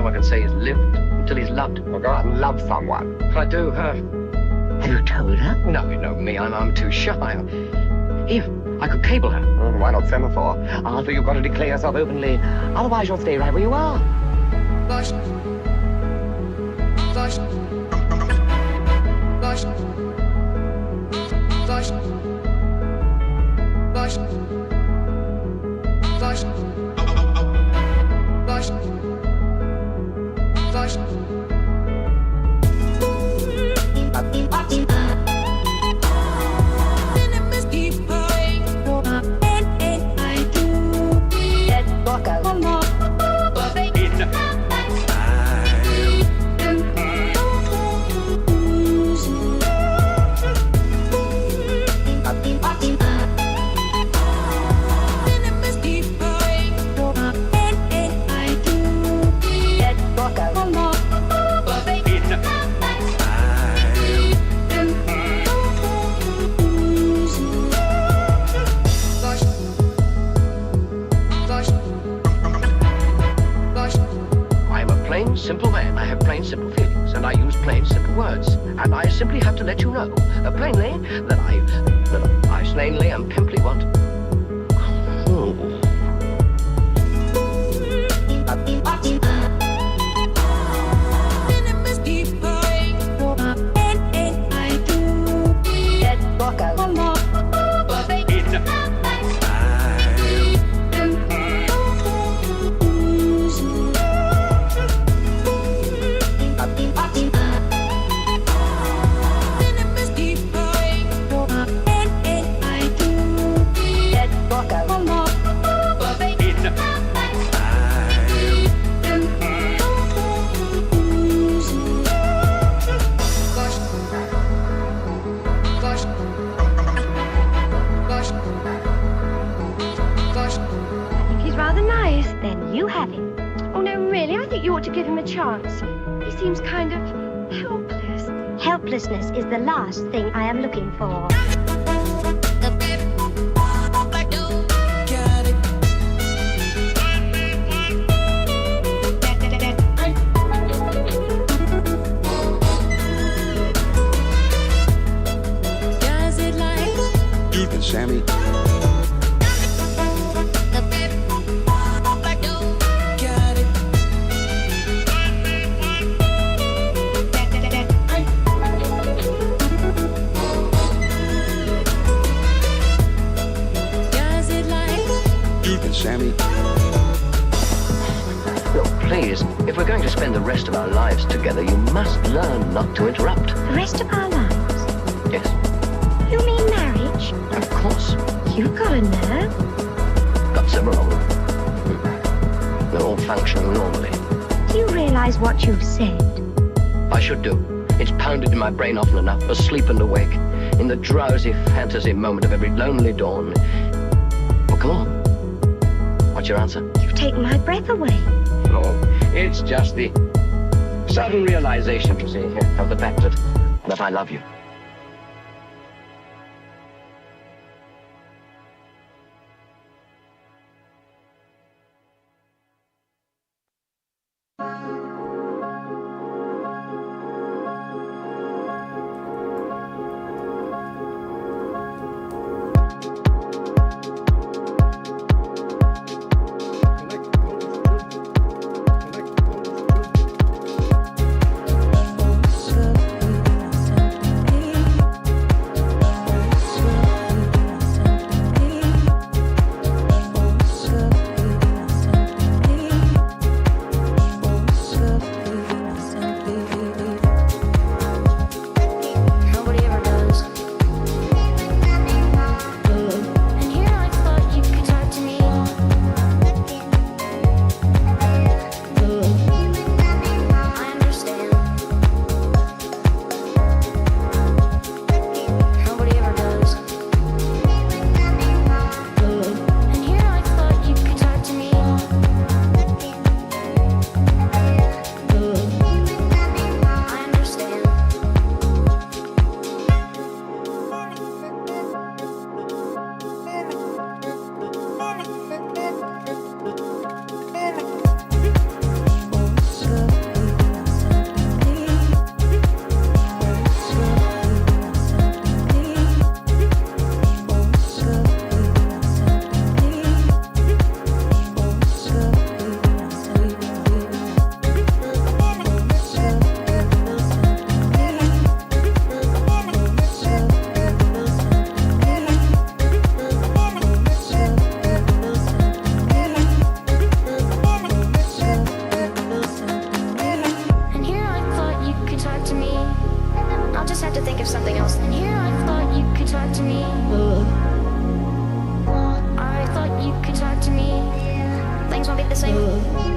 someone can say he's lived until he's loved. Well, go out and love someone. I do. Have you told her? No, you know me. I'm too shy. Here, I could cable her. Why not semaphore? Arthur, you've got to declare yourself openly. Otherwise, you'll stay right where you are. Flush. Flush. Flush. Flush. Flush. Flush. Flush. Flush. Simple man. I have plain, simple feelings, and I use plain, simple words. And I simply have to let you know, plainly, that I plainly and pimply want. To give him a chance. He seems kind of helpless. Helplessness is the last thing I am looking for. Sammy. Sammy. Look, please, if we're going to spend the rest of our lives together, you must learn not to interrupt. The rest of our lives? Yes. You mean marriage? Of course. You've got a nerve. Got several of them. They're all functioning normally. Do you realize what you've said? I should do. It's pounded in my brain often enough, asleep and awake, in the drowsy fantasy moment of every lonely dawn. Well, come on. What's your answer? You've taken my breath away. No, it's just the sudden realization, you see, of the fact that I love you. something else. And here I thought you could talk to me. I thought you could talk to me. Things won't be the same.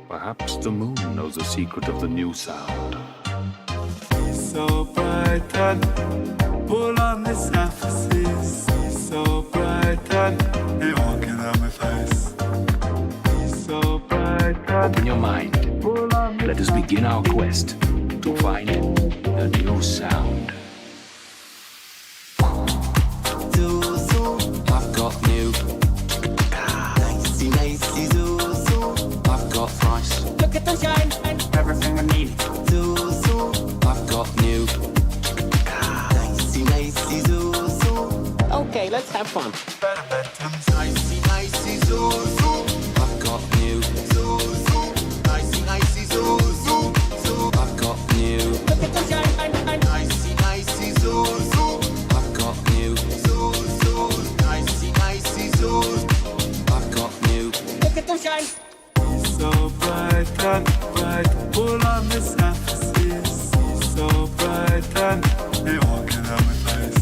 Perhaps the moon knows the secret of the new sound. He's so bright and pull on the surfaces. He's so bright and he walking on my face. He's so bright and Open your mind. Let us begin our quest to find the new sound. I've got new. Nicey, nicey, zoo, zoo. I've got thrice. Look at the shine, everything I need. Zoo, zoo. I've got new. Nicey, nicey, zoo, zoo. Okay, let's have fun. Nicey, nicey, zoo, zoo. I've got new zoo zoo, nicey nicey zoo zoo zoo. I've got new nicey nicey zoo zoo. I've got new zoo zoo, nicey nicey zoo. I've got new. Look at them shine. So bright and bright, all on the surfaces. So bright and they walking on my face.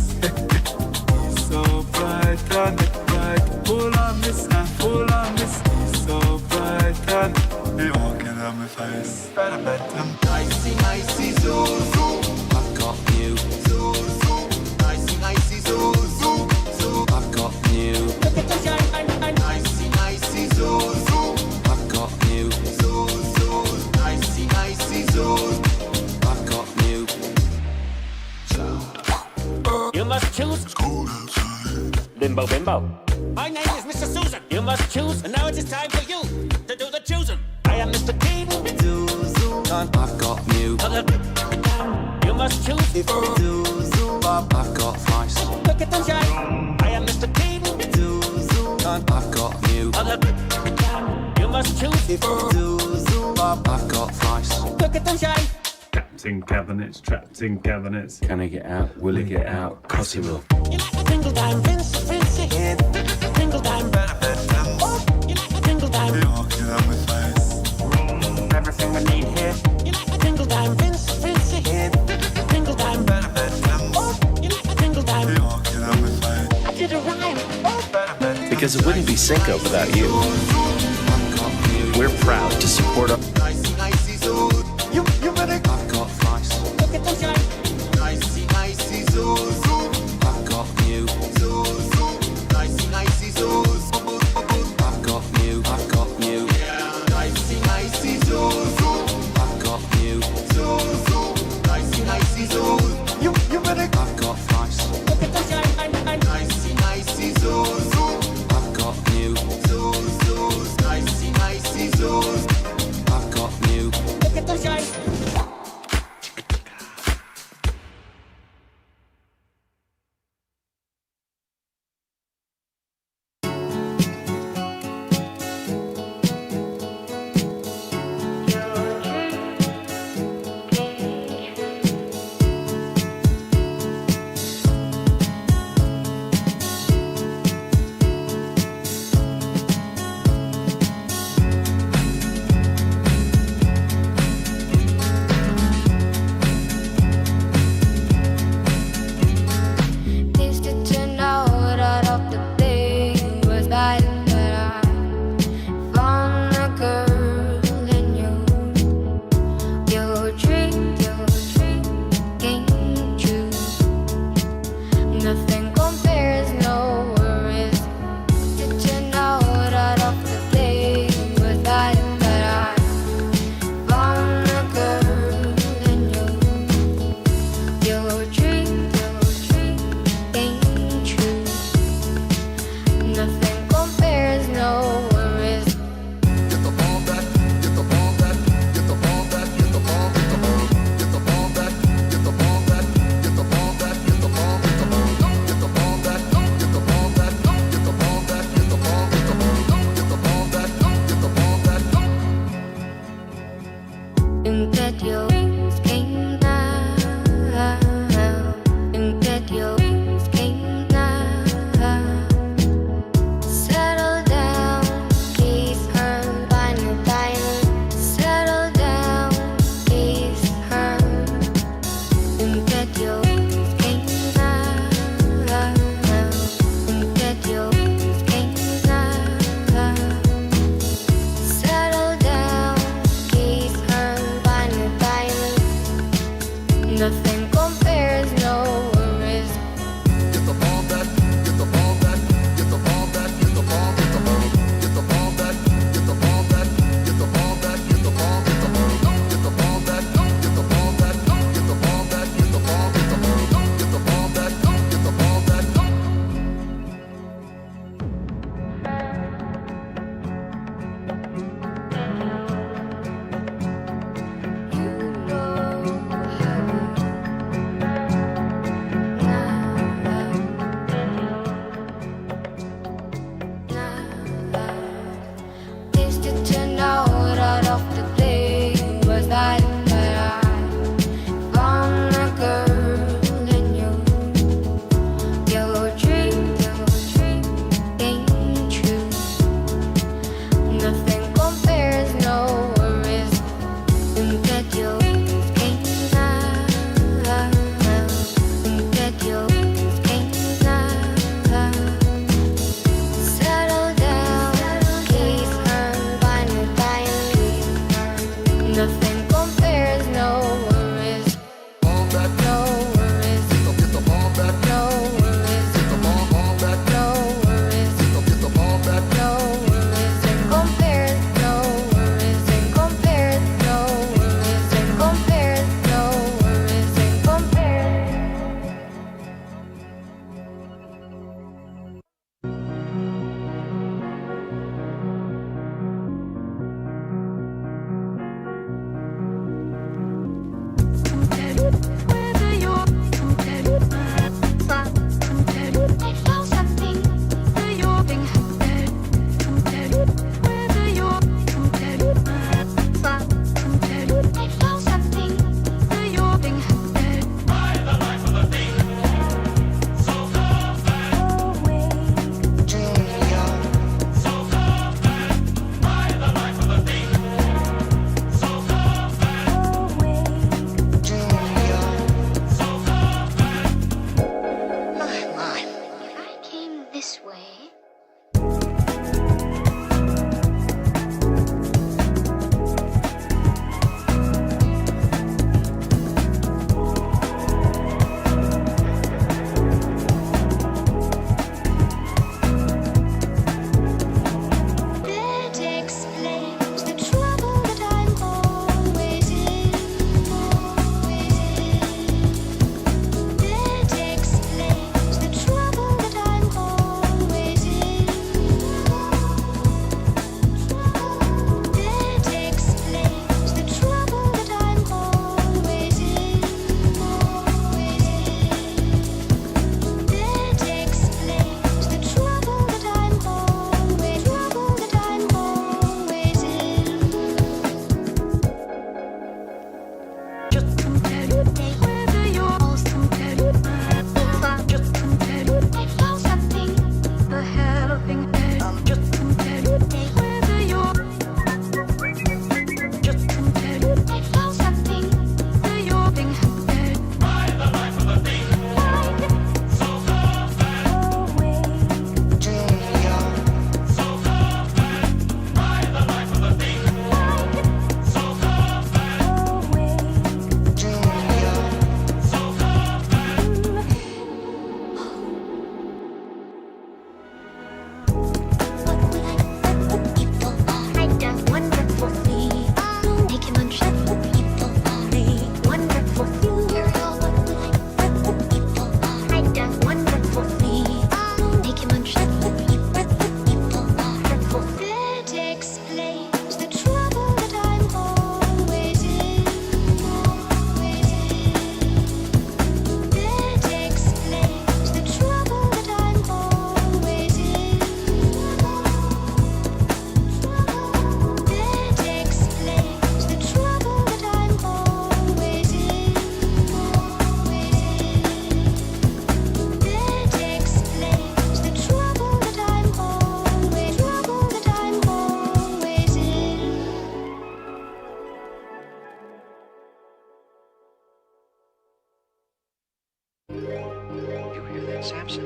So bright and bright, all on the surface, all on this. So bright and they walking on my face. Better bet them. Nicey nicey zoo zoo. I've got new zoo zoo, nicey nicey zoo zoo zoo. I've got new. Look at them shine. Nicey nicey zoo zoo. I've got new zoo zoo, nicey nicey zoo. I've got new. You must choose. Bimbo, bimbo. My name is Mr. Susan. You must choose, and now it is time for you to do the choosing. I am Mr. Teen. Zoo zoo. I've got new. You must choose. Zoo zoo. I've got flies. Look at them shine. I am Mr. Teen. Zoo zoo. I've got new. You must choose. Zoo zoo. I've got flies. Look at them shine. Trapped in cabinets. Can I get out? Will it get out? Cause he will. You like a single dime, fancy. Single dime, oh, you like a single dime. They walking on my face. Everything I need here. You like a single dime, fancy. Single dime, oh, you like a single dime. They walking on my face. I did a rhyme. Because it wouldn't be Cinco without you. We're proud to support our... Nicey nicey zoo. You better. I've got flies. Look at them shine. Nicey nicey zoo zoo. I've got new zoo zoo, nicey nicey zoo zoo. I've got new. I've got new. Nicey nicey zoo zoo. I've got new zoo zoo, nicey nicey zoo. You better. I've got flies. Look at them shine. Nicey nicey zoo zoo. I've got new zoo zoo, nicey nicey zoo. I've got new. Look at them shine. Tasted to know that of the thing was bad, but I found a girl in you. Your dream came true. Nothing compares, no worries. Tasted to know that of the thing was bad, but I found a girl in you. Your dream came true. Nothing compares, no worries. Get the ball back, get the ball back, get the ball back, get the ball, get the ball, get the ball back, get the ball back, get the ball back, get the ball, get the ball, get the ball.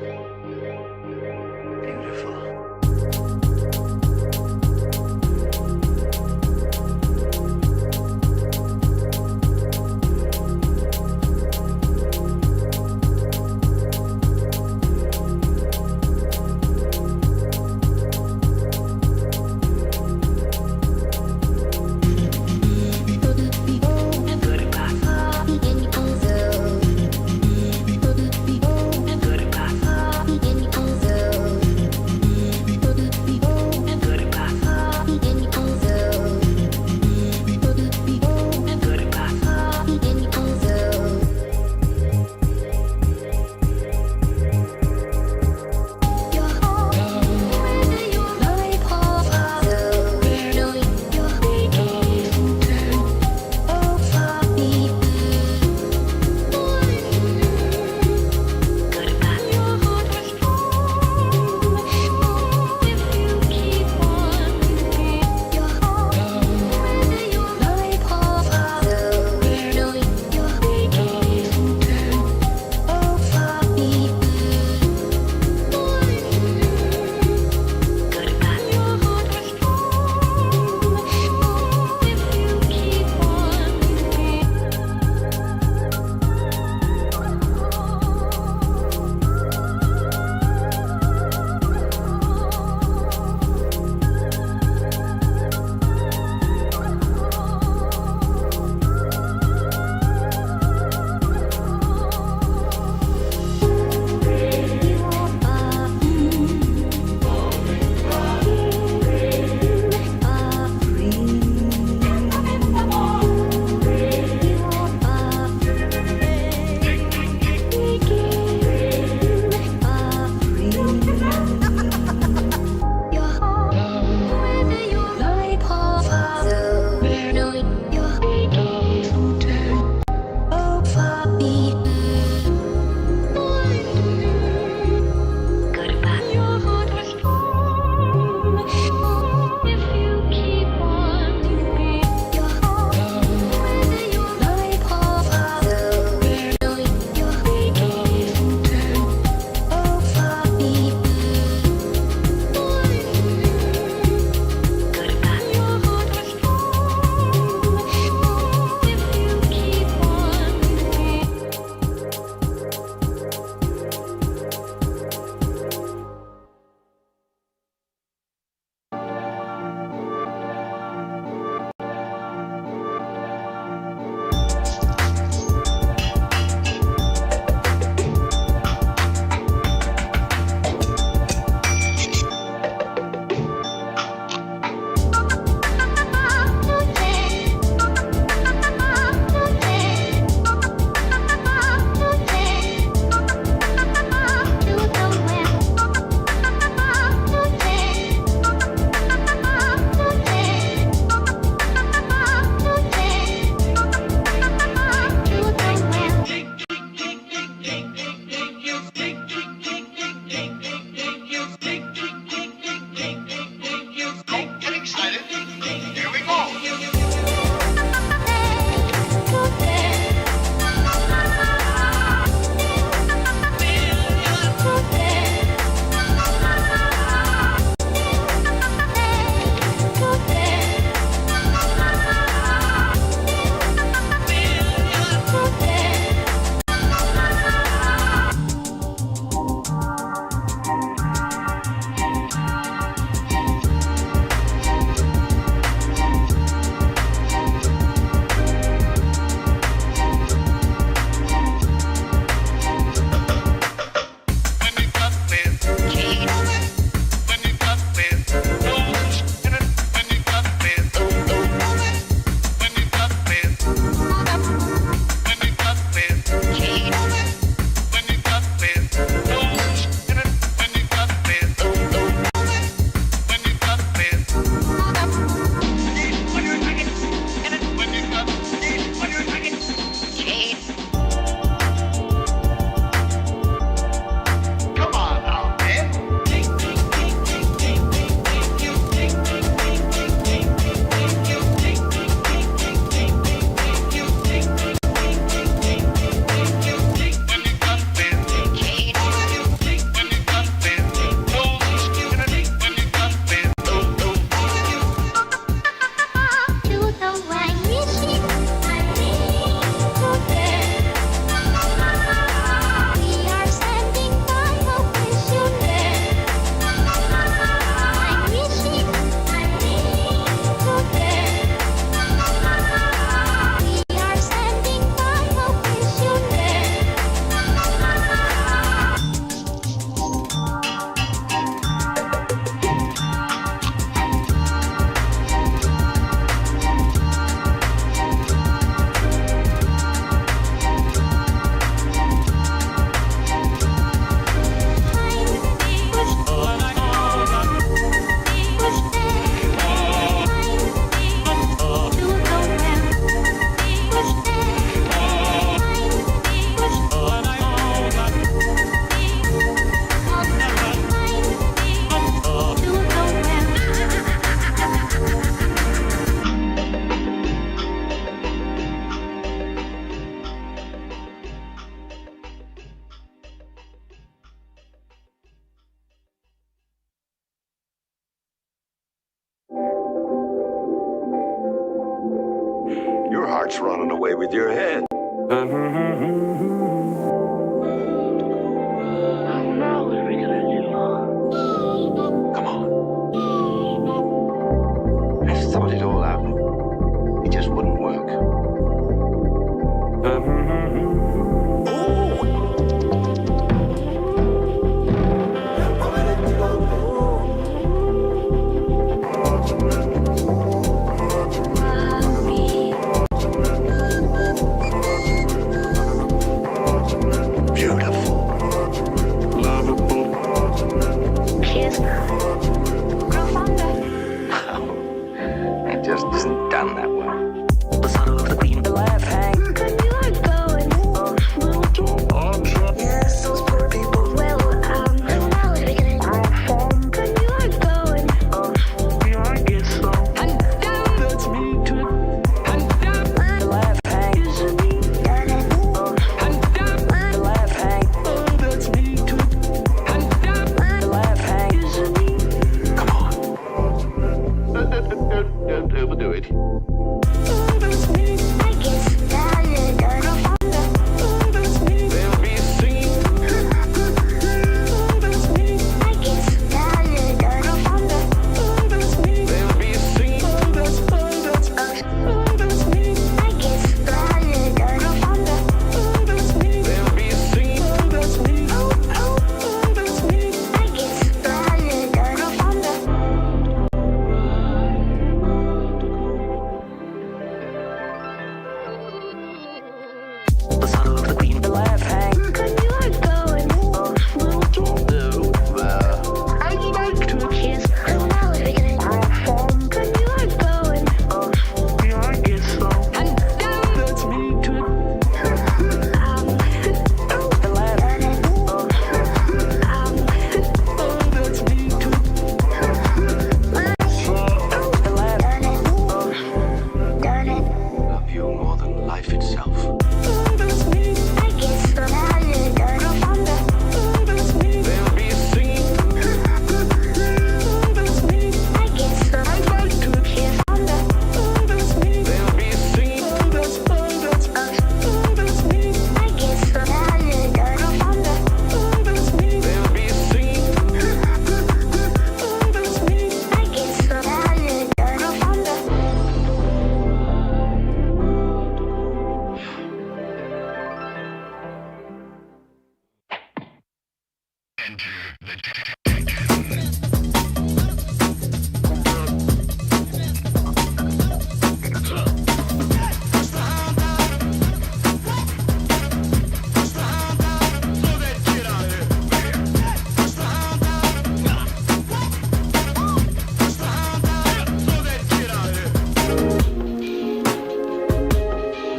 Beautiful. What's running away with your head? Come on. I've thought it all out. It just wouldn't work. Beautiful. Kiss. Profondo. It just isn't done that well. Can you let go and yes, those poor people. Well, well, we can you let go and Yeah, I guess so. and down That's me too. and down using me and down Oh, that's me too. and down using me. Come on. Don't overdo it. Oh, that's me. I guess profondo. Oh, that's me. They'll be singing. Oh, that's me. I guess profondo. Oh, that's me. They'll be singing. Oh, that's me. I guess profondo. Oh, that's me. They'll be singing. Oh, that's me. Oh, that's me. I guess profondo. Can you let go and I'd like to kiss. Now we can you let go and Yeah, I guess so. and down That's me too. um Oh, that's me too. Love you more than life itself. Oh, that's me. I guess profondo. Oh, that's me. They'll be singing. Oh, that's me. I guess I'd like to. kiss profondo. Oh, that's me. They'll be singing. Oh, that's me. I guess profondo. Oh, that's me. They'll be singing. Oh, that's me. I guess profondo.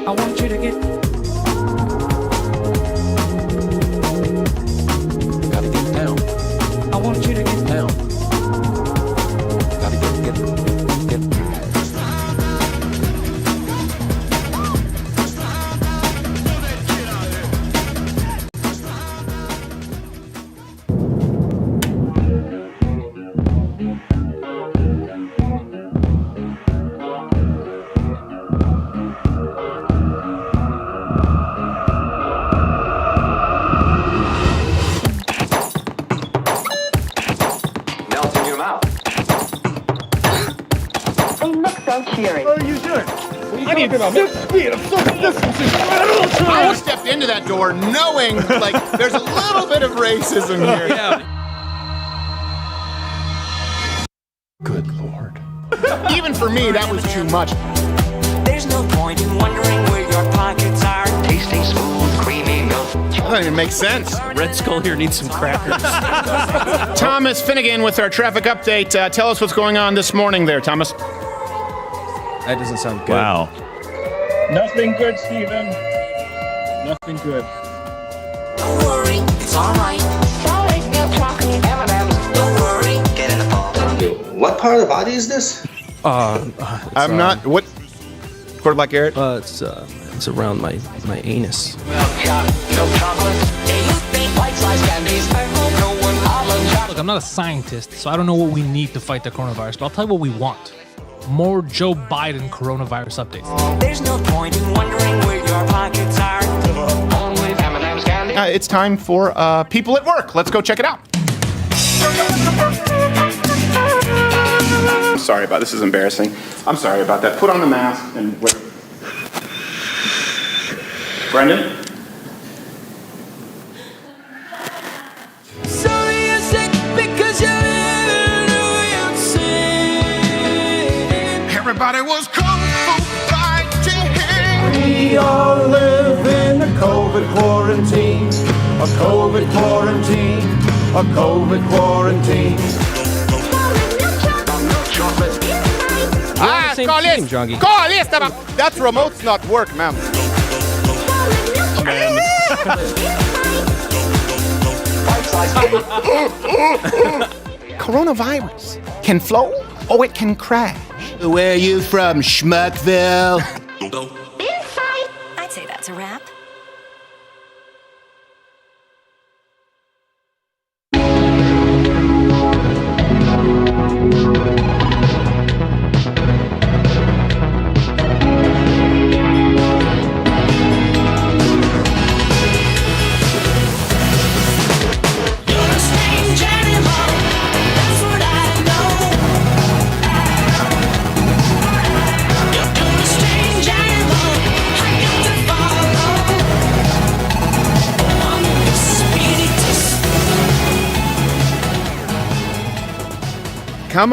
I want you to get. Gotta get down. I want you to get. Down. Gotta get. Melt in your mouth. They look so cheery. What are you doing? I need 6 feet of social distancing at all times. I stepped into that door knowing, like, there's a little bit of racism here. Yeah. Good Lord. Even for me, that was too much. There's no point in wondering where your pockets are. Tasty, smooth, creamy milk. That doesn't even make sense. Red Skull here needs some crackers. Thomas Finnegan with our traffic update. Tell us what's going on this morning there, Thomas. That doesn't sound good. Wow. Nothing good, Steven. Nothing good. Don't worry, it's alright. Sorry, no chocolate M&M's. Don't worry, get in the ball. What part of the body is this? I'm not. What? Quarterback Garrett? It's around my anus. Look, I'm not a scientist, so I don't know what we need to fight the coronavirus, but I'll tell you what we want. more Joe Biden coronavirus updates. There's no point in wondering where your pockets are. Only M&M's candy. It's time for People at Work. Let's go check it out. Sorry about this. Is embarrassing. I'm sorry about that. Put on the mask and wait. Brendan? Sorry you're sick because you're Everybody was kung fu fighting. We all live in a COVID quarantine. A COVID quarantine. A COVID quarantine. Call list. That's remote's not work, ma'am. Coronavirus can flow or it can crash. Where are you from, Schmuckville? I'd say that's a wrap. Come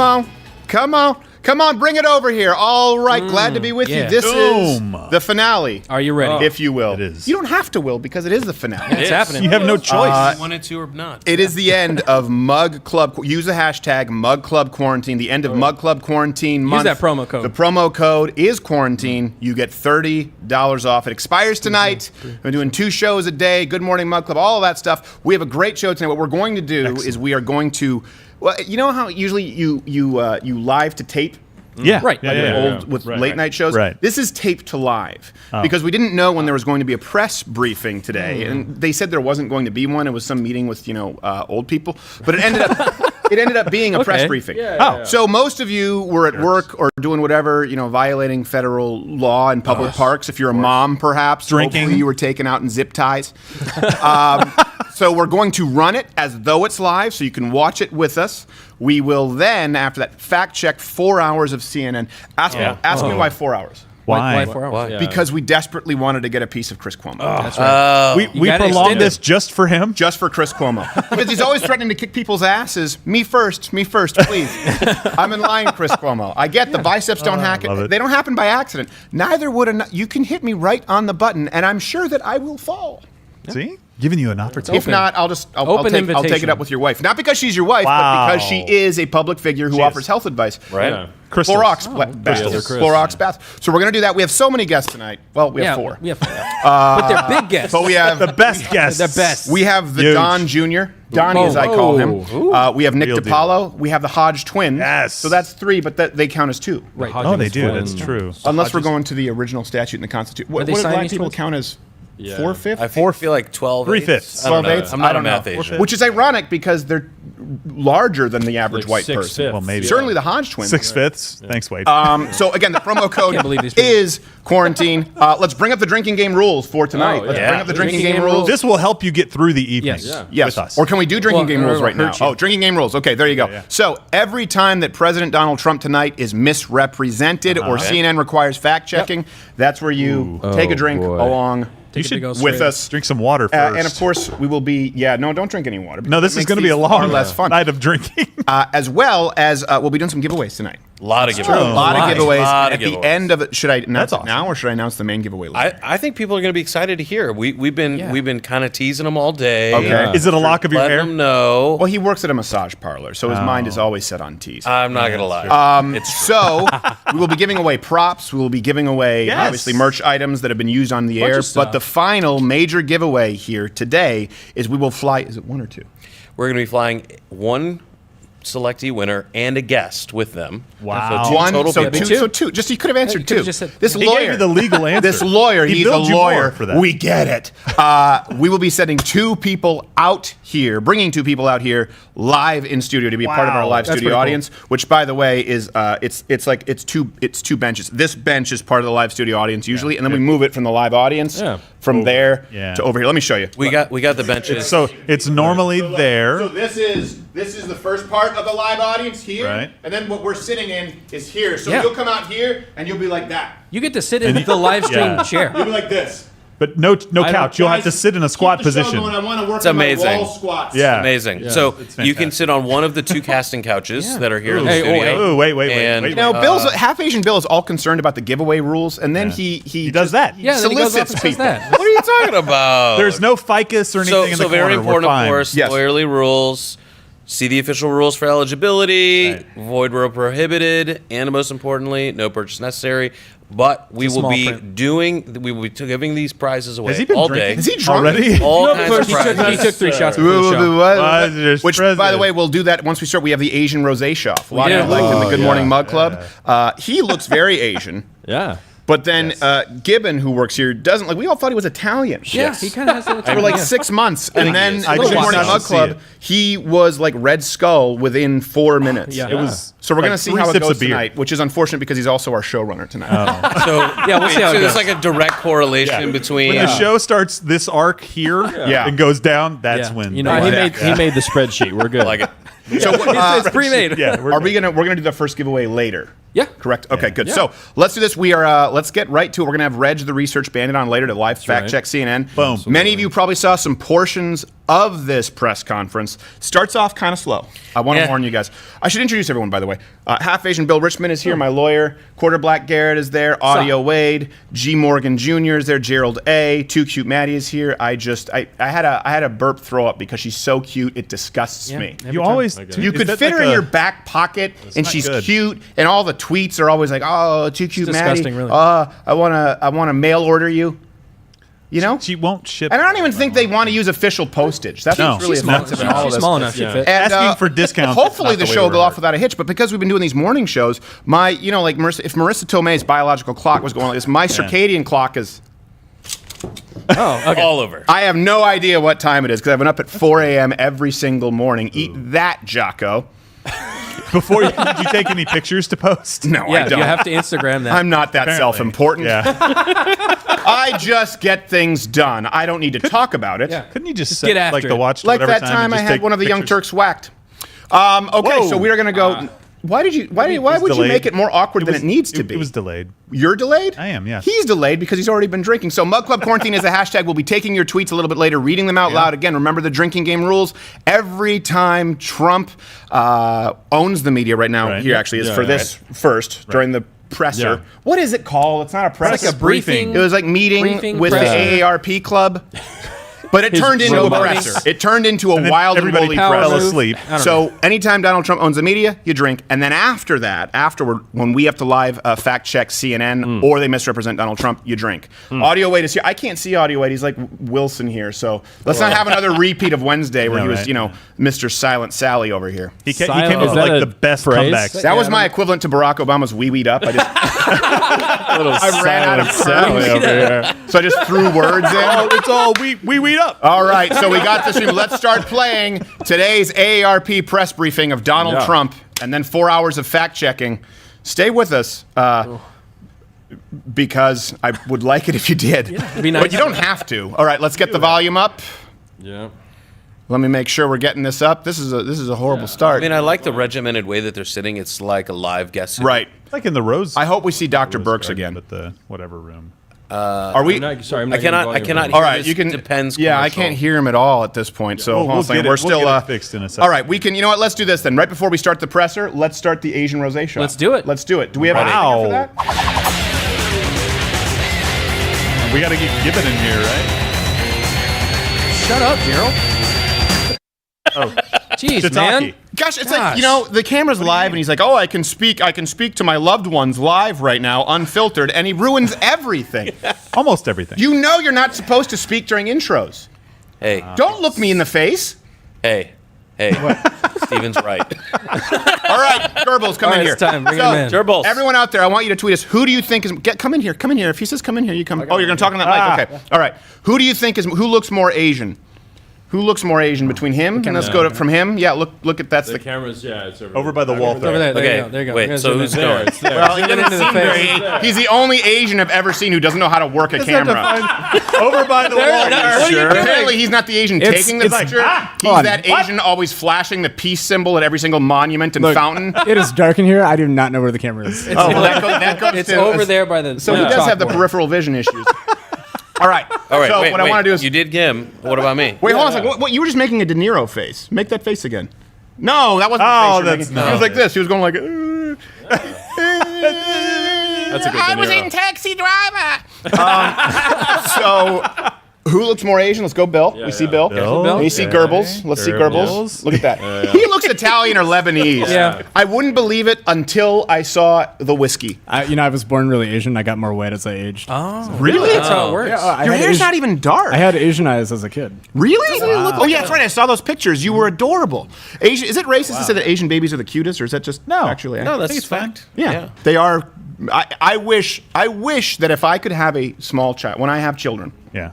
on, bring it over here. All right, glad to be with you. This is the finale. Are you ready? If you will. It is. You don't have to will because it is the finale. It's happening. You have no choice. You wanted to or not. It is the end of Mug Club. Use the hashtag Mug Club Quarantine. The end of Mug Club Quarantine month. Use that promo code. The promo code is quarantine. You get $30 off. It expires tonight. We're doing 2 shows a day. Good Morning Mug Club. All of that stuff. We have a great show tonight. What we're going to do is we are going to. Well, you know how usually you live to tape. Yeah, right. With late night shows. Right. This is taped to live because we didn't know when there was going to be a press briefing today, and they said there wasn't going to be one. It was some meeting with old people, but it ended up being a press briefing. So most of you were at work or doing whatever, violating federal law in public parks. If you're a mom, perhaps drinking, hopefully you were taken out in zip ties. So we're going to run it as though it's live, so you can watch it with us. We will then, after that, fact check 4 hours of CNN. Ask me why 4 hours. Why? 4 hours? Why? Because we desperately wanted to get a piece of Chris Cuomo. That's right. We prolonged this just for him? Just for Chris Cuomo. Because he's always threatening to kick people's asses. Me first, please. I'm in line, Chris Cuomo. I get the biceps don't happen. They don't happen by accident. Neither would you can hit me right on the button, and I'm sure that I will fall. See? Giving you an opportunity. If not, I'll take it up with your wife. Not because she's your wife, but because she is a public figure who offers health advice. Right. Yeah. Clorox bath. So we're going to do that. We have so many guests tonight. Well, we have 4. We have 4. But they're big guests. But we have the best guests. The best. We have the Don Jr., Donnie as I call him. We have Nick DiPaolo. We have the Hodge twins. Yes. So that's 3, but they count as 2. Right. Oh, they do. That's true. Unless we're going to the original statute in the Constitution. What do black people count as? 4/5? I feel like 12 3/5. 12 eighths? I'm not a math Asian. Which is ironic because they're larger than the average white person. Well, maybe. Certainly the Hodge twins. 6/5. Thanks, Wade. So again, the promo code is quarantine. Let's bring up the drinking game rules for tonight. Let's bring up the drinking game rules. This will help you get through the evening. Yes. With us. Or can we do drinking game rules right now? Oh, drinking game rules. Okay, there you go. Yeah. So every time that President Donald Trump tonight is misrepresented or CNN requires fact checking, that's where you take a drink along. You should with us. Drink some water first. And of course, we will be, no, don't drink any water. No, this is going to be a long less fun night of drinking. As well as we'll be doing some giveaways tonight. A lot of giveaways. A lot of giveaways. At the end of it, should I announce it now or should I announce the main giveaway list? I think people are going to be excited to hear. We've been kind of teasing them all day. Okay. Is it a lock of your hair? Let them know. Well, he works at a massage parlor, so his mind is always set on tease. I'm not going to lie. So we will be giving away props. We will be giving away, obviously, merch items that have been used on the air. But the final major giveaway here today is we will fly. Is it 1 or 2? We're going to be flying 1 selectee winner and a guest with them. Wow. So two One, total so people. two, so two. Just you could have answered two. This He lawyer, gave you the legal answer. This lawyer, He he's a billed you lawyer. more for that. We get it. We will be sending two people out here, bringing two people out here live in studio to be part of our live That's studio pretty audience. Which, by the way, is it's two benches. This bench is part of the live studio audience usually, and then we move it from the live audience from there to over here. Let me show you. We got the benches. So it's normally there. So this is the first part of the live audience here, Right. and then what we're sitting in is here. So Yeah. you'll come out here and you'll be like that. You get to sit in the live stream chair. You'll be like this. But no couch. You'll have to sit in a squat Keep the show position. going. I want to work It's on my amazing. wall squats. Yeah. Amazing. Yeah, So it's you can fantastic. sit on one of the two casting couches that are here in the Hey, studio. wait. And, Now, Bill's Half Asian Bill is all concerned about the giveaway rules, and then he does that. Yeah, then he goes off solicits and says people. that. What are you talking about? There's no ficus or anything in the so very corner. important, We're of fine. course. Yes. Lawyerly rules. See the official rules for eligibility. Right. Void where prohibited, and most importantly, no purchase necessary. But we It's a will small be print. giving these prizes away Has he been all drinking? day. Is he drunk already? All No, kinds of he took prizes. 3 shots before the show. Which, by the way, we'll do that once we start. We have the Asian rosé show. A lot of you like in the Good Morning Mug Club. He looks very Asian. Yeah. But then Gibbon, who works here, doesn't like. We all thought he was Italian. Yeah, he kind of has that. For like 6 months, and then is. at the I Good Morning just Mug see Club, it. he was like Red Skull within 4 minutes. Yeah. It was. So we're like gonna see 3 how it sips goes of beer. tonight, which is unfortunate because he's also our showrunner tonight. So Yeah, we'll see how it there's goes. like a direct correlation between. When the show starts this arc here and goes down, that's Yeah. when You know, he made the spreadsheet. We're good. like it. So It's pre-made. Yeah, we're gonna do the first giveaway later? Yeah. Correct. Okay, good. So let's do this. We are let's get right to it. We're gonna have Reg, the research bandit, on later to live fact check CNN. Boom. Many of you probably saw some portions of this press conference. Starts off kind of slow. I want to warn you guys. I should introduce everyone, by the way. Half Asian Bill Richmond is here, my lawyer. Quarter Black Garrett is there. Audio Wade. G Morgan Jr. is there. Gerald A. Too Cute Maddie is here. I had a burp throw up because she's so cute it disgusts me. You always. You could fit her in your back pocket, and she's cute, and all the tweets are always like, "Oh, too cute, It's Maddie. disgusting, really. I wanna mail order you." You know, She won't ship. and I don't even think they want to use official postage. That's what's really she's offensive in all She's of small this. enough. She'd fit. And, Asking for discounts. hopefully is the not show will way go to off work. without a hitch, but because we've been doing these morning shows, if Marissa Tomei's biological clock was going like this, my circadian clock is. Oh, okay. All over. I have no idea what time it is because I've been up at 4 a.m. every single morning. Eat that, Jocko. Before did you take any pictures to post? No, Yeah, I don't. you have to Instagram that. I'm not that Apparently. self-important. Yeah. I just get things done. I don't need to talk about it. Yeah. Couldn't you just Just set get after like the it. watch to Like whatever that time time and I just had take one of the Young pictures? Turks whacked. Okay, Whoa. so we are gonna go. Why would you delayed. make it more awkward than it needs to be? It was delayed. You're delayed? I am, yes. He's delayed because he's already been drinking. So Mug Club Quarantine is a hashtag. We'll be taking your tweets a little bit later, reading them out loud. Again, remember the drinking game rules. Every time Trump owns the media right now, Right. here actually is for this first, during the presser. Yeah. What is it called? It's not a presser. It's like a briefing. It was like meeting Briefing with presser. the AARP club. But it His turned into a robot. presser. It turned into a And then wild and everybody woolly power presser. fell move. asleep. I don't So anytime Donald Trump owns the media, you drink. And then afterward, when we have to live fact check CNN or they misrepresent Donald Trump, you drink. Audio Wade is here. I can't see Audio Wade. He's like Wilson here. So let's not have another repeat of Wednesday where No, he was, right. Mr. Silent Sally over here. He came Silent- up is with that like a the best phrase? comebacks. That was my equivalent to Barack Obama's wee-weed up. I ran out of Sally terms. over here. So I just threw words in. Oh, it's all we weed up. All right, so we got this. Let's start playing today's AARP press briefing of Donald Trump, and then 4 hours of fact checking. Stay with us, because I would like it if you did. it'd be nice. But you don't have to. All right, let's get the volume up. Yeah. Let me make sure we're getting this up. This is a horrible I start. mean, I like the regimented way that they're sitting. It's like a live guest. Right. Like in the Rose. I hope we see Dr. Burks Garden, again. But the whatever room. Are we? I'm not I getting cannot volume. hear All right, this you can. Depends. Yeah, I commercial. can't hear him at all at this point. So We'll hold on a second. get it- We're we'll still get it fixed in a second. All right, we can. You know what? Let's do this then. Right before we start the presser, let's start the Asian rosé shot. Let's do it. Let's do it. Do we have anything Wow. for that? We got to get Gibbon in here, right? Shut up, Gerald. Oh, Jeez, Shiitake. man. Gosh, it's like, you know, the camera's live and he's like, "Oh, I can speak to my loved ones live right now, unfiltered," and he ruins everything. Almost everything. You know you're not supposed to speak during intros. Hey, Don't look me in the face. hey. Steven's right. All right, Goebbels, come All in right, here. it's time. Bring him in. Goebbels. Everyone out there, I want you to tweet us. Who do you think is? Come in here. Come in here. If he says come in here, you come. Oh, you're going to talk on that mic. Okay. All right. Who do you think is? Who looks more Asian? Who looks more Asian between him? And let's go from him. Yeah, look at that's The camera's, yeah, it's Over by the wall. Over there. Okay, There you go. There you go. wait, We're so gonna who's zoom in. going? It's there. Well, he Get doesn't into the seem face. very. He's the only Asian I've ever seen who doesn't know how to work a camera. Over by the wall. Sure. Apparently, he's not the Asian taking the picture. He's on. that Asian always flashing the peace symbol at every single monument and fountain. It is dark in here. I do not know where the camera is. Oh, well, that goes It's to- over there by the. So he does have the chalkboard. peripheral vision issues. All right. All right, So wait, what I want to do is you did him. What about me? wait. Hold on a second. What? You were just making a De Niro face. Make that face again. No, that wasn't Oh, the face. that's He was like this. He was going like. That's a good I De was Niro. in Taxi Driver. So, who looks more Asian? Let's go, Bill. We see Bill. Bill. We see Goebbels. Let's see Goebbels. Look at that. He looks Italian or Lebanese. Yeah. I wouldn't believe it until I saw the whiskey. I was born really Asian. I got more white as I aged. Oh, Really? That's how it works. Yeah, Your had hair's Asian- not even dark. I had Asian eyes as a kid. Really? Oh yeah, that's right. I saw those pictures. You were adorable. Asian. Is it racist to say that Asian babies are the cutest, or is that just actually? No, that's it's fact. Yeah, they are. I wish that if I could have a small child, when I have children, Yeah.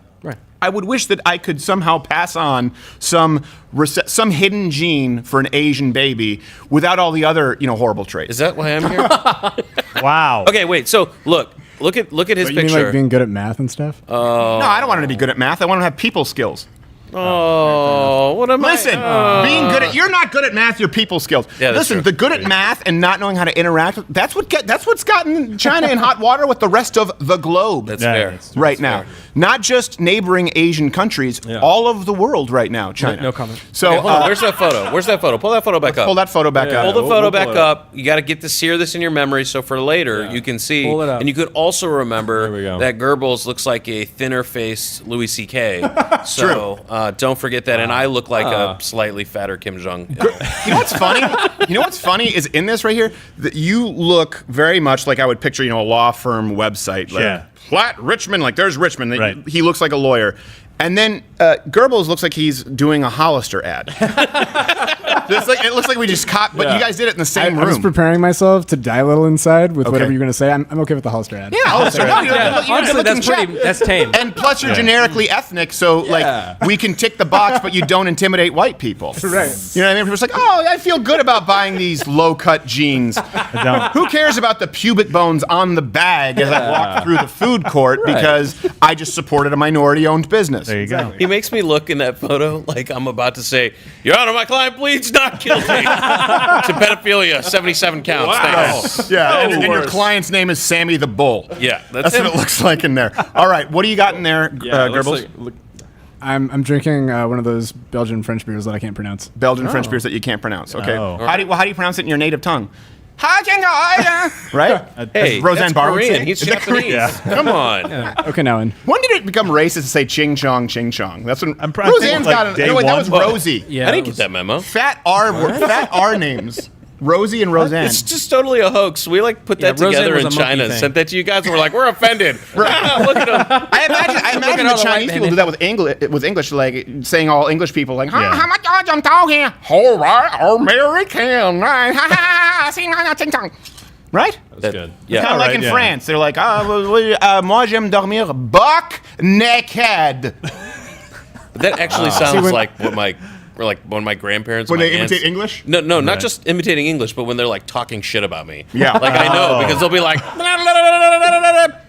I would wish that I could somehow pass on some hidden gene for an Asian baby without all the other horrible traits. Is that why I'm here? Wow. Okay, wait. So look at his But you mean picture. like being good at math and stuff? No, I don't want him to be good at math. I want him to have people skills. Oh, what am Listen, being good at you're not good at math. You're people skills. Yeah, that's Listen, true. the good at math and not knowing how to interact. That's what's gotten China in hot water with the rest of the globe. That's fair. Right now, not just neighboring Asian countries, all of the world right now. China. No comment. So Okay, hold on. Where's that photo? Where's that photo? Pull that photo back up. pull that photo back up. Pull the photo back pull it up. You got to get to sear this in your memory, so for later you can see. Pull it up. And you could also There we remember go. that Goebbels looks like a thinner-faced Louis C.K. So don't forget that. And I look like a slightly fatter Kim Jong. You know what's funny? Is in this right here that you look very much like I would picture, a law firm website. Like, Yeah. Flat Richmond, like there's Richmond. Right. He looks like a lawyer. And then Goebbels looks like he's doing a Hollister ad. It looks like we just caught, but you guys did it in the same I was room. preparing myself to die a little inside with Okay. whatever you're going to say. I'm okay with the Hollister ad. Yeah, Hollister. No, you're Yeah, a good honestly, looking that's chap. that's tame. And plus, you're generically ethnic, so we can tick the box, but you don't intimidate white people. Right. You know what I mean? People's like, oh, I feel good about buying these low-cut jeans. Who cares about the pubic bones on the bag as I walk through the food court because I just supported a minority-owned business? There you go. He makes me look in that photo like I'm about to say, Your Honor, my client pleads not guilty to pedophilia, 77 counts. Thanks. Yeah, and your client's name is Sammy the Bull. Yeah, That's what it looks like in there. All right, what do you got in there, Goebbels? I'm drinking one of those Belgian French beers that I can't pronounce. Belgian French beers that you can't pronounce. Okay. Oh. How do you pronounce it in your native tongue? Right? Hey, Roseanne that's Barr would Korean. say. He's Is that Japanese. Korean? Yeah. Come on. Okinawan. When did it become racist to say ching chong, ching chong? That's when I'm probably Roseanne's like got an. day No, wait, that one. was Rosie. Yeah, I didn't get that memo. Fat R names. Rosie and Roseanne. It's just totally a hoax. We put that Roseanne together was in a monkey China, thing. sent that to you guys, and we're like, we're offended. Right. Look at them. I imagine all the the Chinese white people men. do that with English, like saying all English people, like, Yeah. how much I'm talking? All right, American. Right? That's good. Yeah. Kind of like right, in yeah. France. They're like, moi j'aime dormir buck naked. That actually sounds like what my when my grandparents When my they aunts- imitate English? No, not just imitating English, but when they're like talking shit about me. Yeah. Like I know because they'll be like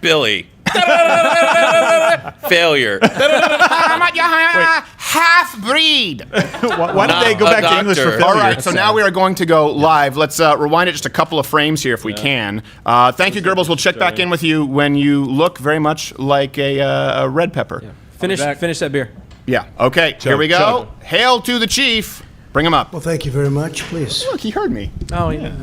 Billy. Failure. Half breed. Why did they go Not back a to English for doctor. failure? All right, so now we are going to go live. Let's rewind it just a couple of frames here if we can. Thank you, Goebbels. We'll check back in with you when you look very much like a red pepper. Finish that beer. Yeah. Okay, here we go. Hail to the chief. Bring him up. Well, thank you very much. Please. Look, he heard me. Oh yeah.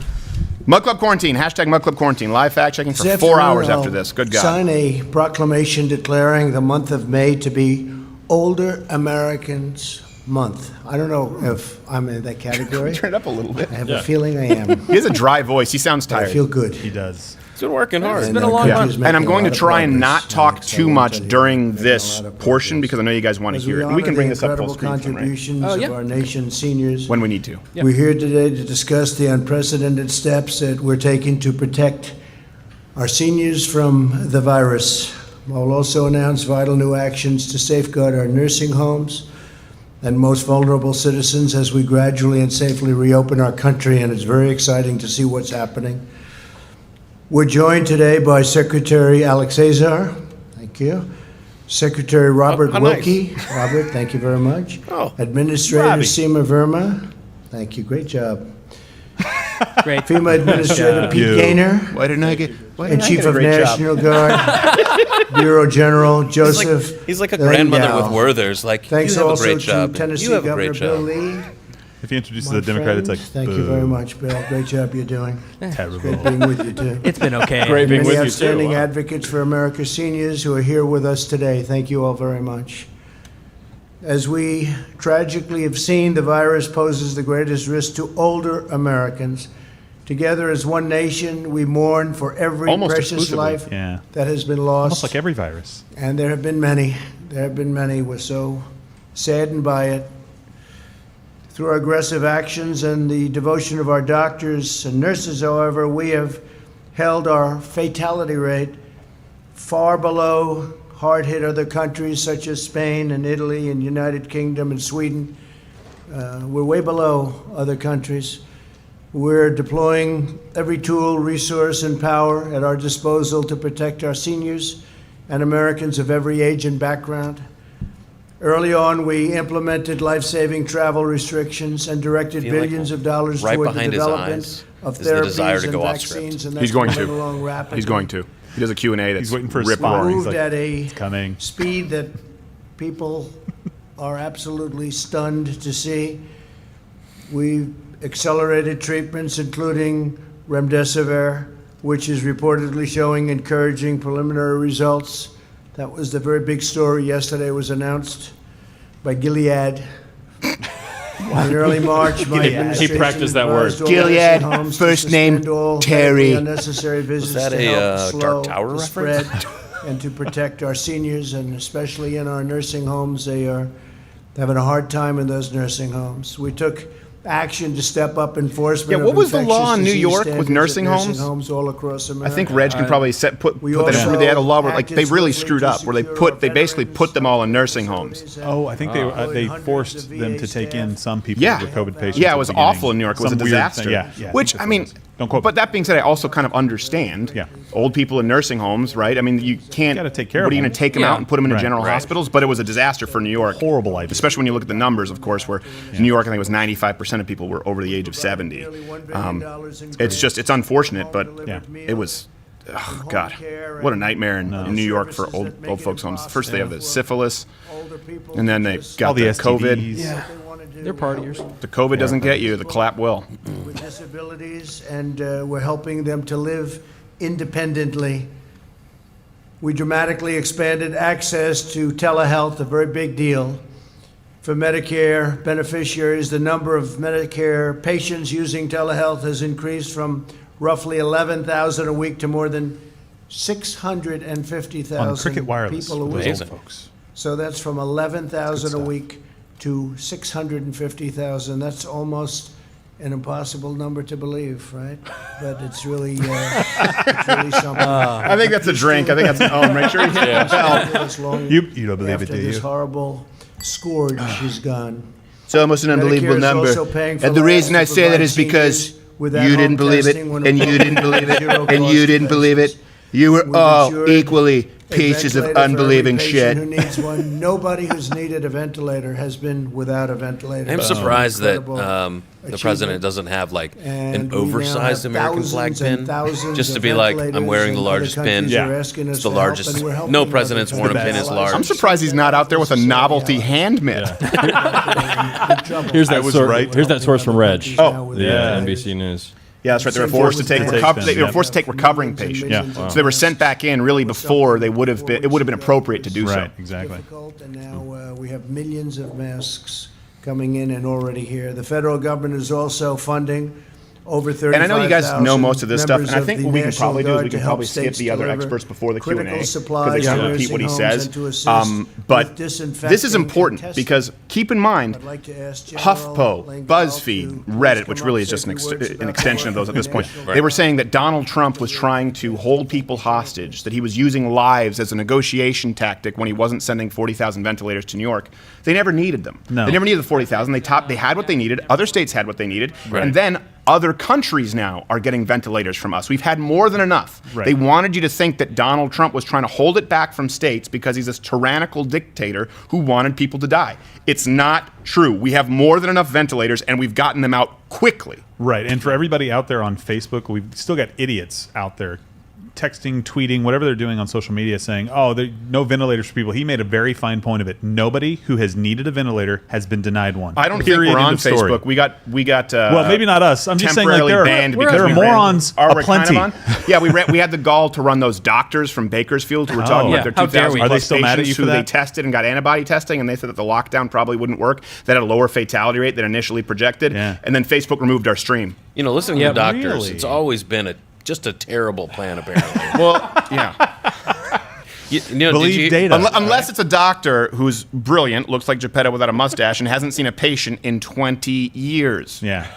Mug Club Quarantine. Hashtag Mug Club Quarantine. Live fact checking for This 4 afternoon, hours I'll after this. Good God. Sign a proclamation declaring the month of May to be Older Americans Month. I don't know if I'm in that category. Turn it up a little bit. I have a feeling I am. He has a dry voice. He sounds I tired. feel good. He does. It's been working hard. It's been a long month. And I'm going to try and not talk too much during this portion because I know you guys want to hear it. And we can bring this up full screen, contributions of our nation's seniors. when we need to. We're here today to discuss the unprecedented steps that we're taking to protect our seniors from the virus. I'll also announce vital new actions to safeguard our nursing homes and most vulnerable citizens as we gradually and safely reopen our country, and it's very exciting to see what's happening. We're joined today by Secretary Alex Azar. Thank you. Secretary Robert how nice. Wilkie. Robert, thank you very much. Oh, Administrator Robbie. Seema Verma. Thank you. Great job. Great. FEMA Administrator job. Pete You. Gaynor. Why didn't I get? And Chief of National Guard, Bureau General Joseph. He's like a grandmother Lindau. with Werther's. Like, Thanks you have a also great to job. Tennessee You have a Governor great Bill job. Lee. If he introduces My a Democrat, it's like, friend. Thank you very much, Bill. Great job you're doing. terrible. Great being with you too. It's been okay. Great being Many with you too. outstanding Wow. advocates for America's seniors who are here with us today. Thank you all very much. As we tragically have seen, the virus poses the greatest risk to older Americans. Together as one nation, we mourn for every Almost precious exclusively. life Yeah. that has been lost. Almost like every virus. And there have been many. There have been many. We're so saddened by it. Through our aggressive actions and the devotion of our doctors and nurses, however, we have held our fatality rate far below hard-hit other countries such as Spain and Italy and United Kingdom and Sweden. We're way below other countries. We're deploying every tool, resource, and power at our disposal to protect our seniors and Americans of every age and background. Early on, we implemented life-saving travel restrictions and directed Feel like billions of dollars right toward the behind his development eyes of is the desire therapies to and go off vaccines, script. and that's He's going moving to. along rapidly. He's going to. He does a Q&A that's He's waiting for a rip spot. roaring. Moved He's like, at a "It's coming." speed that people are absolutely stunned to see. We've accelerated treatments, including remdesivir, which is reportedly showing encouraging preliminary results. That was the very big story yesterday. It was announced by Gilead. In early March, my administration He practiced that word. advised all Gilead, nursing homes to first name suspend all Terry. medically unnecessary visits that to a, help slow Dark Tower the reference? spread and to protect our seniors, and especially in our nursing homes. They are having a hard time in those nursing homes. We took action to step up enforcement. Yeah, what of was the infectious law in New disease York with standards at nursing homes? all across I America. think Reg can probably put We that in. also They had a law where like acted they really swiftly screwed to up, where secure they basically put them all in nursing homes. Oh, I think they forced them to take in some people Yeah, who were COVID patients. yeah, at it the was beginning. awful in New York. It was a Some weird disaster. thing. Yeah. Which I mean, don't quote. But that being said, I also kind of understand. Yeah. Old people in nursing homes, right? I mean, you can't. gotta take care What of are you them. going to take them Yeah. out and put them into Right, general right. hospitals? But it was a disaster for New York. Horrible idea. Especially when you look at the numbers, of course, where New York, I think it was 95% of people were over the age of 70. It's unfortunate, but Yeah. it was. Oh God, what a nightmare in New York for old folks' homes. First they have the syphilis, and then they All got the the STDs. COVID. Yeah. They're partiers. The COVID doesn't get you, the clap will. with disabilities, and we're helping them to live independently. We dramatically expanded access to telehealth, a very big deal. For Medicare beneficiaries, the number of Medicare patients using telehealth has increased from roughly 11,000 a week to more than 650,000 On Cricket Wireless. people a those week. Amazing. old folks. So that's from 11,000 a stuff. week to 650,000. That's almost an impossible number to believe, right? But it's really something. I think that's a drink. I think that's make sure you hit the bell. You don't believe it, After do this you? horrible scourge is gone. It's almost an unbelievable Medicare is number. also paying for And the labs reason to I say that provide is because seniors with you at-home didn't believe it, testing when and you available didn't believe it, zero and cost you didn't believe it. You were We've all ensured equally a pieces of ventilator for every unbelieving patient shit. Who needs one. Nobody who's needed a ventilator has been without a ventilator. I'm It's surprised that incredible the achievement. president doesn't have like And an we now oversized have American flag thousands and pin, thousands just to of be like, I'm ventilators, wearing the and largest other pin. countries are asking us It's the to help, largest. and we're helping No other president's worn a countries pin as out. large. I'm surprised he's not out there with a novelty hand mitt. Here's I that was source. right. Here's that source from Reg. Oh. Yeah, NBC News. Yeah, that's right. They were Same forced to take forces that they takes them, were forced to take recovering millions and patients. millions of So they were sent back in really before they would have been. It would have been appropriate to do so. Right, exactly. Difficult, and now we have millions of masks coming in and already here. The federal government is also funding over 35,000 And I know you guys know most of this stuff, and I members think of what the we can National probably do is Guard we to can help probably skip states the other deliver experts before the critical Q&A, supplies because they to can't repeat what he nursing homes says. and to assist But with disinfecting this is important and testing. because keep in mind, I'd like to ask General HuffPo, Langdell BuzzFeed, to Reddit, please which come really up, is just say an, a few words an about extension of the those at this point, National they were saying that Donald Trump was trying to hold people hostage, that he was using lives as a negotiation tactic when he wasn't sending 40,000 ventilators to New York. They never needed them. No. They never needed the 40,000. They had what they needed. Other states had what they needed. Right. And then other countries now are getting ventilators from us. We've had more than enough. Right. They wanted you to think that Donald Trump was trying to hold it back from states because he's this tyrannical dictator who wanted people to die. It's not true. We have more than enough ventilators, and we've gotten them out quickly. Right. And for everybody out there on Facebook, we've still got idiots out there texting, tweeting, whatever they're doing on social media saying, oh, there no ventilators for people. He made a very fine point of it. Nobody who has needed a ventilator has been denied one. I don't think we're on Facebook. We got well, maybe not us. I'm just saying, like, there are morons aplenty. Kind of yeah, we had the gall to run those doctors from Bakersfield who were talking about their 2,000 Are they still mad at you who for that? they tested and got antibody testing, and they said that the lockdown probably wouldn't work. That had a lower fatality rate than initially projected. Yeah. And then Facebook removed our stream. You know, listening to doctors, really? it's always been just a terrible plan, apparently. Well, yeah. You know, Believe data. Unless it's a doctor who's brilliant, looks like Geppetto without a mustache, and hasn't seen a patient in 20 years. Yeah.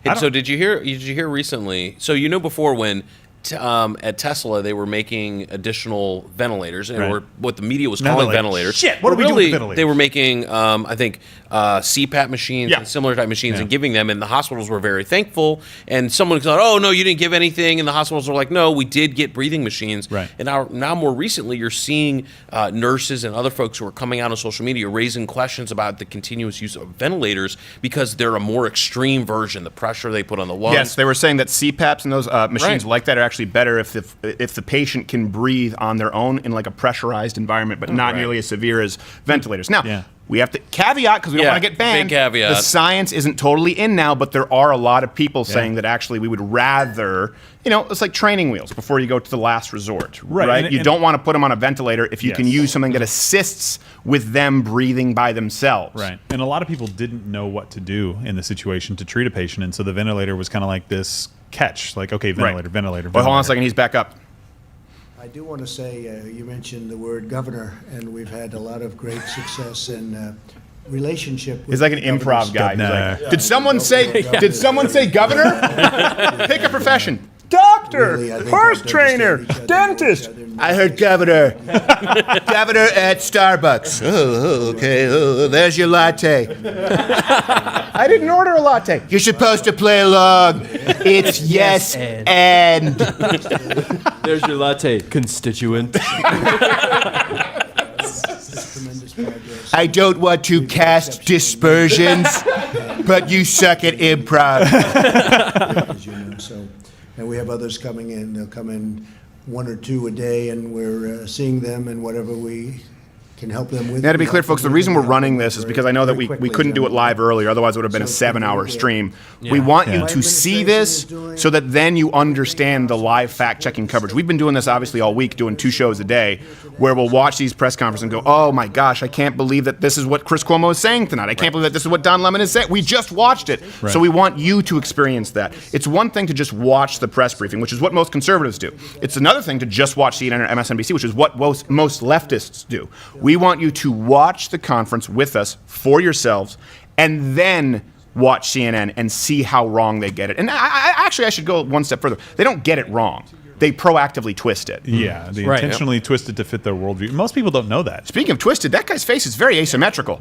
And so did you hear recently? So you know before when at Tesla they were making additional ventilators, and Right. what the media was calling ventilators. Shit, what are we doing with ventilators? They were making, I think, CPAP machines and similar type machines and giving them, and the hospitals were very thankful. And someone thought, oh, no, you didn't give anything. And the hospitals were like, no, we did get breathing machines. Right. And now more recently, you're seeing nurses and other folks who are coming out on social media raising questions about the continuous use of ventilators because they're a more extreme version, the pressure they put on the lungs. Yes, they were saying that CPAPs and those machines like that are actually better if the patient can breathe on their own in like a pressurized environment, but not nearly as severe as ventilators. Now, we have to caveat because we don't want to get banned. Big caveat. The science isn't totally in now, but there are a lot of people saying that actually we would rather, it's like training wheels before you go to the last resort, right? You don't want to put them on a ventilator if you can use something that assists with them breathing by themselves. Right. And a lot of people didn't know what to do in the situation to treat a patient, and so the ventilator was kind of like this catch, like, okay, ventilator. Well, hold on a second, he's back up. I do want to say, you mentioned the word governor, and we've had a lot of great success in relationship with He's like an improv guy. He's like, did someone say governor? Pick a profession. Doctor, horse trainer, dentist. I heard governor. Governor at Starbucks. Oh, okay. Oh, there's your latte. I didn't order a latte. You're supposed to play along. It's yes and. There's your latte, constituent. I don't want to cast dispersions, but you suck at improv. As you know, and we have others coming in. They'll come in 1 or 2 a day, and we're seeing them and whatever we can help them with. Now, to be clear, folks, the reason we're running this is because I know that we couldn't do it live earlier. Otherwise, it would have been a 7-hour stream. We want you to see this so that then you understand the live fact-checking coverage. We've been doing this, obviously, all week, doing 2 shows a day, where we'll watch these press conferences and go, oh, my gosh, I can't believe that this is what Chris Cuomo is saying tonight. I can't believe that this is what Don Lemon is saying. We just watched it. Right. So we want you to experience that. It's one thing to just watch the press briefing, which is what most conservatives do. It's another thing to just watch CNN or MSNBC, which is what most leftists do. We want you to watch the conference with us for yourselves and then watch CNN and see how wrong they get it. And I should go one step further. They don't get it wrong. They proactively twist it. Yeah, they intentionally twist it to fit their worldview. Most people don't know that. Speaking of twisted, that guy's face is very asymmetrical.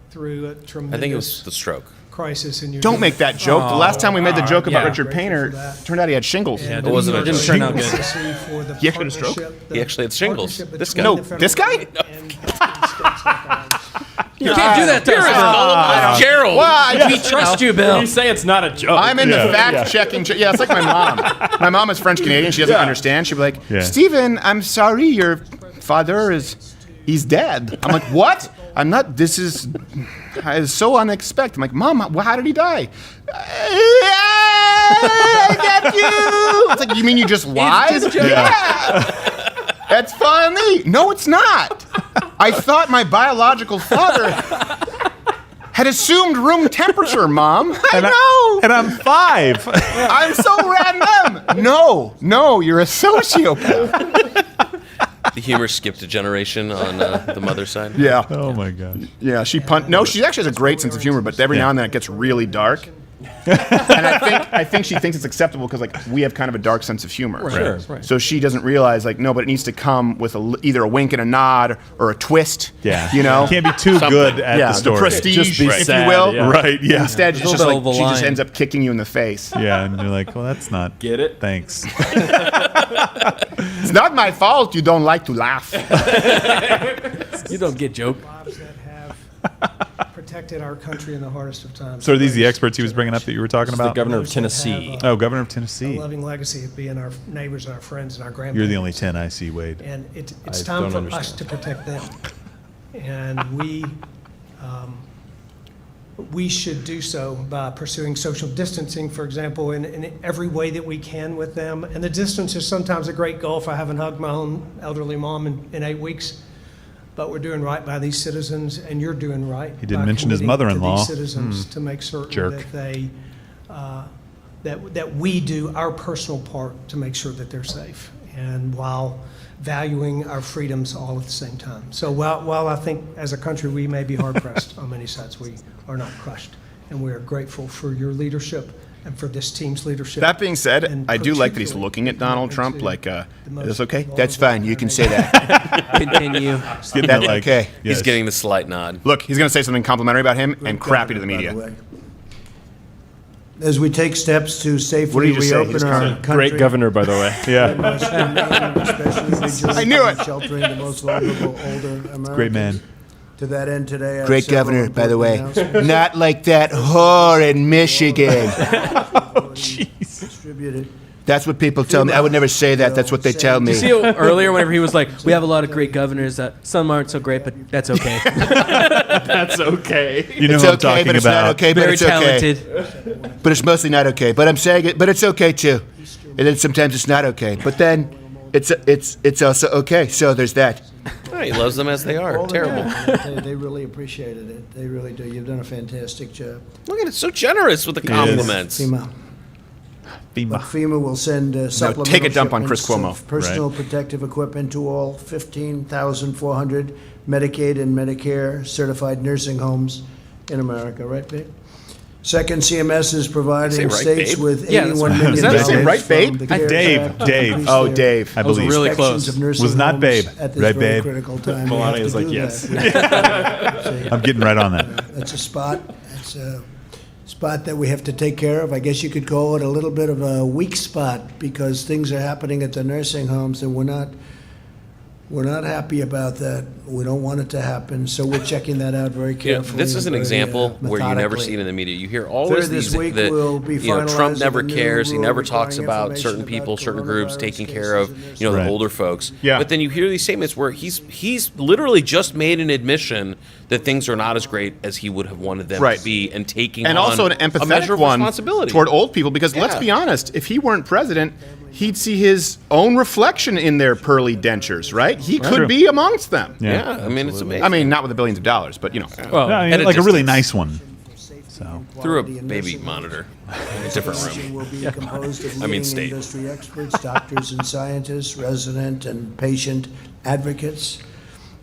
Through a tremendous I think it was the stroke. crisis in your Don't make that joke. The last time we made the joke about Richard Painter, turned out he had shingles. Yeah, it wasn't a joke. Didn't turn out good. He actually had a stroke? He actually had shingles. This guy. No, this guy? You can't do that to us, Gerald. Well, we trust you, Bill. You say it's not a joke. I'm in the fact-checking. Yeah, it's like my mom. My mom is French-Canadian. She doesn't understand. She'll be like, Stephen, I'm sorry, your father he's dead. I'm like, what? I'm not, this is so unexpected. I'm like, Mom, how did he die? I got you. It's like, you mean you just lied? Yeah. That's funny. No, it's not. I thought my biological father had assumed room temperature, Mom. I know. And I'm 5. I'm so random. No, you're a sociopath. The humor skipped a generation on the mother's side. Yeah. Oh my gosh. Yeah, she actually has a great sense of humor, but every now and then it gets really dark. And I think she thinks it's acceptable because like we have kind of a dark sense of humor. Right. Sure. So she doesn't realize like no, but it needs to come with either a wink and a nod or a twist. Yeah. You know, You can't be too good at the story. The prestige, Just be if sad, you will. yeah. Right, yeah. Instead, it's just little like bit she of a just line. ends up kicking you in the face. Yeah, and you're like, well, that's not. Get it? Thanks. It's not my fault you don't like to laugh. You don't get joke. Lives that have protected our country in the hardest of times. So are these the experts he was bringing up that you were talking The about? governor of Those that Tennessee. have, Oh, Governor of a Tennessee. loving legacy of being our neighbors and our friends and our grandparents. You're the only 10 I see, Wade. And it's I time don't for us to protect them. And we should do so by pursuing social distancing, for example, in every way that we can with them. And the distance is sometimes a great gulf. I haven't hugged my own elderly mom in 8 weeks. But we're doing right by these citizens, and you're doing right. He didn't by mention his committing to mother-in-law. these citizens to make certain Jerk. that they that we do our personal part to make sure that they're safe, and while valuing our freedoms all at the same time. So while I think as a country we may be hard pressed on many sides, we are not crushed, and we are grateful for your leadership and for this team's leadership. That being said, and I do like that he's particularly looking at Donald Trump into like, the is most this okay? vulnerable That's fine. You can say that. Continue. Getting that, That's like, okay. yes. He's getting the slight nod. Look, he's going to say something complimentary about him and crappy to the By media. way. As we take steps to What safely did you just say? He reopen just our kinda- country, Great governor, by the way. we Yeah. must remain especially vigilant I knew in it. sheltering the most vulnerable older Americans. Great man. To that end, today, I have Great several governor, by the important way. announcements. Not like that whore in Michigan. Distributed. That's what people tell me. I would never say that. That's what they tell me. You see earlier whenever he was like, we have a lot of great governors. Some aren't so great, but that's okay. That's okay. You know It's who I'm okay, talking but it's about. not okay, but Very it's okay. talented. But it's mostly not okay. But I'm saying it, but it's okay too. And then sometimes it's not okay. But then it's also okay. So there's that. Oh, he loves them as they are. All the Terrible. time. They really appreciated it. They really do. You've done a fantastic job. Look at it. So generous with the compliments. FEMA. But FEMA will send supplemental take a dump on Chris shipments Cuomo. of personal protective equipment to all 15,400 Medicaid and Medicare certified nursing homes in America, right, babe? Second, CMS is providing right, states babe? with Yeah, 81 that's million right. Did I say dollars right, babe? from the CARES Dave, Act to Dave. increase Oh, their Dave. I believe. really inspections close. of nursing Was not homes babe. At this Right, very babe? critical time. We Melania have was to like, do yes. that. I'm getting right on that. That's a spot. That's a spot that we have to take care of. I guess you could call it a little bit of a weak spot because things are happening at the nursing homes and we're not happy about that. We don't want it to happen, so we're checking that out very You know, carefully. this is an and very, example where you never methodically. see it in the media. You hear always Third, this these week that we'll be Trump finalizing never a new cares. He rule never requiring talks about information certain about people, certain groups coronavirus taking cases care of in nursing the Right. older folks. Yeah. But then you hear these statements where he's literally just made an admission that things are not as great as he would have wanted them Right. to be, and taking And on also an a measure empathetic of one responsibility toward old people because let's Yeah. be honest, if he weren't president, he'd see his own reflection in their pearly dentures, right? He could True. be amongst them. Yeah, I mean it's amazing. I mean, not with the billions of dollars, but you know. Well, I mean, at a like a really distance. nice one. So Through a baby monitor in a different Commission room. will be composed of I mean, leading state. industry experts, doctors and scientists, resident and patient advocates,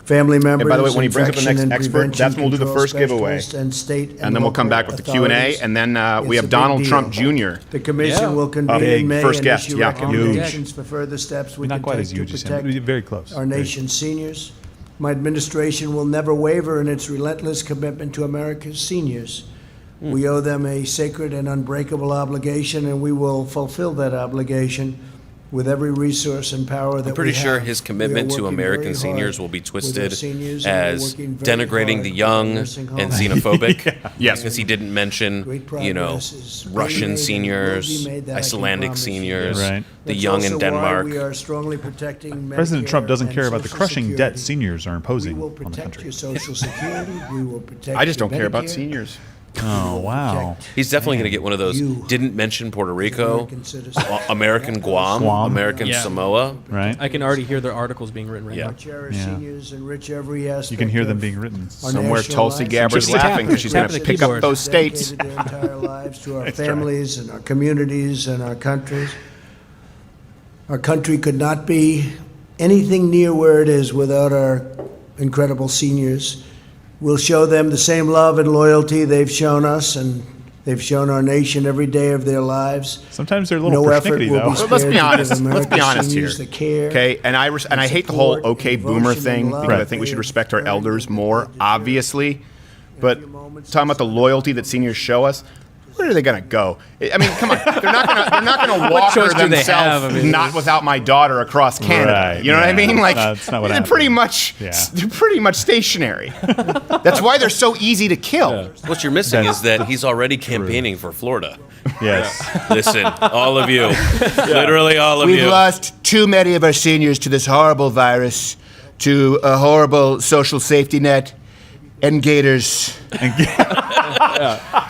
family members. And by the way, when he brings up the infection next and expert, prevention that's when we'll do the control first giveaway. specialists, and state And then we'll come local back with the Q&A, authorities. and then we It's have a big Donald deal. Trump Jr. The commission will convene big in May first and guest, issue yeah, recommendations for further steps we not can quite take as to huge as him, protect but very close. our Very- nation's seniors. My administration will never waver in its relentless commitment to America's seniors. We owe them a sacred and unbreakable obligation, and we will fulfill that obligation with every resource and power that we I'm pretty sure have. his We are commitment to working American very seniors hard will be with our twisted seniors, and we're as working very denigrating hard the with young nursing and homes. xenophobic. Yes. Because he didn't mention, Great you know, progress is being made Russian and will seniors, be made, that I can Icelandic promise you. seniors, Right. the That's young also in why Denmark. we are strongly protecting President Trump Medicare doesn't and care about the Social crushing Security. debt seniors are imposing We will on the protect country. your Social Security. We will protect I just your don't care about Medicare. seniors. Oh, wow. He's definitely going to get one of those. Didn't mention Puerto Rico, American Guam, American Samoa. Right. I can already hear their articles being written right now. Cherish seniors, enrich every aspect. You can hear them being written. Somewhere Tulsi Gabbard's laughing because she's going to pick up those states. Dedicated their entire lives to our families and our communities and our countries. Our country could not be anything near where it is without our incredible seniors. We'll show them the same love and loyalty they've shown us, and they've shown our nation every day of their lives. Sometimes they're a little no effort persnickety, will though. be spared Let's be to give honest. Let's be America's honest here. seniors the care Okay, and I hate the whole okay boomer thing because I think we should respect our elders more, obviously. But talking about the loyalty that seniors show us, where are they going to go? I mean, come on, they're not going to walk her themselves, not without my daughter across Canada. Right, you know what I mean? Like, that's not what they're happened. pretty much stationary. That's why they're so easy to kill. What you're missing is that he's already campaigning for Florida. Yes. Listen, all of you, literally all of you. We've lost too many of our seniors to this horrible virus, to a horrible social safety net, and gators.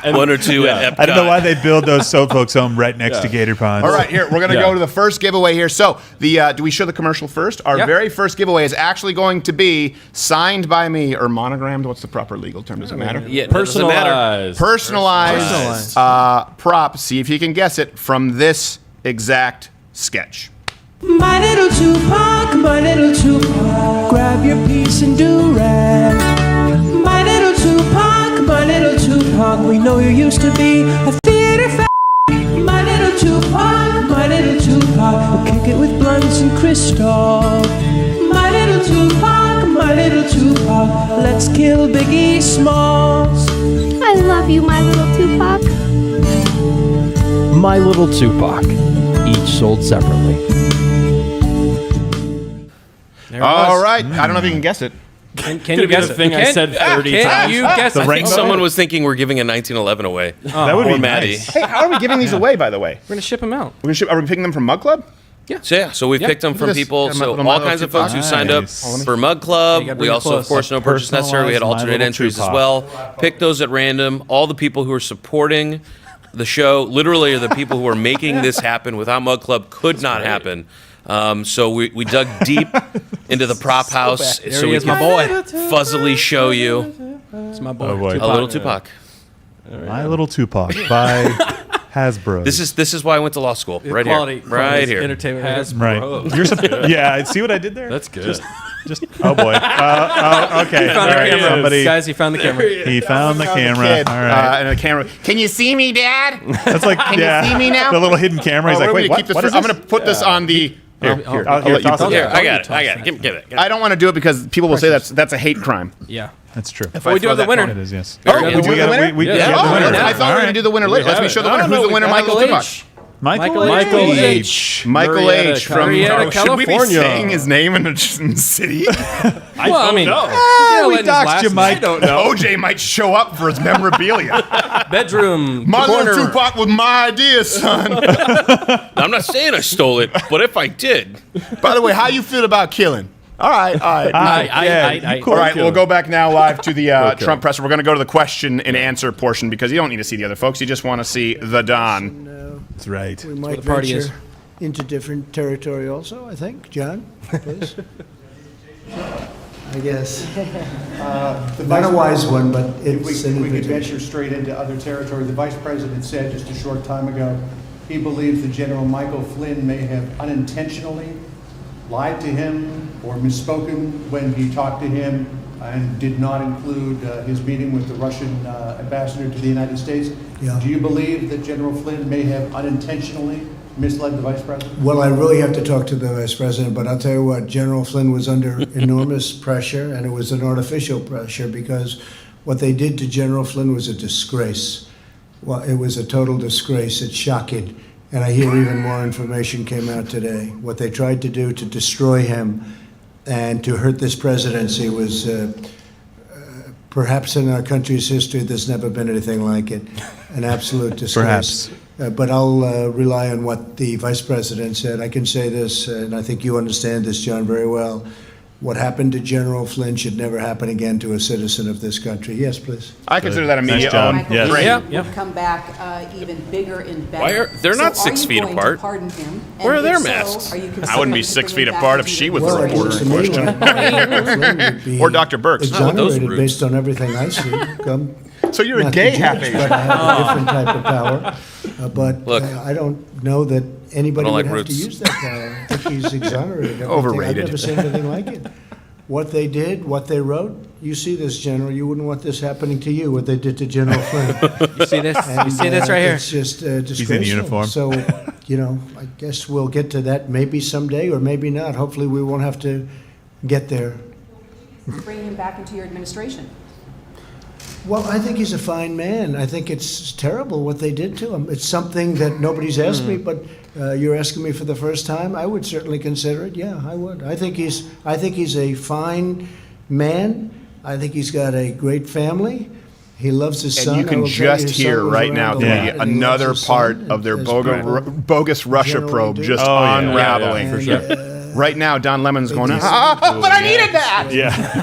One or two at Epcot. I don't know why they build those soap folks home right next to Gator Ponds. All right, here, we're going to go to the first giveaway here. So, do we show the commercial first? Our very first giveaway is actually going to be signed by me or monogrammed. What's the proper legal term? Does it matter? Yeah, personalized. Personalized prop. See if you can guess it from this exact sketch. My little Tupac, grab your piece and do-rag. My little Tupac, we know you used to be a theater fan. My little Tupac, we'll kick it with blunts and crystal. My little Tupac, let's kill Biggie Smalls. I love you, my little Tupac. My Little Tupac, each sold separately. All right, I don't know if you can guess it. Can you guess the thing it? I said 30 Can times. you guess I it? think someone was thinking we're giving a 1911 away. That would Or be Maddie. nice. Hey, how are we giving these away, by the way? We're going to ship them out. Are we picking them from Mug Club? So we've picked them from Look at this. people. Got my So little all My kinds of Little folks who signed up Nice. for Mug Club. You gotta We bring it also, of close. course, no purchase necessary. We had Personalized My alternate Little entries as Tupac. well. Picked those at random. All the people who are supporting the show, literally, are the people who are making this happen. Without Mug Club, could not happen. So we dug deep into the prop house There so he we is, can my boy. fuzzily show you It's my boy. Oh, boy. a little Tupac. My Little Tupac by Hasbro. This is why I went to law school. Right Quality, here. Right here. Entertainment has Right. You're see what I did there? That's good. Just oh boy. Okay. He found All the right, camera. somebody. Guys, he found the camera. He found the camera. Kid, All right. and a camera. Can you see me, Dad? That's like Can you see me now? the little hidden camera. He's Oh, like, what do we wait, keep this what for? is I'm this? going to put this on the. Here, I'll let you toss put it. Here, it. I got it. Give it. I don't want to do it because people will say that's a hate crime. Yeah. That's true. If But I we do throw have the that winner. It is, yes. Oh, Yeah, we do the winner? We Yeah. have the Oh, winner. I thought we were going to do the winner later. Let's me show the winner. Who's the winner? Michael Tupac. Michael H. Michael Marietta, H. from Marietta, Should we be California. saying his name in a city? I Well, I don't mean, know. we doxed you, Mike. I don't know. OJ might show up for his memorabilia. Bedroom. My corner. little Tupac was my idea, son. I'm not saying I stole it, but if I did, By the way, how you feel about killing? All right. All right, we'll go back now live to the Trump presser. We're going to go to the question and answer portion because you don't need to see the other folks. You just want to see the Don. That's right. We might the party venture is. into different territory also, I think. John, please. I guess. Not a wise one, but it's If we could venture straight into other territory, the Vice President said just a short time ago, he believes that General Michael Flynn may have unintentionally lied to him or misspoken when he talked to him and did not include his meeting with the Russian ambassador to the United States. Yeah. Do you believe that General Flynn may have unintentionally misled the Vice President? Well, I really have to talk to the Vice President, but I'll tell you what, General Flynn was under enormous pressure, and it was an artificial pressure because what they did to General Flynn was a disgrace. Well, it was a total disgrace. It's shocking. And I hear even more information came out today. What they tried to do to destroy him and to hurt this presidency was perhaps in our country's history, there's never been anything like it. An absolute disgrace. Perhaps. But I'll rely on what the Vice President said. I can say this, and I think you understand this, John, very well. what happened to General Flynn should never happen again to a citizen of this country. Yes, please. I consider that a media job. own. Yes. Great. Would come back even bigger and better. Why are they're not So 6 feet are you going apart? to pardon him? And Where are if their so, masks? are you I wouldn't considering be to 6 bring feet him apart back if into she the was the Well, it reporter looks in to me question. like Flynn would be Or Dr. Burks. exonerated roots. based on everything I see. So you're a Not gay to judge, half-Asian. but I have a different type of power. But Look, I don't know that anybody I don't would like have to roots. use that power. I think he's exonerated. everything. Overrated. I've never seen anything like it. What they did, what they wrote, you see this, General, you wouldn't want this happening to you, what they did to General Flynn. You see this? And, You see this right here? It's just disgraceful. uniform. So, I guess we'll get to that maybe someday or maybe not. Hopefully we won't have to get there. bring him back into your administration? Well, I think he's a fine man. I think it's terrible what they did to him. It's something that nobody's asked me, but you're asking me for the first time. I would certainly consider it. Yeah, I would. I think he's a fine man. I think he's got a great family. He loves his son. And you I can will tell you, just his son hear was right around now a the lot, and he loves another his part son, of their as bogus people Russia generally probe do. just Oh, yeah. unraveling. Yeah, for sure. Right now, Don Lemon's going, They but I needed that.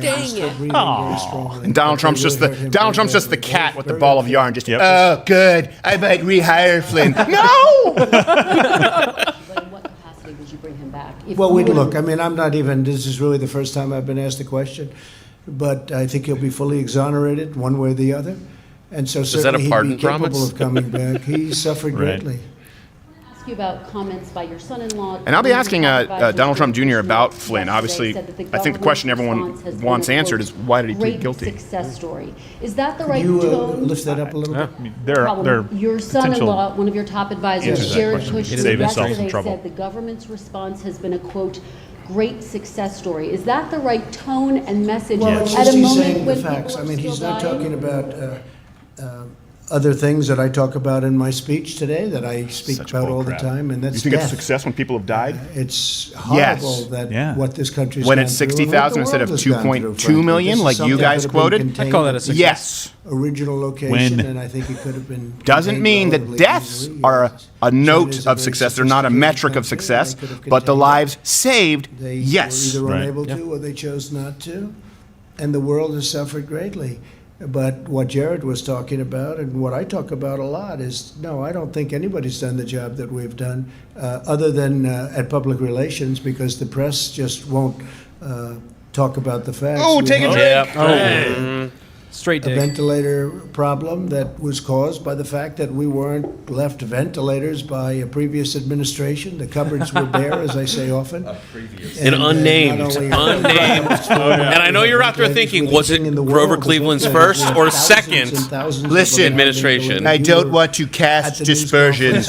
Dang it! And Donald Trump's just the cat with the ball of yarn. Just Oh, good. I might rehire Flynn. no. But in what capacity would you bring him back? If Well, you we'd were- look. I mean, I'm not even. This is really the first time I've been asked the question, but I think he'll be fully exonerated one way or the other, and so that a certainly he'd pardon be capable promise? of coming back. He suffered Right. greatly. Ask you about comments by your son-in-law. And I'll be one of asking your top advisors Donald Trump Jr. about yesterday Flynn. Obviously, said that I think the question everyone government's response has wants been a, answered quote, is why did he plead great guilty? Success story. Is that the Could right you tone? lift that up a little bit? They're Problem. Your son-in-law, potential one of your top advisors, answers to that Jared question. Kushner, Save themselves some yesterday trouble. said the government's response has been a quote great success story. Is that the right tone and message Well, it's at just a he's moment saying when the facts. people I are mean, still he's not dying? talking about other things that I talk about in my speech today that I speak Such about bull all the crap. time, and that's You think it's death. a success when people have died? It's horrible Yes. that Yeah. what this country's When gone it's through and what 60,000 the instead of world has gone 2.2 through, frankly. million, This is like you something guys that could have been quoted? contained I call that a at the success. Yes. original location, When- and I think it could have been. Doesn't contained mean that relatively deaths easily. are a China's note a of very success. They're not a sophisticated metric of country. success, They could have but the contained it. lives saved, They yes. were either Right. unable to or they chose not to, and the world has suffered greatly. But what Jared was talking about, and what I talk about a lot, is no, I don't think anybody's done the job that we've done, other than at public relations, because the press just won't talk about the facts. Oh, We take a had drink. Straight a dig. ventilator problem that was caused by the fact that we weren't left ventilators by a previous administration. The cupboards were bare, as I say often. And unnamed. not only- Unnamed. And I know you're out there thinking, was it Grover Cleveland's first or second Listen, administration? I don't want to cast dispersions,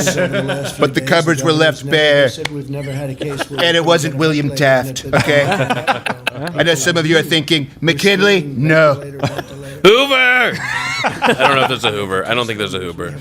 but the cupboards were left bare, and it wasn't William Taft, okay? I know some of you are thinking, McKinley? No. Hoover! I don't know if there's a Hoover. I don't think there's a Hoover.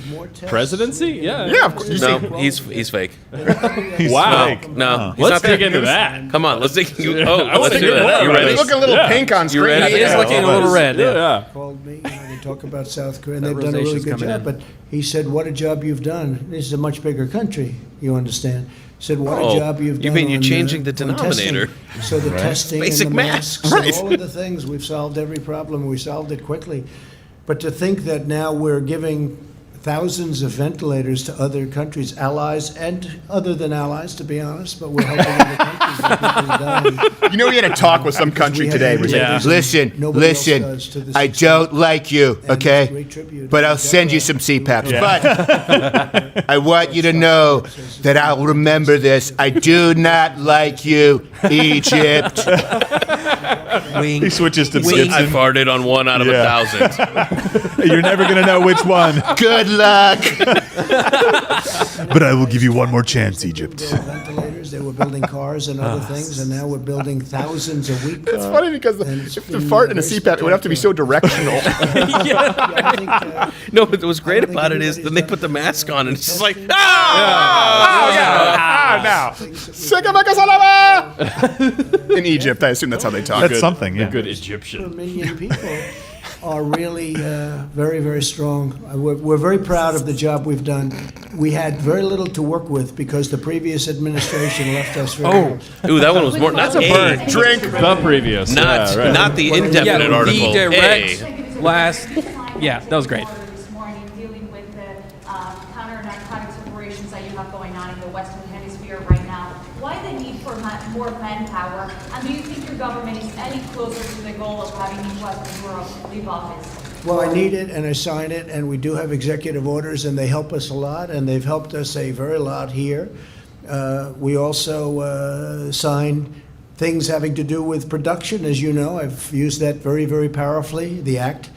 Presidency? Yeah. Yeah, of course. No, he's fake. Wow. No, he's Let's not dig into that. Come on, let's dig. Oh, I let's wanna do hear that. more You about ready? this. Look a little Yeah. pink on screen. You ready? It is looking a little red. Yeah. Called me, they talk about South Korea, and they've done a rosacea's really good coming job. in. But he said, "What a job you've done! This is a much bigger country. You understand?" He said, "What Oh, a job you've you done!" mean you're on, changing the on testing." denominator. So the testing, Basic and the math. masks, Right. and all of the things, we've solved every problem. We solved it quickly. But to think that now we're giving thousands of ventilators to other countries, allies, and other than allies, to be honest, but we're helping other countries. That people are dying. You know, we had a talk with some country today. where they- Listen, Nobody else listen, does to the I success. don't like you, And it's a okay? great tribute. But I'll send you some CPAPs. But I want you to know that I'll remember this. I do not like you, Egypt. He switches to I Simpson. farted on 1 out of Yeah. 1,000. You're never going to know which one. Good luck. But I will give you one more chance, Egypt. Ventilators, they were building cars and other things, and now we're building thousands a week. It's funny because if the fart in a CPAP, it would have to be so directional. No, but what's great about it is then they put the mask on and it's just like, now. In Egypt, I assume that's how they talk. That's something, yeah. Good For a Egyptian. million people. are really very, very strong. We're very proud of the job we've done. We had very little to work with because the previous administration left us very Ooh, that one was more. That's Not a burn. Drink. The previous. Not, yeah, right. not the indefinite Yeah, article. the direct A. last. Yeah, that was great. This morning, dealing with the counter-narcotics operations that you have going on in the Western Hemisphere right now. Why the need for more manpower? And do you think your government is any closer to the goal of having each Western Europe leave office? Well, I need it and I sign it, and we do have executive orders, and they help us a lot, and they've helped us a very lot here. We also sign things having to do with production, as you know. I've used that very, very powerfully, the act.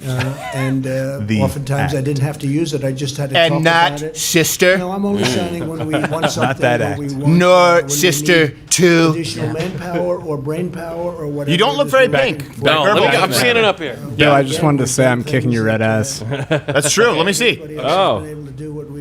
And oftentimes I didn't have to use it. I just had to talk about it. Sister. No, I'm only signing when we want something. Not that when act. we want, Nor when sister we need to. additional manpower or brain power or whatever. You don't look very pink. pink. No, I'm standing up here. Bill, I just wanted to say I'm kicking your red ass. That's true. Let me see. Oh.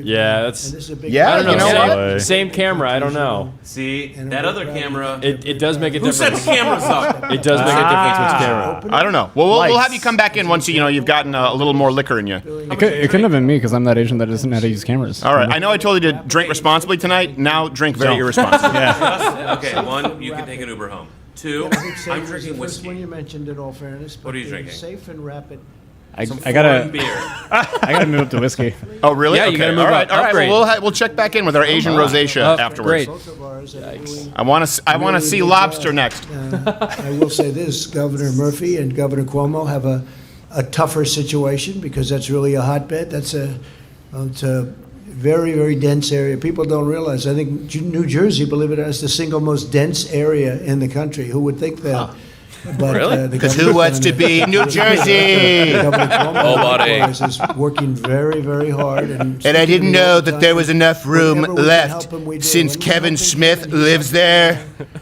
Yeah, that's. Yeah, I don't know. you know what? Same camera. I don't know. See, that other camera. It does make a Who difference. sets cameras up? It does make a difference which camera. I don't know. Well, we'll have you come back in once you've gotten a little more liquor in you. It couldn't have been me because I'm that Asian that doesn't know how to use cameras. All right. I know I told you to drink responsibly tonight. Now drink very irresponsibly. Okay, one, you can take an Uber home. Two, I'm drinking First whiskey. one you mentioned, in all fairness. What are you but drinking? Safe and rapid. I Foreign gotta beer. I gotta move up to whiskey. Oh, really? Yeah, you Okay. gotta move all right. up. All right. Upgrade. Well, we'll check back in with our Asian rosacea afterwards. Great. Both of ours are doing I want to see lobster next. I will say this, Governor Murphy and Governor Cuomo have a tougher situation because that's really a hotbed. It's a very, very dense area. People don't realize. I think New Jersey, believe it or not, is the single most dense area in the country. Who would think that? But, Really? the 'Cause who governor's wants done to be in New really Jersey? good. Governor Cuomo Oh, buddy. is working very, very hard. And I didn't know that there was enough room Whenever we can left help him, we do. since When we Kevin help him, Smith he's lives up there.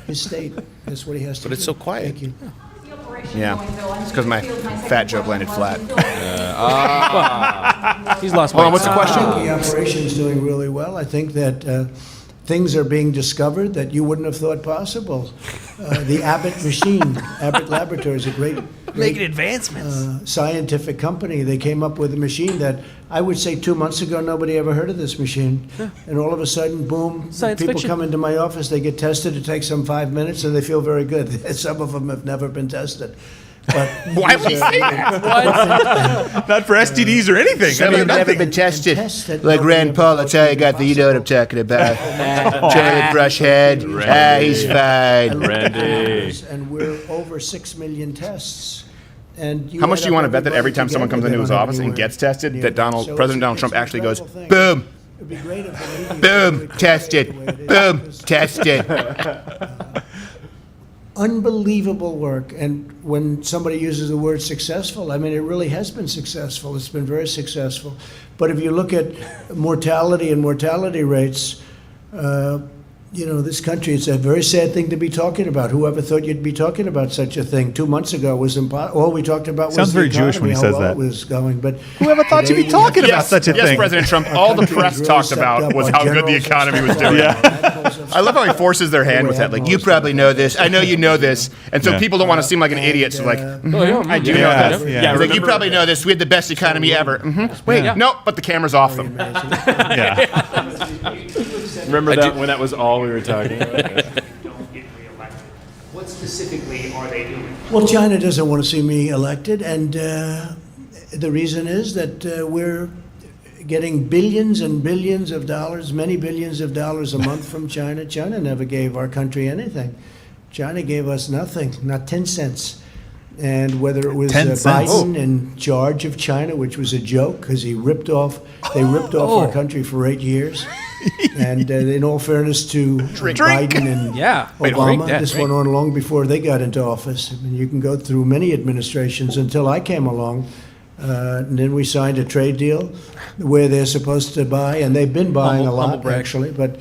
His state. That's what he has to do. But it's so quiet. Thank you. Yeah, it's because my fat joke landed flat. He's lost Hold on, weight. what's the question? The operation's doing really well. I think that things are being discovered that you wouldn't have thought possible. The Abbott machine, Abbott Laboratories, a great Making advancements. scientific company. They came up with a machine that I would say 2 months ago nobody ever heard of this machine, and all of a sudden, boom! Science people fiction. come into my office, they get tested. It takes them 5 minutes, and they feel very good. Some of them have never been tested. But Why would you say that? Not for STDs or anything. Some have never been tested. Like Rand Paul, that's how I got the, you know what I'm talking about. Charlie Brushhead. He's fine. Randy. And we're over 6 million tests. And How much add do you up want to bet that every everybody time someone comes together, into his they don't office have and anywhere gets tested, near that it. Donald, So President Donald it's Trump an actually goes, incredible thing. boom, It'd be great if the media boom, would tested, portray it the way it is, boom, because tested. Unbelievable work. And when somebody uses the word successful, I mean, it really has been successful. It's been very successful. But if you look at mortality and mortality rates, this country, it's a very sad thing to be talking about. Whoever thought you'd be talking about such a thing 2 months ago was impossible. All we talked about was Sounds the very Jewish when he economy, says how well that. it was going. But Whoever thought you'd be today we talking about such a Yes, thing? President Trump, all the press really talked stepped about up. was Our how good the generals economy was have doing. stepped up. I love how he forces their hand with that. Like, you probably know this. I know you know this. And so Yeah. people don't want to seem like an idiot. So like, I do know Yeah, this. yeah. He's like, you probably know this. We had the best economy ever. Wait, no, but the camera's off them. Yeah. Remember that when that was all we were talking about? What specifically are they doing? Well, China doesn't want to see me elected, and the reason is that we're getting billions and billions of dollars, many billions of dollars a month from China. China never gave our country anything. China gave us nothing, not 10 cents. And whether it was 10 cents. Biden in charge of China, which was a joke because they ripped off our country for 8 years. And in all fairness to Biden and Obama, this went on long before they got into office. I mean, you can go through many administrations until I came along. And then we signed a trade deal where they're supposed to buy, and they've been buying a lot, actually, but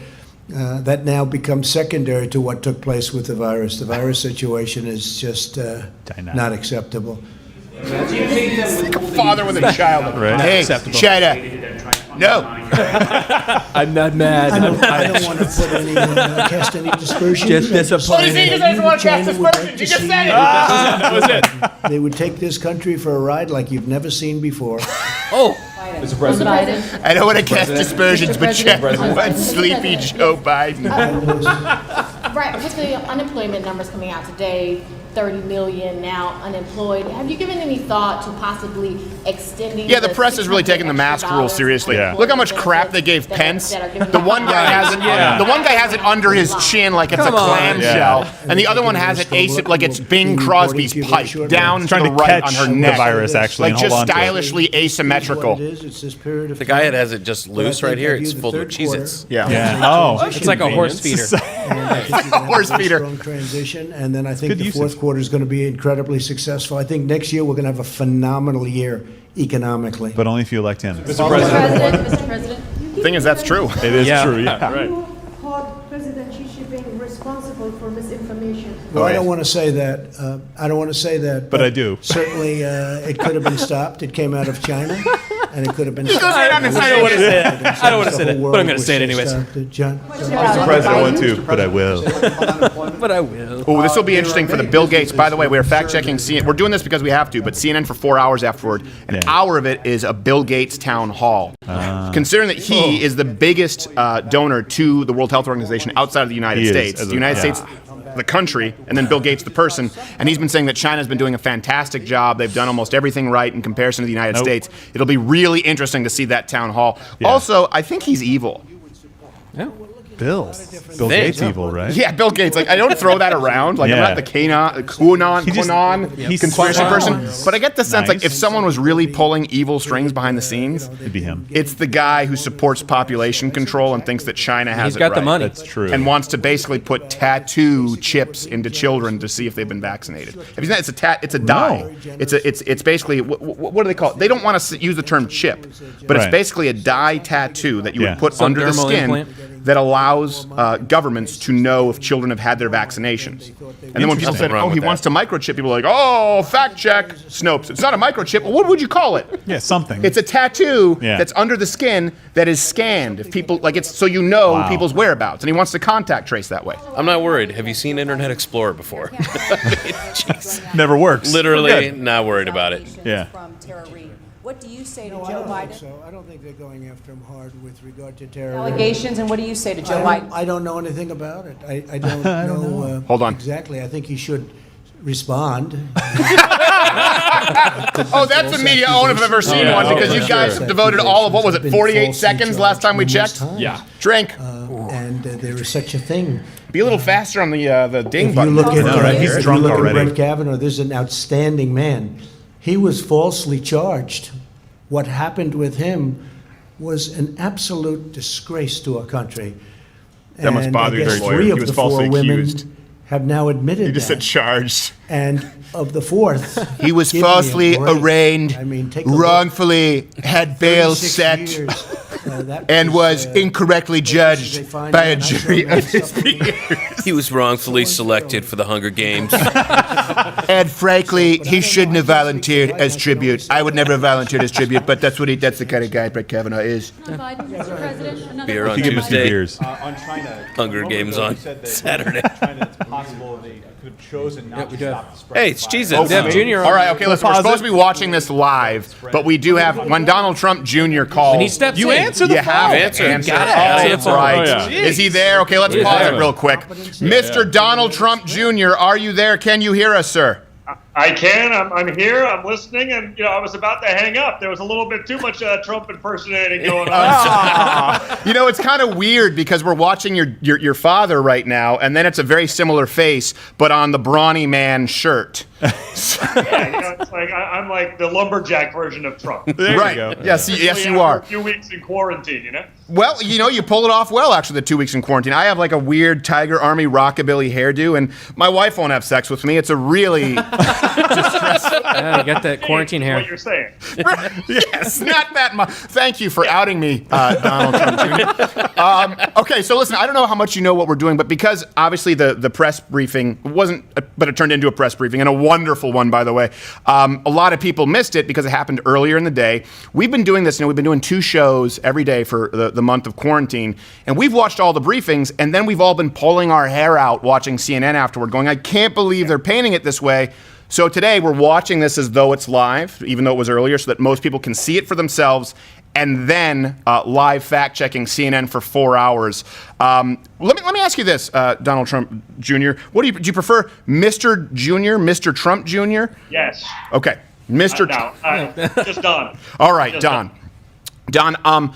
that now becomes secondary to what took place with the virus. The virus situation is just not acceptable. It's like a father with a child. Right. Hey, Acceptable. China. No. I'm not mad. I don't want to put any, cast any dispersions. Just disappointed. You doesn't want to cast China would dispersions. like You to just see said it. That was it. They would take this country for a ride like you've never seen before. Oh, Mr. President. Biden. I don't want to cast dispersions, but check President. one sleepy Joe Biden. Right, with the unemployment numbers coming out today, 30 million now unemployed. Have you given any thought to possibly extending? Yeah, the press is really taking the mask rule seriously. Yeah. Look how much crap they gave Pence. The one guy has it. Yeah. The one guy has it under his chin like it's Come a on. clamshell, Yeah. and the other one has it like it's Bing Crosby's pipe down to Trying the to right on catch her the neck, virus, actually, like and hold just on to it. stylishly asymmetrical. It's this period of The guy time. that has it just loose right here, it's filled with Cheez-Its. Yeah. Yeah. Oh. it's like a horse feeder. A horse feeder. Strong transition, and then I think Good the usage. fourth quarter is going to be incredibly successful. I think next year we're going to have a phenomenal year economically. But only if you elect him. Mr. President. Thing is, that's true. It is Yeah. true. Yeah. Right. Hold President Xi Jinping responsible for misinformation. Well, I don't want to say that. I don't want to say that. But I do. Certainly, it could have been stopped. It came out of China, and it could have been goes stopped. right on and I don't want to say it. I don't want to The say whole that, world but I'm going to was say it anyways. stopped. John, Mr. President, I want to, But I will. But I will. Oh, this will be interesting for the Bill Gates. By the way, we're fact checking CNN. We're doing this because we have to, but CNN for 4 hours afterward. An hour of it is a Bill Gates town hall. Considering that he is the biggest donor to the World Health Organization outside of the United He is, States. as The a- United yeah. States, the country, and then Bill Gates, the person. And he's been saying that China's been doing a fantastic job. They've done almost everything right in comparison to the United States. It'll be really interesting to see that town hall. Yeah. Also, I think he's evil. Bill Gates evil, right? Yeah, Bill Gates. Like, I don't throw that around. Like, I'm Yeah. not the QAnon he's conspiracy smart. person. But I get the sense, like, Nice. if someone was really pulling evil strings behind the scenes, It'd be him. it's the guy who supports population control and thinks that China has He's it got the right. money. That's true. And wants to basically put tattoo chips into children to see if they've been vaccinated. Have you seen that? It's a dye. It's basically what do they call it? They don't want to use the term chip, but it's Right. basically a dye tattoo that you Yeah. would put Some under the dermal skin implant? that allows governments to know if children have had their vaccinations. And then when people said, Nothing wrong "Oh, he with wants to microchip," people are like, "Oh, fact check, Snopes. It's not a microchip. Well, what would you call it?" Yeah, something. It's a tattoo Yeah. that's under the skin that is scanned. If people like it's so you know Wow. people's whereabouts, and he wants to contact trace that way. I'm not worried. Have you seen Internet Explorer before? Jeez. Never works. Literally We're good. not worried about it. Yeah. From Tara Reid. What do you say to No, I Joe don't think Biden? so. I don't think they're going after him hard with regard to terrorism. Allegations, and what do you say to Joe Biden? I don't know anything about it. I don't know. Hold on. Exactly. I think he should respond. Oh, that's a media own if I've ever seen one because you guys have devoted all of what was it, 48 seconds last time we checked? Yeah. Drink. And there is such a thing. Be a little faster on the ding If you button. look at, know, right? He's if you drunk look at already. Brett Kavanaugh, this is an outstanding man. He was falsely charged. What happened with him was an absolute disgrace to our country. That must And bother I you, guess their lawyer. 3 He of was the 4 falsely women accused. have now admitted You just said that. charged. And of the 4th, He was give me a falsely break. arraigned, I mean, take a look. wrongfully had bail 36 set, years. That and was incorrectly judged they find by a out. I jury saw of his that peers. He was wrongfully selected for the Hunger Games. And frankly, he shouldn't have volunteered as tribute. I would never have volunteered as tribute, but that's the kind of guy Brett Kavanaugh is. Biden, Mr. President. Another Beer on If you give him a few Tuesday. beers. On China. Hunger Games on Saturday. China, it's possible they could have chosen not to stop the spread. Hey, it's Jesus. Oh, Deb Jr. All right, okay, listen, we're supposed to be watching this live, but we do have, when Donald Trump Jr. calls, When he steps you in. answer the phone. Answer. Answer. Got it. Oh, Answer the that's phone. right. Oh, yeah. Is he there? Okay, let's pause it real quick. Mr. Donald Trump Jr., are you there? Can you hear us, sir? I can. I'm here. I'm listening, and I was about to hang up. There was a little bit too much Trump impersonating going on. It's kind of weird because we're watching your father right now, and then it's a very similar face, but on the brawny man shirt. Yeah, it's like I'm like the lumberjack version of Trump. Right. Yes, yes, you are. A few weeks in quarantine, Well, you pull it off well, actually, the 2 weeks in quarantine. I have like a weird Tiger Army rockabilly hairdo, and my wife won't have sex with me. It's a really distressing Yeah, you got that quarantine hair. What you're saying? Yes, not that much. Thank you for outing me, Donald Trump Jr. Okay, so listen, I don't know how much you know what we're doing, but because obviously the press briefing wasn't, but it turned into a press briefing, and a wonderful one, by the way. A lot of people missed it because it happened earlier in the day. We've been doing this, we've been doing 2 shows every day for the month of quarantine, and we've watched all the briefings, and then we've all been pulling our hair out watching CNN afterward, going, I can't believe they're painting it this way. So today we're watching this as though it's live, even though it was earlier, so that most people can see it for themselves, and then live fact-checking CNN for 4 hours. Let me ask you this, Donald Trump Jr. What do you prefer, Mr. Jr., Mr. Trump Jr.? Yes. Okay, Mr. No, just Don. All right, Just Don. Don,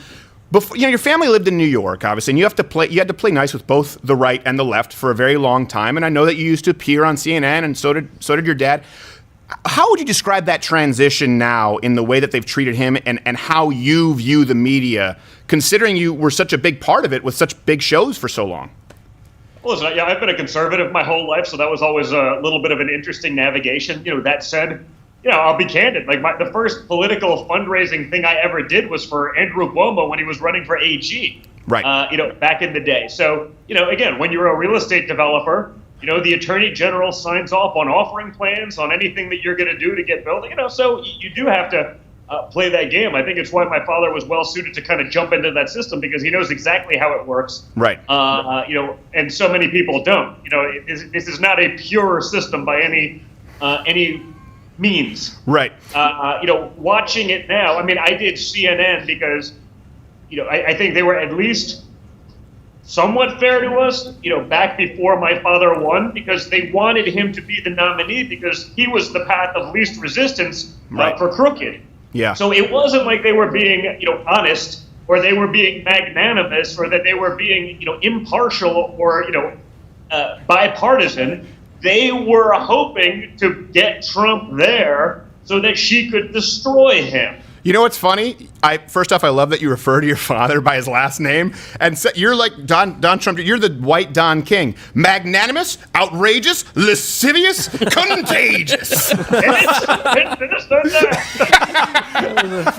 before, your family lived in New York, obviously, and you had to play nice with both the right and the left for a very long time. And I know that you used to appear on CNN, and so did your dad. How would you describe that transition now in the way that they've treated him, and how you view the media, considering you were such a big part of it with such big shows for so long? Well, listen, I've been a conservative my whole life, so that was always a little bit of an interesting navigation. That said, I'll be candid. Like the first political fundraising thing I ever did was for Andrew Cuomo when he was running for AG. Right. Back in the day. So, again, when you're a real estate developer, the attorney general signs off on offering plans, on anything that you're going to do to get building. So you do have to play that game. I think it's why my father was well suited to kind of jump into that system, because he knows exactly how it works. Right. And so many people don't. This is not a pure system by any means. Right. Watching it now, I did CNN because, I think they were at least somewhat fair to us, back before my father won, because they wanted him to be the nominee because he was the path of least resistance for crooked. Yeah. So it wasn't like they were being, honest, or they were being magnanimous, or that they were being, impartial or, bipartisan. They were hoping to get Trump there so that she could destroy him. You know what's funny? First off, I love that you refer to your father by his last name, and you're like Don Trump. You're the white Don King, magnanimous, outrageous, lascivious, contagious.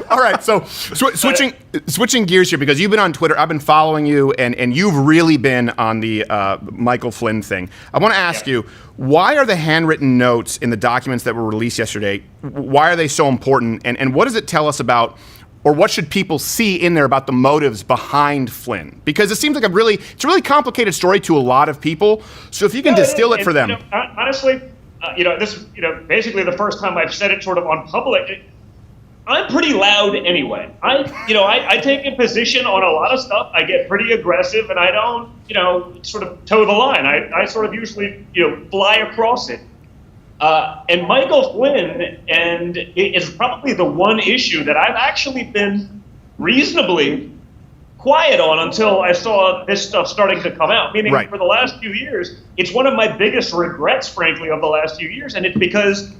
All right, so switching gears here, because you've been on Twitter. I've been following you, and you've really been on the Michael Flynn thing. I want to ask you, why are the handwritten notes in the documents that were released yesterday, why are they so important, and what does it tell us about, or what should people see in there about the motives behind Flynn? Because it seems like it's a really complicated story to a lot of people. So if you can distill it for them. Honestly, this basically the first time I've said it sort of on public. I'm pretty loud anyway. I take a position on a lot of stuff. I get pretty aggressive, and I don't, sort of toe the line. I sort of usually, fly across it. And Michael Flynn, and it's probably the one issue that I've actually been reasonably quiet on until I saw this stuff starting to come out. Meaning, for the last few years, it's one of my biggest regrets, frankly, of the last few years. And it's because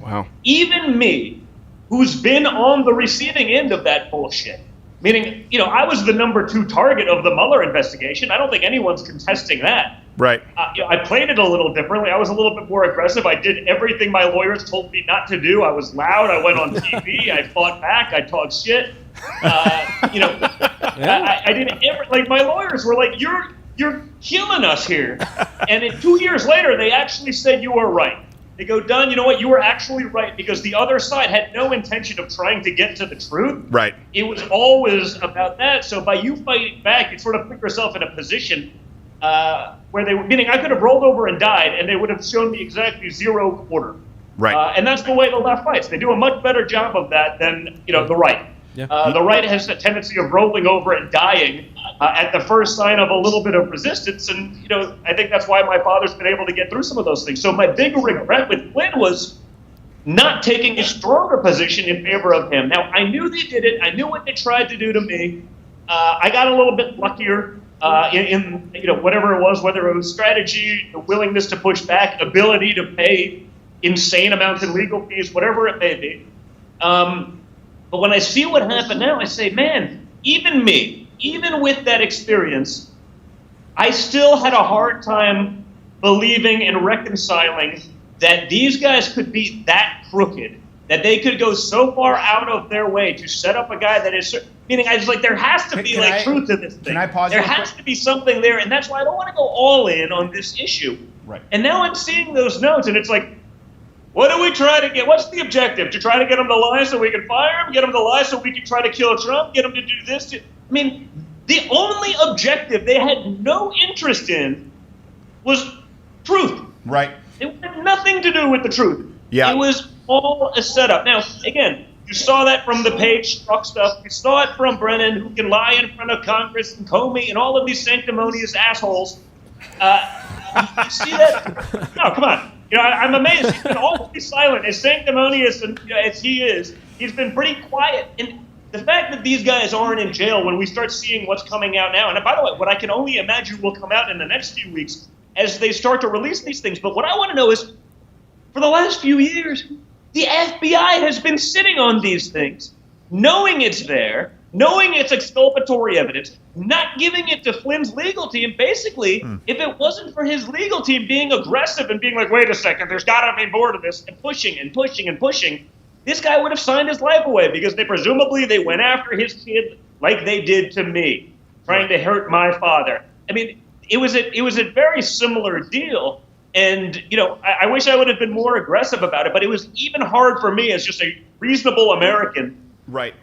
even me, who's been on the receiving end of that bullshit, meaning, I was the #2 target of the Mueller investigation. I don't think anyone's contesting that. Right. I played it a little differently. I was a little bit more aggressive. I did everything my lawyers told me not to do. I was loud. I went on TV. I fought back. I talked shit. I did like my lawyers were like, you're killing us here. And 2 years later, they actually said you were right. They go, Don, you know what? You were actually right, because the other side had no intention of trying to get to the truth. Right. It was always about that. So by you fighting back, you sort of put yourself in a position where they were, meaning I could have rolled over and died, and they would have shown me exactly 0 quarter. Right. And that's the way the left fights. They do a much better job of that than the right. Yeah. The right has a tendency of rolling over and dying at the first sign of a little bit of resistance, and I think that's why my father's been able to get through some of those things. So my big regret with Flynn was not taking a stronger position in favor of him. Now, I knew they did it. I knew what they tried to do to me. I got a little bit luckier in whatever it was, whether it was strategy, the willingness to push back, ability to pay insane amounts in legal fees, whatever it may be. But when I see what happened now, I say, man, even me, even with that experience, I still had a hard time believing and reconciling that these guys could be that crooked that they could go so far out of their way to set up a guy that is, meaning I was like, there has to be truth to this thing. Can I pause There real has to be something there, and that's why I don't want to go all in on this issue. Right. And now I'm seeing those notes, and it's like, what do we try to get? What's the objective? To try to get him to lie so we can fire him? Get him to lie so we can try to kill Trump? Get him to do this? I mean, the only objective they had no interest in was truth. Right. It had nothing to do with the truth. Yeah. It was all a setup. Now, again, you saw that from the Page Strzok stuff. You saw it from Brennan, who can lie in front of Congress, and Comey, and all of these sanctimonious assholes. You see that? No, come on. I'm amazed. He's been awfully silent. As sanctimonious as he is, he's been pretty quiet. And the fact that these guys aren't in jail when we start seeing what's coming out now, and by the way, what I can only imagine will come out in the next few weeks as they start to release these things. But what I want to know is, for the last few years, the FBI has been sitting on these things, knowing it's there, knowing it's exculpatory evidence, not giving it to Flynn's legal team. Basically, if it wasn't for his legal team being aggressive and being like, wait a second, there's got to be more to this, and pushing and pushing and pushing, this guy would have signed his life away, because they went after his kid like they did to me, trying to hurt my father. I mean, it was a very similar deal. And, I wish I would have been more aggressive about it, but it was even hard for me as just a reasonable American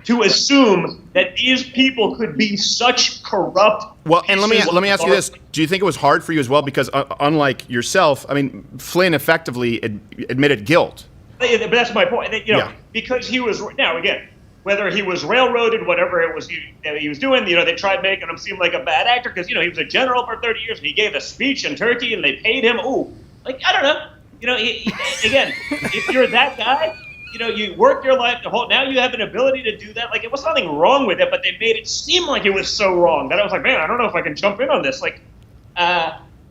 to assume that these people could be such corrupt. Well, and let me ask you this. Do you think it was hard for you as well? Because unlike yourself, I mean, Flynn effectively admitted guilt. But that's my point. Because he was, now again, whether he was railroaded, whatever it was he was doing, they tried making him seem like a bad actor because, he was a general for 30 years and he gave a speech in Turkey and they paid him. I don't know. Again, if you're that guy, you work your life to hold. Now you have an ability to do that. It was nothing wrong with it, but they made it seem like it was so wrong that I was like, man, I don't know if I can jump in on this.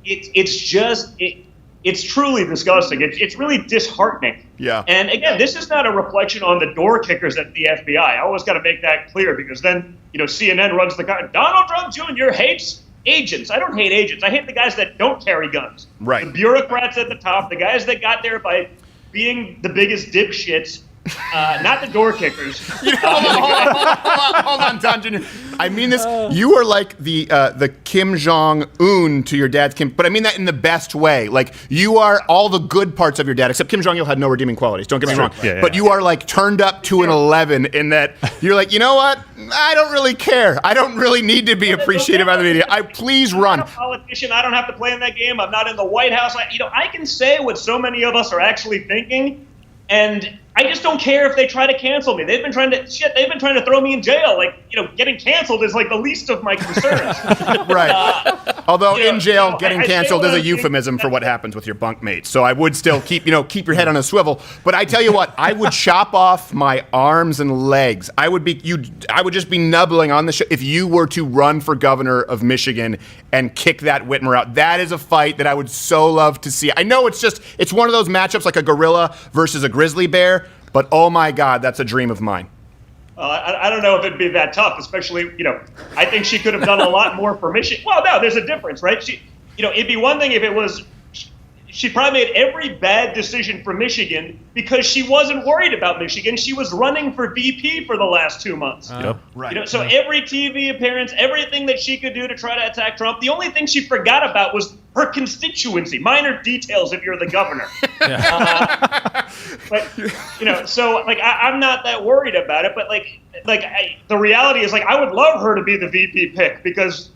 It's truly disgusting. It's really disheartening. Yeah. And again, this is not a reflection on the door kickers at the FBI. I always got to make that clear, because then, CNN runs the gun. Donald Trump Jr. hates agents. I don't hate agents. I hate the guys that don't carry guns. Right. The bureaucrats at the top, the guys that got there by being the biggest dipshits, not the door kickers. Hold on, Don Jr. I mean this. You are like the Kim Jong-un to your dad's Kim, but I mean that in the best way. Like, you are all the good parts of your dad, except Kim Jong-il had no redeeming qualities. Don't get me wrong. But you are turned up to an 11 in that you're like, you know what? I don't really care. I don't really need to be appreciated by the media. Please run. I'm not a politician. I don't have to play in that game. I'm not in the White House. I can say what so many of us are actually thinking, and I just don't care if they try to cancel me. They've been trying to throw me in jail. Getting canceled is the least of my concerns. Right. Although in jail, getting canceled is a euphemism for what happens with your bunkmates. So I would still keep your head on a swivel. But I tell you what, I would chop off my arms and legs. I would just be nubbling on the show if you were to run for governor of Michigan and kick that Whitmer out. That is a fight that I would so love to see. I know it's one of those matchups like a gorilla versus a grizzly bear. But oh my God, that's a dream of mine. I don't know if it'd be that tough, especially, I think she could have done a lot more for Michigan. Well, no, there's a difference, right? It'd be one thing if it was, she probably made every bad decision for Michigan because she wasn't worried about Michigan. She was running for VP for the last 2 months. Right. So every TV appearance, everything that she could do to try to attack Trump, the only thing she forgot about was her constituency. Minor details if you're the governor. But so I'm not that worried about it. But the reality is I would love her to be the VP pick, because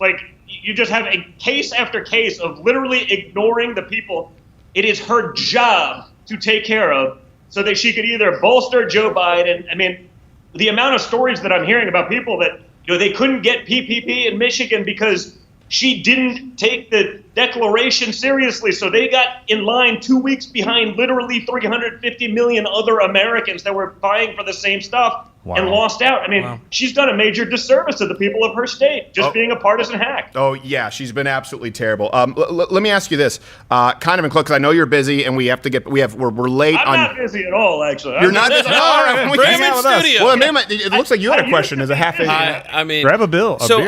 you just have a case after case of literally ignoring the people it is her job to take care of, so that she could either bolster Joe Biden. I mean, the amount of stories that I'm hearing about people that they couldn't get PPP in Michigan because she didn't take the declaration seriously, so they got in line 2 weeks behind literally 350 million other Americans that were buying for the same stuff. and lost out. I mean, she's done a major disservice to the people of her state, just being a partisan hack. Oh, yeah, she's been absolutely terrible. Let me ask you this, kind of in close, because I know you're busy, and we're late. I'm not busy at all, actually. You're not busy? All right, bring him in studio. Well, it looks like you had a question as a half. I mean, grab a bill. So,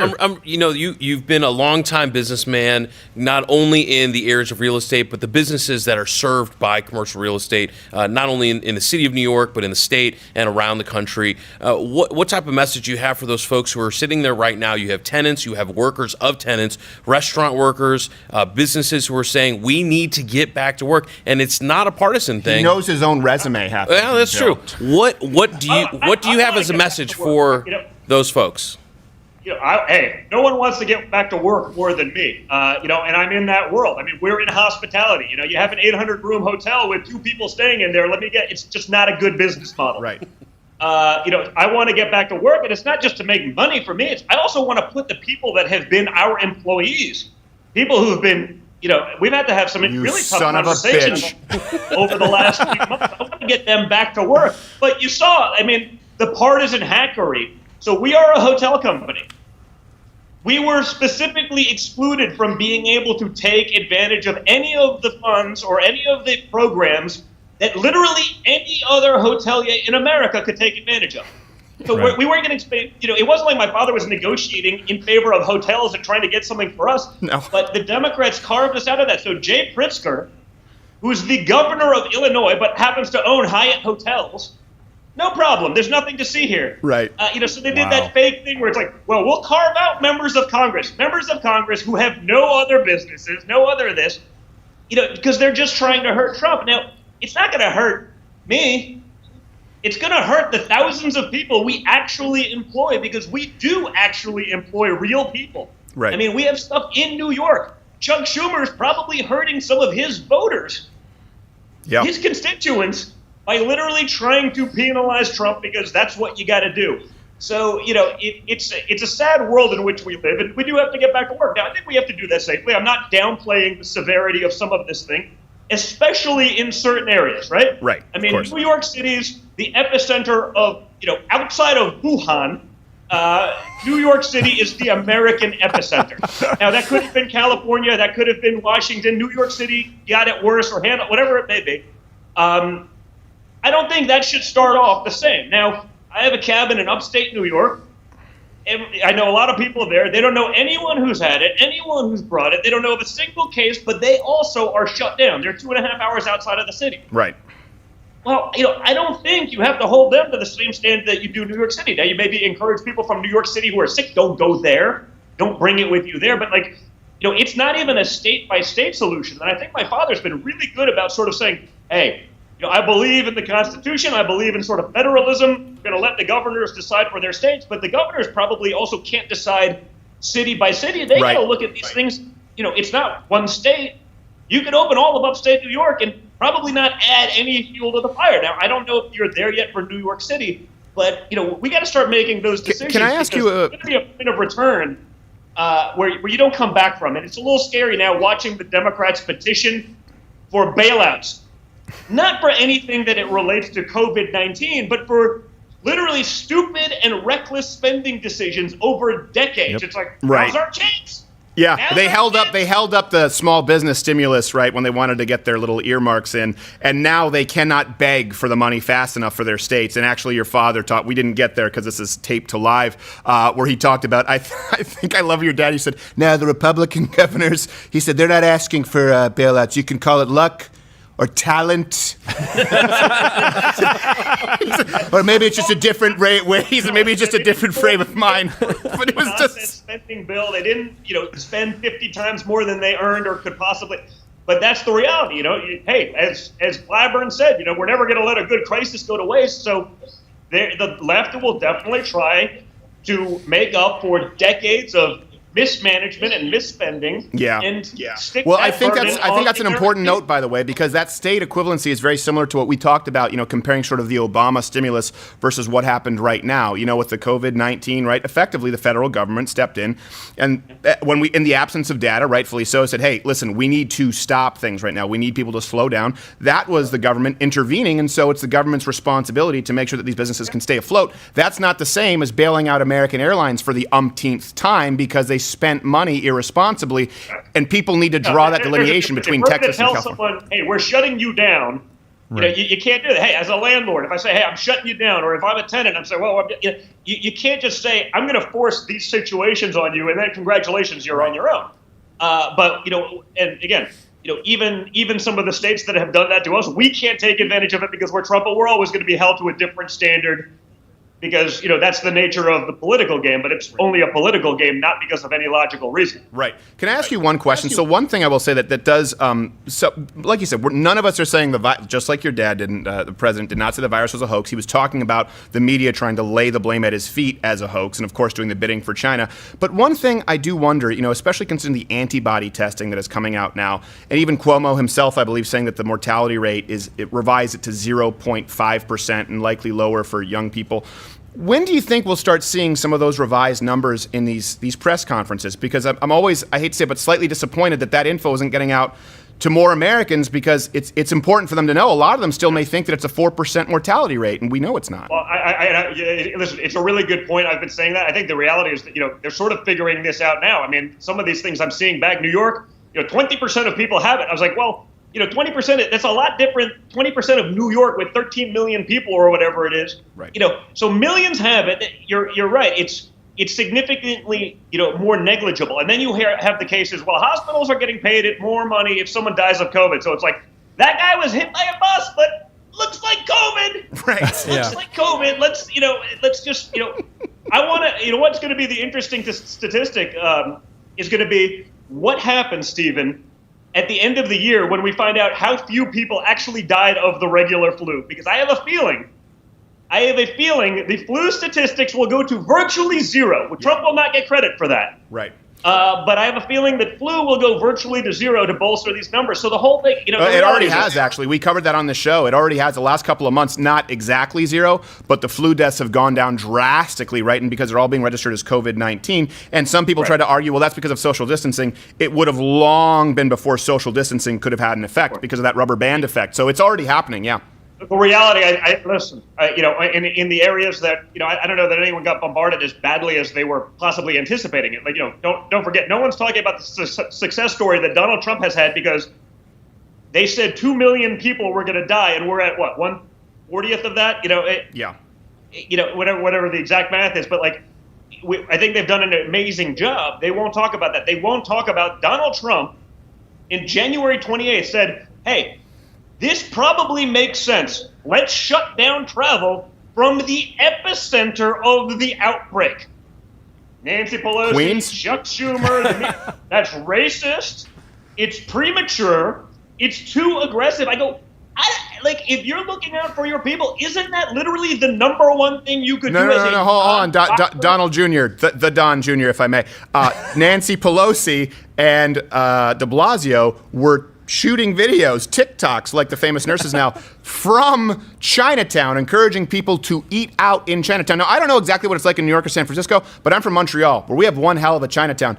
you've been a long-time businessman, not only in the areas of real estate, but the businesses that are served by commercial real estate, not only in the city of New York, but in the state and around the country. What type of message do you have for those folks who are sitting there right now? You have tenants, you have workers of tenants, restaurant workers, businesses who are saying we need to get back to work, and it's not a partisan thing. He knows his own resume. Well, that's true. What do you have as a message for those folks? Hey, no one wants to get back to work more than me, and I'm in that world. I mean, we're in hospitality. You have an 800-room hotel with 2 people staying in there. It's just not a good business model. Right. I want to get back to work, and it's not just to make money for me. I also want to put the people that have been our employees, people who have been, we've had to have some really tough conversations over the last few months. I want to get them back to work. But you saw, the partisan hackery. So we are a hotel company. We were specifically excluded from being able to take advantage of any of the funds or any of the programs that literally any other hotelier in America could take advantage of. So we weren't going to, it wasn't like my father was negotiating in favor of hotels and trying to get something for us. No. But the Democrats carved us out of that. So Jay Pritzker, who's the governor of Illinois but happens to own Hyatt hotels, no problem. There's nothing to see here. Right. So they did that fake thing where it's like, well, we'll carve out members of Congress who have no other businesses, no other this, because they're just trying to hurt Trump. Now, it's not going to hurt me. It's going to hurt the thousands of people we actually employ, because we do actually employ real people. Right. We have stuff in New York. Chuck Schumer is probably hurting some of his voters, his constituents, by literally trying to penalize Trump, because that's what you got to do. So, it's a sad world in which we live, and we do have to get back to work. Now, I think we have to do that safely. I'm not downplaying the severity of some of this thing, especially in certain areas, right? Right. New York City's the epicenter of, outside of Wuhan, New York City is the American epicenter. Now, that could have been California, that could have been Washington. New York City got it worse, or whatever it may be. I don't think that should start off the same. Now, I have a cabin in upstate New York, and I know a lot of people there. They don't know anyone who's had it, anyone who's brought it. They don't know of a single case, but they also are shut down. They're 2.5 hours outside of the city. Right. Well, I don't think you have to hold them to the same standard that you do New York City. Now, you maybe encourage people from New York City who are sick, don't go there. Don't bring it with you there. But, it's not even a state-by-state solution. And I think my father's been really good about sort of saying, hey, I believe in the Constitution. I believe in sort of federalism. We're going to let the governors decide for their states, but the governors probably also can't decide city by city. They got to look at these things. It's not one state. You could open all of upstate New York and probably not add any fuel to the fire. Now, I don't know if you're there yet for New York City, but we got to start making those decisions. Can I ask you there's going to be a point of return where you don't come back from it. It's a little scary now watching the Democrats petition for bailouts. Not for anything that it relates to COVID-19, but for literally stupid and reckless spending decisions over decades. Yep. It's like, Right. now's our chance. Yeah, Now's they our held chance. up. They held up the small business stimulus, right, when they wanted to get their little earmarks in, and now they cannot beg for the money fast enough for their states. And actually, your father taught. We didn't get there because this is taped to live, where he talked about. I think I love your dad. He said, "Now the Republican governors," he said, "they're not asking for bailouts. You can call it luck or talent, or maybe it's just a different rate. Maybe it's just a different frame of mind." But it was just spending bill. They didn't, spend 50 times more than they earned or could possibly. But that's the reality, Hey, as Clyburn said, we're never going to let a good crisis go to waste. So the left will definitely try to make up for decades of mismanagement and misspending. Yeah. And stick Well, that I think burden that's an on important their- note, by the way, because that state equivalency is very similar to what we talked about, comparing sort of the Obama stimulus versus what happened right now. With the COVID-19, right? Effectively, the federal government stepped in, and when in the absence of data, rightfully so, said, hey, listen, we need to stop things right now. We need people to slow down. That was the government intervening, and so it's the government's responsibility to make sure that these businesses can stay afloat. That's not the same as bailing out American Airlines for the umpteenth time because they spent money irresponsibly, and people need to draw that delineation between Texas and tell California. someone, hey, we're shutting you down. Right. You can't do that. Hey, as a landlord, if I say, hey, I'm shutting you down, or if I'm a tenant, I'm saying, well, you can't just say, I'm going to force these situations on you, and then congratulations, you're on your own. But and again, even some of the states that have done that to us, we can't take advantage of it because we're Trump, but we're always going to be held to a different standard because, that's the nature of the political game, but it's only a political game, not because of any logical reason. Right. Can I ask you one question? So one thing I will say that does, so like you said, none of us are saying just like your dad didn't, the president did not say the virus was a hoax. He was talking about the media trying to lay the blame at his feet as a hoax and, of course, doing the bidding for China. But one thing I do wonder, especially considering the antibody testing that is coming out now, and even Cuomo himself, I believe, saying that the mortality rate it revised it to 0.5% and likely lower for young people. When do you think we'll start seeing some of those revised numbers in these press conferences? Because I'm always, I hate to say it, but slightly disappointed that info isn't getting out to more Americans because it's important for them to know. A lot of them still may think that it's a 4% mortality rate, and we know it's not. Well, listen, it's a really good point. I've been saying that. I think the reality is that, they're sort of figuring this out now. I mean, some of these things I'm seeing back New York, 20% of people have it. I was like, well, 20%, that's a lot different. 20% of New York with 13 million people or whatever it is. Right. So millions have it. You're right. It's significantly, more negligible. And then you have the cases, well, hospitals are getting paid more money if someone dies of COVID. So it's like, that guy was hit by a bus, but looks like COVID. Right. Looks like COVID. Let's just, I want to, what's going to be the interesting statistic is going to be what happens, Stephen, at the end of the year when we find out how few people actually died of the regular flu. Because I have a feeling the flu statistics will go to virtually zero. Trump will not get credit for that. Right. But I have a feeling that flu will go virtually to zero to bolster these numbers. So the whole thing, it already has, actually. We covered that on the show. It already has the last couple of months, not exactly zero, but the flu deaths have gone down drastically, right? And because they're all being registered as COVID-19. And some people try to argue, well, that's because of social distancing. It would have long been before social distancing could have had an effect because of that rubber band effect. So it's already happening, yeah. The reality, listen, in the areas that, I don't know that anyone got bombarded as badly as they were possibly anticipating it. Like, don't forget, no one's talking about the success story that Donald Trump has had because they said 2 million people were going to die, and we're at, what, 1/40th of that? Yeah. Whatever the exact math is, but I think they've done an amazing job. They won't talk about that. They won't talk about Donald Trump in January 28th said, hey, this probably makes sense. Let's shut down travel from the epicenter of the outbreak. Nancy Pelosi, Queens? Chuck Schumer, that's racist. It's premature. It's too aggressive. I go, if you're looking out for your people, isn't that literally the number one thing you could do? No, hold on. Donald Jr., the Don Jr., if I may. Nancy Pelosi and de Blasio were shooting videos, TikToks, like the famous nurses now, from Chinatown, encouraging people to eat out in Chinatown. Now, I don't know exactly what it's like in New York or San Francisco, but I'm from Montreal, where we have one hell of a Chinatown.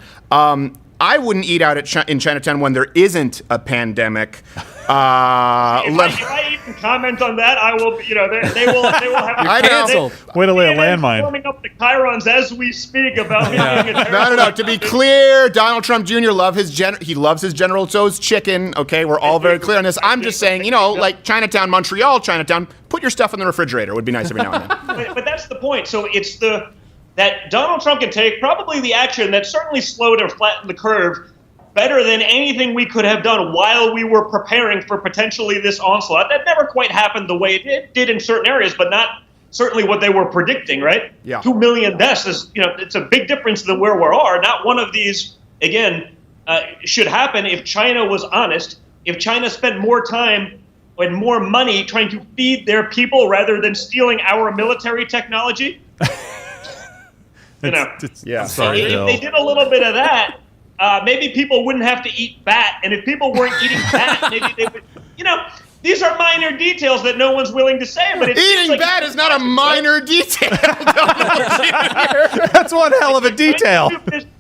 I wouldn't eat out in Chinatown when there isn't a pandemic. If I even comment on that, I will, they will have I know. Way to lay a landmine. Forming up the chyrons as we speak about being a No. To be clear, Donald Trump Jr. loves his General Tso's chicken. Okay, we're all very clear on this. I'm just saying, like Chinatown, Montreal, Chinatown, put your stuff in the refrigerator. It would be nice every now and then. But that's the point. So it's that Donald Trump can take probably the action that certainly slowed or flattened the curve better than anything we could have done while we were preparing for potentially this onslaught. That never quite happened the way it did in certain areas, but not certainly what they were predicting, right? Yeah. 2 million deaths is, it's a big difference than where we are. Not one of these, again, should happen if China was honest, if China spent more time and more money trying to feed their people rather than stealing our military technology. You know, yeah. Sorry, if Bill. they did a little bit of that, maybe people wouldn't have to eat bat. And if people weren't eating bat, maybe they would. You know, these are minor details that no one's willing to say. But Eating bat is not a minor detail. That's one hell of a detail.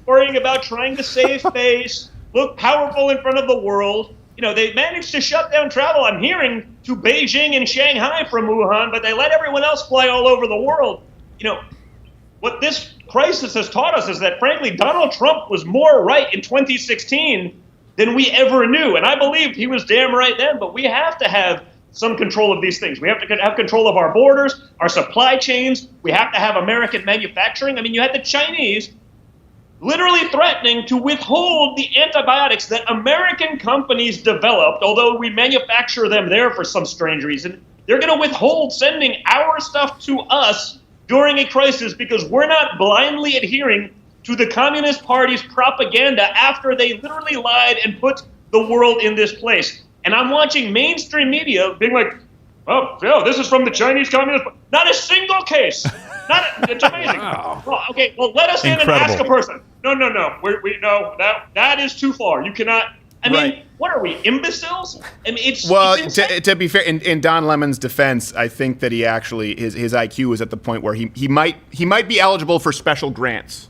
Worrying about trying to save face, look powerful in front of the world. You know, they managed to shut down travel, I'm hearing, to Beijing and Shanghai from Wuhan, but they let everyone else fly all over the world. You know, what this crisis has taught us is that, frankly, Donald Trump was more right in 2016 than we ever knew. And I believed he was damn right then, but we have to have some control of these things. We have to have control of our borders, our supply chains. We have to have American manufacturing. I mean, you had the Chinese literally threatening to withhold the antibiotics that American companies developed, although we manufacture them there for some strange reason. They're going to withhold sending our stuff to us during a crisis because we're not blindly adhering to the Communist Party's propaganda after they literally lied and put the world in this place. And I'm watching mainstream media being like, oh, yeah, this is from the Chinese Communist Party. Not a single case. It's amazing. Wow. Well, okay, well, let us in and ask a person. No. No, that is too far. You cannot. I mean, what are we, imbeciles? I mean, it's to be fair, in Don Lemon's defense, I think that he actually his IQ is at the point where he might be eligible for special grants.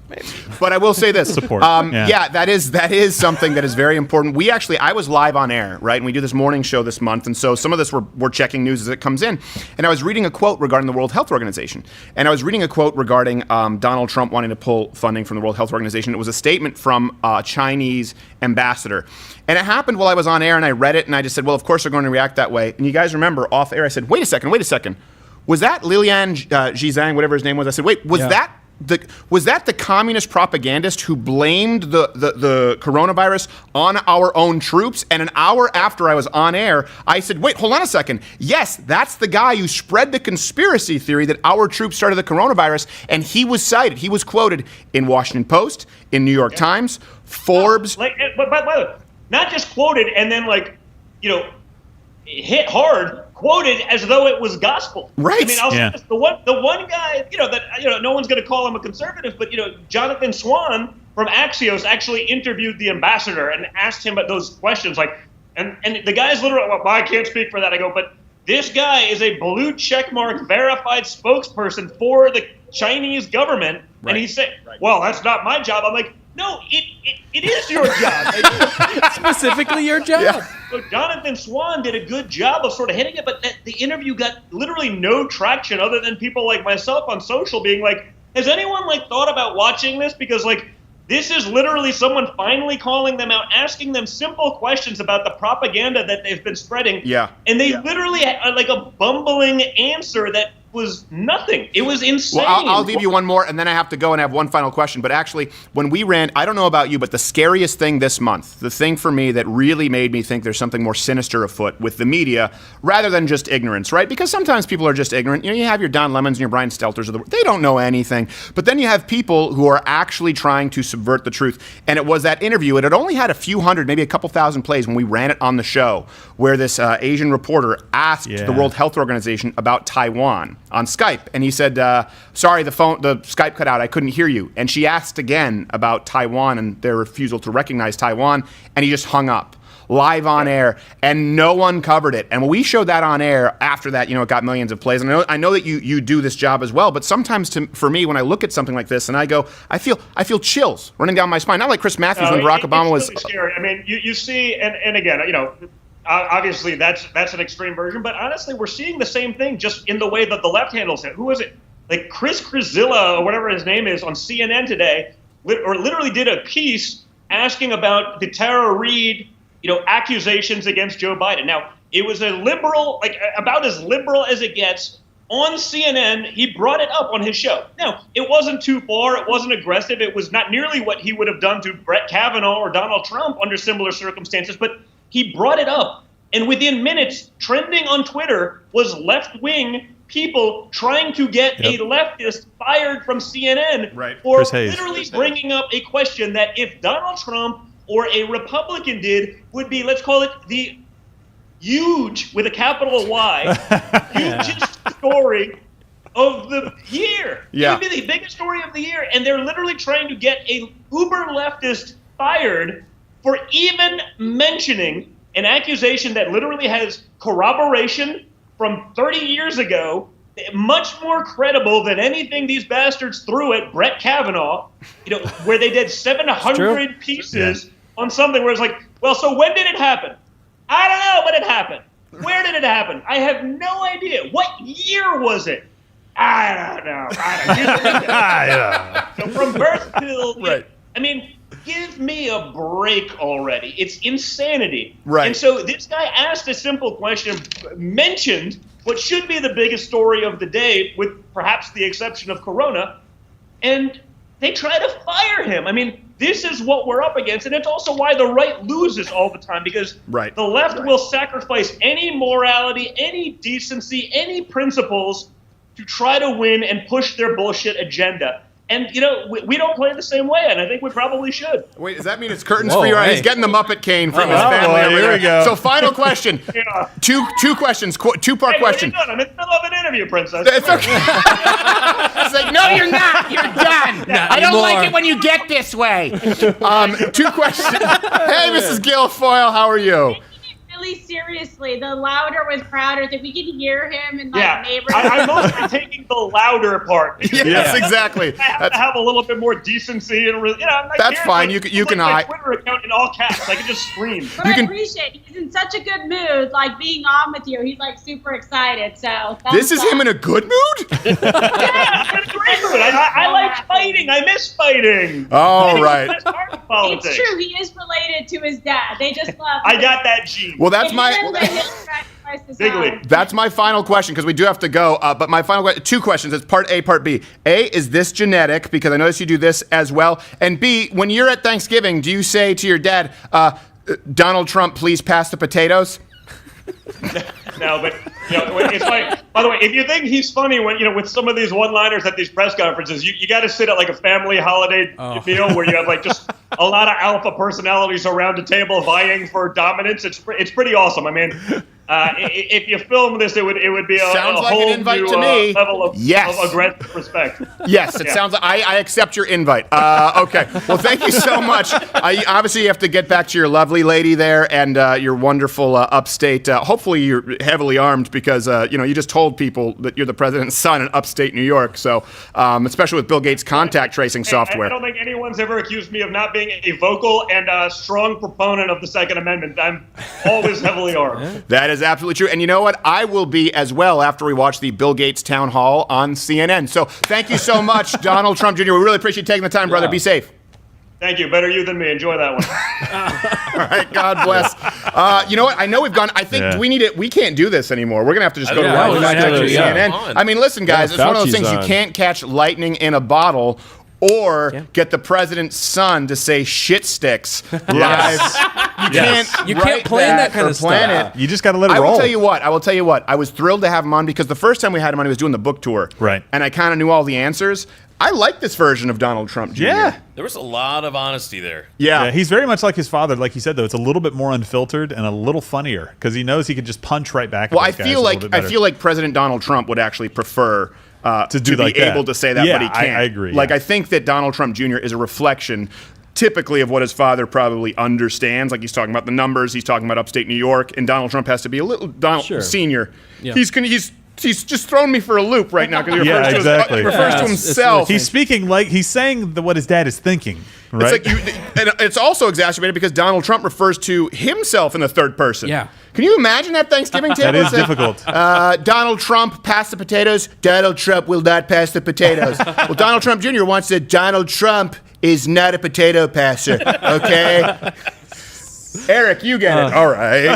But I will say this: support. That is something that is very important. I was live on air, right, and we do this morning show this month, and so some of this we're checking news as it comes in, and I was reading a quote regarding the World Health Organization, and I was reading a quote regarding Donald Trump wanting to pull funding from the World Health Organization. It was a statement from a Chinese ambassador. And it happened while I was on air, and I read it, and I just said, well, of course they're going to react that way. And you guys remember, off air, I said, wait a second. Was that Lilian Zhizang, whatever his name was? I said, wait, was that the communist propagandist who blamed the coronavirus on our own troops? And an hour after I was on air, I said, wait, hold on a second. Yes, that's the guy who spread the conspiracy theory that our troops started the coronavirus, and he was cited. He was quoted in Washington Post, in New York Times, Forbes. But by the way, not just quoted and then hit hard, quoted as though it was gospel. Right. I mean, I'll say this, the one guy, no one's going to call him a conservative, but Jonathan Swan from Axios actually interviewed the ambassador and asked him those questions, and the guy's literally, well, I can't speak for that. I go, but this guy is a blue checkmark verified spokesperson for the Chinese government, and he said, well, that's not my job. I'm like, no, it is your job. Specifically your job. Yeah. So Jonathan Swan did a good job of sort of hitting it, but the interview got literally no traction other than people like myself on social being like, has anyone thought about watching this? Because this is literally someone finally calling them out, asking them simple questions about the propaganda that they've been spreading. Yeah. And they literally had a bumbling answer that was nothing. It was insane. Well, I'll leave you one more, and then I have to go and have one final question. But actually, when we ran, I don't know about you, but the scariest thing this month, the thing for me that really made me think there's something more sinister afoot with the media, rather than just ignorance, right? Because sometimes people are just ignorant. You have your Don Lemons and your Brian Stelters of the world. They don't know anything. But then you have people who are actually trying to subvert the truth. And it was that interview. It had only had a few hundred, maybe a couple thousand plays when we ran it on the show, where this Asian reporter asked the World Health Organization about Taiwan on Skype, and he said, sorry, the Skype cut out, I couldn't hear you. And she asked again about Taiwan and their refusal to recognize Taiwan, and he just hung up live on air, and no one covered it. And when we showed that on air, after that, it got millions of plays. And I know that you do this job as well, but sometimes for me, when I look at something like this and I go, I feel chills running down my spine. Not like Chris Matthews when Barack Obama was. It's really scary. I mean, you see, and again, obviously that's an extreme version, but honestly, we're seeing the same thing just in the way that the left handles it. Who is it? Chris Krasilla or whatever his name is on CNN today, literally did a piece asking about the Tara Reade, accusations against Joe Biden. Now, it was a liberal, about as liberal as it gets. On CNN, he brought it up on his show. Now, it wasn't too far. It wasn't aggressive. It was not nearly what he would have done to Brett Kavanaugh or Donald Trump under similar circumstances, but he brought it up. And within minutes, trending on Twitter was left-wing people trying to get a leftist fired from CNN for literally bringing up a question that if Donald Trump or a Republican did would be, let's call it the huge, with a capital Y, hugest story of the year. Yeah. It would be the biggest story of the year, and they're literally trying to get a uber leftist fired for even mentioning an accusation that literally has corroboration from 30 years ago, much more credible than anything these bastards threw at Brett Kavanaugh, where they did 700 pieces on something where it's like, well, so when did it happen? I don't know, but it happened. Where did it happen? I have no idea. What year was it? I don't know. So from birth till, right. I mean, give me a break already. It's insanity. Right. And so this guy asked a simple question, mentioned what should be the biggest story of the day, with perhaps the exception of Corona, and they try to fire him. I mean, this is what we're up against, and it's also why the right loses all the time, because the left will sacrifice any morality, any decency, any principles to try to win and push their bullshit agenda. And, we don't play the same way, and I think we probably should. Wait, does that mean it's curtains for your eyes? He's getting the Muppet cane from his family. Boy, over here there. we go. So final question. Two questions, two-part question. What are you doing? I'm in the middle of an interview, Princess. It's okay. It's like, no, you're not. You're done. I don't like it when you get this way. Two questions. Hey, Mrs. Guilfoyle, how are you? Really seriously, the louder with Crowder, that we can hear him in neighborhoods. I'm mostly taking the louder part. Yes, exactly. I have to have a little bit more decency and I'm like, that's fine. You can my Twitter account in all caps. I can just scream. But I appreciate it. He's in such a good mood, like being on with you. He's like super excited. So this is him in a good mood. Yeah, I'm in a great mood. I like fighting. I miss fighting. All right. It's true. He is related to his dad. They just love. I got that gene. Well, that's that's my final question, because we do have to go. But my final question, two questions. It's part A, part B. A, is this genetic? Because I notice you do this as well. And B, when you're at Thanksgiving, do you say to your dad, Donald Trump, please pass the potatoes? No, but it's like. By the way, if you think he's funny when with some of these one-liners at these press conferences, you got to sit at like a family holiday meal where you have like just a lot of alpha personalities around a table vying for dominance. It's pretty awesome. I mean, if you film this, it would be a whole an invite new to me. level of aggressive respect. Yes, it sounds like I accept your invite. Okay, well, thank you so much. Obviously, you have to get back to your lovely lady there and your wonderful upstate. Hopefully, you're heavily armed, because you just told people that you're the president's son in upstate New York. So, especially with Bill Gates' contact tracing software. I don't think anyone's ever accused me of not being a vocal and strong proponent of the Second Amendment. I'm always heavily armed. That is absolutely true. And you know what? I will be as well after we watch the Bill Gates town hall on CNN. So thank you so much, Donald Trump Jr. We really appreciate you taking the time, brother. Be safe. Thank you. Better you than me. Enjoy that one. All right. God bless. You know what? I know we've gone. I think we need it. We can't do this anymore. We're going to have to just go to CNN. I mean, listen, guys. It's one of those things. You can't catch lightning in a bottle or get the president's son to say shit sticks live. You can't plan that kind of stuff. You just got to let it roll. roll. I will tell you what. I was thrilled to have him on, because the first time we had him on, he was doing the book tour. Right. And I kind of knew all the answers. I like this version of Donald Trump Jr. Yeah. There was a lot of honesty there. Yeah. He's very much like his father. Like you said, though, it's a little bit more unfiltered and a little funnier, because he knows he can just punch right back. Well, I feel like President Donald Trump would actually prefer to be like able that. to say that, but he can't. I agree. Like, I think that Donald Trump Jr. is a reflection typically of what his father probably understands. Like, he's talking about the numbers, he's talking about upstate New York, and Donald Trump has to be a little senior. Yeah. He's just thrown me for a loop right now, because he refers to himself. He's speaking like he's saying what his dad is thinking. Right? And it's also exacerbated because Donald Trump refers to himself in the third person. Yeah. Can you imagine that Thanksgiving table? That is difficult. Donald Trump pass the potatoes. Donald Trump will not pass the potatoes. Well, Donald Trump Jr. wants to. Donald Trump is not a potato passer. Okay. Eric, you get it. All right.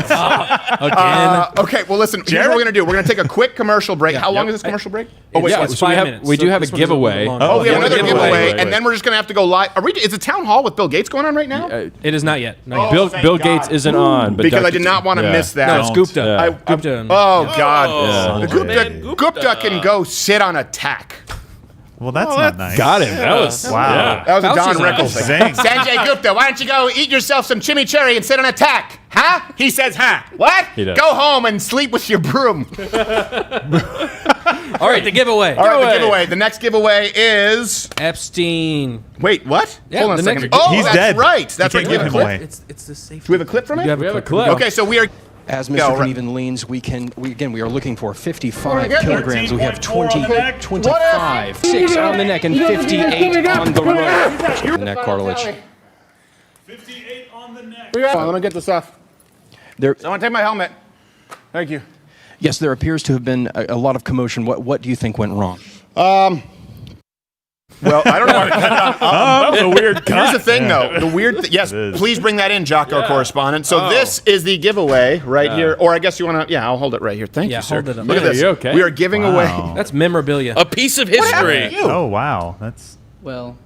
Again. Okay, well, listen, here's what we're going to do. We're going to take a quick commercial break. How long is this commercial break? Oh, wait, it's 5 minutes. We do have a giveaway. Oh, we have another giveaway, and then we're just going to have to go live. Is the town hall with Bill Gates going on right now? It is not yet. Bill Gates isn't on. But because I did not want to miss that. No, it's Gupta. Oh, God. Gupta can go sit on a tack. Well, that's not nice. Got him. That was wow. That was a Don Rickles thing. Sanjay Gupta, why don't you go eat yourself some chimichurri and sit on a tack? Huh? He says, huh? What? He does. Go home and sleep with your broom. All right, the giveaway. All right, the giveaway. The next giveaway is Epstein. Wait, what? Yeah, Hold on a the second. next- Oh, He's that's dead. right. That's You right. can't Do you have a give him clip? away. It's the safe. Do we have a clip from it? You have a clip. Okay, so we are. As Go, Mr. right. Uneven leans, we are looking for 55 We're getting kilograms. We have 20, on the neck. 25, 6 on the neck, and 58 on the right. Neck cartilage. 58 on the neck. Hold on, let me get this off. There, I want to take my helmet. Thank you. yes, there appears to have been a lot of commotion. What do you think went wrong? Well, I don't know why to cut it That was a weird cut. Here's the thing, though. The weird yes, please bring that in, Jocko correspondent. So this is the giveaway right here. Or I guess you want to, I'll hold it right here. Thank you, sir. hold it up. Look at Yeah, this. you okay? We are giving away. That's memorabilia. A piece of history. Oh wow, that's Well,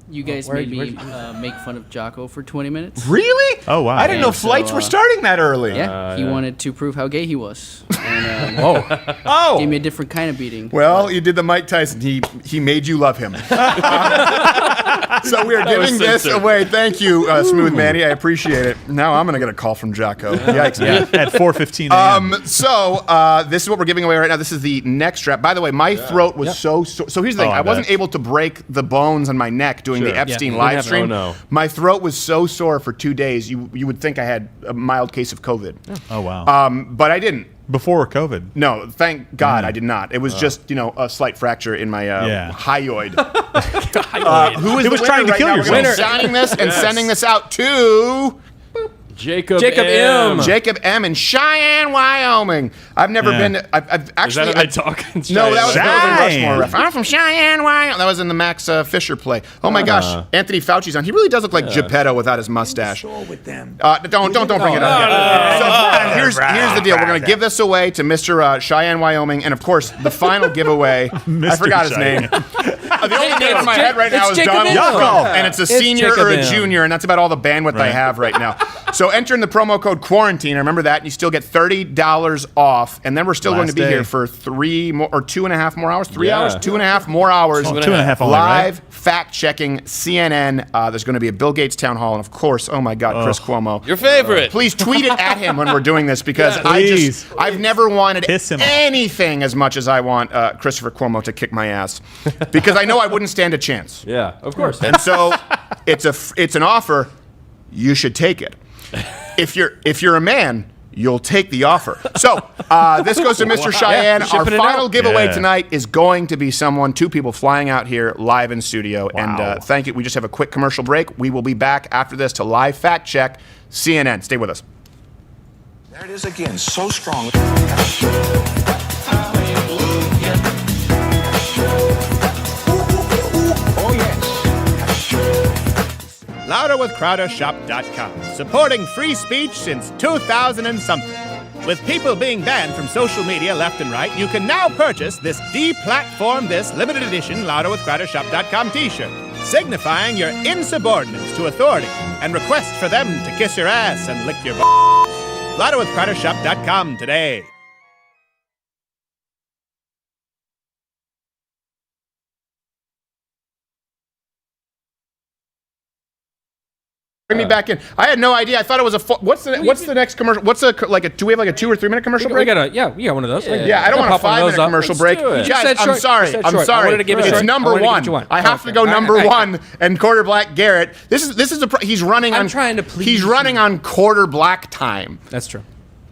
you guys Where- made me where- make fun of Jocko for 20 minutes. Really? oh wow. I didn't know And so, flights were starting that early. Yeah, he wanted to prove how gay he was. And, Oh. gave me a different kind of beating. Well, you did the Mike Tyson. He made you love him. So we are giving this away. Thank you, Smooth Manny. I appreciate it. Now I'm going to get a call from Jocko. Yikes. Yeah, at 4:15 a.m. So this is what we're giving away right now. This is the neck strap. By the way, my throat was so here's the thing. Oh, I I wasn't bet. able to break the bones on my neck doing the Epstein Yeah, live didn't stream. Oh, no. My throat was so sore for 2 days. You would think I had a mild case of COVID. Oh wow. But I didn't. Before COVID. No, thank God I did not. It was just, a slight fracture in my hyoid. Who is It the was winner trying to right kill now? yourself. We're gonna be signing this and sending this out to Jacob M. Jacob M. in Cheyenne, Wyoming. I've never Yeah. been. I've Is actually. that how they talk in No, that was Cheyenne. the Rushmore reference. I'm from Cheyenne, Wyoming. That was in the Max Fisher play. Oh my gosh, Anthony Fauci's on. He really does look like Geppetto without his mustache. with them. Don't bring it up. So here's the deal. We're gonna give this away to Mr. Cheyenne, Wyoming, and of course the final giveaway. I forgot his name. The only name in my head right now is Jacob Donald M. Trump, and it's a senior Jacob or a M. junior, and that's about all the bandwidth I Right. have right now. So enter in the promo code quarantine. I remember that, and you still get $30 off. And then we're still going to Last be day. here for 3 more or 2.5 more hours. 3 Yeah. hours, 2.5 more hours. 2.5 only, right? Live fact checking CNN. There's going to be a Bill Gates town hall, and of course, oh my God, Chris Cuomo. Your favorite. Please tweet it at him when we're doing this because Please. I've never wanted Piss him off. anything as much as I want Christopher Cuomo to kick my ass because I know I wouldn't stand a chance. Yeah, of course. And so it's an offer. You should take it. If you're a man, you'll take the offer. So this goes to Mr. Cheyenne. Our shipping it final out. giveaway Yeah. tonight is going to be two people flying out here live in studio. And thank you. We just have a quick commercial break. We will be back after this to live fact check CNN. Stay with us. There it is again, so strong. Oh, yes. LouderWithCrowderShop.com, supporting free speech since 2000 and something. With people being banned from social media left and right, you can now purchase this deplatform this limited edition LouderWithCrowderShop.com t-shirt, signifying your insubordinance to authority and request for them to kiss your ass and lick your balls. LouderWithCrowderShop.com today. Bring me back in. I had no idea. I thought it was what's the next commercial? Do we have like a 2 or 3 minute commercial break? We got one of those. Yeah, I don't want a 5 minute commercial break. Let's do it. Guys, I'm sorry. I'm I sorry. wanted to give it It's short. number I wanted to one. give it one. I have to go Okay. number All right. one and Quarter Black Garrett. This is he's running on. I'm trying to please He's running on Quarter Black time. That's true.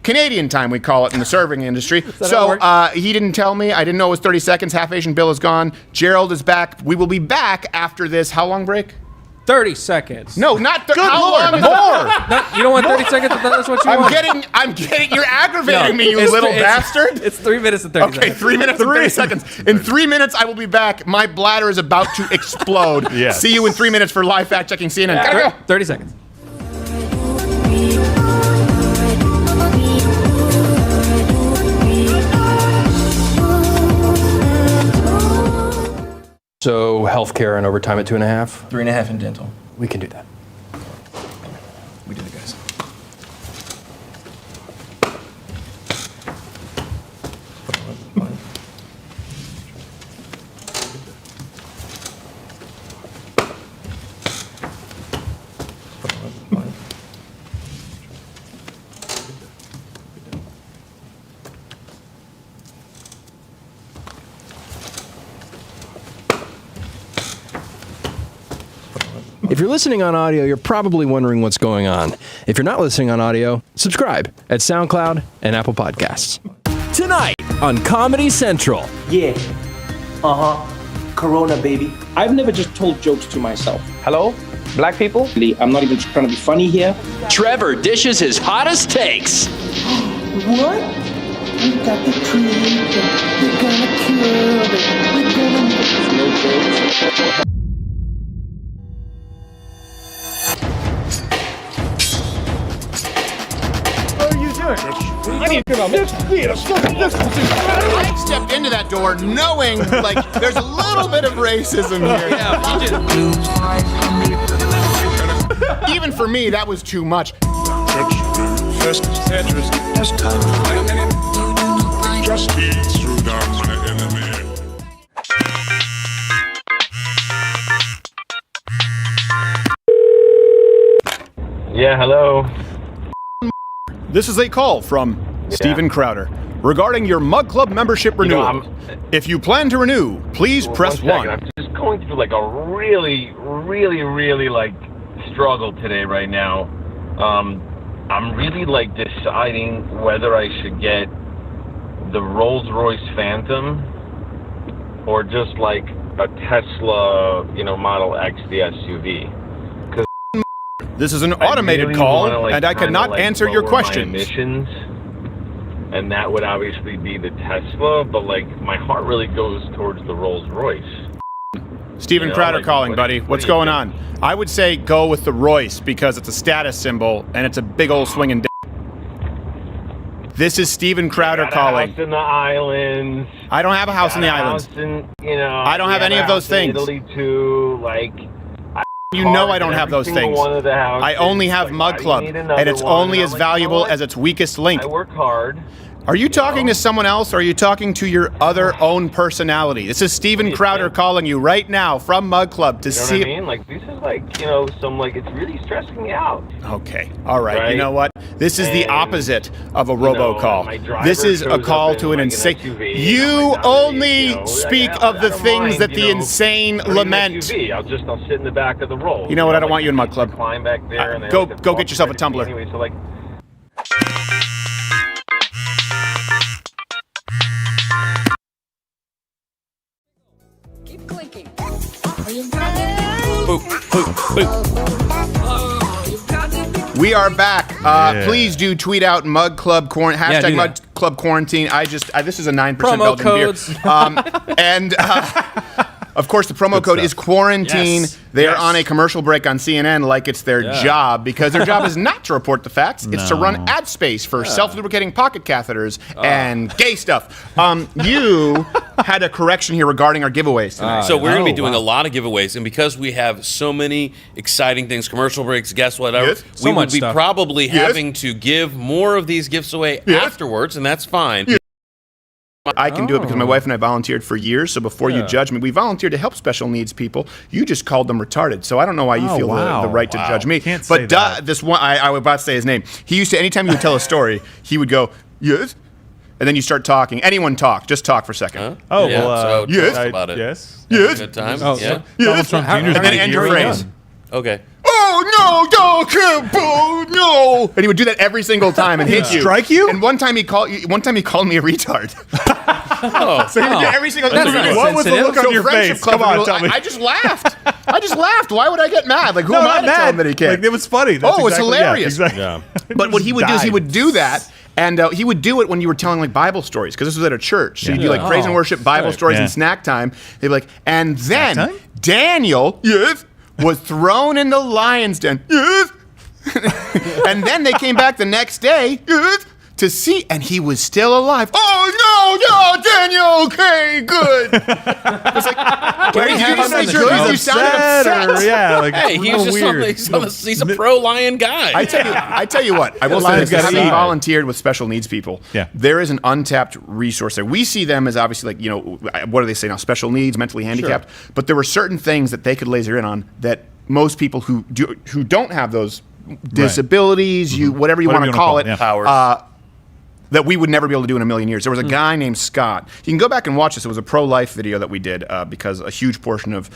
Canadian time, we call it in the serving industry. that So how it he didn't tell me. I didn't know it was 30 seconds. Half Asian Bill is gone. Gerald is back. We will be back after this. How long break? 30 seconds. No, not Good how Lord, long is more. No, you don't want 30 seconds? That's what you want? I'm getting, you're aggravating No, me, you it's little it's- bastard. It's 3 minutes and 30 Okay, seconds. 3 minutes and 30 seconds. In 3 minutes, I will be back. My bladder is about to explode. Yes. See you in 3 minutes for live fact checking CNN. Gotta go. 30 seconds. So healthcare and overtime at 2.5? 3.5 in dental. We can do that. We did it, guys. If you're listening on audio, you're probably wondering what's going on. If you're not listening on audio, subscribe at SoundCloud and Apple Podcasts. Tonight on Comedy Central. Yeah. Corona, baby. I've never just told jokes to myself. Hello? Black people? I'm not even trying to be funny here. Trevor dishes his hottest takes. What? We got the creator. We're gonna cure it. We're gonna make no jokes. What are you doing? I need to get I stepped into that door knowing, like, there's a little bit of racism here. Even for me, that was too much. Yeah, hello. This is a call from Steven Crowder regarding your Mug Club membership renewal. If you plan to renew, please press 1. I'm just going through like a really like struggle today right now. I'm really like deciding whether I should get the Rolls-Royce Phantom or just like a Tesla, Model X, the SUV. This is an automated call, and I cannot answer your questions. Emissions, and that would obviously be the Tesla, but like my heart really goes towards the Rolls-Royce. Steven Crowder calling, buddy. What's going on? I would say go with the Royce because it's a status symbol and it's a big old swinging dick. This is Steven Crowder calling. House in the islands. I don't have a house in the islands. I don't have any of those things. Italy too, like. You know I don't have those things. I only have Mug Club, and it's only as valuable as its weakest link. I work hard. Are you talking to someone else, or are you talking to your other own personality? This is Steven Crowder calling you right now from Mug Club to see. You know what I mean? Like, this is like, it's really stressing me out. Okay, all right. You know what? This is the opposite of a robocall. This is a call to an insane. You only speak of the things that the insane lament. I'll sit in the back of the roll. You know what? I don't want you in Mug Club. Climb back there and go get yourself a tumbler. Anyway, so like. Keep clinking. We are back. Please do tweet out Mug Club hashtag Mug Club Quarantine. This is a 9% Promo Belgian codes. beer. Of course, the promo code is quarantine. Yes. They are on a commercial break on CNN like it's their job, because their job is not to report the facts. It's to run ad space for self-lubricating pocket catheters and gay stuff. You had a correction here regarding our giveaways tonight. So we're going to be doing a lot of giveaways, and because we have so many exciting things, commercial breaks, guess what? We would be probably having to give more of these gifts away afterwards, and that's fine. I can do it because my wife and I volunteered for years. So before you judge me, we volunteered to help special needs people. You just called them retarded. So I don't know why you feel the right to judge me. Can't say that. This one, I was about to say his name. He used to, anytime you would tell a story, he would go, yes. And then you start talking. Anyone talk. Just talk for a second. So yes. Tell us about it. Yes. Good time. Yes. Donald Trump Jr. And then end your phrase. Okay. Oh no! And he would do that every single time and hit you. Strike you? And one time he called me a retard. So he would do every single time. What was the look on your face? Come on, tell me. I just laughed. Why would I get mad? Like, who am I to tell him that he can't? Like, it was funny. It's hilarious. But what he would do is he would do that. And he would do it when you were telling like Bible stories, because this was at a church. So you do like praise and worship, Bible stories, and snack time. They'd be like, and then Daniel was thrown in the lion's den. And then they came back the next day to see, and he was still alive. Oh no, Daniel. Okay, good. It's like, Gary, did you say good? You sounded upset. Hey, he's a pro-lion guy. I tell you what. I will say this: having volunteered with special needs people, there is an untapped resource there. We see them as obviously like, what do they say now? Special needs, mentally handicapped. Sure. But there were certain things that they could laser in on that most people who don't have those disabilities, whatever you want to call it, powers. that we would never be able to do in a million years. There was a guy named Scott. You can go back and watch this. It was a pro-life video that we did because a huge portion of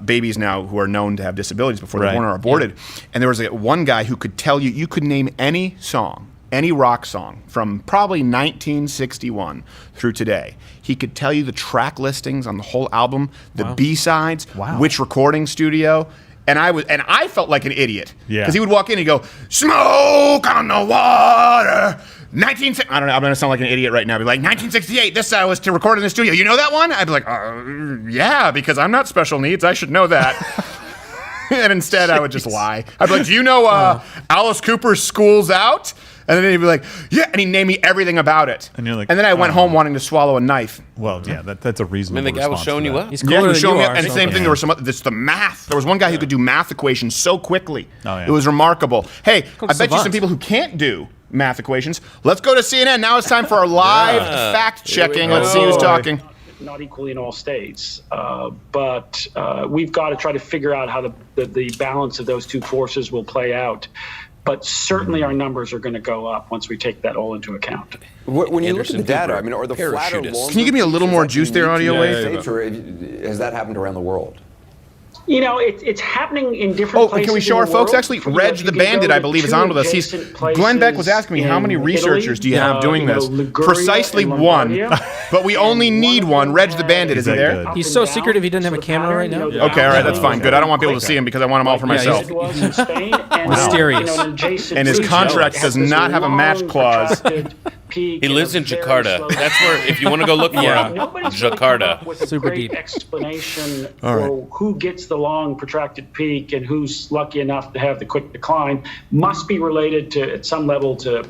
babies now who are known to have disabilities before they're born are aborted. And there was one guy who could tell you could name any song, any rock song from probably 1961 through today. He could tell you the track listings on the whole album, the B-sides, which recording studio. And I felt like an idiot. Because he would walk in and go, "Smoke on the water." I don't know, I'm going to sound like an idiot right now. I'd be like, 1968, this was to record in the studio. You know that one? I'd be like, yeah, because I'm not special needs. I should know that. And instead, I would just lie. I'd be like, do you know Alice Cooper's School's Out? And then he'd be like, yeah, and he'd name me everything about it. And you're like, and then I went home wanting to swallow a knife. Well, yeah, that's a reasonable response. The guy was showing you up. He's cooler than you are. And same thing, there was the math. There was one guy who could do math equations so quickly. It was remarkable. Hey, I bet you some people who can't do math equations. Let's go to CNN. Now it's time for our live fact checking. Let's see who's talking. Not equally in all states, but we've got to try to figure out how the balance of those two forces will play out. But certainly our numbers are going to go up once we take that all into account. When you look at the data, I mean, are the flatter longer? Can you give me a little more juice there, Audio Wave? States, or has that happened around the world? You know, it's happening in different places. Can we show our folks? Actually, Reg the Bandit, I believe, is on with us. Glenn Beck was asking me, how many researchers do you have doing this? Precisely one, but we only need one. Reg the Bandit, is he there? He's so secretive he doesn't have a camera right now. Okay, all right, that's fine. Good. I don't want people to see him because I want him all for myself. Mysterious. And his contract does not have a match clause. He lives in Jakarta. That's where, if you want to go look for him, Jakarta. Super deep explanation for who gets the long protracted peak and who's lucky enough to have the quick decline must be related to, at some level, to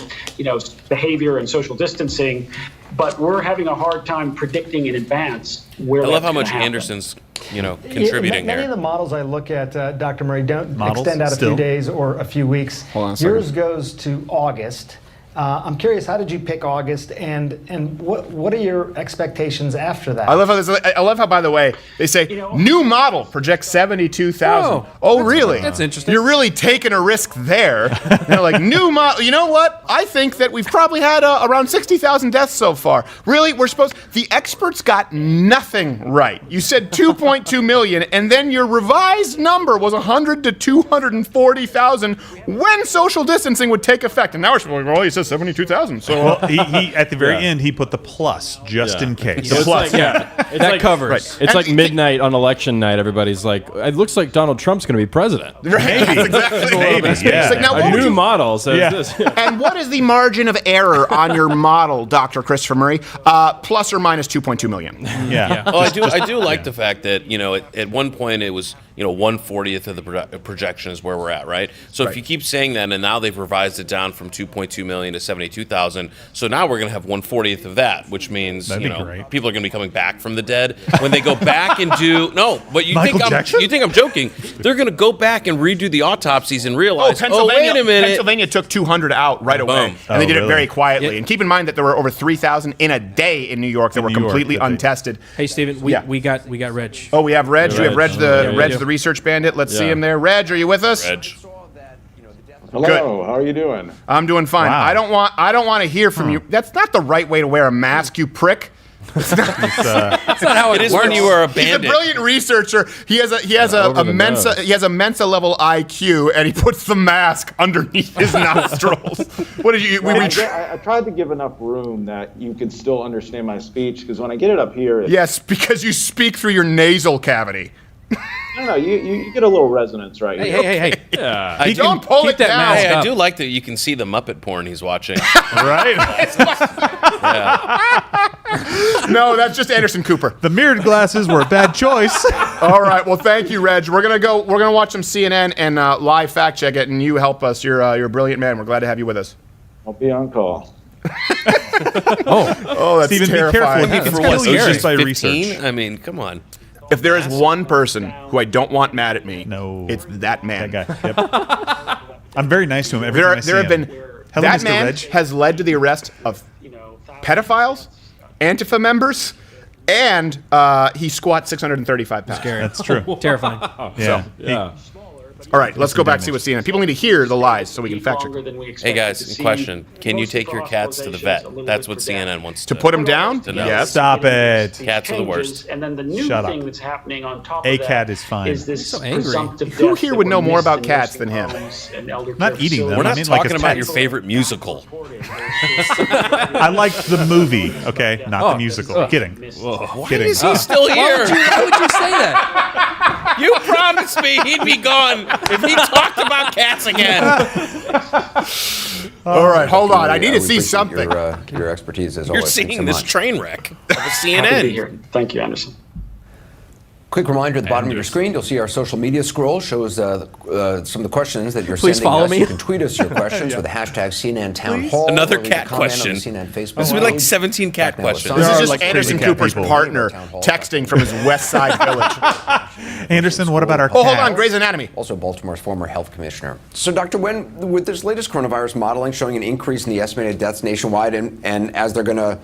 behavior and social distancing. But we're having a hard time predicting in advance where. I love how much Anderson's contributing many here. of the models I look at, Dr. Murray, don't Models extend out a still? few days or a few weeks. Hold on a second. Yours goes to August. I'm curious, how did you pick August, and what are your expectations after that? I love how, by the way, they say new model projects 72,000. Oh, really? That's interesting. You're really taking a risk there. They're like, new model. You know what? I think that we've probably had around 60,000 deaths so far. Really? The experts got nothing right. You said 2.2 million, and then your revised number was 100 to 240,000 when social distancing would take effect. And now we're like, well, he says 72,000. So well, he at the very end he put the plus just in case. So Plus. that covers. Right. It's like midnight on election night. Everybody's like, it looks like Donald Trump's going to be president. Right. Maybe. Exactly. Maybe. It's like, now, A new model says this. And what is the margin of error on your model, Dr. Christopher Murray? Plus or minus 2.2 million. Yeah. Well, I do like the fact that at one point it was 1/40th of the projection is where we're at, right? So if you keep saying that, and now they've revised it down from 2.2 million to 72,000, so now we're going to have 1/40th of that, which means people are going to be coming back from the dead when they go back and do but you think I'm joking? They're going to go back and redo the autopsies and realize, wait a minute, Pennsylvania took 200 out right away, and they did it very quietly. Yeah. And keep in mind that there were over 3,000 in a day in New York that were completely untested. Hey, Stephen, we got Reg. Oh, we have Reg. We have Reg the research bandit. Let's see him there. Reg, are you with us? Reg. Hello. Good. How are you doing? I'm doing fine. Wow. I don't want to hear from you. That's not the right way to wear a mask, you prick. It's not how it is when you are a bandit. He's a brilliant researcher. He has a Mensa level IQ, and he puts the mask underneath his nostrils. What did you? I tried to give enough room that you could still understand my speech, because when I get it up here, yes, because you speak through your nasal cavity. No, you get a little resonance right here. Hey. Yeah. Don't pull it down. Hey, I do like that you can see the Muppet porn he's watching. Right? No, that's just Anderson Cooper. The mirrored glasses were a bad choice. All right. Well, thank you, Reg. We're gonna watch some CNN and live fact check it, and you help us. You're a brilliant man. We're glad to have you with us. I'll be on call. Oh, that's Stephen, terrifying. Be careful. For what? Just by 15? research. I mean, come on. If there is one person who I don't want mad at me, it's that man. That guy. Yep. I'm very nice to him every time I see there have him. been Hello, that Mr. man Reg. has led to the arrest of pedophiles, Antifa members, and he squats 635 pounds. Scary. That's true. Terrifying. Yeah. All right, let's go back to see what CNN. People need to hear the lies so we can fact check. Hey guys, question: can you take your cats to the vet? That's what CNN wants to put them down. To know. Yes. Stop it. Cats are the worst. And then the new Shut thing up. that's happening on top A of that cat is fine. is this so angry. presumptive Who deaths here that would were know more missed about in cats nursing than him? homes and elder Not care eating them. We're I not mean, like, talking as about your pets. favorite musical. I liked the movie, okay, not the musical. Kidding. Why Kidding. is he still here? Why would you say that? You promised me he'd be gone if he talked about cats again. All right, hold on. I need to see something. Your expertise is You're always. Thanks so seeing this much. train wreck of a Happy to be CNN. here. Thank you, Anderson. Quick reminder at the bottom of your screen, you'll see our social media scroll shows some of the questions that you're Please sending follow us. me. You can tweet us your questions with the hashtag CNN Town Hall. Another or leave a cat comment on the question. CNN Facebook This would be like page. 17 cat questions. This There is are, just like, Anderson crazy cat Cooper's people. partner texting from his West Side village. Anderson, what about our Oh, hold cats? on, Grey's Anatomy. Also Baltimore's former health commissioner. So, Dr. Wen, with this latest coronavirus modeling showing an increase in the estimated deaths nationwide, and as they're going to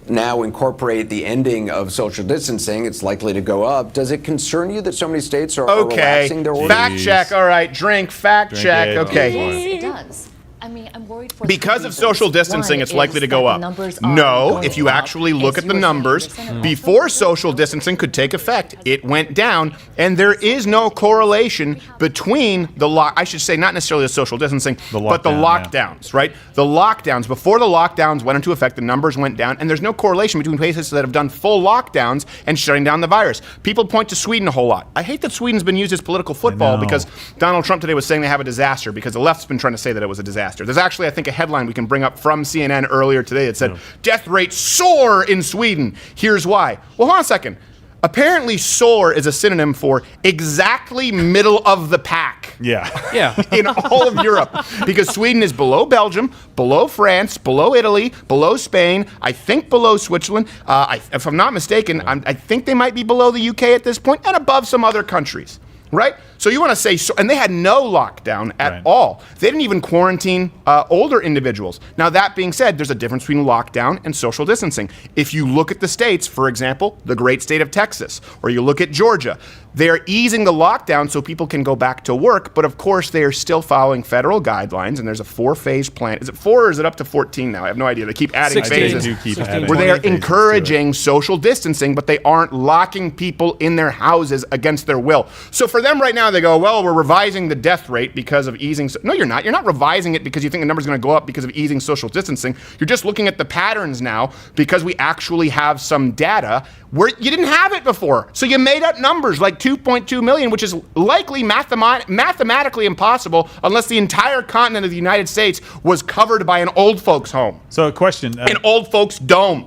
now incorporate the ending of social distancing, it's likely to go up. Does it concern you that so many states are relaxing their orders? Fact check. All right, fact check. it. Okay. Yes, it does. I mean, I'm worried for Because three of social reasons. distancing, One it's likely is to go that the up. numbers are No, going if you up. actually look As at the you were saying, numbers, Anderson, before social distancing could take effect, it went down, and there is no correlation between I should say not necessarily the social distancing, but the lockdowns, right? The lockdowns, before the lockdowns went into effect, the numbers went down, and there's no correlation between places that have done full lockdowns and shutting down the virus. People point to Sweden a whole lot. I hate that Sweden's been used as political football because Donald Trump today was saying they have a disaster because the left's been trying to say that it was a disaster. There's actually, I think, a headline we can bring up from CNN earlier today that said, death rates soar in Sweden. Here's why. Well, hold on a second. Apparently, soar is a synonym for exactly middle of the pack. Yeah. In all of Europe. Because Sweden is below Belgium, below France, below Italy, below Spain, I think below Switzerland. If I'm not mistaken, I think they might be below the UK at this point, and above some other countries. Right? So you want to say, and they had no lockdown at all. They didn't even quarantine older individuals. Now, that being said, there's a difference between lockdown and social distancing. If you look at the states, for example, the great state of Texas, or you look at Georgia, they're easing the lockdown so people can go back to work, but of course they are still following federal guidelines, and there's a 4-phase plan. Is it 4 or is it up to 14 now? I have no idea. They keep adding 16. phases. They do keep adding where they are phases to it. encouraging social distancing, but they aren't locking people in their houses against their will. So for them right now, they go, well, we're revising the death rate because of easing. No, you're not. You're not revising it because you think the number's going to go up because of easing social distancing. You're just looking at the patterns now because we actually have some data where you didn't have it before. So you made up numbers like 2.2 million, which is likely mathematically impossible unless the entire continent of the United States was covered by an old folks home. So a question. An old folks dome.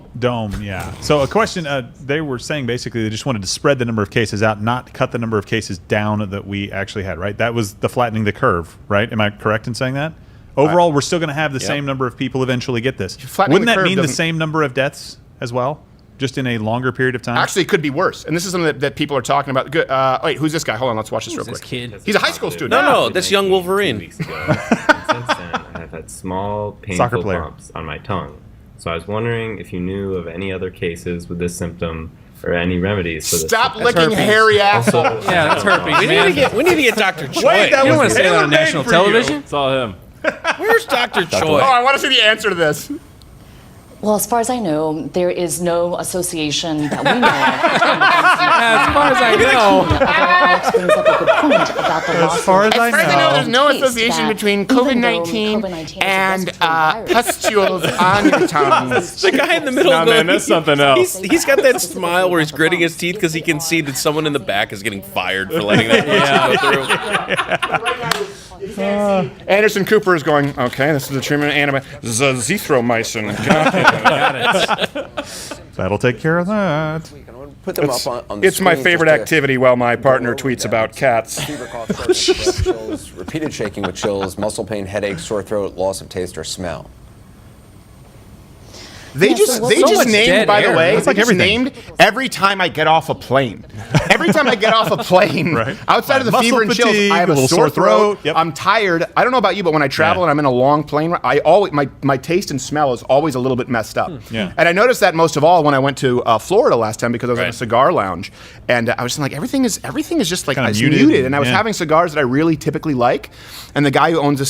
Yeah. So a question, they were saying basically they just wanted to spread the number of cases out, not cut the number of cases down that we actually had, right? That was the flattening the curve, right? Am I correct in saying that? Overall, we're still going to have the same number of people eventually get this. Wouldn't that mean the same number of deaths as well? Just in a longer period of time? Actually, it could be worse. And this is something that people are talking about. Good. Wait, who's this guy? Hold on, let's watch this real quick. Kid? He's a high school student. No, that's young Wolverine. Since then, I have had small, Soccer painful player. bumps on my tongue. So I was wondering if you knew of any other cases with this symptom or any remedies for this. Stop licking hairy asshole. Yeah, that's herpes. We need to get Dr. Choi. You don't want to say that on national television? It's all him. Where's Dr. Choi? Oh, I want to see the answer to this. Well, as far as I know, there is no association that we know As far as I know. Alex brings up a good point about the loss. As far as I know, there's no association between COVID-19 and pustules on your tongue. The guy in the middle Nah, man, that's something else. He's got that smile where he's gritting his teeth because he can see that someone in the back is getting fired for letting that person go through. Anderson Cooper is going, okay, this is the treatment of azithromycin. that'll take care of that. Put them up on the It's my screen favorite just to activity while my partner tweets about cats. fever, cough, shortness, breath, chills, repeated shaking with chills, muscle pain, headache, sore throat, loss of taste or smell. They Yeah, just so they so just much named, dead by the air. way, It's they like just everything. named every time I get off a plane. Every time I get off a plane, Right. outside of the Muscle fever and chills, fatigue, I have a a little sore throat. Yep. I'm tired. I don't know about you, but when I travel and I'm in a long plane ride, I always my taste and smell is always a little bit messed up. Yeah. And I noticed that most of all when I went to Florida last time because I was at a Right. cigar lounge, and I was like, everything is just like Kinda it's muted, muted, and I was yeah. having cigars that I really typically like, and the guy who owns the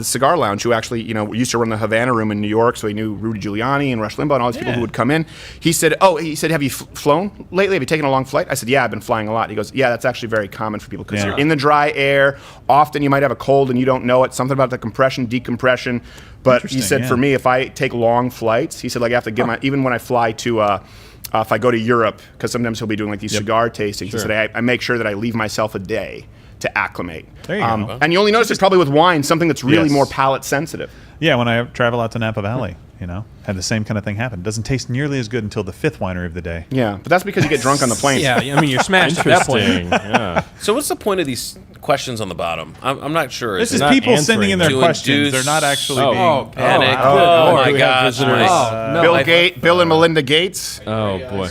cigar lounge, who actually used to run the Havana room in New York, so he knew Rudy Giuliani and Rush Limbaugh and all these people who would come in. He said, have you flown lately? Have you taken a long flight? I said, yeah, I've been flying a lot. He goes, yeah, that's actually very common for people because Yeah. you're in the dry air. Often you might have a cold and you don't know it. Something about the compression, decompression. But he Interesting, said yeah. for me, if I take long flights, he said like I have to give even when I fly to if I go to Europe, because sometimes he'll be doing like these cigar tastings. He said I make sure that I leave myself a day to acclimate. There you go. And you only notice it probably with wine, something that's really Yes. more palate sensitive. Yeah, when I travel out to Napa Valley, had the same kind of thing happen. It doesn't taste nearly as good until the 5th winery of the day. Yeah, but that's because you get drunk on the plane. Yeah, I mean, you're smashed at that point. Yeah. So what's the point of these questions on the bottom? I'm not sure. This Is is it people answering sending in their to questions. induce- They're not actually being. panic. wow. Oh, Do my we have gosh. visitors? Bill and Melinda Gates. Oh boy.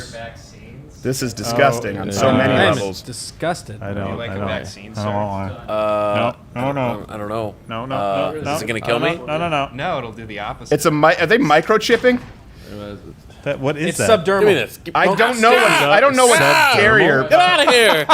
This is disgusting on so many I'm levels. disgusted. I don't. like I a don't. vaccine, I don't sir? want one. No. I don't know. No. Is it going to kill me? No. No, it'll do the opposite. It's are they microchipping? What is It's that? subdermal. Give me this. I don't know. I don't know what carrier. Get out of here.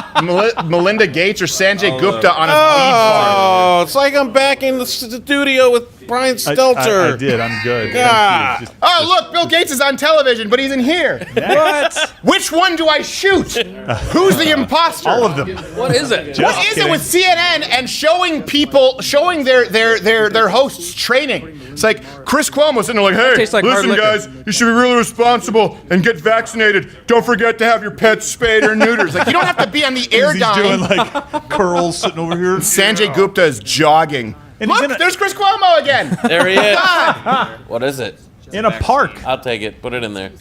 Melinda Gates or Sanjay Gupta on a Oh, it's like I'm back in the studio with Brian Stelter. I did. I'm good. God. Thank you. Oh, look, Bill Gates is on television, but he's in here. What? Which one do I shoot? Who's the imposter? All of them. What is it? What is it with CNN and showing their hosts training? It's like Chris Cuomo's sitting there like, hey, tastes like hard listen, liquor. guys, you should be really responsible and get vaccinated. Don't forget to have your pets spayed or neutered. Like, you don't have to be on the air He's dying. doing like curls sitting over here. Sanjay Gupta is jogging. And he's Look, in a- there's Chris Cuomo again. There he is. God. What is it? In a park. I'll take it. Put it in there.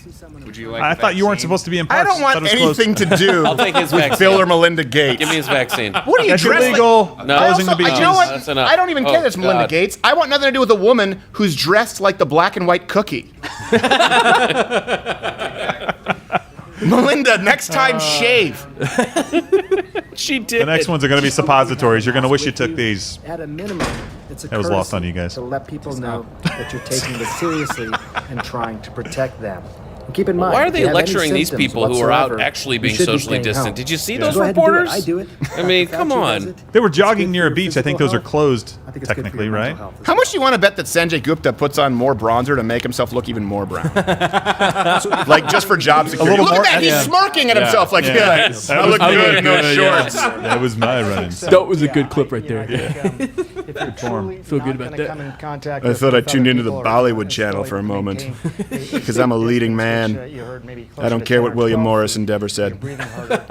Would you like? I thought you weren't supposed to be in parks. I don't want Thought it was closed. anything to do I'll take his with vaccine. Bill or Melinda Gates. Give me his vaccine. What are you That's dressed illegal. like? No. I Closing the also, beaches. you know what? That's enough. I don't even care Oh, that's Melinda God. Gates. I want nothing to do with a woman who's dressed like the black and white cookie. Melinda, next time shave. She did. The next ones are going to be suppositories. You're going to wish you took these. At a minimum, it's a That was lost courtesy on you guys. to let people know that you're taking this seriously and trying to protect them. And keep in mind, Why are if they you have any lecturing these symptoms people who are out whatsoever, actually you being should be socially staying distant? home. Did you see Yeah. those Go ahead and do it. reporters? I do it. I mean, Fauci come does on. it. They were It's jogging good near for a your beach. I think physical those are health. closed, I think it's good for technically, your right? mental health as How much do you want to bet that Sanjay Gupta puts on more bronzer to make himself look even more brown? Like just for job security. little Look more- at that, he's yeah. smirking at himself like, Yeah. yeah, That I was look good. good in those Yeah. shorts. That was my running. That was a good clip right there. If you're truly Feel not good about gonna that. come in contact I with thought I other tuned into the people or Bollywood it's channel really for a moment maintain because I'm a leading man. you heard maybe I don't closer to care 10 what or William 12, Morris Endeavor said. breathing harder,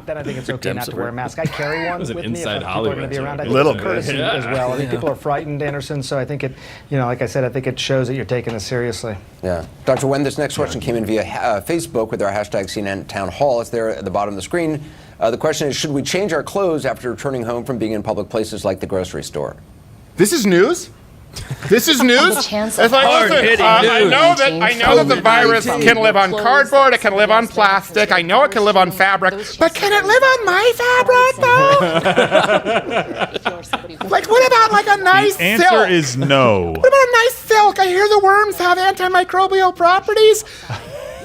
then I think it's okay not to wear a mask. I carry one was with an me if inside people are Hollywood going to be around. I joke. think Little it's a bit. courtesy as well. I think people are frightened, Anderson, so I think it, like I said, I think it shows that you're taking this seriously. Yeah. Dr. Wen, this next question came in via Facebook with our hashtag CNN Town Hall. It's there at the bottom of the screen. The question is, should we change our clothes after returning home from being in public places like the grocery store? This is news? This is news? The chance It's of like, listen, hard-hitting I news. know that the virus COVID-19. can live on Clothes cardboard, it can live on that's plastic, I know it can live on fabric, but can it live on my fabric though? Like, what about like a nice The answer silk? is no. What about a nice silk? I hear the worms have antimicrobial properties.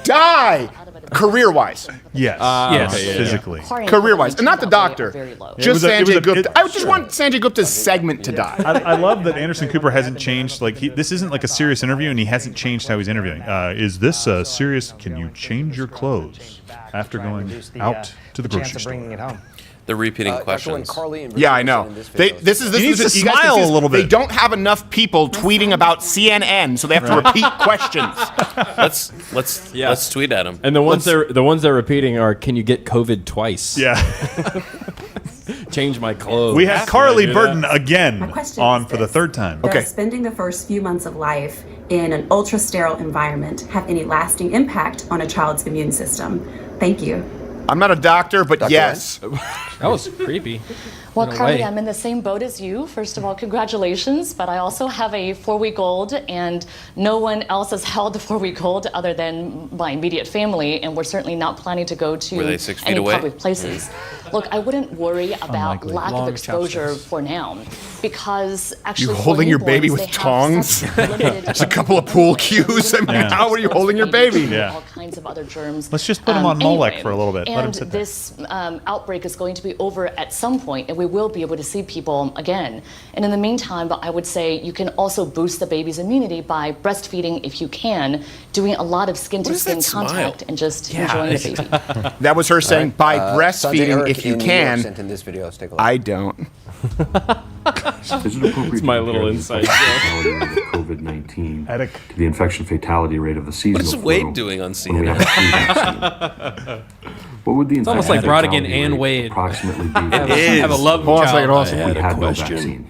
Die. Career-wise. Yes. Yes. Okay, physically. Career-wise. And not the doctor. Just Sanjay Gupta. it- I just want Sanjay Gupta's segment to die. I love that Anderson Cooper hasn't changed. Like this isn't like a serious interview, and he hasn't changed how he's interviewing. Is this serious? Can you change your clothes after going out to the grocery store? Bringing it home. They're repeating Dr. Wen, questions. Carly and Yeah, I Richard know. said in this They, video- this is He needs to you guys smile confused. a little bit. They don't have enough people tweeting about CNN, so they have to repeat questions. Let's tweet at him. And the ones they're repeating are, "Can you get COVID twice?" Yeah. Change my clothes. We had Carly Burton My again question on is for the this. third time. Does spending the first few months of life in an ultra-sterile environment have any lasting impact on a child's immune system? Thank you. I'm not a doctor, but Dr. yes. That was creepy. Well, in a Carly, way. I'm in the same boat as you. First of all, congratulations. But I also have a 4-week-old, and no one else has held a 4-week-old other than my immediate family, and we're certainly not planning to go to Were they 6 feet any away? public places. Look, I wouldn't worry about Unlikely. lack Long of exposure chopsticks. for now, because actually, You for holding your baby newborns, with they have tongs? such limited Just a couple of pool cues. I mean, Yeah. how are you holding your baby? Yeah. All kinds of other germs. Let's just put him on Molek anyway, for a little bit. Let him And sit there. this outbreak is going to be over at some point, and we will be able to see people again. And in the meantime, I would say you can also boost the baby's immunity by breastfeeding if you can, doing a lot of skin-to-skin smile? contact, and just enjoying the baby. That was her saying by Sanjay breastfeeding Eric if you in New York can. sent in this video. Let's take a look. I don't. Is it appropriate It's my to little compare the inside fatality rate of COVID-19 to the infection fatality rate of the seasonal What is flu Wade doing on when we have a flu vaccine? What would the It's almost infection like Brodigan fatality and rate Wade. approximately be Have a love Hold on a second, child. hold on a if second. we had no vaccine?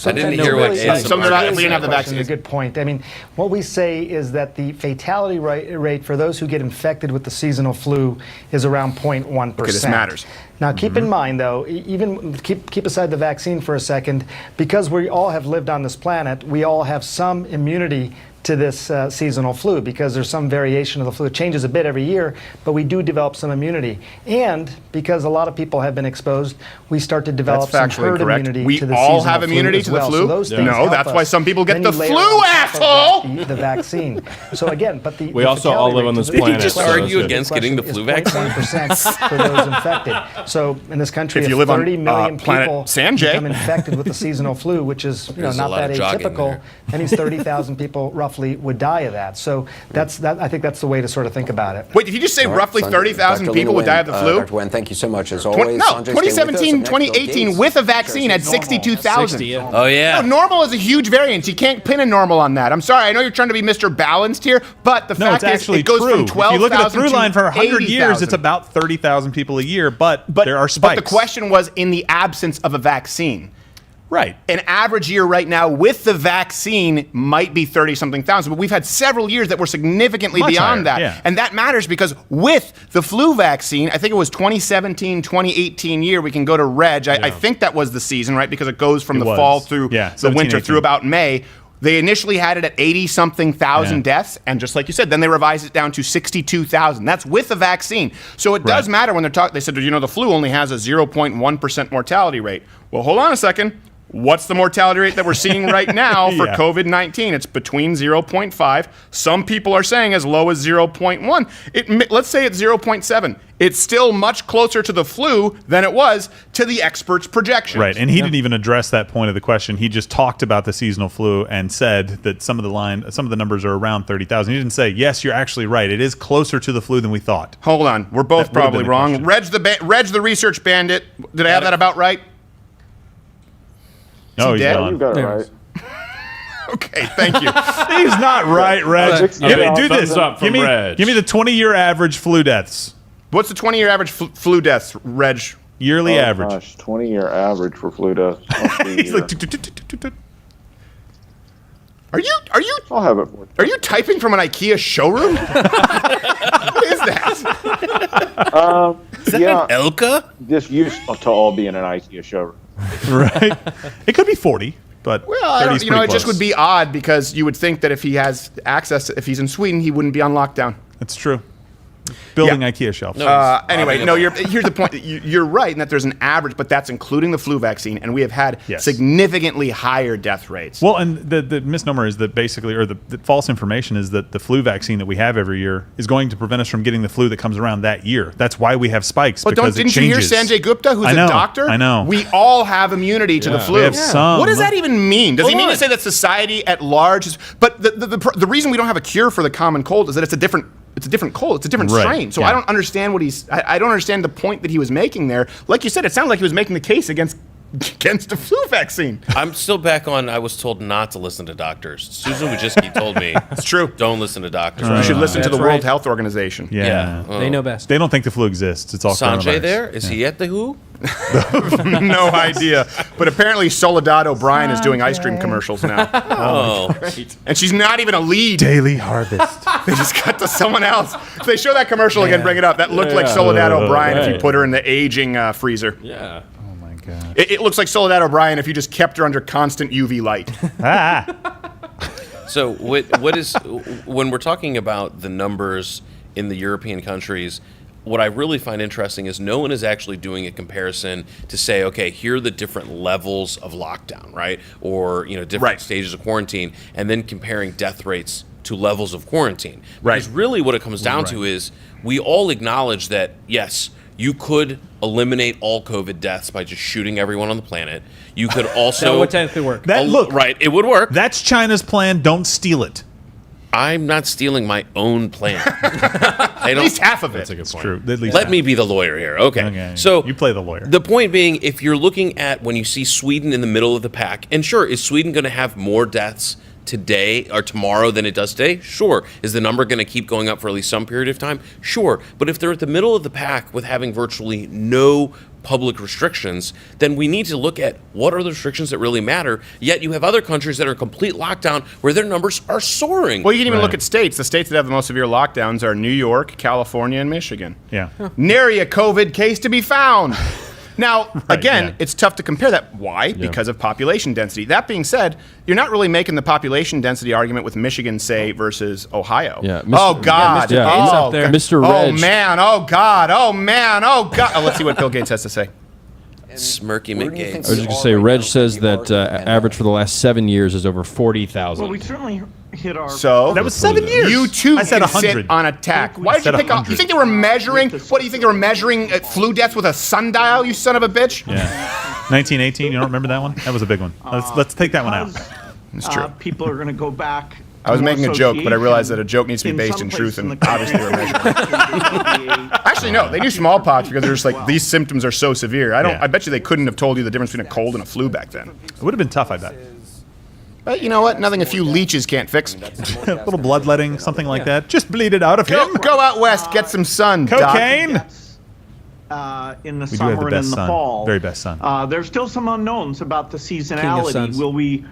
I didn't No, hear what really, Ace something about if we didn't have the question vaccine. is a good point. I mean, what we say is that the fatality rate for those who get infected with the seasonal flu is around 0.1%. Okay, this matters. Now, keep in mind, though, even keep aside the vaccine for a second, because we all have lived on this planet, we all have some immunity to this seasonal flu because there's some variation of the flu. It changes a bit every year, but we do develop some immunity. And because a lot of people have been exposed, we start to develop some That's factually herd incorrect. immunity We to the all seasonal have immunity flu to the as well. flu? So those things No, help that's us. why some people get Then the you layer flu, on top of asshole! that the vaccine. So again, but the We the also all fatality live rate on to this the- Did he planet, just so argue that's good. against getting the flu vaccine? 0.1% for those infected. So in this country, If you if live on, 30 million planet people Sanjay. become infected with the seasonal flu, which is There's a not lot that of jogging atypical, there. that means 30,000 people roughly would die of that. So I think that's the way to sort of think about it. Wait, did you just say All right, roughly Sanjay, 30,000 Dr. people would die of the flu? Dr. Wen, thank you so much as always. No, Sanjay, stay with us. 2017, And next, Bill 2018 Gates. with a vaccine had 62,000. 60, yeah. Oh yeah. No, normal is a huge variance. You can't pin a normal on that. I'm sorry. I know you're trying to be Mr. Balanced here, but the No, fact it's is actually it goes true. from 12,000 if you look at the through to line for 100 years, 80,000. it's about 30,000 people a year, but there are spikes. But the question was in the absence of a vaccine. Right. An average year right now with the vaccine might be 30-something thousand, but we've had several years that were significantly Much beyond higher, that. yeah. And that matters because with the flu vaccine, I think it was 2017, 2018 year, we can go to Reg. I think that was the season, right? Because it goes from It the was. fall through Yeah, the 17, winter 18. through about May. They initially had it at 80-something thousand deaths, and just like you said, then they revised it down to 62,000. That's with the vaccine. So it does matter when they're talking. They said, you know, the flu only has a 0.1% mortality rate. Well, hold on a second. What's the mortality rate that we're seeing right now for Yeah. COVID-19? It's between 0.5. Some people are saying as low as 0.1. Let's say it's 0.7. It's still much closer to the flu than it was to the experts' projections. Right, and he didn't even address that point of the question. He just talked about the seasonal flu and said that some of the numbers are around 30,000. He didn't say, yes, you're actually right. It is closer to the flu than we thought. Hold on. We're both That would've probably been the wrong. Reg the research bandit. Did I have that about right? No, he's dead? gone. You got it right. Okay, thank you. He's not right, Reg. Do this. up from Reg. Give me the 20-year average flu deaths. What's the 20-year average flu deaths, Reg? Yearly average. Gosh, 20-year average for flu deaths. He's like, Are you? I'll have it for you. Are you typing from an IKEA showroom? What is that? Is that Yeah. an Elka? This used to all be in an IKEA showroom. right? It could be 40, but Well, I 30 don't, is you know, it pretty just close. would be odd because you would think that if he has access, if he's in Sweden, he wouldn't be on lockdown. That's true. Building IKEA shelves. Anyway, no. Here's the point. You're right in that there's an average, but that's including the flu vaccine, and we have had significantly higher death rates. Well, and the misnomer is that basically, or the false information is that the flu vaccine that we have every year is going to prevent us from getting the flu that comes around that year. That's why we have spikes. But because didn't it you hear changes. Sanjay Gupta, who's I know, a doctor? I know. We all have immunity to the flu. We have some. What does that even mean? Does he Hold mean on. to say that society at large is? But the reason we don't have a cure for the common cold is that it's a different cold. It's a different Right, strain. So yeah. I don't understand what I don't understand the point that he was making there. Like you said, it sounded like he was making the case against against the flu vaccine. I'm still back on. I was told not to listen to doctors. Susan Wojcicki told me it's true. Don't listen to doctors. You should listen to the World Health Organization. Yeah. They know best. They don't think the flu exists. It's all Sanjay coronavirus. there? Is he at the WHO? No idea. But apparently Soledad O'Brien is doing ice cream commercials now. Oh. Great. And she's not even a lead. Daily Harvest. They just cut to someone else. If they show that commercial again, bring it up. That looked like Soledad O'Brien if you put her in the aging freezer. Yeah. Oh my God. It looks like Soledad O'Brien if you just kept her under constant UV light. So what is when we're talking about the numbers in the European countries? What I really find interesting is no one is actually doing a comparison to say, okay, here are the different levels of lockdown, right? Or different stages of quarantine, and then comparing death rates to levels of quarantine. Because really what it comes down to is we all acknowledge that, yes, you could eliminate all COVID deaths by just shooting everyone on the planet. You could also... That would technically work. Right, it would work. That's China's plan. Don't steal it. I'm not stealing my own plan. At least half of it. That's a good It's point. true. At least Let me be the lawyer here. Okay. So you play the lawyer. The point being, if you're looking at when you see Sweden in the middle of the pack, and sure, is Sweden going to have more deaths today or tomorrow than it does today? Sure. Is the number going to keep going up for at least some period of time? Sure. But if they're at the middle of the pack with having virtually no public restrictions, then we need to look at what are the restrictions that really matter. Yet you have other countries that are in complete lockdown where their numbers are soaring. Well, you can even look at states. The states that have the most severe lockdowns are New York, California, and Michigan. Yeah. Nary a COVID case to be found. Now, again, it's tough to compare that. Why? Because of population density. That being said, you're not really making the population density argument with Michigan, say, versus Ohio. Yeah. Oh, God. Yeah, Mr. Reg. Oh, man. Oh, God. Oh, man. Oh, God. Oh, let's see what Bill Gates has to say. Smirky McGates. I was just going to say, Reg says that average for the last 7 years is over 40,000. Well, we certainly hit our... So that was 7 years. You too I said can 100. sit on a tack. Why did you pick up? You think they were measuring? What do you think they were measuring flu deaths with a sundial? You son of a bitch. Yeah. 1918. You don't remember that one? That was a big one. Let's take that one out. It's true. People are going to go back. I was making a joke, but I realized that a joke needs to be based in truth, and obviously we're measuring. Actually, no, they knew smallpox because they're just like, these symptoms are so severe. I bet you they couldn't have told you the difference between a cold and a flu back then. It would have been tough, I bet. But you know what? Nothing a few leeches can't fix. A little bloodletting, something like that. Just bleed it out of him. Go out west, get some sun. Cocaine. In the We do summer have the and best in the sun. fall. Very best sun. There's still some unknowns about the suns. seasonality. Will we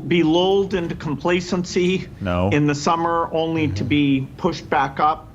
be lulled into complacency in the summer only to be pushed back up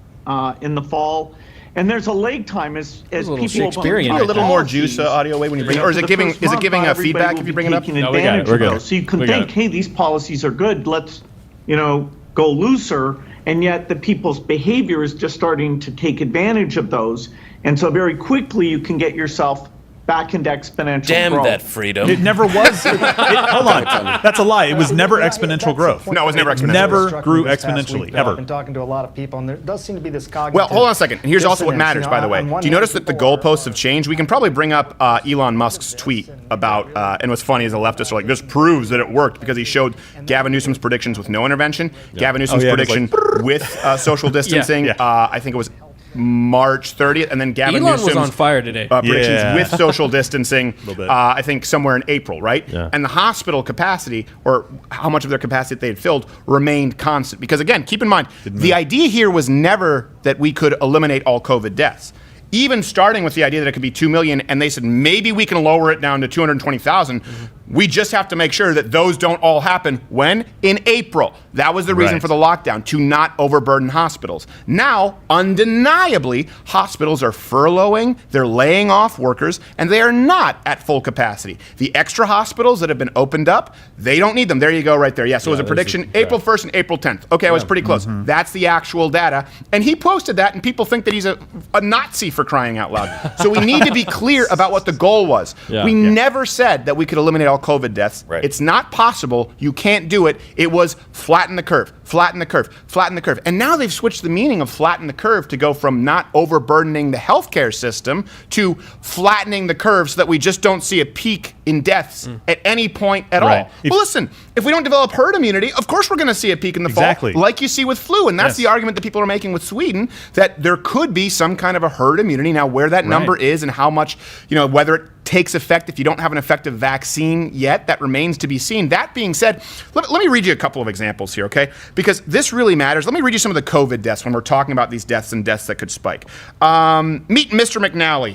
in the fall? And there's a lag time as people Shakespearean. A little more juice audio way when you bring it, or is it giving a feedback if you bring it up? No, we got it. We're good. So you can think, hey, these policies are good. Let's go looser. And yet the people's behavior is just starting to take advantage of those. And so very quickly you can get yourself back into exponential Damn growth. that freedom. It never was. Hold on. That's a lie. It was never exponential growth. No, it was never exponential. Never grew exponentially, ever. I've been talking to a lot of people, and there does seem to be this cognitive. Well, hold on a second. Here's also what dissonance, matters, by the way. on one Do you notice hand, that the goalposts have changed? We can probably bring up Elon Musk's tweet about, and what's funny is the leftists are like, this proves that it worked because he showed Gavin Newsom's predictions with no intervention, Gavin Newsom's prediction with social distancing. I think it was March 30th, and then Gavin Elon Newsom's was on fire today. predictions with social distancing, I think somewhere in April, right? Yeah. And the hospital capacity, or how much of their capacity they had filled, remained constant. Because again, keep in mind, the idea here was never that we could eliminate all COVID deaths. Even starting with the idea that it could be 2 million, and they said maybe we can lower it down to 220,000. We just have to make sure that those don't all happen. When? In April. That was the reason for the lockdown, to not overburden hospitals. Now, undeniably, hospitals are furloughing, they're laying off workers, and they are not at full capacity. The extra hospitals that have been opened up, they don't need them. There you go right there. So it was a prediction, April 1st and April 10th. Okay, I was pretty close. That's the actual data. And he posted that, and people think that he's a Nazi for crying out loud. So we need to be clear about what the goal was. We never said that we could eliminate all COVID deaths. It's not possible. You can't do it. It was flatten the curve, flatten the curve, flatten the curve. And now they've switched the meaning of flatten the curve to go from not overburdening the healthcare system to flattening the curve so that we just don't see a peak in deaths at any point at all. Well, listen, if we don't develop herd immunity, of course we're going to see a peak in the fall, like you see with flu. And that's the argument that people are making with Sweden, that there could be some kind of a herd immunity. Now, where that number is and how much, whether it takes effect if you don't have an effective vaccine yet. That remains to be seen. That being said, let me read you a couple of examples here, okay? Because this really matters. Let me read you some of the COVID deaths when we're talking about these deaths and deaths that could spike. Meet Mr. McNally.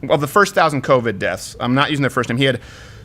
Of the first 1,000 COVID deaths, I'm not using their first name, he had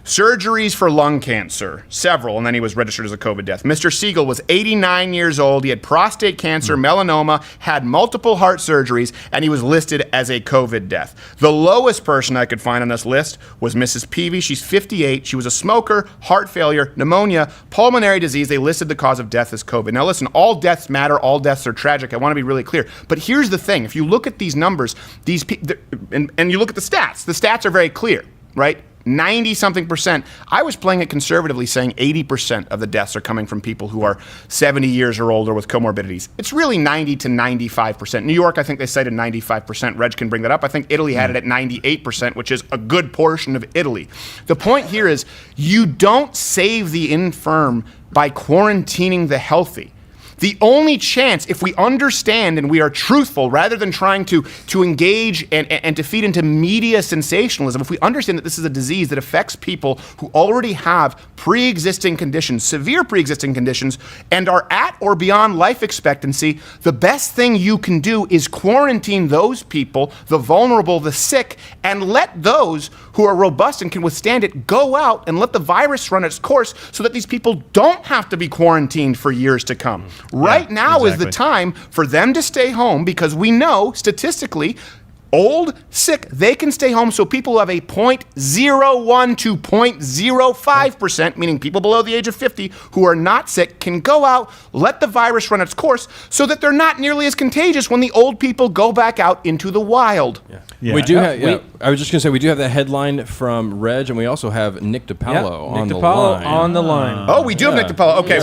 surgeries for lung cancer, several, and then he was registered as a COVID death. Mr. Siegel was 89 years old. He had prostate cancer, melanoma, had multiple heart surgeries, and he was listed as a COVID death. The lowest person I could find on this list was Mrs. Peavy. She's 58. She was a smoker, heart failure, pneumonia, pulmonary disease. They listed the cause of death as COVID. Now listen, all deaths matter. All deaths are tragic. I want to be really clear. But here's the thing. If you look at these numbers, and you look at the stats are very clear, right? 90-something%. I was playing it conservatively, saying 80% of the deaths are coming from people who are 70 years or older with comorbidities. It's really 90 to 95%. New York, I think they cited 95%. Reg can bring that up. I think Italy had it at 98%, which is a good portion of Italy. The point here is you don't save the infirm by quarantining the healthy. The only chance, if we understand and we are truthful, rather than trying to engage and to feed into media sensationalism, if we understand that this is a disease that affects people who already have pre-existing conditions, severe pre-existing conditions, and are at or beyond life expectancy, the best thing you can do is quarantine those people, the vulnerable, the sick, and let those who are robust and can withstand it go out and let the virus run its course so that these people don't have to be quarantined for years to come. Right now is the time for them to stay home because we know statistically, old, sick, they can stay home. So people who have a 0.01 to 0.05%, meaning people below the age of 50 who are not sick, can go out, let the virus run its course so that they're not nearly as contagious when the old people go back out into the wild. We do have. I was just going to say we do have that headline from Reg, and we also have Nick DiPaolo on the line. on the line. Oh, we do have Nick DiPaolo. Okay,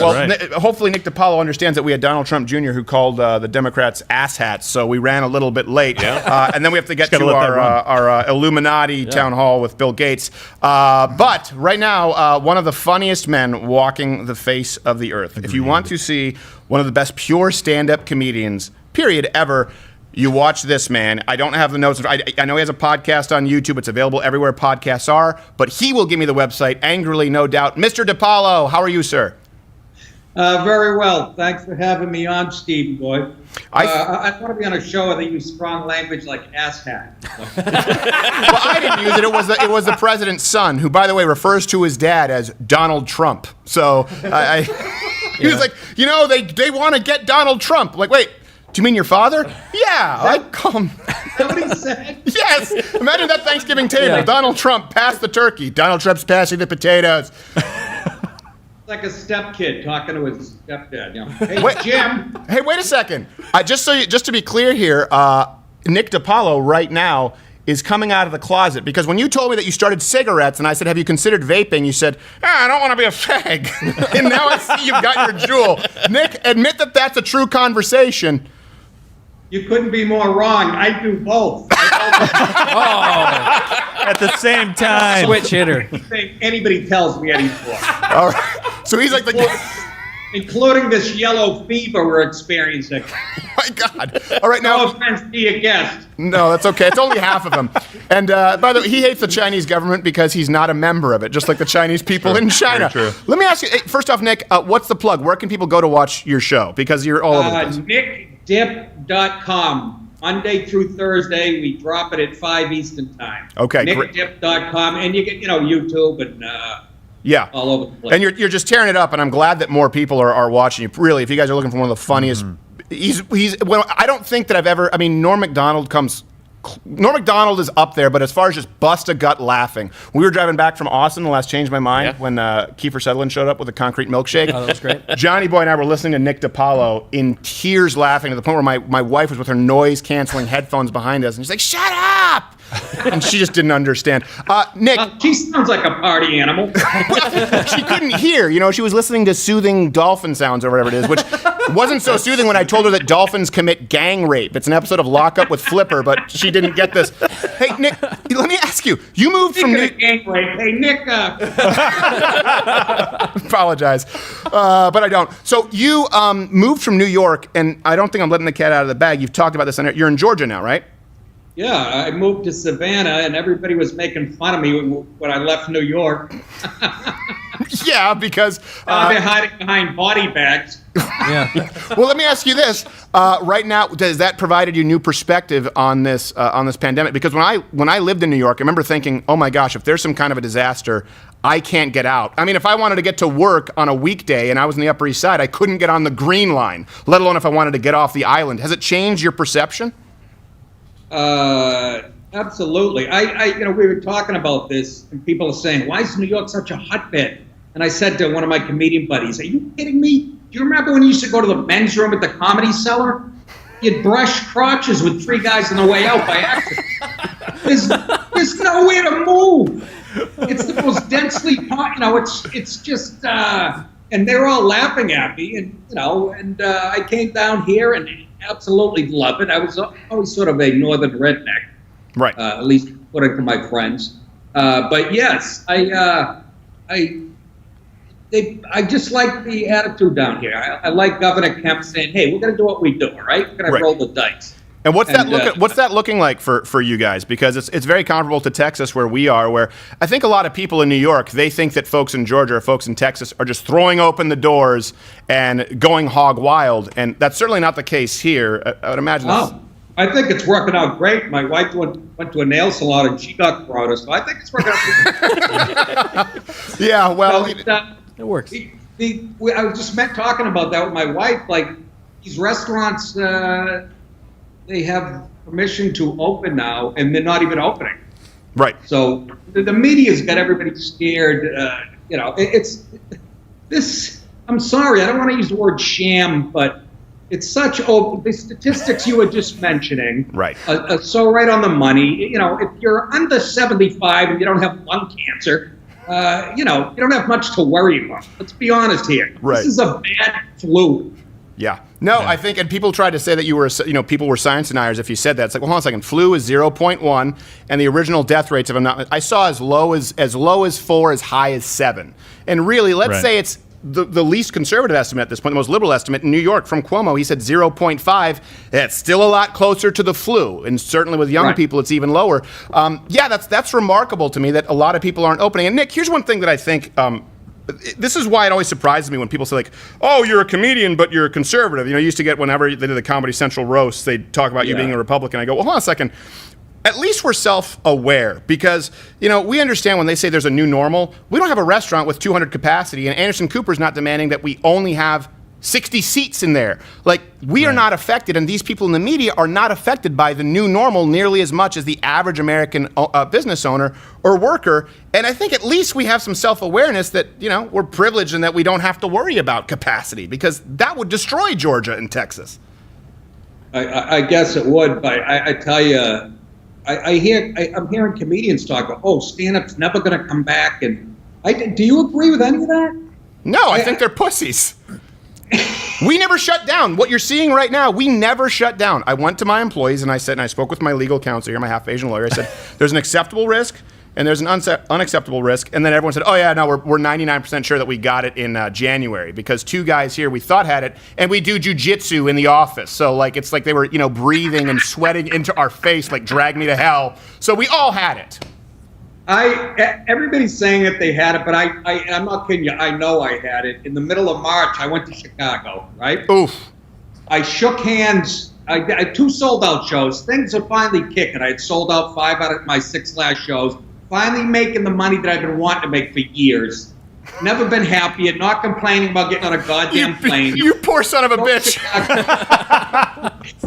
hopefully Nick DiPaolo understands that we had Donald Trump Jr. who called the Democrats asshats, so we ran a little bit late. And then we have to get to our Illuminati town hall with Bill Gates. But right now, one of the funniest men walking the face of the earth. If you want to see one of the best pure stand-up comedians, period, ever, you watch this man. I don't have the notes. I know he has a podcast on YouTube. It's available everywhere podcasts are. But he will give me the website, angrily, no doubt. Mr. DiPaolo, how are you, sir? Very well. Thanks for having me on, Steve boy. I want to be on a show where they use strong language like asshat. Well, I didn't use it. It was the president's son, who, by the way, refers to his dad as Donald Trump. So he was like, they want to get Donald Trump. Like, wait. Do you mean your father? Yeah, I call him. Is that what he said? Yes. Imagine that Thanksgiving table. Donald Trump, pass the turkey. Donald Trump's passing the potatoes. Like a stepkid talking to his stepdad. Hey, Jim. Hey, wait a second. Just to be clear here, Nick DiPaolo right now is coming out of the closet because when you told me that you started cigarettes and I said, have you considered vaping? You said, I don't want to be a fag. And now I see you've got your jewel. Nick, admit that that's a true conversation. You couldn't be more wrong. I do both. At the same time. Switch hitter. Anybody tells me anymore. All right. So he's like including this yellow fever we're experiencing. Oh my God. All right, now. No offense to your guest. No, that's okay. It's only half of them. And by the way, he hates the Chinese government because he's not a member of it, just like the Chinese people in China. Very true. Let me ask you, first off, Nick, what's the plug? Where can people go to watch your show? Because you're all over the place. NickDip.com. Monday through Thursday, we drop it at 5 Eastern time. Okay, NickDip.com. And you get, YouTube and all over the place. And you're just tearing it up, and I'm glad that more people are watching you. Really, if you guys are looking for one of the funniest, I don't think that I've ever. I mean, Norm Macdonald is up there, but as far as just bust a gut laughing, we were driving back from Austin. The last Changed My Mind when Kiefer Sutherland showed up with a concrete milkshake. Oh, that was great. Johnny Boy and I were listening to Nick DiPaolo in tears, laughing to the point where my wife was with her noise canceling headphones behind us, and she's like, "Shut up!" And she just didn't understand. Nick, she sounds like a party animal. She couldn't hear. She was listening to soothing dolphin sounds or whatever it is, which wasn't so soothing when I told her that dolphins commit gang rape. It's an episode of Lock Up with Flipper, but she didn't get this. Hey, Nick, let me ask you. You moved from gang rape. Hey, Nick. Apologize, but I don't. So you moved from New York, and I don't think I'm letting the cat out of the bag. You've talked about this. You're in Georgia now, right? Yeah, I moved to Savannah, and everybody was making fun of me when I left New York. Yeah, because they're hiding behind body bags. Yeah. Well, let me ask you this: right now, has that provided you new perspective on this pandemic? Because when I lived in New York, I remember thinking, oh my gosh, if there's some kind of a disaster, I can't get out. I mean, if I wanted to get to work on a weekday and I was in the Upper East Side, I couldn't get on the Green Line, let alone if I wanted to get off the island. Has it changed your perception? Absolutely. We were talking about this, and people are saying, "Why is New York such a hotbed?" And I said to one of my comedian buddies, "Are you kidding me? Do you remember when you used to go to the men's room at the Comedy Cellar? You'd brush crotches with 3 guys on the way out by accident. There's nowhere to move. It's the most densely, it's just, and they're all laughing at me, and I came down here and absolutely love it. I was always sort of a northern redneck, right? At least according to my friends. But yes, I just like the attitude down here. I like Governor Kemp saying, "Hey, we're going to do what we do, all right? We're going to roll the dice." And what's that looking like for you guys? Because it's very comparable to Texas, where we are, where I think a lot of people in New York, they think that folks in Georgia or folks in Texas are just throwing open the doors and going hog wild, and that's certainly not the case here. I would imagine. Oh, I think it's working out great. My wife went to a nail salon and she got corona, so I think it's working out great. Yeah, well, it works. I was just talking about that with my wife. Like, these restaurants, they have permission to open now, and they're not even opening. Right. So the media's got everybody scared. It's this. I'm sorry, I don't want to use the word sham, but it's such the statistics you were just mentioning. Right. So right on the money. If you're under 75 and you don't have lung cancer, you don't have much to worry about. Let's be honest here. Right. This is a bad flu. Yeah. No, I think, and people tried to say that people were science deniers if you said that. It's like, well, hold on a second. Flu is 0.1, and the original death rates, I saw as low as 4, as high as 7. And really, let's say it's the least conservative estimate at this point, the most liberal estimate in New York from Cuomo. He said 0.5. That's still a lot closer to the flu, and certainly with young people, it's even lower. That's remarkable to me that a lot of people aren't opening. And Nick, here's one thing that I think. This is why it always surprises me when people say, like, oh, you're a comedian, but you're a conservative. You used to get, whenever they did the Comedy Central roast, they'd talk about you being a Republican. I go, well, hold on a second. At least we're self-aware, because, we understand when they say there's a new normal. We don't have a restaurant with 200 capacity, and Anderson Cooper's not demanding that we only have 60 seats in there. Like, we are not affected, and these people in the media are not affected by the new normal nearly as much as the average American business owner or worker. And I think at least we have some self-awareness that, we're privileged and that we don't have to worry about capacity, because that would destroy Georgia and Texas. I guess it would, but I tell you, I'm hearing comedians talk, oh, stand-up's never going to come back. And do you agree with any of that? No, I think they're pussies. We never shut down. What you're seeing right now, we never shut down. I went to my employees and I spoke with my legal counsel here, my half-Asian lawyer. I said, there's an acceptable risk and there's an unacceptable risk. And then everyone said, oh yeah, no, we're 99% sure that we got it in January, because 2 guys here we thought had it, and we do jujitsu in the office. So it's like they were, breathing and sweating into our face, like drag me to hell. So we all had it. Everybody's saying that they had it, but I'm not kidding you. I know I had it. In the middle of March, I went to Chicago, right? Oof. I shook hands. I had 2 sold-out shows. Things are finally kicking. I had sold out 5 out of my 6 last shows. Finally making the money that I've been wanting to make for years. Never been happier. Not complaining about getting on a goddamn plane. You poor son of a bitch.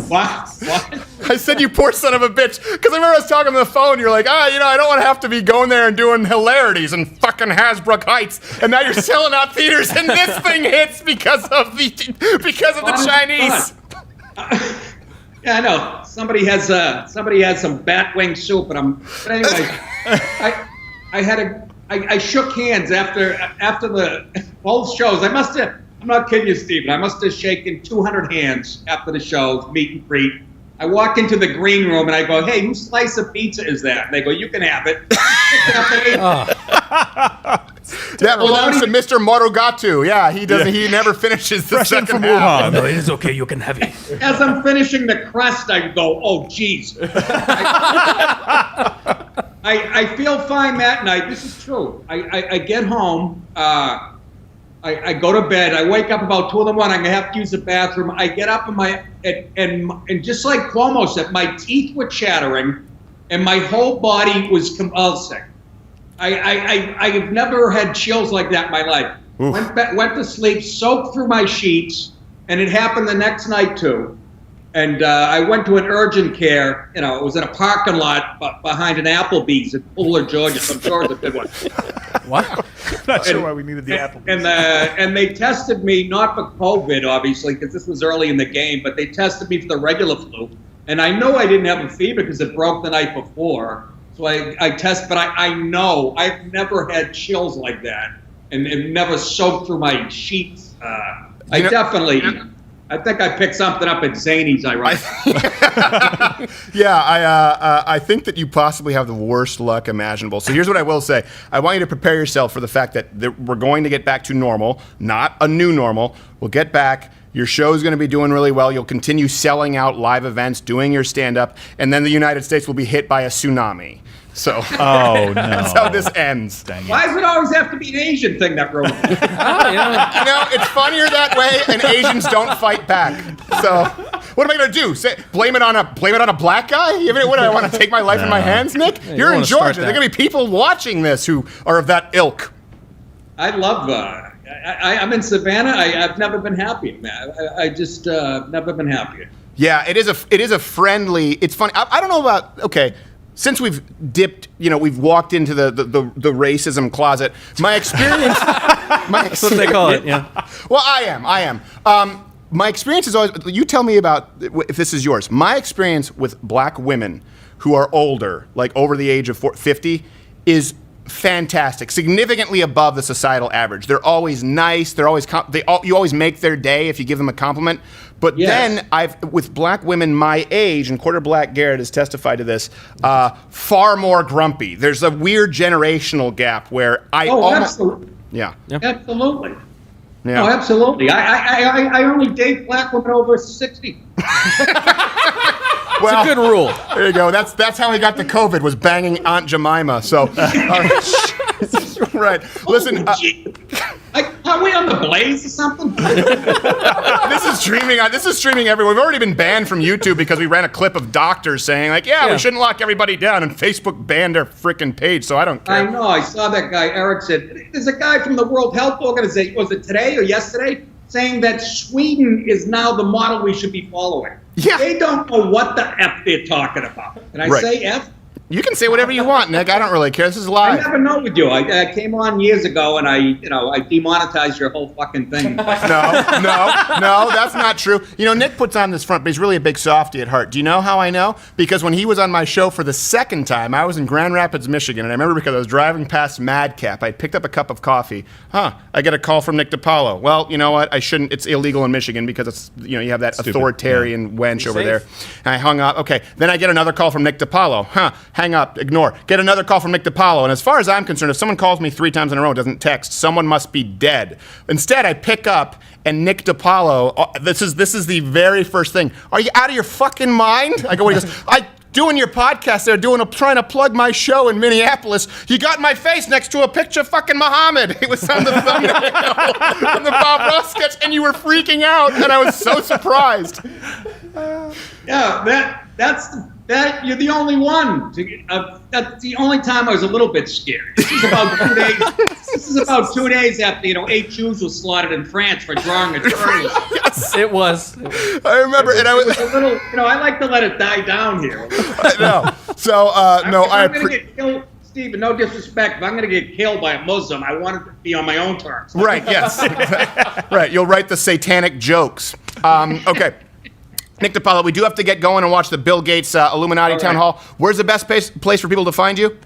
What? I said, you poor son of a bitch. Because I remember I was talking on the phone. You're like, I don't want to have to be going there and doing hilarities in fucking Hasbrook Heights. And now you're selling out theaters, and this thing hits because of the Chinese. Yeah, I know. Somebody has some bat wing soup, but anyway, I shook hands after both shows. I'm not kidding you, Stephen. I must have shaken 200 hands after the shows, meet and greet. I walk into the green room and I go, hey, whose slice of pizza is that? And they go, you can have it. That belongs to Mr. Morogatu. Yeah, he doesn't. He never finishes the Fresh in second from half. Wuhan. No, it is okay. You can have it. As I'm finishing the crust, I go, oh, geez. I feel fine that night. This is true. I get home. I go to bed. I wake up about 2 in the morning. I'm gonna have to use the bathroom. I get up and just like Cuomo said, my teeth were chattering, and my whole body was convulsing. I have never had chills like that in my life. Went to sleep, soaked through my sheets, and it happened the next night too. And I went to an urgent care. You know, it was in a parking lot behind an Applebee's in Pooler, Georgia. So I'm sure it's a good one. What? Not sure why we needed the Applebee's. And they tested me, not for COVID, obviously, because this was early in the game, but they tested me for the regular flu. And I know I didn't have a fever because it broke the night before. So I test, but I know I've never had chills like that, and never soaked through my sheets. I think I picked something up at Zany's, ironically. Yeah, I think that you possibly have the worst luck imaginable. So here's what I will say. I want you to prepare yourself for the fact that we're going to get back to normal, not a new normal. We'll get back. Your show's going to be doing really well. You'll continue selling out live events, doing your stand-up, and then the United States will be hit by a tsunami. So that's how this ends. Why does it always have to be an Asian thing that ruins it? You know, it's funnier that way, and Asians don't fight back. So what am I going to do? Blame it on a black guy? What do I want to take my life in my hands, Nick? Yeah, You're in Georgia. There are going to be people watching this who are of that ilk. I love. I'm in Savannah. I've never been happier, man. I just never been happier. Yeah, it is a friendly. It's funny. I don't know about. Okay. Since we've dipped, we've walked into the racism closet. My experience, That's what they call it. Yeah. Well, I am. My experience is always. You tell me about if this is yours. My experience with black women who are older, like over the age of 50, is fantastic. Significantly above the societal average. They're always nice. You always make their day if you give them a compliment. But then with black women my age, and Quarter Black Garrett has testified to this, far more grumpy. There's a weird generational gap where absolutely. Yeah. Absolutely. Yeah. Oh, absolutely. I only date black women over 60. Well, it's a good rule. There you go. That's how he got the COVID, was banging Aunt Jemima. So, right. Listen. Are we on the Blaze or something? This is streaming everywhere. We've already been banned from YouTube because we ran a clip of doctors saying, we shouldn't lock everybody down, and Facebook banned their freaking page, so I don't care. I know. I saw that guy, Eric said, there's a guy from the World Health Organization, was it today or yesterday, saying that Sweden is now the model we should be following. Yeah. They don't know what the F they're talking about. Can I say F? You can say whatever you want, Nick. I don't really care. This is live. I never know with you. I came on years ago and I demonetized your whole fucking thing. No, that's not true. Nick puts on this front, but he's really a big softy at heart. Do you know how I know? Because when he was on my show for the second time, I was in Grand Rapids, Michigan, and I remember because I was driving past Madcap. I picked up a cup of coffee. I get a call from Nick DiPaolo. Well, you know what? I shouldn't. It's illegal in Michigan because it's you have that authoritarian wench over there. And I hung up. Okay. Then I get another call from Nick DiPaolo. Hang up, ignore. Get another call from Nick DiPaolo. And as far as I'm concerned, if someone calls me 3 times in a row and doesn't text, someone must be dead. Instead, I pick up, and Nick DiPaolo, this is the very first thing. Are you out of your fucking mind? I go, what? He goes, doing your podcast there, trying to plug my show in Minneapolis. You got my face next to a picture of fucking Muhammad. It was on the thumbnail from the Bob Ross sketch, and you were freaking out, and I was so surprised. Yeah, you're the only one. That's the only time I was a little bit scared. This is about 2 days. This is about 2 days after 8 Jews were slaughtered in France for drawing a turtle. Yes, it was. I remember, and I was a little. I like to let it die down here. No, so I'm going to get killed. Stephen, no disrespect, if I'm going to get killed by a Muslim, I want it to be on my own terms. Right. Yes. Right. You'll write the satanic jokes. Okay. Nick DiPaolo, we do have to get going and watch the Bill Gates Illuminati Town Hall. Where's the best place for people to find you?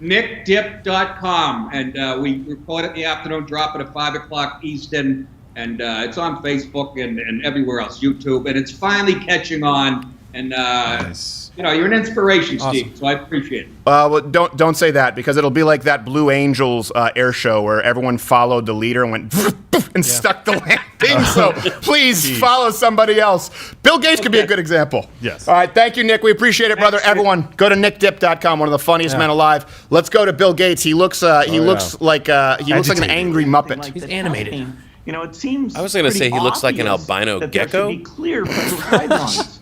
NickDip.com. And we record it in the afternoon, drop it at 5 o'clock Eastern. And it's on Facebook and everywhere else, YouTube. And it's finally catching on. And you're an inspiration, Steve. So I appreciate it. Well, don't say that, because it'll be like that Blue Angels air show where everyone followed the leader and went and stuck the landing. So please follow somebody else. Bill Gates could be a good example. Yes. All right. Thank you, Nick. We appreciate it, brother. Everyone, go to nickdip.com. One of the funniest men alive. Let's go to Bill Gates. He looks like an angry Muppet. He's animated. It seems. I was going to say he looks like an albino gecko. Be clear for the guidelines.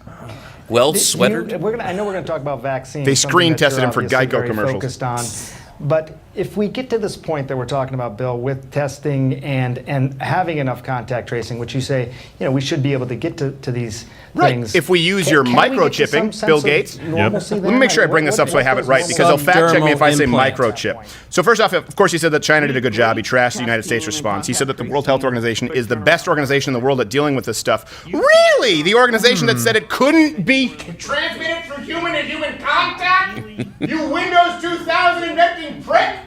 Well sweatered. I know we're going to talk about vaccines. They screen tested him for Geico very commercials. Focused on. But if we get to this point that we're talking about, Bill, with testing and having enough contact tracing, which you say, we should be able to get to these things. If we use your microchipping, Bill Gates. Let me make sure I bring this up so I have it right, because they'll fact check me if I say microchip. So first off, of course, he said that China did a good job. He trashed the United States response. He said that the World Health Organization is the best organization in the world at dealing with this stuff. Really? The organization that said it couldn't be transmitted through human-to-human contact? You Windows 2000 inventing prick?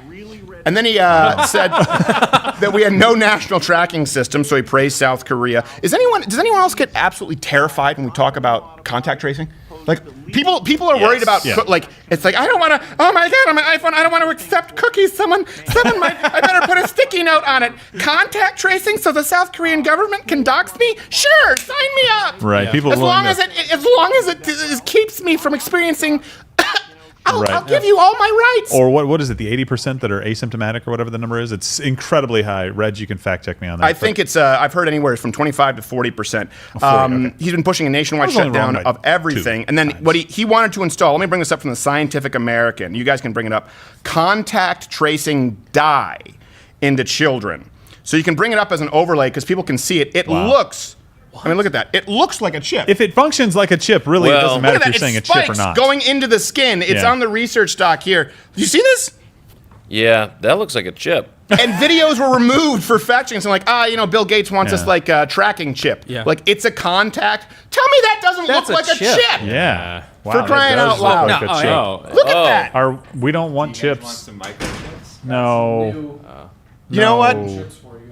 And then he said that we had no national tracking system, so he praised South Korea. Does anyone else get absolutely terrified when we talk about contact tracing? Like, people are worried about, it's like, I don't want to, oh my God, on my iPhone, I don't want to accept cookies. Someone might, I better put a sticky note on it. Contact tracing so the South Korean government can dox me? Sure, sign me up. Right, people as long as it keeps me from experiencing I'll give you all my rights. Or what is it, the 80% that are asymptomatic or whatever the number is? It's incredibly high. Reg, you can fact check me on that. I think it's, I've heard anywhere from 25 to 40%. Okay. He's been pushing a nationwide shutdown of everything. And then what he wanted to install, let me bring this up from the Scientific American. You guys can bring it up. Contact tracing dye into children. So you can bring it up as an overlay because people can see it. It looks... I mean, look at that. It looks like a chip. If it functions like a chip, really, it doesn't matter if you're saying a chip or not. Going into the skin. It's on the research doc here. You see this? Yeah, that looks like a chip. And videos were removed for fact checking. So like, Bill Gates wants us like a tracking chip. Yeah. Like, it's a contact. Tell me that doesn't look like a chip. Yeah. Wow, for crying out loud. Like a chip. Look at that. We don't want chips. No. You know what?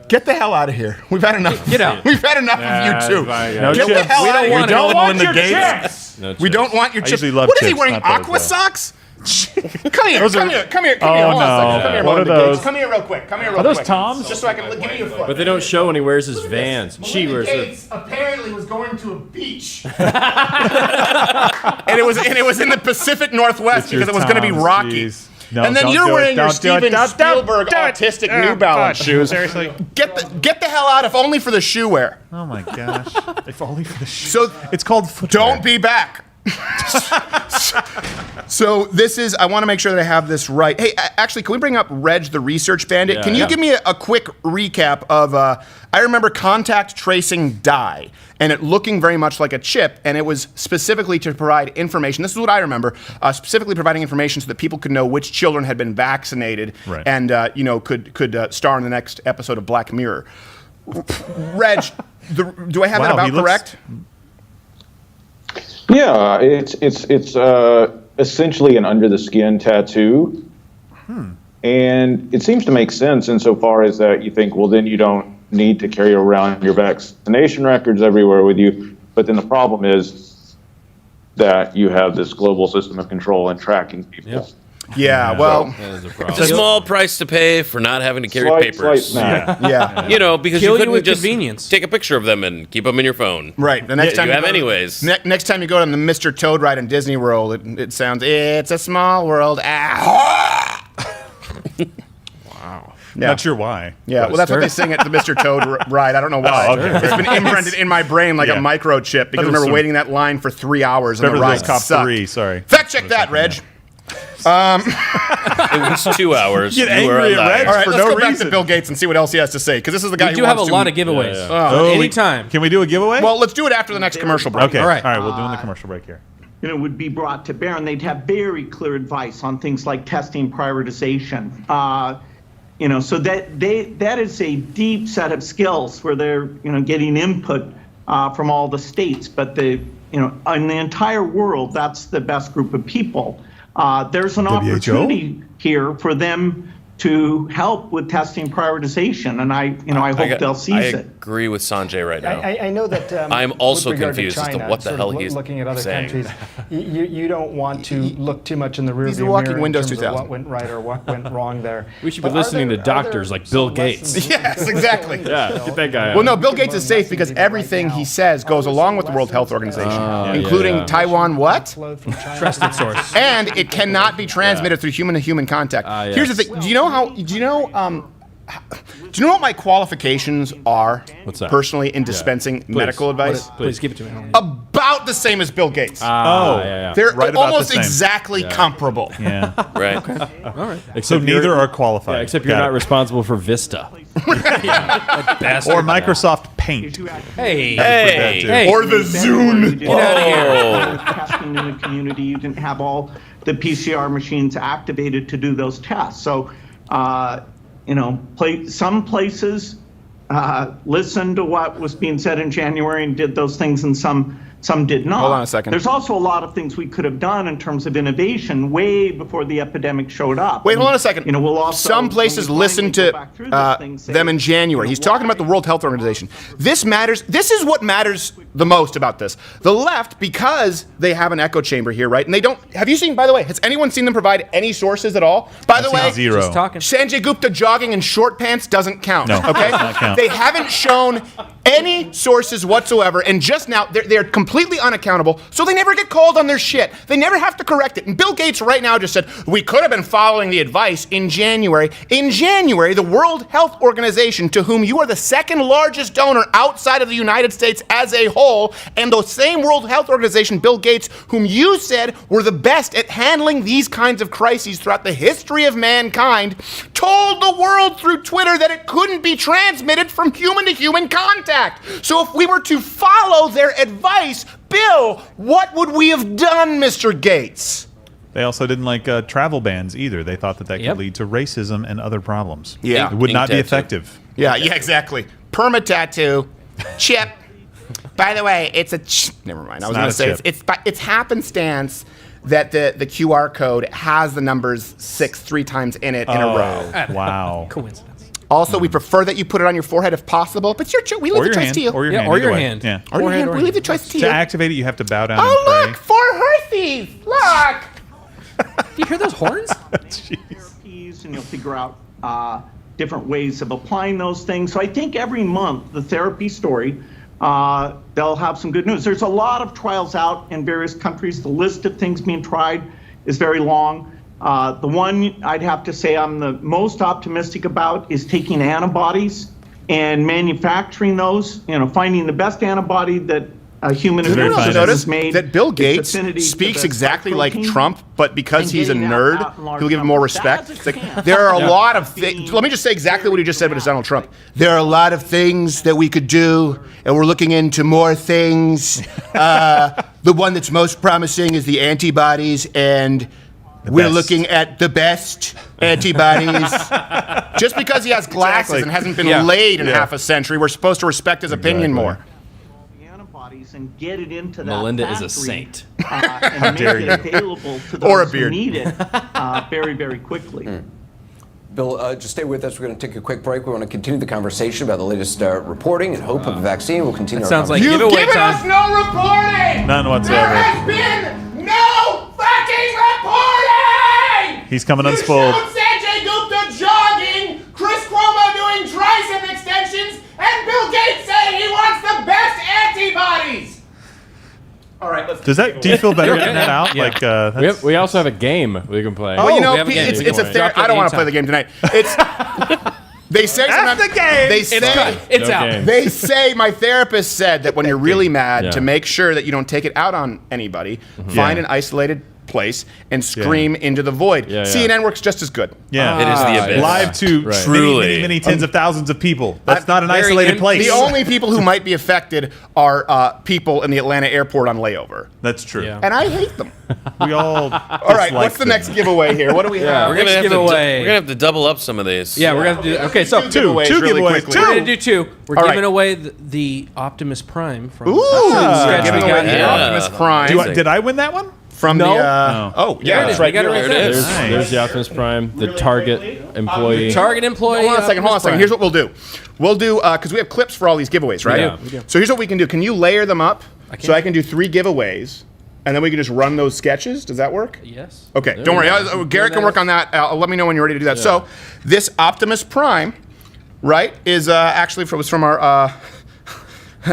Get the hell out of here. We've had enough. We've had enough of you two. Get the hell out of here. We don't want your chips. We don't want your chips. What is he wearing? Aqua socks? Come here. Come here. Come here. Oh, no. What are those? Come here real quick. Are those Toms? Just so I can give me your foot. But they don't show when he wears his Vans. She wears Gates apparently was going to a beach. and it was in the Pacific Northwest because it was going to be rocky. No, and then you're wearing your Steven Spielberg autistic New Balance shoes. Seriously. Get the hell out, if only for the shoe wear. Oh my gosh. If only for the shoe. So it's called footwear. Don't be back. So this is, I want to make sure that I have this right. Hey, actually, can we bring up Reg the Research Bandit? Can you give me a quick recap of, I remember contact tracing dye, and it looking very much like a chip, and it was specifically to provide information. This is what I remember, specifically providing information so that people could know which children had been vaccinated and, could star in the next episode of Black Mirror. Reg, do I have that about correct? Yeah, it's essentially an under the skin tattoo, and it seems to make sense insofar as that you think, well, then you don't need to carry around your vaccination records everywhere with you. But then the problem is that you have this global system of control and tracking people. Yep. Yeah, well, it's a small price to pay for not having to carry papers. Because you couldn't just take a picture of them and keep them in your phone. Right. The next time you have anyways. Next time you go on the Mr. Toad ride in Disney World, it sounds, it's a small world. Wow. Not sure why. Yeah, well, that's what they sing at the Mr. Toad ride. I don't know why. Oh, okay. It's been imprinted in my brain like a microchip because I remember waiting that line for 3 hours and the ride Cop sucked. 3, sorry. Fact check that, Reg. It was 2 hours. Get angry at Reg All right, for let's no go back reason. to Bill Gates and see what else he has to say, because this is the guy who do have a wants lot to... of giveaways. Anytime. Can we do a giveaway? Well, let's do it after the next commercial break. Okay. All right, we'll do in the commercial break here. Would be brought to bear, and they'd have very clear advice on things like testing prioritization. So that is a deep set of skills where they're getting input from all the states, but in the entire world, that's the best group of people. There's an opportunity here for them to help with testing prioritization, and I hope they'll seize I it. agree with Sanjay right now. I know that. I'm also with regard confused as to China, what the sort hell of he's looking at other saying. countries. You don't want to look too much in the rearview He's the mirror walking in Windows terms of 2000. what went right or what went wrong there. We should But be listening to are there doctors like Bill some Gates. lessons Yes, exactly. Yeah, get that guy out. Well, no, Bill Gates is safe because everything he says goes along with the World Health Organization, including Taiwan what? Trusted source. And it cannot be transmitted through human-to-human contact. yes. Here's the thing. Do you know what my qualifications are? What's that? Personally, in dispensing medical advice? Please give it to me. About the same as Bill Gates. They're Right about almost the same. exactly comparable. Yeah. Right. All right. So neither are qualified. Yeah, except you're Got not it. responsible for Vista. Or Microsoft Paint. Hey. Or the Zune. Get out of here. Testing in the community, you didn't have all the PCR machines activated to do those tests. So, some places listened to what was being said in January and did those things, and some did not. Hold on a second. There's also a lot of things we could have done in terms of innovation way before the epidemic showed up. Wait, hold on a second. We'll also, some places listened to them in January. He's talking about the World Health Organization. This matters. This is what matters the most about this. The left, because they have an echo chamber here, right? And they don't. Have you seen? By the way, has anyone seen them provide any sources at all? By the way, zero. Just talking. Sanjay Gupta jogging in short pants doesn't count. No, okay. does not count. They haven't shown any sources whatsoever, and just now they're completely unaccountable, so they never get called on their shit. They never have to correct it. And Bill Gates right now just said, we could have been following the advice in January. In January, the World Health Organization, to whom you are the second largest donor outside of the United States as a whole, and the same World Health Organization, Bill Gates, whom you said were the best at handling these kinds of crises throughout the history of mankind, told the world through Twitter that it couldn't be transmitted from human to human contact. So if we were to follow their advice, Bill, what would we have done, Mr. Gates? They also didn't like travel bans either. They thought that could lead to racism and other problems. Yeah. It would not be Ink tattoo. effective. Yeah, exactly. Perma tattoo, chip. By the way, it's a never mind. I was not going a to say it's happenstance that the QR code has the numbers 3 times in it in a row. Wow. Coincidence. Also, we prefer that you put it on your forehead if possible, but we leave Or the your choice hand. to you. Or your Yeah, hand. or either your way. hand. Yeah. Or your hand. We leave the choice to you. To activate it, you have to bow down Oh, and look, pray. 4 Hershey's. Look. Do you hear those horns? therapies, and you'll figure out different ways of applying those things. So I think every month, the therapy story, they'll have some good news. There's a lot of trials out in various countries. The list of things being tried is very long. The one I'd have to say I'm the most optimistic about is taking antibodies and manufacturing those, finding the best antibody that a human Did you also has notice made. that Bill its Gates affinity to speaks the exactly like protein Trump, but because and he's a getting that nerd, out in large he'll give him more numbers. respect? That's It's like, a there are a lot of things. Let me just say exactly what he just said, but it's Donald Trump. There are a lot of things that we could do, and we're looking into more things. The one that's most promising is the antibodies, and we're looking at the best antibodies. Just because he has glasses and hasn't been laid in half a century, we're supposed to respect his opinion more. And get it into that Melinda factory, is a saint. And make it available to Or a those who beard. need it very, very quickly. Bill, just stay with us. We're going to take a quick break. We want to continue the conversation about the latest reporting and hope of a vaccine. We'll continue our sounds like conversation. You've giveaway given time. us no reporting! None whatsoever. There has been no fucking reporting! He's coming You unspooled. showed Sanjay Gupta jogging, Chris Cuomo doing tricep extensions, and Bill Gates saying he wants the best antibodies! All right, let's Do you feel better getting that out? Yeah. Like We also have a game we can play. Well, we have a game. it's a fair. I don't want to play the game tonight. It's. They say That's sometimes- the game. They say It's No out. game. They say my therapist said that when you're really mad, Yeah. to make sure that you don't take it out on anybody, find an isolated place and scream into the void. Yeah, yeah. CNN works just as good. Yeah. It is the abyss. Live to Right. Truly. many tens of thousands of people. That's not an very isolated place. The only people who might be affected are people in the Atlanta airport on layover, That's true. Yeah. and I hate them. We all. All right, what's the next giveaway here? What do we have? We're gonna Next have giveaway. we're gonna have to double up some of these. Yeah, we're going to do. Okay, so Two giveaways really giveaways. quickly. we're going to do 2. We're All right. giving away the Optimus Prime from Ooh, sketch giving we away got the here. Optimus Prime Did I win that one? from No. the. Oh, yeah, There it that's is. right. We got it right You're there. There's, Nice. there's the Optimus Prime, the target. employee. Target employee. Hold on a second. Prime. Here's what we'll do. We'll do, because we have clips for all these giveaways, right? Yeah, we do. So here's what we can do. Can you layer them up? So I can do 3 giveaways, and then we can just run those sketches? Does that work? Yes. Okay, don't worry. Garrett can work on that. Let me know when you're ready to do that. So this Optimus Prime, right, is actually from our... I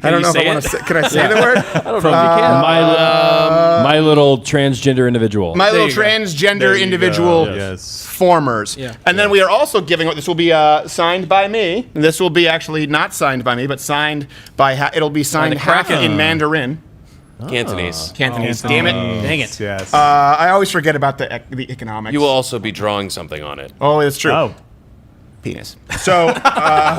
don't know if I want to say. Can I say the word? I don't know if you can. My little transgender individual. My little transgender individual formers. Yeah. And then we are also giving, this will be signed by me. This will be actually not signed by me, but signed by, it'll be signed half in Mandarin. Cantonese. Cantonese. Damn it. Dang it. Yes. I always forget about the economics. You will also be drawing something on it. Oh, it's true. Oh. Penis. So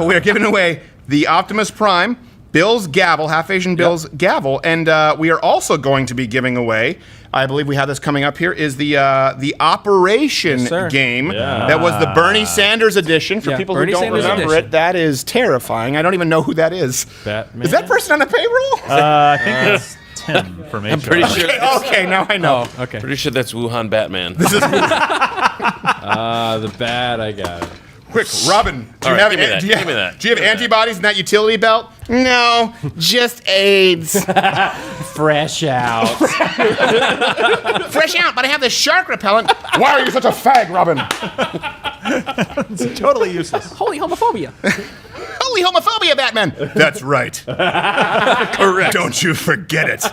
we are giving away the Optimus Prime, Bill's gavel, Half Asian Bill's gavel, and we are also going to be giving away, I believe we have this coming up here, is the Operation game that was the Bernie Sanders edition. For people Bernie who don't Sanders remember edition. it, that is terrifying. I don't even know who that is. Batman? Is that person on the payroll? I think it's Tim from HR. I'm pretty sure. Okay, now I know. Oh, okay. Pretty sure that's Wuhan Batman. This is The bat, I got it. quick, Robin. Do All you right, have give me that. Do you have antibodies in that utility belt? No, just AIDS. Fresh out. Fresh out, but I have the shark repellent. Why are you such a fag, Robin? It's totally useless. Holy homophobia. Holy homophobia, Batman. That's right. Correct. Don't you forget it.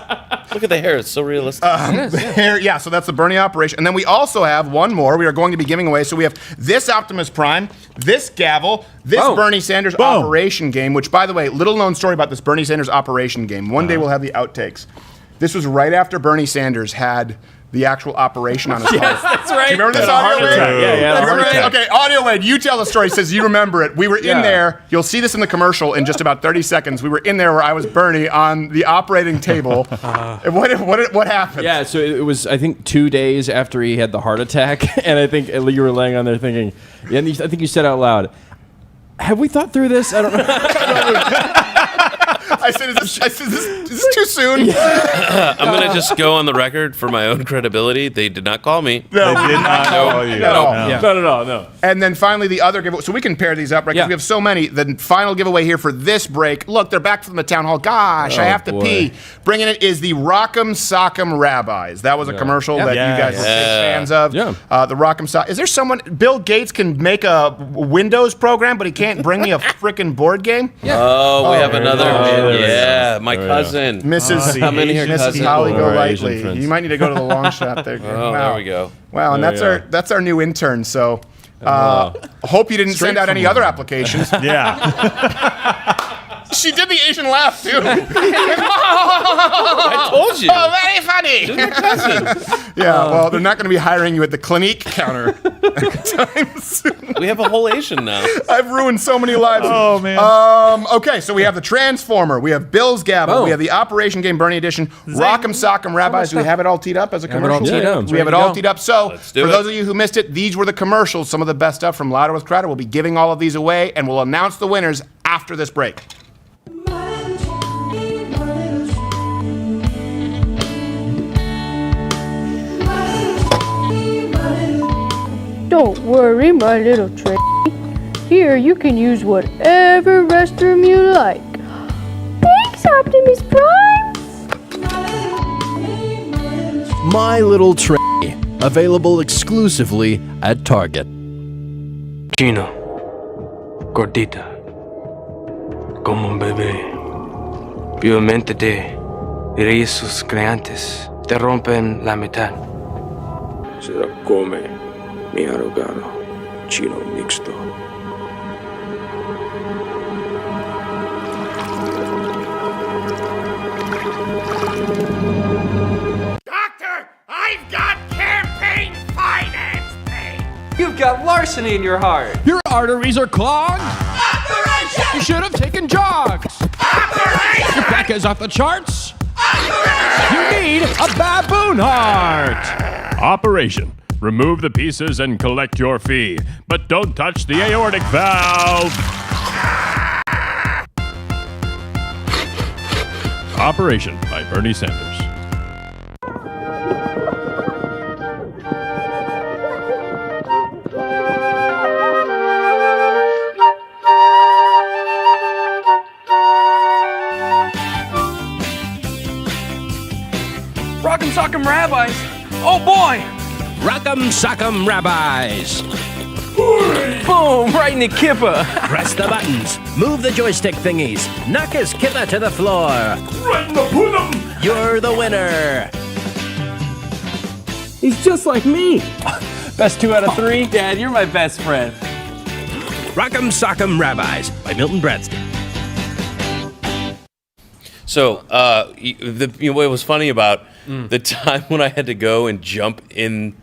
Look at the hair; it's so realistic. Yeah, so that's the Bernie operation. And then we also have one more we are going to be giving away. So we have this Optimus Prime, this gavel, this Bernie Sanders operation game, which, by the way, little known story about this Bernie Sanders operation game. One day we'll have the outtakes. This was right after Bernie Sanders had the actual operation on his heart. Yes, that's right. Do you remember this Had a heart audio, Wade? attack. Yeah, You remember heart this? attack. Okay, audio, Wade, you tell the story. Says you remember it. We were in there. You'll see this in the commercial in just about 30 seconds. We were in there where I was Bernie on the operating table. What happened? Yeah, so it was, I think, 2 days after he had the heart attack, and I think you were laying on there thinking, and I think you said out loud, have we thought through this? I don't know. I said, is this too soon? I'm gonna just go on the record for my own credibility. They did not call me. No, They did not call you. No. And then finally the other giveaway. So we can pair these up, right? Because we have so many. The final giveaway here for this break. Look, they're back from the town hall. Gosh, I have to pee. Bringing it is the Rock'em Sock'em Rabbis. That was a commercial that you guys were big fans of. Yeah. The Rock'em Sock. Is there someone? Bill Gates can make a Windows program, but he can't bring me a freaking board game. Oh, we have another. Yeah, my There we cousin. Mrs. Come in here, Mrs. cousin. Holly Our Go Asian Lightly. friends. You might need to go to the long shot there. Oh, there we go. Wow, and There that's we our new intern. So hope you didn't send out any other applications. Yeah. She did the Asian laugh too. I told you. Oh, very funny. Yeah, well, they're not going to be hiring you at the Clinique counter anytime soon. We have a whole Asian now. I've ruined so many lives. Oh, man. Okay, so we have the Transformer, we have Bill's Gavel, we have the Operation Game Bernie Edition, Rock'em Sock'em Rabbis. Do we have it all teed up as a commercial? We have it all teed up. So, for those of you who missed it, these were the commercials. Some of the best stuff from Louder with Crowder. We'll be giving all of these away, and we'll announce the winners after this break. Don't worry, my little tree. Here you can use whatever restroom you like. Thanks, Optimus Prime! My Little Tray, available exclusively at Target. Chino, gordita, como un bebé. Vivamente te diréis sus creantes, te rompen la mitad. Se la come mi arrogano, chino mixto. Doctor, I've got campaign finance pain. You've got larceny in your heart. Your arteries are clogged. Operation! You should have taken jogs. Operation! Your back is off the charts. Operation! You need a baboon heart. Operation. Remove the pieces and collect your fee. But don't touch the aortic valve. Operation by Bernie Sanders. Sock'em Rabbis. Oh boy. Rock'em Sock'em Rabbis. Boom, right in the kipper. Press the buttons. Move the joystick thingies. Knock his kipper to the floor. Right in the puddum. You're the winner. He's just like me. Best 2 out of 3. Dad, you're my best friend. Rock'em Sock'em Rabbis by Milton Bradstreet. So, what was funny about the time when I had to go and jump in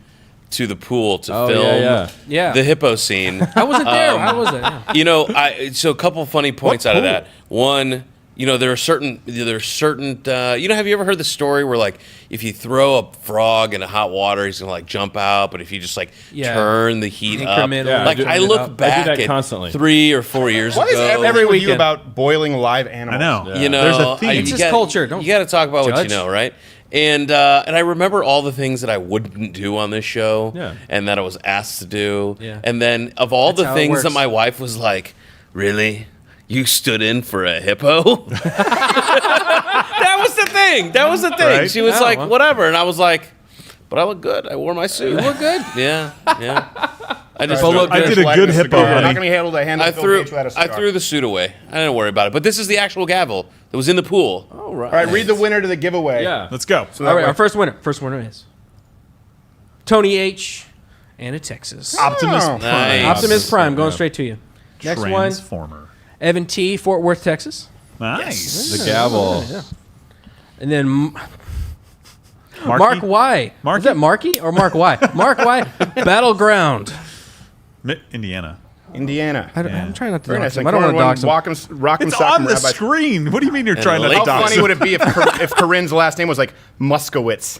to the pool to film Yeah. the hippo scene. I wasn't there. I wasn't. Yeah. So a couple funny points out of that. One, there are certain, have you ever heard the story where like if you throw a frog in hot water, he's gonna like jump out, but if you just like turn the heat up, I look back I do that at constantly. 3 or 4 years Why ago. is every with you about boiling live animals? I know. There's a theme. It's just culture. You got to talk about what you judge. know, right? And I remember all the things that I wouldn't do on this show, and that I was asked to do. Yeah. And then of all That's the how it things works. that my wife was like, "Really? You stood in for a hippo?" That was the thing. That was the thing. Right. She was Oh, like, well. "Whatever," and I was like, "But I look good. I wore my suit. You look good. Yeah, yeah." I just I did a good hippo, We're not honey. going to be able to handle I Bill threw Gates without a I cigar. threw the suit away. I didn't worry about it. But this is the actual gavel that was in the pool. All right. All right, read the winner to the giveaway. Yeah. Let's go. So All right. that Our first winner. First winner is Tony H. Anna, Texas. Optimus Oh. Prime. Nice. Optimus Prime going straight to you. Next one. Transformer. Evan T. Fort Worth, Texas. Nice. The gavel. Yeah. And then Marky? Mark Y. Marky? Is that Marky or Mark Y? Mark Y. Battleground. Indiana. Indiana. I'm trying not to Very dox nice. him. I don't want to dox him. Rock'em It's Sock'em on the Rabbi. screen. What do you mean you're trying the to lake. How dox funny him? would it be if Corinne's last name was like Muskowitz?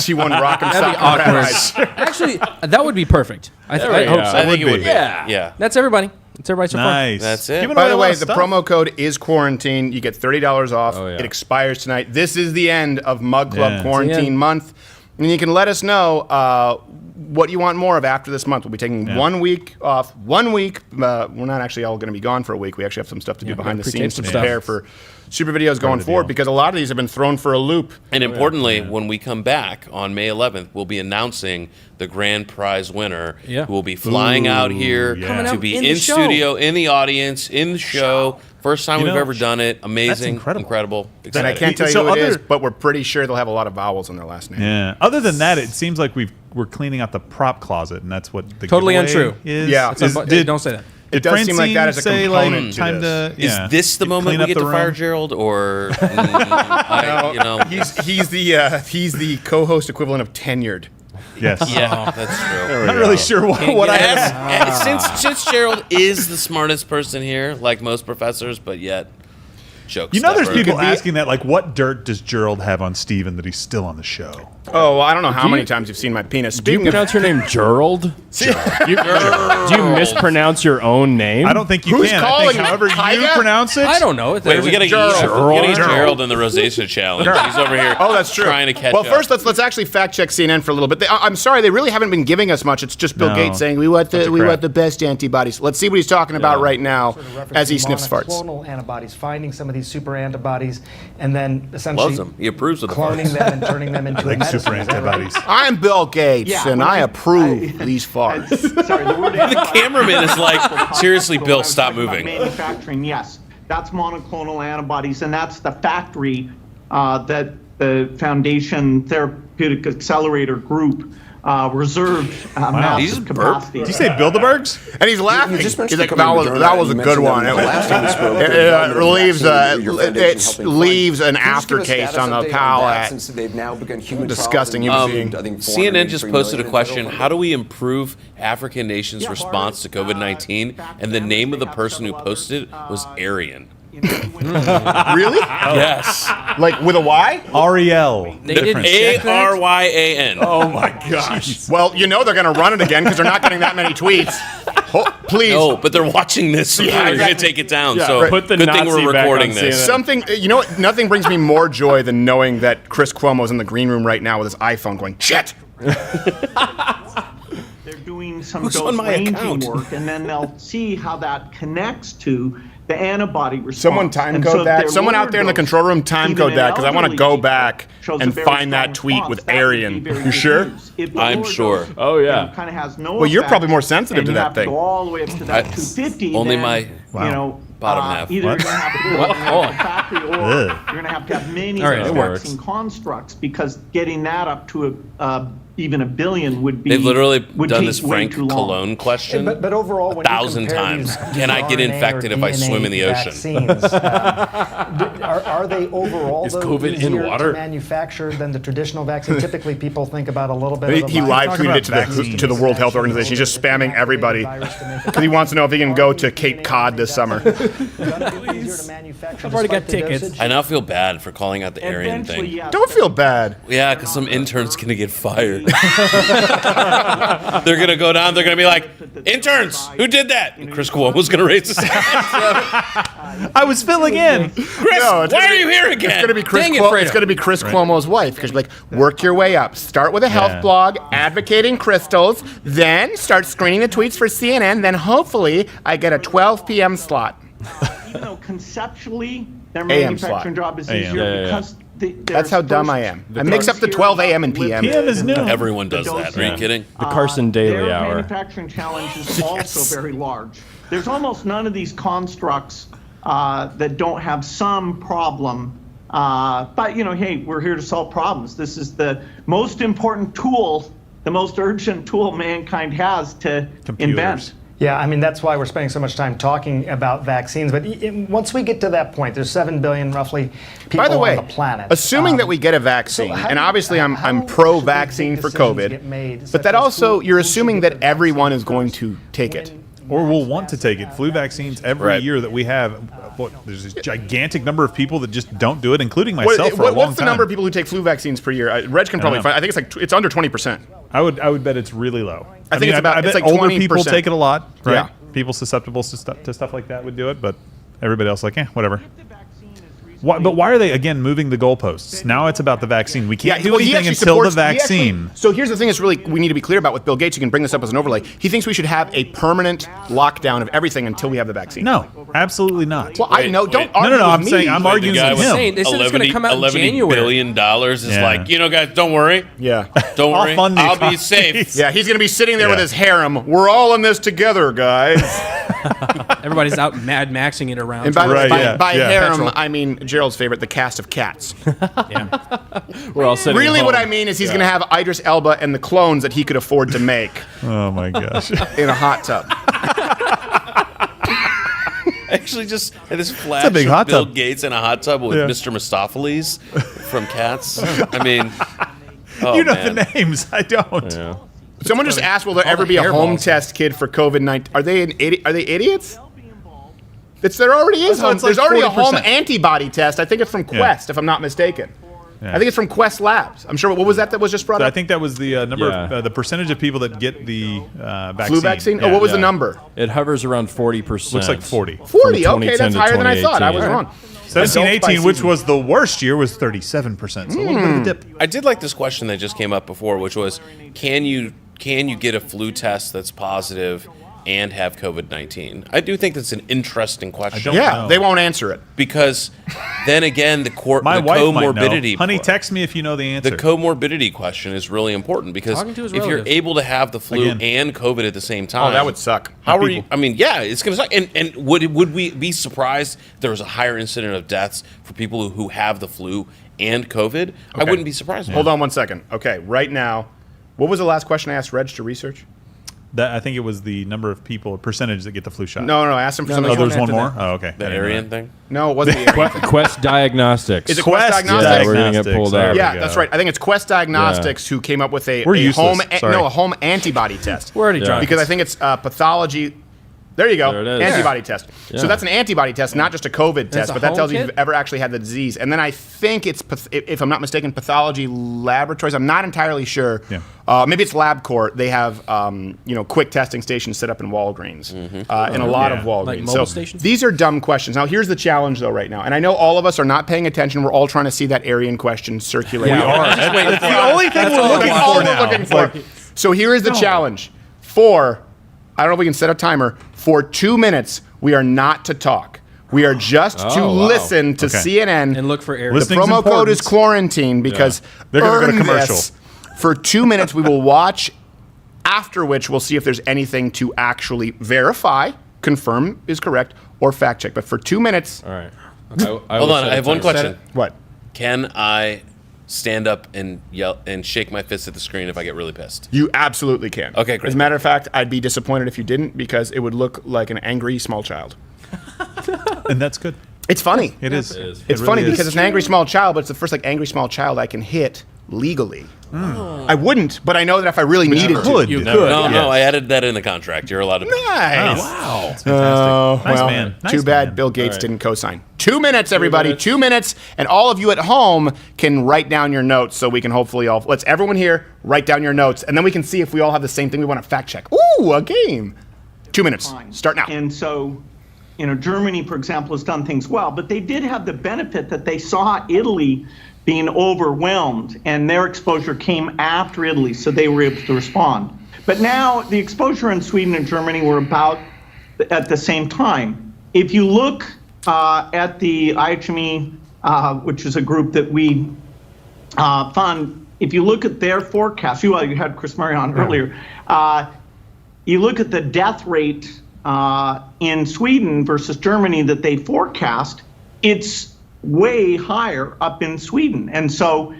She won Rock'em That'd be Sock'em awkward. Rabbis. Actually, that would be perfect. I hope so. I think it would be. Yeah. Yeah. That's everybody. That's everybody so far. Nice. That's it. Giving By away the a lot way, of the stuff. promo code is quarantine. You get $30 off. Oh, yeah. It expires tonight. This is the end of Mug Club Yeah. quarantine month. And you can let us know what you want more of after this month. We'll be taking 1 week off. 1 week. We're not actually all going to be gone for a week. We actually have some stuff to do behind the pre-tape scenes to some prepare stuff. for super videos going the forward deal. because a lot of these have been thrown for a loop. And importantly, when we come back on May 11th, we'll be announcing the grand prize winner Yeah. who will be flying out here yeah. Coming to out be in the in show. studio, in the audience, in the show. First time You we've know, ever done it. Amazing. incredible. And I Exciting. can't tell you So who it is, other- but we're pretty sure they'll have a lot of vowels in their last name. Yeah. Other than that, it seems like we're cleaning out the prop closet, and that's what the Totally giveaway untrue. is. Yeah. Don't say that. It does seem like that as a say, component like, to time this. to, yeah. Is this the You moment clean we up get the to fire room? Gerald, or He's the co-host equivalent of tenured. Yes. Yeah, that's true. I'm not really sure what I Yes, since Gerald is the smartest person here, like most professors, but yet jokes. You know, there's stepper. people asking that, like, what dirt does Gerald have on Steven that he's still on the show? Oh, well, I don't know how Do many you- times you've seen my penis. Do you Speaking of, pronounce your name Gerald? Do you mispronounce your own name? I don't think you Who's can. I calling think me? however you Tyga? pronounce it. I don't know. Wait, we gotta get Gerald in the rosacea challenge. He's over here. Oh, that's true. Trying to catch well, up. first let's actually fact check CNN for a little bit. I'm sorry, they really haven't been giving us much. It's just Bill No. Gates saying we want Bunch of crap. the best antibodies. Let's see what he's talking about right now as he sniffs farts. Monoclonal antibodies, finding some of these super antibodies, and then essentially Loves them. He approves of the cloning farts. them and turning them into a Like medicine. super Is that right? antibodies. I'm Bill Gates, Yeah, and when I I- approve these farts. Sorry, the word The cameraman is like, seriously, Bill, stop moving. Manufacturing, yes. That's monoclonal antibodies, and that's the factory that the Foundation Therapeutic Accelerator Group reserved These massive burp. capacity. Did you say Bilderbergs? And he's laughing. just mentioned He's like, the that company was a Moderna. good You one. mentioned that the last time we spoke, It that relieves your foundation helping leaves an fund. Can you just give a aftertaste status on the update that palate. since they've now begun human Disgusting trials human and being. I think CNN just 483 posted a million question: total. how do we improve African nations' response to COVID-19? And the name of the person who posted it was Aryan. Really? Yes. Like with a Y? Ariel. They didn't Difference. check that? Aryan. Oh my gosh. Well, you know they're going to run it again because they're not getting that many tweets. Please. No, but they're watching this, so Yeah, they're going to exactly. take it down. Yeah, so right. Put the good thing Nazi we're back recording on this. CNN. Something, you know what? Nothing brings me more joy than knowing that Chris Cuomo's in the green room right now with his iPhone going, shit. They're doing some Who's dose on my ranging account? work, and then they'll see how that connects to the antibody response. Someone time And code so if that. they're Someone out lower there in the dose, control room time even code in that because I want to elderly go people, back shows a and very find strong that tweet response. with That would be Aryan. very You good sure? news. If the I'm lower sure. dose, Oh, yeah. kind of has no Well, you're effect, probably more sensitive and to you that have thing. To go all the way up to that 250. only then, my you know, bottom half. Either What? you're going to have to do What? it Hold on. factory, or Ugh. you're going to have many All right, of it these works. vaccine constructs, because getting that up to even a billion would be. They've literally would done take this way Frank too long. Cologne question But overall, when you 1,000 compare times. these Can I get RNA infected or if I swim in the DNA ocean? vaccines, are they overall Is though, COVID in easier water? to manufacture than the traditional vaccine? Typically, people think about a little bit. He live tweeted it to the World Health Organization. He's just spamming everybody because he wants to know if he can go to Cape Cod this summer. I've already got tickets. I now feel bad for calling out the Aryan thing. Don't feel bad. Yeah, because some intern's going to get fired. They're going to go down. They're going to be like, interns, who did that? And Chris Cuomo's going to raise his hand. I was filling in. Chris, No, it's why gonna are be- you here again? It's going to be Chris. Dang it, It's Fredo. going to be Chris Cuomo's wife because like work your way up. Start with a health Yeah. blog advocating crystals, then start screening the tweets for CNN. Then hopefully I get a 12 p.m. slot. Even though conceptually their AM manufacturing slot. job is AM. easier Yeah, yeah, yeah. because That's how dumb I am. I mix up the 12 a.m. and p.m. PM is new. Everyone does that. Are you kidding? The Carson Daily their Hour. manufacturing challenge is also very large. There's almost none of these constructs that don't have some problem. But, hey, we're here to solve problems. This is the most important tool, the most urgent tool mankind has to invent. Yeah, I mean, that's why we're spending so much time talking about vaccines. But once we get to that point, there's 7 billion roughly people By the way, on the planet. assuming that we get a vaccine, so how and do- obviously I'm how pro-vaccine should for big decisions get COVID, made, but such that as also who you're should assuming get that the everyone is going to take it. Or will want to take it. Flu vaccines every Right. year that we have. There's this gigantic number of people that just don't do it, including myself for a long What's the time. number of people who take flu vaccines per year? Reg can probably know. find. I think it's under 20%. I would bet it's really low. I think it's about- I bet it's like older people 20%. take it a lot, right? Yeah. People susceptible to stuff like that would do it, but everybody else like, whatever. But why are they again moving the goalposts? Now it's about the vaccine. We can't do well, he anything actually until the supports- he actually- vaccine. So here's the thing: is really we need to be clear about with Bill Gates. You can bring this up as an overlay. He thinks we should have a permanent lockdown of everything until we have the vaccine. No, absolutely not. Well, I know. Don't No, argue no, with I'm me. saying I'm arguing guy with with him. Saying they said it's gonna come out in $11 January. billion is Yeah. like, guys, don't worry. Yeah. Don't I'll worry. fund the I'll be economy. safe. Yeah, he's gonna be sitting there with Yeah. his harem. We're all in this together, guys. Everybody's out Mad Maxing it around. And by, Right, by, yeah, by yeah. harem, Petrol. I mean Gerald's favorite, the cast of Cats. We're all sitting Really, home. what I mean is he's gonna have Idris Elba and the clones that he could afford to make Oh my gosh. in a hot tub. Actually, just had this flash a big of hot Bill tub. Gates in a hot tub with Yeah. Mr. Mistopheles from Cats. I mean, oh, you know man. the names. I don't. Yeah. Someone just asked, will there ever be a home test kit for COVID-19? Are they Are they idiots? There already is. Oh, it's There's like already a home 40%. antibody test. I think it's from Quest, if I'm not mistaken. Yeah. I think it's from Quest Labs. I'm sure. What was that was just brought I up? think that was the number, Yeah. of, the percentage of people that get the vaccine. Flu vaccine? Yeah. Oh, what was the Yeah. number? It hovers around 40%. Looks like 40. 40. From Okay, 2010 that's to higher than I thought. I was 2018. wrong. 17-18, which season. was the worst year, was 37%. So a little bit of a dip. I did like this question that just came up before, which was, can you get a flu test that's positive and have COVID-19? I do think that's an interesting question. Yeah, they won't answer it. Because then again, the My wife might comorbidity. know. Honey, text me if you know the answer. The comorbidity question is really important because Talking to his if you're relative. able to have the flu Again. and COVID at the same time, Oh, that would suck. How are People- you? I mean, yeah, it's going to suck. And would we be surprised if there was a higher incident of deaths for people who have the flu and COVID? I Okay. wouldn't be surprised. Hold on one second. Okay, right now, what was the last question I asked Reg to research? I think it was the number of people, percentage that get the flu shot. No, I asked him for No, something. Oh, there's after one more? that. Oh, okay. That I didn't know Aryan that. thing? No, it wasn't the Aryan thing. Quest Diagnostics. Is it Quest Diagnostics? Yeah, we're getting it pulled There up. we Yeah, go. that's right. I think it's Quest Diagnostics who came up with a We're useless. home Sorry. a home antibody test. We're already Yeah. drunk. Because I think it's pathology. There you go. There it is. Antibody test. Yeah. So that's an antibody test, not just a COVID test, a but that home tells you if kit? you've ever actually had the disease. And then I think it's, if I'm not mistaken, pathology laboratories. I'm not entirely sure. Yeah. Maybe it's LabCorp. They have quick testing stations set up in Walgreens, in a lot of Yeah. Walgreens. Like so mobile stations? these are dumb questions. Now here's the challenge though right now, and I know all of us are not paying attention. We're all trying to see that Aryan question circulate. We are. That's the only thing we're looking That's all for we're now. looking for. So here is the challenge. I don't know if we can set a timer. For 2 minutes, we are not to talk. We are just to listen to CNN and look for errors. The Listening's promo code is important. quarantine because They're gonna go to earn commercial. this. For 2 minutes, we will watch. After which, we'll see if there's anything to actually verify, confirm is correct, or fact check. But for 2 minutes. All right. Hold on, I have one question. What? Can I stand up and yell and shake my fist at the screen if I get really pissed? You absolutely can. Okay, great. As a matter of fact, I'd be disappointed if you didn't because it would look like an angry small child. And that's good. It's funny. It is. It's funny because it's an angry small child, but it's the first angry small child I can hit legally. I wouldn't, but I know that if I really needed to. You could. No, I added that in the contract. You're allowed to. Nice. Wow. That's fantastic. Nice man. Too bad Bill Gates didn't co-sign. 2 minutes, everybody. 2 minutes. And all of you at home can write down your notes so we can hopefully all... Let's everyone here write down your notes. And then we can see if we all have the same thing we want to fact check. Ooh, a game. 2 minutes. Start now. And so, Germany, for example, has done things well, but they did have the benefit that they saw Italy being overwhelmed, and their exposure came after Italy, so they were able to respond. But now the exposure in Sweden and Germany were about at the same time. If you look at the IHME, which is a group that we fund, if you look at their forecast, you had Chris Murray on earlier, you look at the death rate in Sweden versus Germany that they forecast, it's way higher up in Sweden. And so,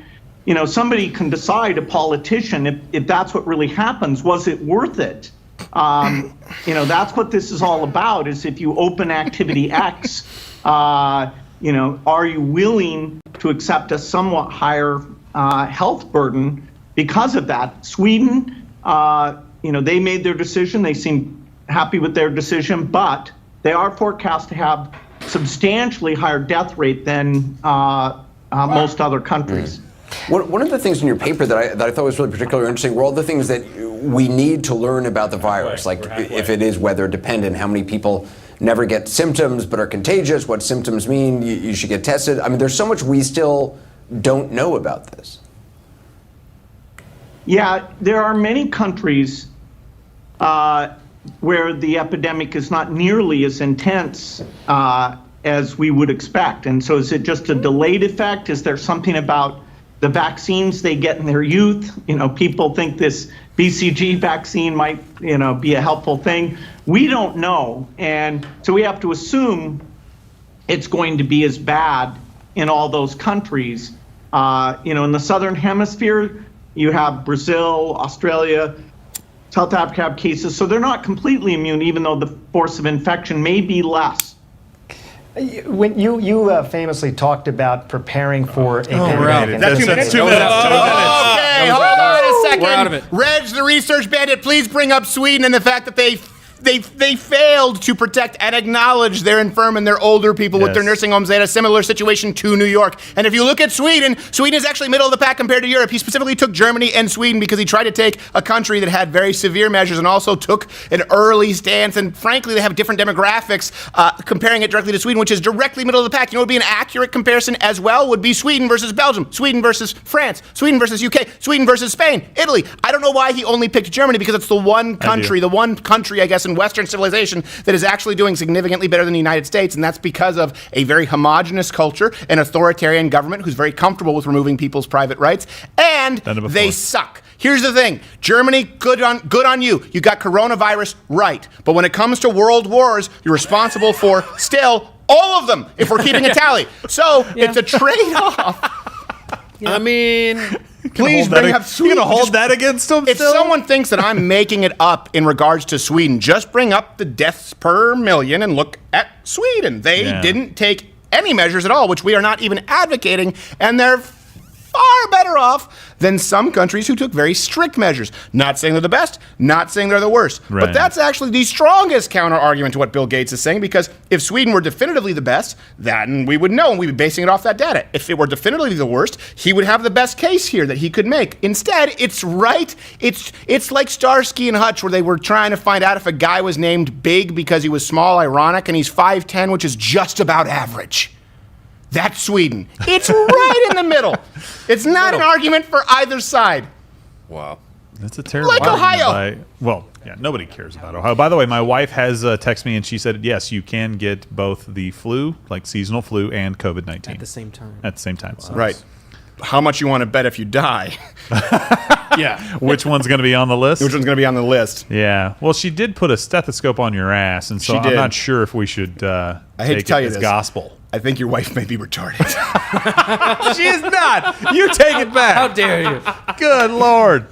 somebody can decide, a politician, if that's what really happens, was it worth it? That's what this is all about, is if you open activity X, are you willing to accept a somewhat higher health burden because of that? Sweden, they made their decision. They seem happy with their decision, but they are forecast to have substantially higher death rate than most other countries. One of the things in your paper that I thought was really particularly interesting were all the things that we need to learn about the virus, like if it is weather dependent, how many people never get symptoms but are contagious, what symptoms mean, you should get tested. I mean, there's so much we still don't know about this. Yeah, there are many countries where the epidemic is not nearly as intense as we would expect. And so is it just a delayed effect? Is there something about the vaccines they get in their youth? People think this BCG vaccine might, be a helpful thing. We don't know. And so we have to assume it's going to be as bad in all those countries. In the Southern Hemisphere, you have Brazil, Australia, South Africa have cases, so they're not completely immune, even though the force of infection may be less. When you famously talked about preparing for a pandemic. That's 2 minutes. 2 minutes. Okay, hold on a second. We're out of it. Reg, the research bandit, please bring up Sweden and the fact that they failed to protect and acknowledge their infirm and their older people with their nursing homes. They had a similar situation to New York. And if you look at Sweden, Sweden is actually middle of the pack compared to Europe. He specifically took Germany and Sweden because he tried to take a country that had very severe measures and also took an early stance. And frankly, they have different demographics comparing it directly to Sweden, which is directly middle of the pack. You know what would be an accurate comparison as well would be Sweden versus Belgium, Sweden versus France, Sweden versus UK, Sweden versus Spain, Italy. I don't know why he only picked Germany because it's the one country, I guess, in Western civilization that is actually doing significantly better than the United States, and that's because of a very homogenous culture, an authoritarian government who's very comfortable with removing people's private rights, and they suck. Here's the thing. Germany, good on you. You got coronavirus right. But when it comes to world wars, you're responsible for still all of them, if we're keeping a tally. So it's a trade-off. I mean... Please bring up Sweden. You're going to hold that against them If still? someone thinks that I'm making it up in regards to Sweden, just bring up the deaths per million and look at Sweden. They didn't take any measures at all, which we are not even advocating, and they're far better off than some countries who took very strict measures. Not saying they're the best, not saying they're the worst. Right. But that's actually the strongest counter argument to what Bill Gates is saying, because if Sweden were definitively the best, then we would know, and we'd be basing it off that data. If it were definitively the worst, he would have the best case here that he could make. Instead, it's right. It's like Starsky and Hutch, where they were trying to find out if a guy was named Big because he was small, ironic, and he's 5'10", which is just about average. That's Sweden. It's right in the middle. It's not an argument for either side. Wow. That's a terrible Like argument Ohio. Yeah, nobody cares about Ohio. By the way, my wife has texted me and she said, yes, you can get both the flu, like seasonal flu, and COVID-19 At the same time. At the same time. Wow. Right. How much you want to bet if you die? Yeah. Which one's going to be on the list? Which one's going to be on the list? Yeah. Well, she did put a stethoscope on your ass, and so She I'm did. not sure if we should I hate take to tell it you as this. gospel. I think your wife may be retarded. She is not. You take it back. How dare you? Good Lord.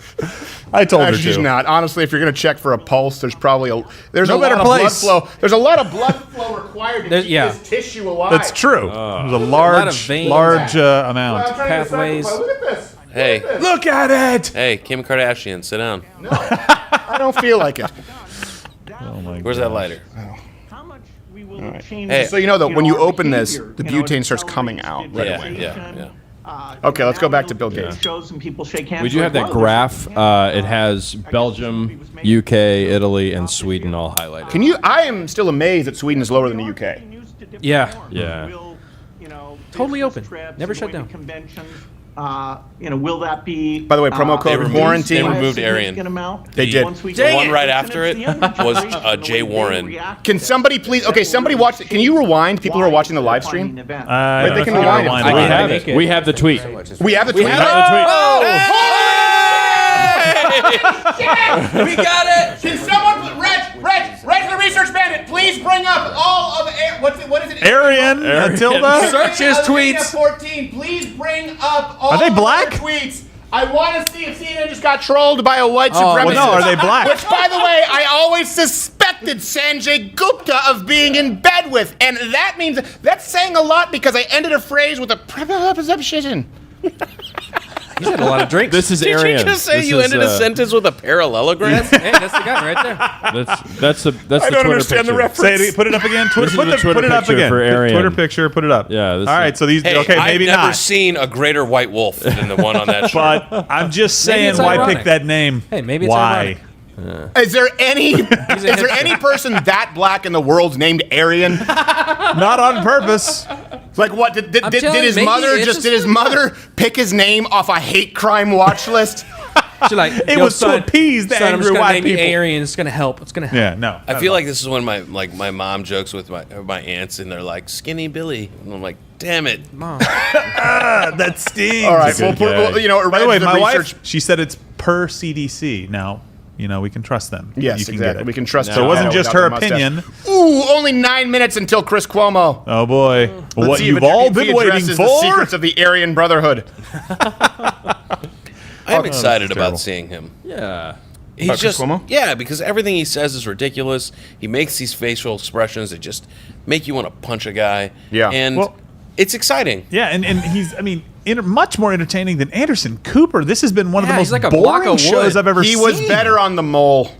I told her She's to. not. Honestly, if you're going to check for a pulse, there's probably No a lot better of place. blood flow. There's a lot of blood flow required to keep yeah. this tissue alive. That's true. There's a lot of large, veins. large amount. Well, I'm trying to Pathways. decipher. Look at this. Hey, Look at it. hey, Kim Kardashian, sit down. I don't feel like it. Oh my Where's that lighter? How much we will All right. change. Hey. So you know that when you our open this, behavior, the you know, butane starts accelerates coming out right Yeah, away. yeah. Okay, let's go back to Bill Gates. Shows and people shake hands. We do have that graph. It has Belgium, UK, Italy, and Sweden all highlighted. Can you? I am still amazed that Sweden is lower than the UK. Yeah. Yeah. Totally open. Never shut down. Will that be? By the way, promo They code removed, quarantine. they removed Aryan. They did. The one right after it was Jay Warren. Can somebody please? Okay, somebody watch it. Can you rewind? People who are watching the live stream. Wait, they can rewind it. We have the tweet. We have the tweet. We have the tweet. We got it! Can someone, Reg, the research bandit, please bring up all of what is it? Aryan, Matilda. Search his tweets. 14. Please bring up all Are they of black? their tweets. I want to see if CNN just got trolled by a white supremacist. well, no, are they black? Which, by the way, I always suspected Sanjay Gupta of being in bed with, and that means that's saying a lot because I ended a phrase with a preposition. He's had a lot of drinks. This is Did Aryan. you just say This you is, ended a sentence with a parallelogram? Hey, that's the guy right there. That's the I don't Twitter understand the picture. reference. Say it, put it up again. This is Put the Twitter it up picture again. for Aryan. Twitter picture. Put it up. Yeah, this All is- right. So these. Hey, Okay, maybe I've never not. seen a greater white wolf than the one on that shirt. But I'm just Maybe saying, it's why ironic. pick that name? Hey, maybe it's why? ironic. Is there any person that black in the world named Aryan? Not on purpose. Like what? Did I'm telling you, his maybe mother it's just just- did his mother pick his name off a hate crime watch list? She's like, It yo, was to son, appease the son, I'm angry just gonna white name you people. Aryan. It's gonna help. It's gonna help. Yeah, no. I feel like this is when my mom jokes with my aunts and they're like skinny Billy, and I'm like, damn it, Mom. that stings. All right, Good well, guy. you know, By the way, the my research. wife, she said it's per CDC. Now, you know, we can trust them. Yes, you can exactly. Get it. We can trust. So it wasn't just her opinion. Ooh, only 9 minutes until Chris Cuomo. Oh boy, Let's what see you've if all if he been waiting addresses for? The secrets of the Aryan Brotherhood. I'm excited terrible. about seeing him. Yeah. He's Chris just Cuomo? yeah, because everything he says is ridiculous. He makes these facial expressions that just make you want to punch a guy. Yeah. and Well- it's exciting. Yeah, and he's, I mean, much more entertaining than Anderson Cooper. This has been one of the Yeah, most he's like a block boring of shows wood. I've ever He seen. was better on the mole.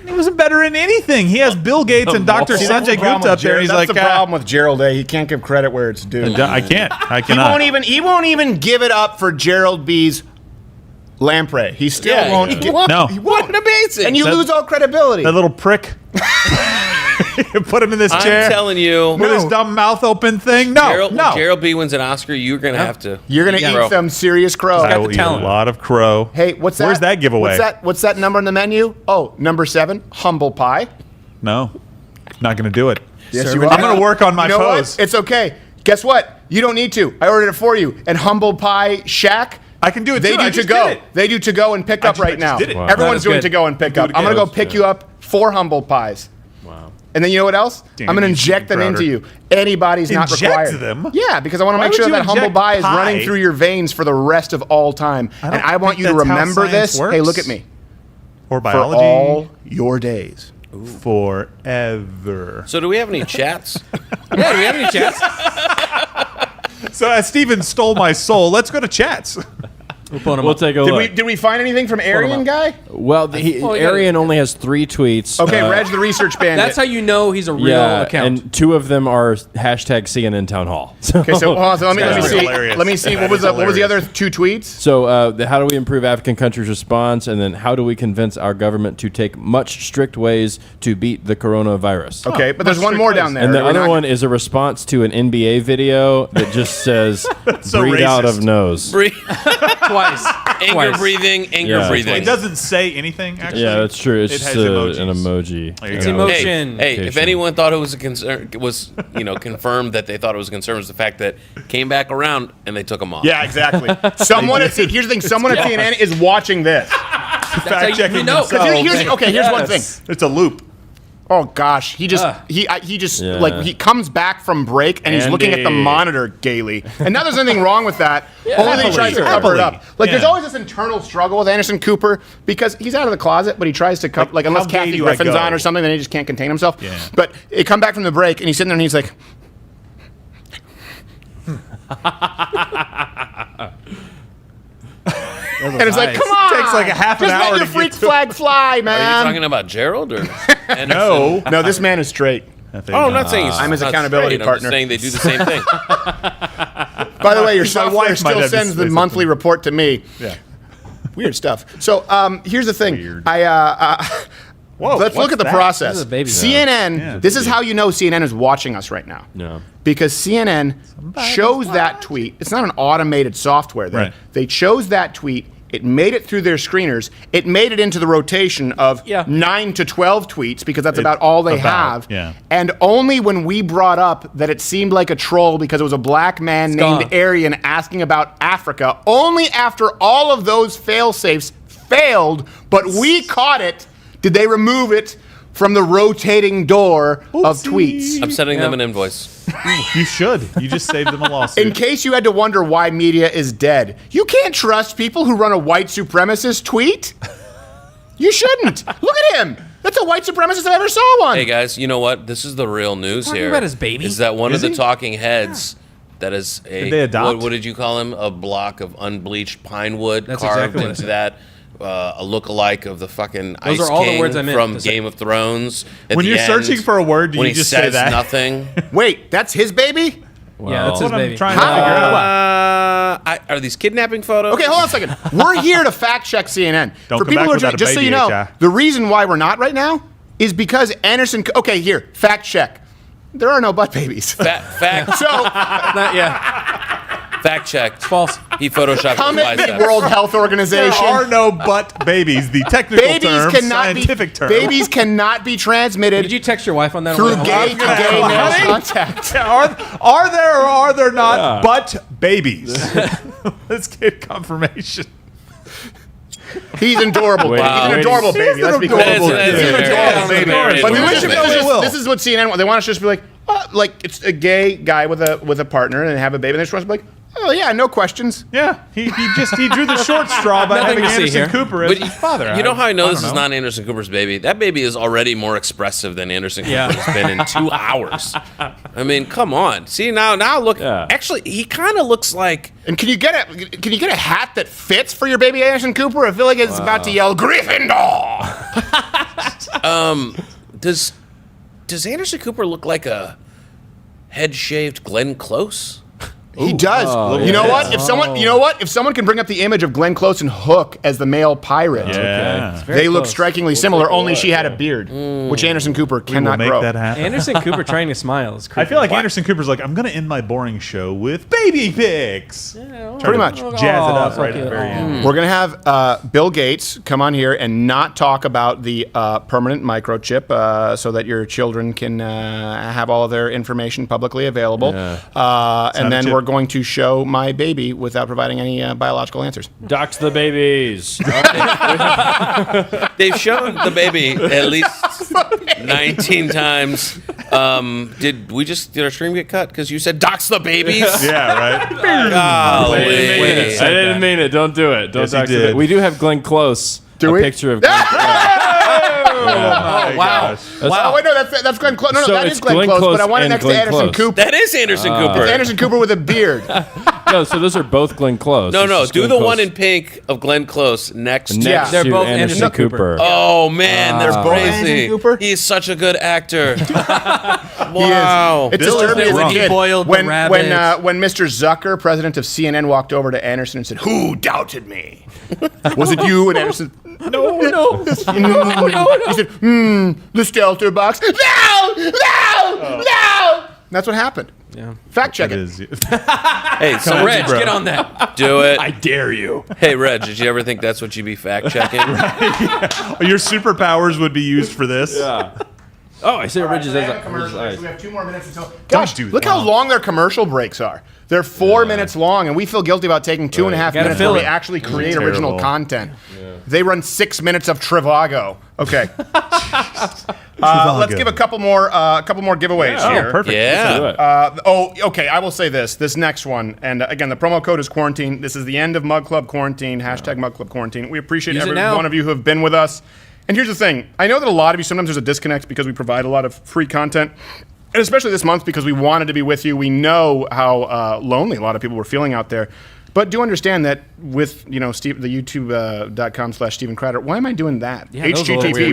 He wasn't better in anything. He has Bill Gates and Dr. See, that's the Sanjay problem Gupta with up there. And he's That's like, the problem with Gerald A. He can't give credit where it's due. I can't. I He cannot. won't even give it up for Gerald B.'s lamprey. He still Yeah, won't. he Won't. No. He won't. Amazing. And you That- lose all credibility. That little prick. Put him in this I'm chair telling you, with his dumb mouth open thing. No, Gerald, no. when Gerald B wins an Oscar, you're gonna have to. You're gonna Yeah. eat some serious crow. I got will the eat talent. a lot of crow. Hey, what's that? Where's that giveaway? What's that number on the menu? Oh, number 7, humble pie. No, not going to do it. Yes, I'm going to work on my you know pose. What? It's okay. Guess what? You don't need to. I ordered it for you. And Humble Pie Shack. I can do it They too. do I to just go. did it. They do to go and pick up I right just now. did it. Wow. Everyone's That's doing good. to go and pick Do it up. I'm gonna again. go pick you up 4 humble pies. Wow. And then you know what else? Damn, I'm gonna you should inject be them into prouder. you. Anybody's not Inject required. them? Yeah, because I want to Why make would sure you that humble inject pie is pie? running through your veins for the rest of all time. I don't And I want think you to that's how remember science this. works. Hey, look at me. Or For biology. all your days. Forever. So, do we have any chats? Yeah, do we have any chats? So as Steven stole my soul, let's go to chats. We'll take a Did look. we find anything from Aryan guy? Well, Aryan only has 3 tweets. Okay, Reg the research bandit. That's how you know he's a real Yeah, account. and 2 of them are hashtag CNN Town Hall. Okay, so, hold on, so let me That's see. hilarious. Let me see. What was the other 2 tweets? So, how do we improve African countries' response, and then how do we convince our government to take much strict ways to beat the coronavirus? Okay, but there's one more down there. And the We're other not- one is a response to an NBA video that just says so "breathe out racist. of nose." Breathe. Twice. Anger breathing. It doesn't say anything, actually. Yeah, that's true. It's It just has emojis. an emoji. It's emotion. Hey, if anyone thought it was a concern, confirmed that they thought it was a concern, was the fact that it came back around and they took them off. Yeah, exactly. Someone at here's the thing. Someone at CNN is watching this. Fact checking themselves. Here's one thing. It's a loop. Oh gosh, he just he comes back from break and he's looking at the monitor gaily. And now there's anything wrong with that. Only that he tries to cover it up. There's always this internal struggle with Anderson Cooper because he's out of the closet, but he tries to cover unless Kathy Griffin's on or something, then he just can't contain himself. Yeah. But he come back from the break and he's sitting there and he's like. And it's like, come on! It takes like a half an hour Just let your freak flag fly, man. Are you talking about Gerald or Anderson? No, this man is straight. Oh, I'm not saying he's I'm his not accountability straight. partner. I'm just saying they do the same thing. By the way, your My software wife might still have sends this the monthly report to me. Yeah. Weird stuff. So here's the thing. Whoa, let's look at the that? process. This is a baby. CNN, Yeah, this is how you know CNN is watching us right now. No. Because CNN chose that tweet. It's not an automated software. Right. They chose that tweet. It made it through their screeners. It made it into the rotation of 9 to 12 tweets because that's about all they have. Yeah. And only when we brought up that it seemed like a troll because it was a black man named Aryan asking about Africa, only after all of those fail-safes failed, but we caught it, did they remove it from the rotating door of tweets. I'm sending them an invoice. You should. You just saved them a lawsuit. In case you had to wonder why media is dead, you can't trust people who run a white supremacist tweet. You shouldn't. Look at him. That's a white supremacist I ever saw one. Hey guys, you know what? This is the real news Talking here. about his baby? Is that one Is of the he? talking heads that is a Did they adopt? What did you call him? A block of unbleached pine wood That's carved exactly what I into said. that. A look-alike of the fucking Those Ice are all the King words I meant from to say. Game of Thrones. At When the you're end, searching for a word, do when you he just say says that? nothing. Wait, that's his baby? Yeah, that's his What I'm baby. trying to figure out. Are these kidnapping photos? Okay, hold on a second. We're here to fact check CNN. Don't For come people back who are without a just so baby, you know, HI. the reason why we're not right now is because Anderson. Okay, here, fact check. There are no butt babies. Fact. So Not yet. Fact checked. False. He photoshopped come his at me, biceps. World Health There Organization. are no butt babies. The technical term, scientific term. Babies cannot be transmitted Did you text your wife on that? through one? gay to gay male contact. Are there or are there not butt babies? Let's get confirmation. He's adorable. Wow. He's an adorable baby. Let's be clear. adorable baby. He's an adorable baby. Very But adorable. this is what CNN want. They want us to just be like it's a gay guy with a partner and have a baby. And they just want us to be like, oh yeah, no questions. Yeah, he drew the short straw by Nothing having to see Anderson here. Cooper as But his father. you know how I know this don't is not Anderson Cooper's baby? That baby is already more expressive than Anderson Cooper has been in 2 hours. I mean, come on. See now look. Yeah. Actually, he kind of looks like. And can you get a hat that fits for your baby Anderson Cooper? I feel like it's about to yell Gryffindor. Does Anderson Cooper look like a head shaved Glenn Close? He does. You know what? If someone can bring up the image of Glenn Close and Hook as the male pirate, Yeah. they look strikingly similar. Only she had a beard, which Anderson Cooper We will cannot make grow. that happen. Anderson Cooper trying to smile is creepy. I feel like Anderson Cooper's like, I'm going to end my boring show with baby pics. Pretty much. Jazz it up right at the very end. We're going to have Bill Gates come on here and not talk about the permanent microchip so that your children can have all of their information publicly available. And then we're going to show my baby without providing any biological answers. Dox the babies. They've shown the baby at least 19 times. Did our stream get cut? Because you said dox the babies? Yeah, right. Golly. I didn't mean it. Don't do it. Don't Yes, you dox the did. baby. We do have Glenn Close. Do a we? picture of Glenn Oh, wow. Oh, wait, no, that's Glenn Close. No, So that it's is Glenn Glenn Close, Close but I want it and next to Glenn Anderson Close. Cooper. That is Anderson Cooper. It's Anderson Cooper with a beard. No, so those are both Glenn Close. No, This no. is Do Glenn the Close one in pink of Glenn Close next Yeah. to. They're to both Anderson Anderson Cooper. Cooper. Oh man, they're both crazy. Anderson Cooper? He's such a good actor. He Wow. is. It's Bill is disturbing as a wrong. kid. Boiled the When rabbits. Mr. Zucker, president of CNN, walked over to Anderson and said, "Who doubted me? Was it you?" And Anderson, No. he said, "The Stelter box." No! That's what happened. Yeah. Fact check it. Hey, so Reg, get on that. Do it. I dare you. Hey, Reg, did you ever think that's what you'd be fact checking? Your superpowers would be used for this. Yeah. Oh, I see Reg's We have 2 more minutes until. Gosh, look how long their commercial breaks are. They're 4 minutes long, and we feel guilty about taking 2.5 minutes where we actually create original content. They run 6 minutes of Trivago. Okay. Let's give a couple more giveaways here. Oh, perfect. Yeah. Okay. I will say this next one, and again, the promo code is quarantine. This is the end of Mug Club Quarantine. # Mug Club Quarantine. We appreciate every one of you who have been with us. And here's the thing. I know that a lot of you, sometimes there's a disconnect because we provide a lot of free content. And especially this month because we wanted to be with you. We know how lonely a lot of people were feeling out there. But do understand that with, Steve, the youtube.com/Steven Kreider, why am I doing that? Yeah, HTTP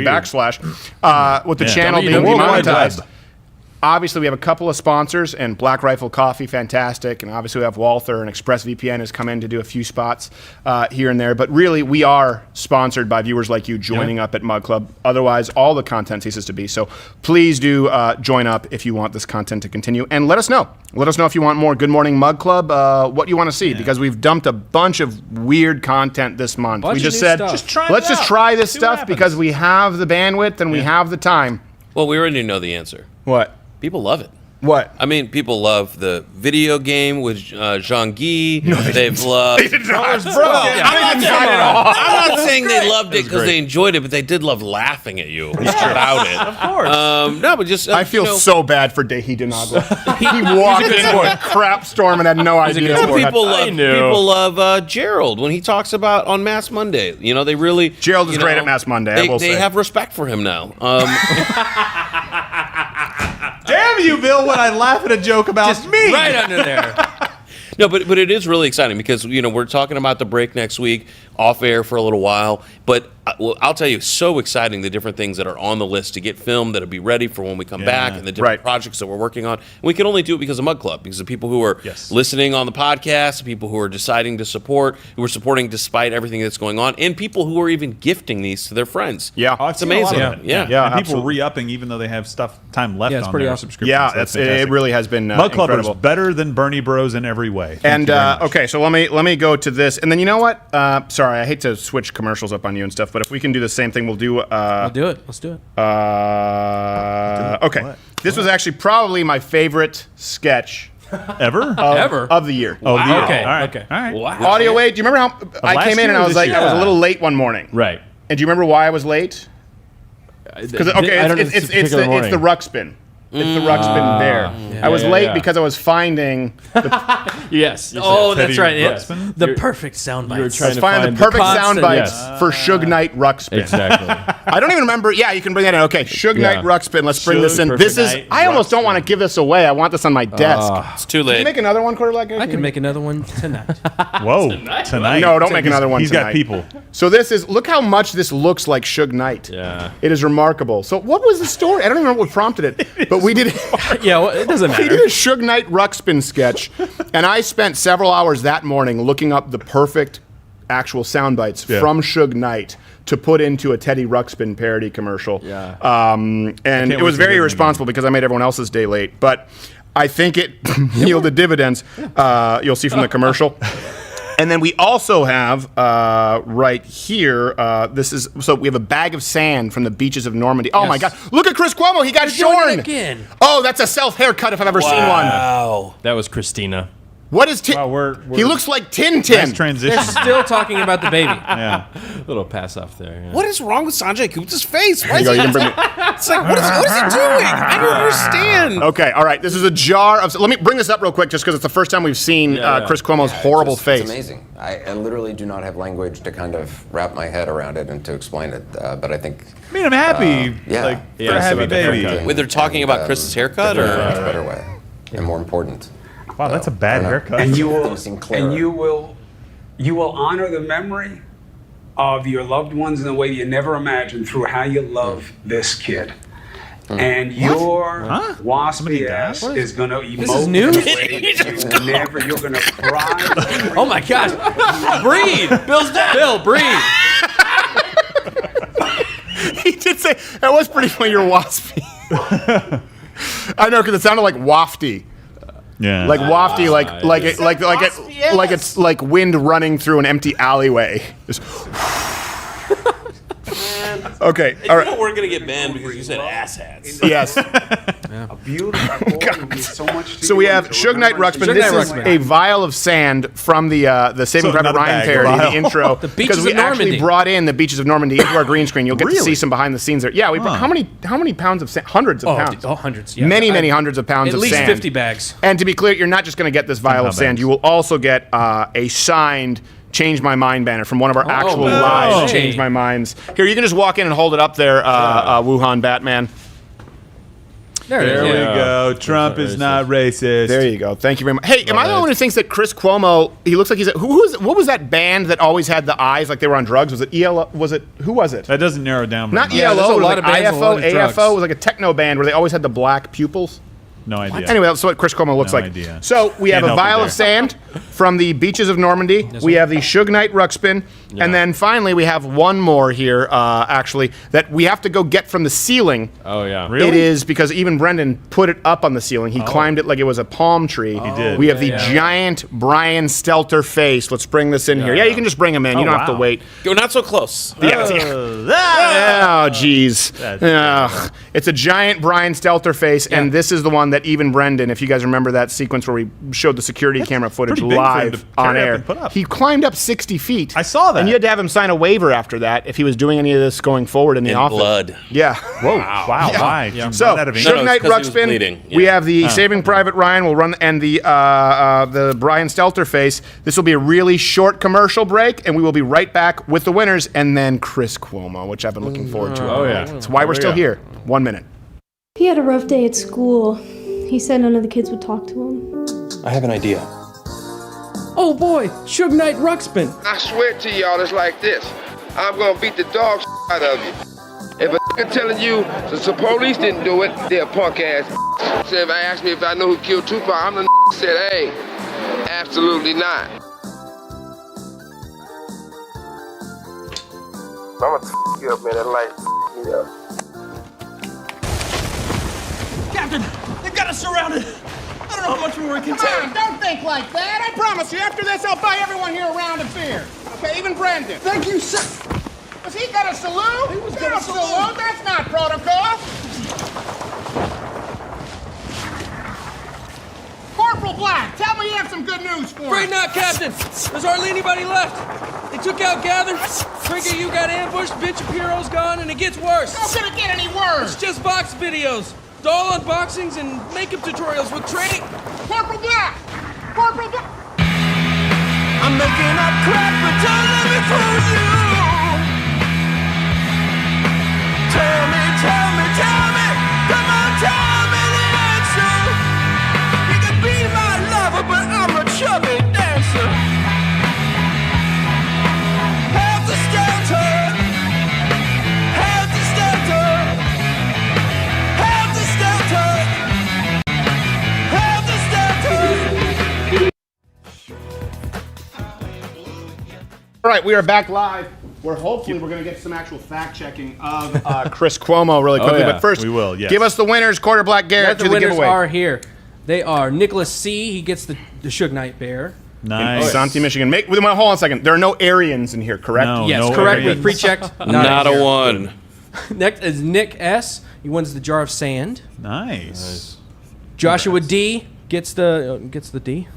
/ with the channel being demonetized. Obviously, we have a couple of sponsors, and Black Rifle Coffee, fantastic. And obviously, we have Walther, and ExpressVPN has come in to do a few spots here and there. But really, we are sponsored by viewers like you joining up at Mug Club. Otherwise, all the content ceases to be. So please do join up if you want this content to continue. And let us know. Let us know if you want more Good Morning Mug Club, what you want to see. Because we've dumped a bunch of weird content this month. We just said, let's just try this stuff because we have the bandwidth and we have the time. Well, we already know the answer. What? People love it. What? I mean, people love the video game with Jean-Guy. They've loved... They did not. I'm not saying they loved it because they enjoyed it, but they did love laughing at you about it. Of course. No, but just... I feel so bad for Dehi Denagwa. He walked into a crap storm and had no idea. People love Gerald when he talks about on Mass Monday. They really... Gerald is great at Mass Monday, They have respect for him now. Damn you, Bill, when I laugh at a joke about me. Right under there. No, but it is really exciting because we're talking about the break next week, off air for a little while. But I'll tell you, so exciting the different things that are on the list to get filmed that'll be ready for when we come back, and the different projects that we're working on. And we can only do it because of Mug Club, because of people who are listening on the podcast, people who are deciding to support, who are supporting despite everything that's going on, and people who are even gifting these to their friends. Yeah, it's amazing. Yeah, and people re-upping even though they have time left on their subscription. Yeah, it really has been Mug Club is incredible. better than Bernie Bros in every way. And okay, so let me go to this, and then you know what? Sorry, I hate to switch commercials up on you and stuff, but if we can do the same thing, we'll do. We'll do it. Let's do it. Okay, this was actually probably my favorite sketch ever of the year. Oh, wow. Okay, all right. Wow. Audio wait. Do you remember how I came in and I was like, I was a little late one morning. Right. And do you remember why I was late? Because it's the ruck spin. It's the ruck spin there. I was late because I was finding. Yes. Oh, that's right. Yeah. The perfect sound bites. You were trying to find the perfect sound bites yes. for Suge Knight ruck spin. Exactly. I don't even remember. Yeah, you can bring that in. Okay, Suge Knight ruck spin. Let's bring this in. Perfect This is. I almost don't want to give this away. I want this on my desk. It's too late. Can you make another one, Quarterback? I can make another one tonight. Whoa, tonight? No, don't make another one. He's tonight. got people. So this is. Look how much this looks like Suge Knight. Yeah. It is remarkable. So what was the story? I don't even know what prompted it, but we did. Yeah, well, it doesn't matter. We did a Suge Knight ruckspin sketch, and I spent several hours that morning looking up the perfect actual sound bites from Suge Knight to put into a Teddy Ruxpin parody commercial. Yeah. And it was very irresponsible because I made everyone else's day late, but I think it yielded dividends. You'll see from the commercial. And then we also have right here. This is so we have a bag of sand from the beaches of Normandy. Oh my God! Look at Chris Cuomo. He got shorn again. Oh, that's a self haircut if I've ever seen one. Wow. That was Christina. What is Tin? Wow, he looks like Tintin. Nice transition. They're still talking about the baby. Yeah. Little pass off there. Yeah. What is wrong with Sanjay Gupta's face? Why It's like, what is he doing? I don't understand. Okay, all right. This is a jar of. Let me bring this up real quick, just because it's the first time we've seen Chris Cuomo's horrible face. It's amazing. I literally do not have language to kind of wrap my head around it and to explain it. But I think. I mean, I'm happy. Yeah. For a happy baby. Wait, they're talking about Chris's haircut, or in a much better way, and more important. Wow, that's a bad haircut. And you will honor the memory of your loved ones in a way you never imagined through how you love this kid. And your waspy ass is going to emote. This is new? You're going to cry. Oh my gosh. Breathe. Bill's dead. Bill, breathe. He did say that was pretty funny. You're waspy. I know, because it sounded like wafty. Yeah. Like wafty, like it's like wind running through an empty alleyway. Just okay, You all right. know we're gonna get banned because you said asshats. Yes. A beautiful boy means so much to So you. we have Suge Knight Ruxpin. This is a vial of sand from the Saving Private Ryan parody, the intro. The because Beaches we of actually Normandy. brought in the Beaches of Normandy into our green screen. You'll get to see some behind the scenes there. Yeah, we brought, how many pounds of sand? Hundreds of pounds. Hundreds. Yeah. Many hundreds of pounds At of least sand. 50 bags. And to be clear, you're not just going to get this vial of sand. You will also get a signed Change My Mind banner from one of our actual live Change My Minds. Here, you can just walk in and hold it up there, Wuhan Batman. There we go. Trump is not racist. There you go. Thank you very much. Hey, am I the one who thinks that Chris Cuomo? He looks like he's what was that band that always had the eyes like they were on drugs? Was it ELO? Was it who was it? That doesn't narrow down. Not Yeah, there's ELO. a It was lot like of bands with a lot IFO, of drugs. AFO. It was like a techno band where they always had the black pupils. No idea. Anyway, that's what Chris Cuomo looks No like. idea. So we have Can't a help vial you of sand from the Beaches of Normandy. We have the Suge Knight Ruxpin. And then finally we have one more here, actually, that we have to go get from the ceiling. Oh, yeah. It is because even Brendan put it up on the ceiling. He climbed it like it was a palm tree. He did. We have the giant Brian Stelter face. Let's bring this in here. Yeah, you can just bring him in. You don't have to wait. Go not so close. Oh, geez. Ugh. It's a giant Brian Stelter face, and this is the one that even Brendan, if you guys remember that sequence where we showed the security camera footage pretty big for him live to on carry up air, and put up. he climbed up 60 feet. I saw that. And you had to have him sign a waiver after that if he was doing any of this going forward in the office. Blood. Yeah. Whoa. Wow. Why? So, Not out of ink? Suge Knight No, it's 'cause he was Ruxpin. bleeding. We Yeah. have the Saving Private Ryan. Will run and the Brian Stelter face. This will be a really short commercial break, and we will be right back with the winners, and then Chris Cuomo, which I've been looking forward to. Oh, yeah. That's why we're still here. 1 minute. He had a rough day at school. He said none of the kids would talk to him. I have an idea. Oh boy, Suge Knight Ruxpin. I swear to y'all, it's like this. I'm gonna beat the dog out of you. If a nigga telling you the police didn't do it, they're a punk ass. So if I ask me if I know who killed Tupac, I'm the said, hey, absolutely not. I'ma you up, man. That light me up. Captain, they've got us surrounded. I don't know how much more we can take. Don't think like that. I promise you, after this, I'll buy everyone here a round of beer. Okay, even Brandon. Thank you, sir. Was he gonna salute? He was Don't gonna salute. That's not protocol. Corporal Black, tell me you have some good news for Afraid me. not, Captain. There's hardly anybody left. They took out Gather. Trigger, you got ambushed. Bitch Piro's gone, and it gets worse. How could it get any worse? It's just box videos, doll unboxings, and makeup tutorials with training. Corporal Black! Corporal Black! I'm making up crap, but don't let me fool you. Tell me, come on, tell me the answer. You can be my lover, but I'm a chubby dancer. Have to skelter, have to skelter, have to skelter, have to skelter. All right, we are back live. We're hopefully we're going to get some actual fact checking of Chris Cuomo really quickly. yeah. But first, We will, yes. give us the winners. Quarter Black Garrett The to the winners giveaway. are here. They are Nicholas C. He gets the Suge Knight bear. Nice. Santi, Michigan. Hold on a second. There are no Aryans in here, correct? No, Yes, no correct. Aryans. We pre-checked. Not in a here. one. Next is Nick S. He wins the jar of sand. Nice. Joshua D. gets the D.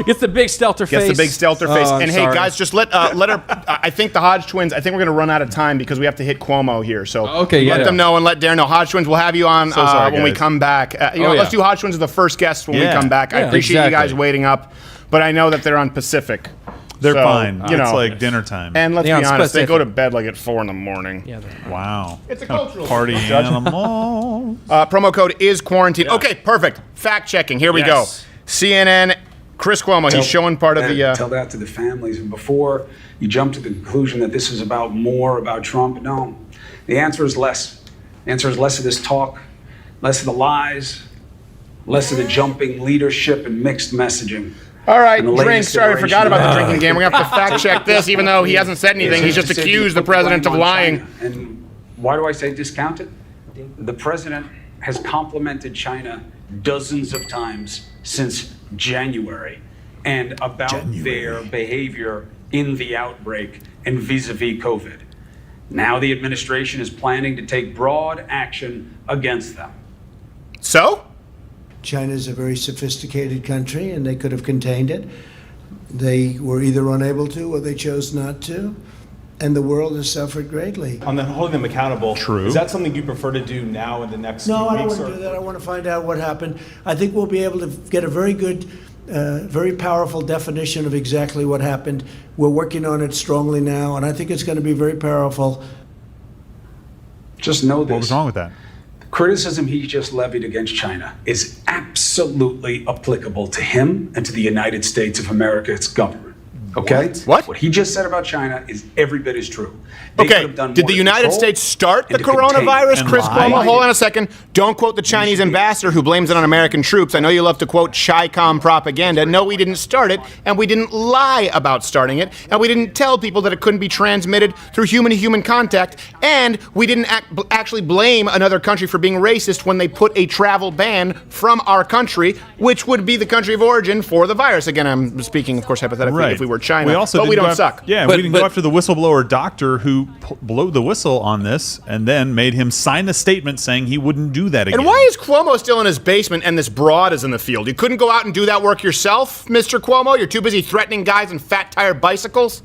Gets the big Stelter face. Gets the big Stelter face. Oh, I'm And hey, sorry. guys, just let her. I think the Hodge twins. I think we're going to run out of time because we have to hit Cuomo here. So Okay, let yeah. them know and let Darren know. Hodge twins, we'll have you on So sorry, when we guys. come back. Let's do Hodge twins as the first guests when we Yeah. come back. I Yeah, appreciate you guys exactly. waiting up, but I know that they're on Pacific. They're So, fine. You know, It's like dinner time. and let's be They're on honest, they Pacific. go to bed like at 4 in the morning. Yeah, Wow. It's a Kind of cultural party thing. animal. Promo code is quarantine. Okay, perfect. Fact checking. Here we go. Yes. CNN. Chris Cuomo. He's showing part of the. Tell that to the families. And before you jump to the conclusion that this is about Trump, no. The answer is less. The answer is less of this talk, less of the lies, less of the jumping leadership and mixed messaging. All right, And the drink. latest Sorry, I forgot iteration about the of- drinking game. We're going to have to fact check this, even though he hasn't said anything. He's just accused the president of lying. And why do I say discount it? The president has complimented China dozens of times since January and about their behavior in the outbreak and vis-a-vis COVID. Now the administration is planning to take broad action against them. So? China is a very sophisticated country, and they could have contained it. They were either unable to or they chose not to, and the world has suffered greatly. On the holding them accountable, True. Is that something you prefer to do now in the next No, few I don't weeks? want to do that. I want to find out what happened. I think we'll be able to get a very good, very powerful definition of exactly what happened. We're working on it strongly now, and I think it's going to be very powerful. Just know this. What was wrong with that? Criticism he just levied against China is absolutely applicable to him and to the United States of America, its government. Okay? What he just said about China is every bit as true. They could Okay, have done did more the to United control States start the and to contain coronavirus, and Chris lie. Cuomo? Hold on a second. Don't quote the Chinese ambassador who blames it on American troops. I know you love to quote Chi-Com propaganda. No, we didn't start it, and we didn't lie about starting it, and we didn't tell people that it couldn't be transmitted through human-to-human contact, and we didn't actually blame another country for being racist when they put a travel ban from our country, which would be the country of origin for the virus. Again, I'm speaking, of course, hypothetically, if we were China, We also but we didn't don't go suck. Yeah, we didn't go after the whistleblower doctor who blew the whistle on this and then made him sign a statement saying he wouldn't do that again. And why is Cuomo still in his basement and this broad is in the field? You couldn't go out and do that work yourself, Mr. Cuomo? You're too busy threatening guys in fat tire bicycles?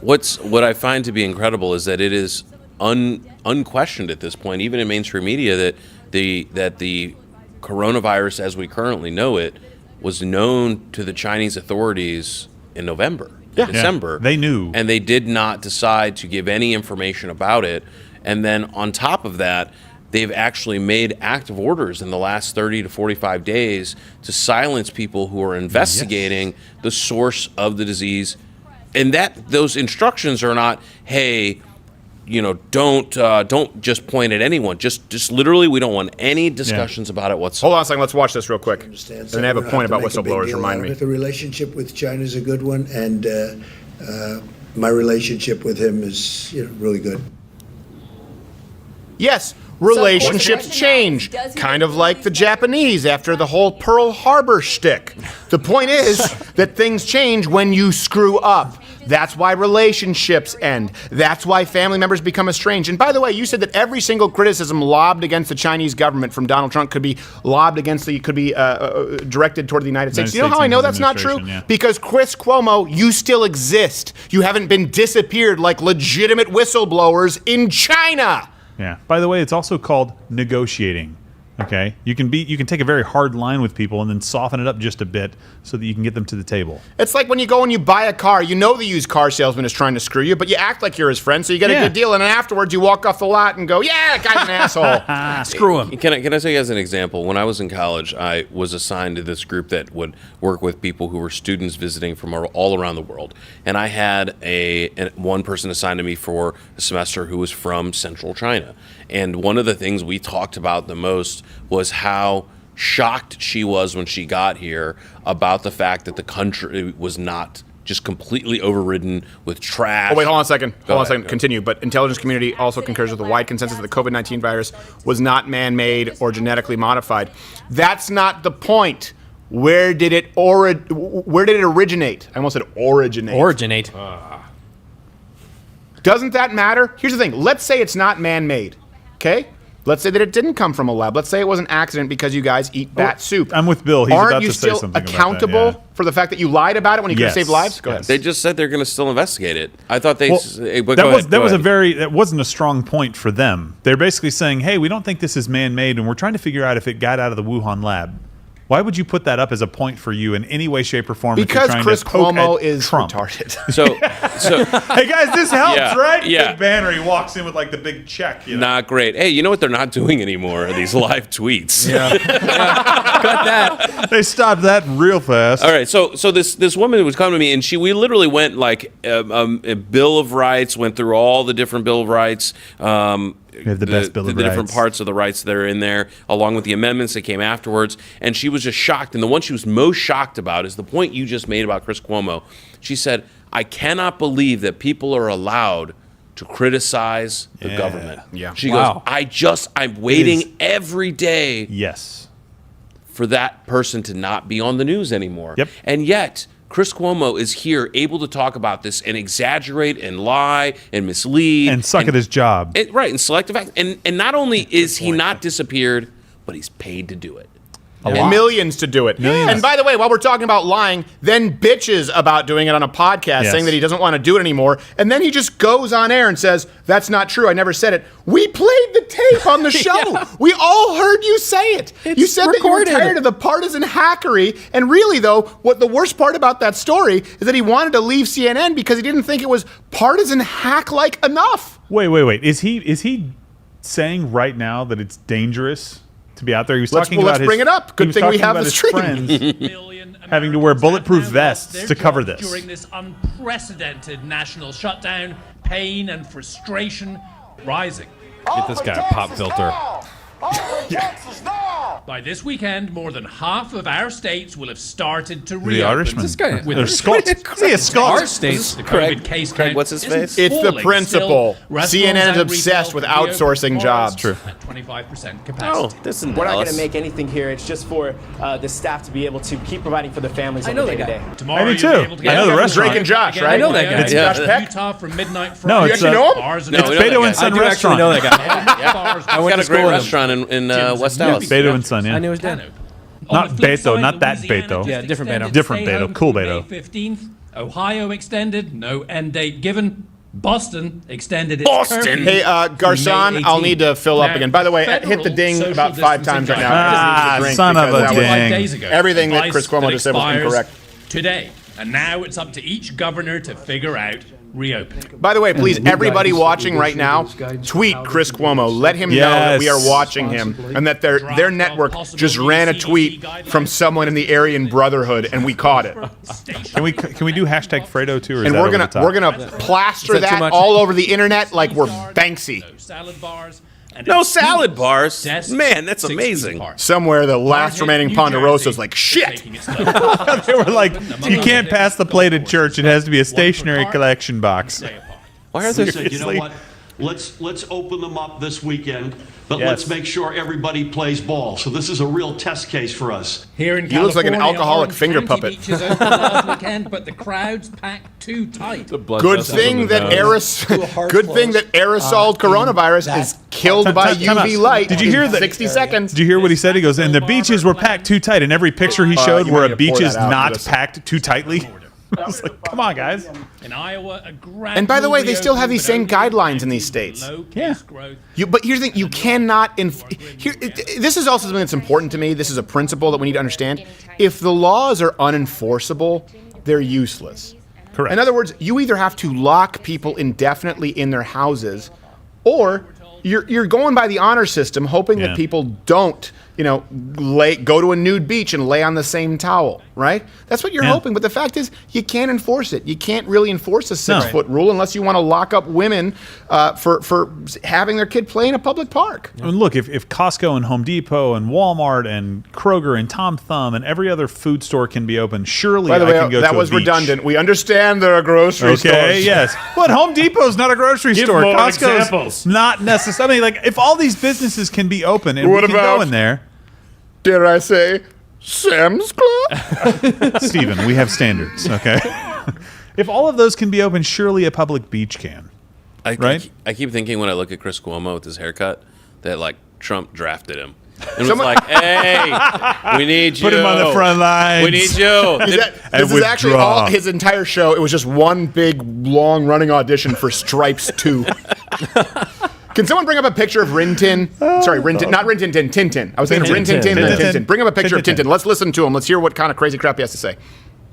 What I find to be incredible is that it is unquestioned at this point, even in mainstream media, that the coronavirus as we currently know it was known to the Chinese authorities in November, December. Yeah, they knew. And they did not decide to give any information about it. And then on top of that, they've actually made active orders in the last 30 to 45 days to silence people who are investigating the source of the disease. And that those instructions are not, hey, don't just point at anyone. Just literally, we don't want any discussions about it whatsoever. Hold on a second. Let's watch this real quick. And I have a point about whistleblowers. Remind me. The relationship with China is a good one, and my relationship with him is really good. Yes, relationships change, kind of like the Japanese after the whole Pearl Harbor shtick. The point is that things change when you screw up. That's why relationships end. That's why family members become estranged. And by the way, you said that every single criticism lobbed against the Chinese government from Donald Trump could be directed toward the United States. You know how I know that's not true? Yeah. Because Chris Cuomo, you still exist. You haven't been disappeared like legitimate whistleblowers in China. Yeah. By the way, it's also called negotiating. Okay, you can take a very hard line with people and then soften it up just a bit so that you can get them to the table. It's like when you go and you buy a car, you know the used car salesman is trying to screw you, but you act like you're his friend, so you get a good deal, and then afterwards you walk off the lot and go, yeah, that guy's an asshole. Screw him. Can I say as an example? When I was in college, I was assigned to this group that would work with people who were students visiting from all around the world, and I had one person assigned to me for a semester who was from Central China. And one of the things we talked about the most was how shocked she was when she got here about the fact that the country was not just completely overridden with trash. Oh, wait, hold on a second. Go Hold on a ahead. second. Continue. But intelligence community also concurs with the wide consensus that the COVID-19 virus was not man-made or genetically modified. That's not the point. Where did it originate? I almost said originate. Doesn't that matter? Here's the thing. Let's say it's not man-made. Okay? Let's say that it didn't come from a lab. Let's say it was an accident because you guys eat bat soup. I'm with Bill. He's Aren't about you to say still something about that, accountable yeah. for the fact that you lied about it when you could have saved lives? Go ahead. They just said they're going to still investigate it. I thought they. That wasn't a strong point for them. They're basically saying, "Hey, we don't think this is man-made, and we're trying to figure out if it got out of the Wuhan lab." Why would you put that up as a point for you in any way, shape, or form? Because if you're Chris trying to poke Cuomo at is Trump? retarded. So, hey guys, this helps, Yeah, right? yeah. Big banner. He walks in with like the big check. You know? Not great. Hey, you know what they're not doing anymore? Are these live tweets? Cut that. They stopped that real fast. All right, so this woman was coming to me, and we literally went like a Bill of Rights, went through all the different Bill of Rights. We have the best Bill of the different Rights. parts of the rights that are in there, along with the amendments that came afterwards. And she was just shocked. And the one she was most shocked about is the point you just made about Chris Cuomo. She said, I cannot believe that people are allowed to criticize the government. Yeah. She goes, I'm waiting every day. Yes. For that person to not be on the news anymore. Yep. And yet, Chris Cuomo is here able to talk about this and exaggerate and lie and mislead. And suck at his job. Right, and selective act. And not only is he not disappeared, but he's paid to do it. Millions to do it. Millions. And by the way, while we're talking about lying, then bitches about doing it on a podcast, saying that he doesn't want to do it anymore. And then he just goes on air and says, that's not true. I never said it. We played the tape on the show. We all heard you say it. You said that you were tired of the partisan hackery. And really, though, what the worst part about that story is that he wanted to leave CNN because he didn't think it was partisan hack-like enough. Wait. Is he saying right now that it's dangerous to be out there? He was talking about let's bring it up. Good thing we have the stream. Friends having to wear bulletproof vests to cover this. During this unprecedented national shutdown, pain and frustration rising. Get this guy a pop filter. By this weekend, more than half of our states will have started to The reopen. Irishman. This guy, Or Scott. Is he a Scot? Our states, the COVID case count what's his isn't face? It's the falling. principle. Still, restaurants CNN is and obsessed retail with can reopen outsourcing bars jobs. True. At 25% Oh, capacity. this is We're not going to make anything here. It's just for the staff to be able to keep providing for their families on a day-to-day. Tomorrow, I do you'll too. be able to get I know the everyone restaurant. Drake and Josh, again. right? I know that guy. Yeah. Josh Peck? Utah from midnight Friday. No, You it's actually know him? Bars and No, we know Beto that and guy. Son I do actually restaurant. know that guy. bars. I went Got to a great school with him. restaurant in West Dallas. Beto and Son, yeah. I knew his dad. Not Beto, not that Beto. Yeah, different Beto. Different Beto. Cool Beto. 15th. Ohio extended, no end date given. Boston extended its Boston? curfew Hey, through Garcon, May I'll 18th. need to fill up Now, again. By the way, hit the ding federal about social 5 times right now. Ah, I just need to drink son of because a that was- dang. 5 days ago. Everything that Advice Chris Cuomo just said was expires incorrect. Today. And now it's up to each governor to figure out reopening. By the way, please, everybody watching right now, tweet Chris Cuomo. Let him know that we are watching him and that their network just ran a tweet from someone in the Aryan Brotherhood, and we caught it. Can we do hashtag Fredo too? Or is And that we're over the top? gonna plaster Is that too that much? all over the internet like we're Banksy. Salad bars. No salad bars. Man, that's amazing. Somewhere the last remaining Ponderosa's like, shit. They were like, you can't pass the plate at church. It has to be a stationary collection box. Why are They there? said, you know what? Let's open them up this weekend, but Yes. let's make sure everybody plays ball. So this is a real test case for us. Here in He looks like an California, alcoholic Orange finger County puppet. beaches opened last weekend, but the crowds packed too tight. Good thing that aerosol coronavirus is killed by Time out. UV light. Did you hear in that? 60 seconds. Did you hear what he said? He goes, and the beaches were packed too tight. And every picture he showed you where might a need to pour beach is that out. not Listen. packed too tightly. I was like, come on, guys. In Iowa, a And by the way, they still have these same gradual guidelines in these states. low case growth. But here's the thing: you cannot. This is also something that's important to me. This is a principle that we need to understand. If the laws are unenforceable, they're useless. Correct. In other words, you either have to lock people indefinitely in their houses, or you're going by the honor system, hoping Yeah. that people don't, go to a nude beach and lay on the same towel, right? That's what you're Yeah. hoping. But the fact is, you can't enforce it. You can't really enforce a 6-foot rule unless you want to lock up women for having their kid play in a public park. I mean, look, if Costco and Home Depot and Walmart and Kroger and Tom Thumb and every other food store can be open, surely By the I way, can go that to a was beach. redundant. We understand there are grocery stores. Okay, yes. But Home Depot's not a grocery Give store. more Costco's examples. not necessary. I mean, like, if all these businesses can be open and What we can go about- in there. Dare I say, Sam's Club? Stephen, we have standards, okay? If all of those can be open, surely a public beach can. Right? I keep thinking when I look at Chris Cuomo with his haircut that like Trump drafted him. And was like, hey, we need you. Put him on the front lines. We need you. This is actually all his entire show. It was just one big, long running audition for Stripes 2. Can someone bring up a picture of Rin Tin? Sorry, Rin Tin, not Rin Tin Tin, Tintin. I was thinking Rin Tin Tin, then Tintin. Bring up a picture of Tintin. Let's listen to him. Let's hear what kind of crazy crap he has to say.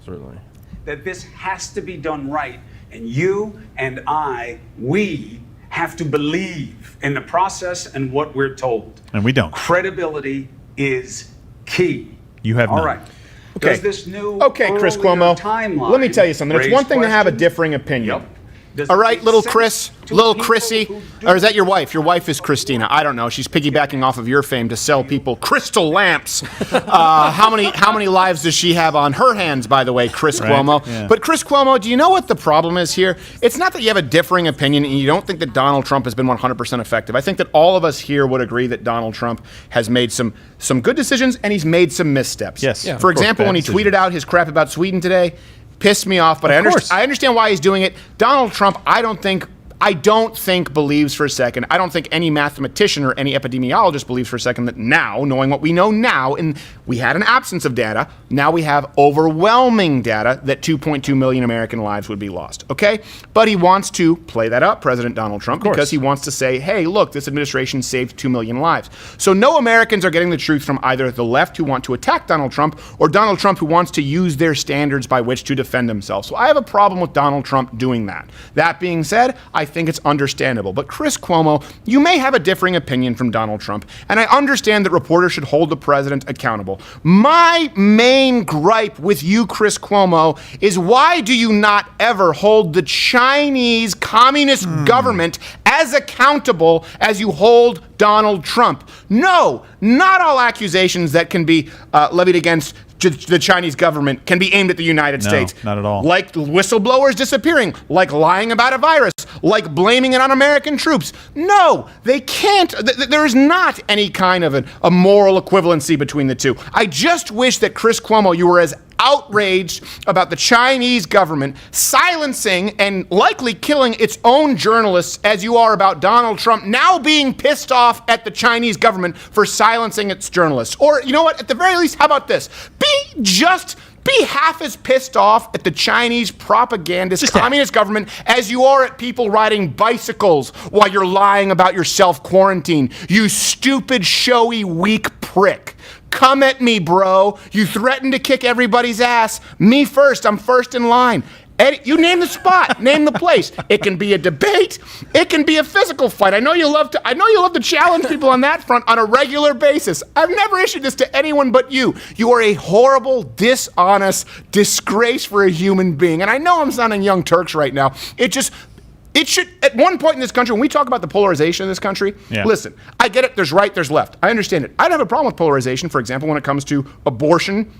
Certainly. That this has to be done right. And you and we have to believe in the process and what we're told. And we don't. Credibility is key. You have All none. right. Okay. Does this new Okay, Chris earlier Cuomo. timeline Let me tell you something. It's raise one thing to have a questions? differing opinion. All right, little Chris, little Chrissy, or is that your wife? Your wife is Christina. I don't know. She's piggybacking off of your fame to sell people crystal lamps. How many lives does she have on her hands, by the way, Chris Cuomo? Yeah. But Chris Cuomo, do you know what the problem is here? It's not that you have a differing opinion and you don't think that Donald Trump has been 100% effective. I think that all of us here would agree that Donald Trump has made some good decisions and he's made some missteps. Yes. Yeah, For of course, example, bad when he decision. tweeted out his crap about Sweden today, pissed me off, but I understand why he's doing it. Donald Trump, I don't think believes for a second. I don't think any mathematician or any epidemiologist believes for a second that now, knowing what we know now, and we had an absence of data, now we have overwhelming data that 2.2 million American lives would be lost. Okay? But he wants to play that up, President Donald Trump, because he wants to say, hey, look, this administration saved 2 million lives. So no Americans are getting the truth from either the left who want to attack Donald Trump or Donald Trump who wants to use their standards by which to defend themselves. So I have a problem with Donald Trump doing that. That being said, I think it's understandable. But Chris Cuomo, you may have a differing opinion from Donald Trump, and I understand that reporters should hold the president accountable. My main gripe with you, Chris Cuomo, is why do you not ever hold the Chinese Communist government as accountable as you hold Donald Trump? No, not all accusations that can be levied against the Chinese government can be aimed at the United States. Not at all. Like whistleblowers disappearing, like lying about a virus, like blaming it on American troops. No, they can't. There is not any kind of a moral equivalency between the two. I just wish that Chris Cuomo, you were as outraged about the Chinese government silencing and likely killing its own journalists as you are about Donald Trump now being pissed off at the Chinese government for silencing its journalists. Or, you know what, at the very least, how about this? Be half as pissed off at the Chinese propagandist communist government as you are at people riding bicycles while you're lying about your self-quarantine. You stupid, showy, weak prick. Come at me, bro. You threaten to kick everybody's ass. Me first. I'm first in line. Eddie, you name the spot, name the place. It can be a debate. It can be a physical fight. I know you love to challenge people on that front on a regular basis. I've never issued this to anyone but you. You are a horrible, dishonest disgrace for a human being. And I know I'm sounding young Turks right now. It should, at one point in this country, when we talk about the polarization in this country, listen, I get it, there's right, there's left. I understand it. I don't have a problem with polarization, for example, when it comes to abortion,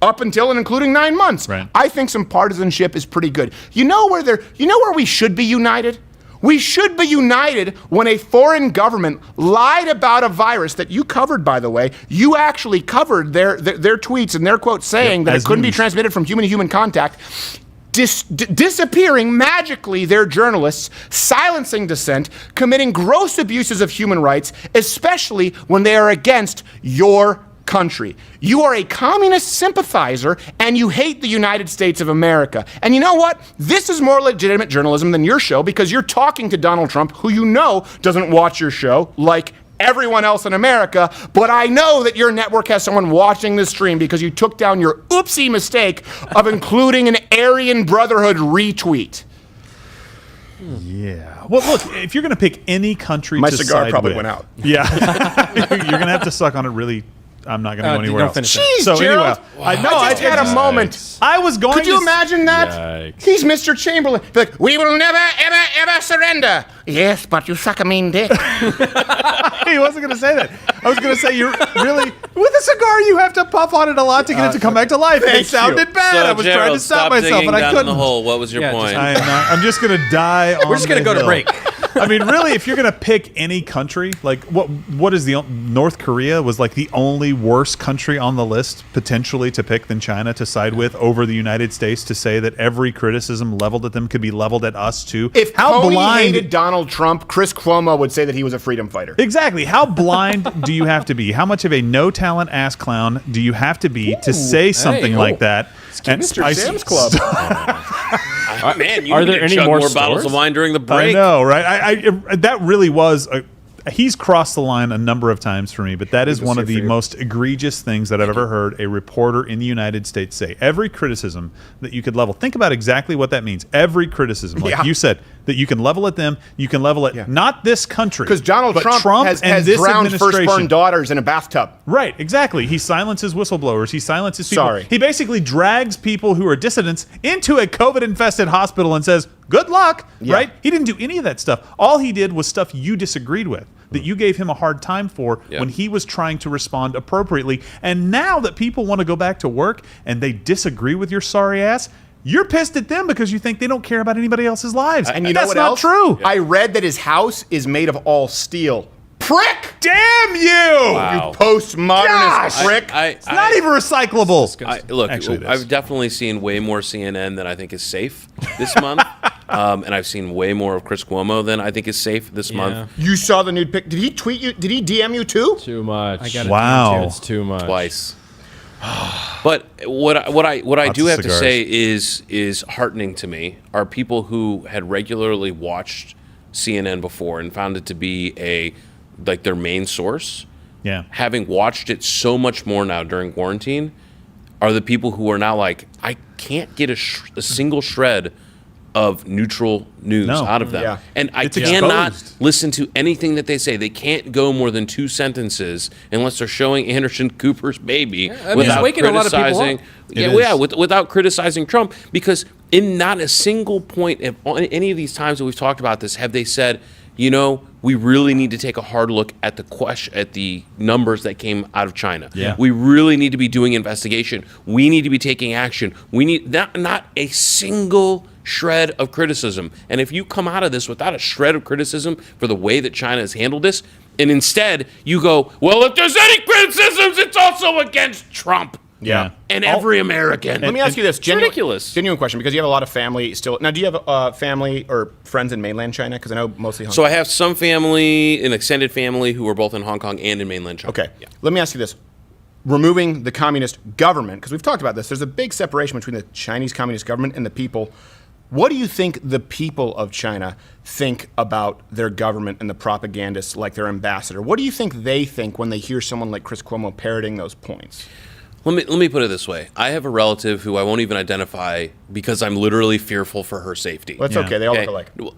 up until and including 9 months. Right. I think some partisanship is pretty good. You know where we should be united? We should be united when a foreign government lied about a virus that you covered, by the way. You actually covered their tweets and their quotes saying that it couldn't be transmitted from human to human contact. Disappearing magically their journalists, silencing dissent, committing gross abuses of human rights, especially when they are against your country. You are a communist sympathizer and you hate the United States of America. And you know what? This is more legitimate journalism than your show because you're talking to Donald Trump, who you know doesn't watch your show, like everyone else in America, but I know that your network has someone watching this stream because you took down your oopsie mistake of including an Aryan Brotherhood retweet. Yeah. Well, look, if you're going to pick any country My to cigar side probably with, went out. Yeah. You're going to have to suck on it really. I'm not going to go anywhere don't else. finish it. Jeez, Gerald. I know. I just had a moment. I was going Could you to imagine that? Yikes. He's Mr. Chamberlain. Be like, we will never, ever, ever surrender. Yes, but you suck a mean dick. He wasn't going to say that. I was going to say, you're really, with a cigar, you have to puff on it a lot to get it to come back to life. It sounded bad. So, I was trying Gerald, to stop myself, digging but I down couldn't. in the hole. What was your point? I'm just going to die on We're just going to go to hill. break. I mean, really, if you're going to pick any country, like what is North Korea was like the only worse country on the list potentially to pick than China to side with over the United States to say that every criticism leveled at them could be leveled at us too. If Coney hated Donald Trump, Chris Cuomo would say that he was a freedom fighter. Exactly. How blind do you have to be? How much of a no-talent ass clown do you have to be to say something like that? Mr. Sam's Club. Man, you Are need there to any chug more bottles stores? of wine during the I break. know, right? That really was he's crossed the line a number of times for me, but that is one of the most egregious things that I've ever heard a reporter in the United States say. Every criticism that you could level, think about exactly what that means. Every criticism, like you said, that you can level at them. You can level at not this country. Because Donald but Trump has this drowned administration. firstborn daughters in a bathtub. Right, exactly. He silences whistleblowers. He silences people. Sorry. He basically drags people who are dissidents into a COVID-infested hospital and says, good luck, right? He didn't do any of that stuff. All he did was stuff you disagreed with, that you gave him a hard time for when he was trying to respond appropriately. And now that people want to go back to work and they disagree with your sorry ass, you're pissed at them because you think they don't care about anybody else's lives. And you know that's what not else? true. I read that his house is made of all steel. Prick! Damn you! Wow. You postmodernist prick. It's not even recyclable. Look, Actually, it is. I've definitely seen way more CNN than I think is safe this month. And I've seen way more of Chris Cuomo than I think is safe this month. You saw the nude pic. Did he tweet you? Did he DM you too? Too much. I got Wow. It's too much. Twice. But what I Lots do of have cigars. to say is heartening to me are people who had regularly watched CNN before and found it to be their main source. Yeah. Having watched it so much more now during quarantine, are the people who are now like, I can't get a single shred of neutral news out of them. Yeah. And I It's cannot exposed. listen to anything that they say. They can't go more than 2 sentences unless they're showing Anderson Cooper's baby I mean, without it's waking a lot of people criticizing. up. Without criticizing Trump, because in not a single point of any of these times that we've talked about this have they said, you know, we really need to take a hard look at the numbers that came out of China. Yeah. We really need to be doing investigation. We need to be taking action. We need not a single shred of criticism. And if you come out of this without a shred of criticism for the way that China has handled this, and instead you go, well, if there's any criticisms, it's also against Trump. Yeah. And every American. Let me ask you this. It's ridiculous. Genuine question, because you have a lot of family still. Now, do you have family or friends in mainland China? Because I know mostly Hong Kong. So I have some family, an extended family, who are both in Hong Kong and in mainland China. Okay. Let me ask you this. Removing the communist government, because we've talked about this, there's a big separation between the Chinese communist government and the people. What do you think the people of China think about their government and the propagandists like their ambassador? What do you think they think when they hear someone like Chris Cuomo parroting those points? Let me put it this way. I have a relative who I won't even identify because I'm literally fearful for her safety. Well, that's okay. They all look alike. Well,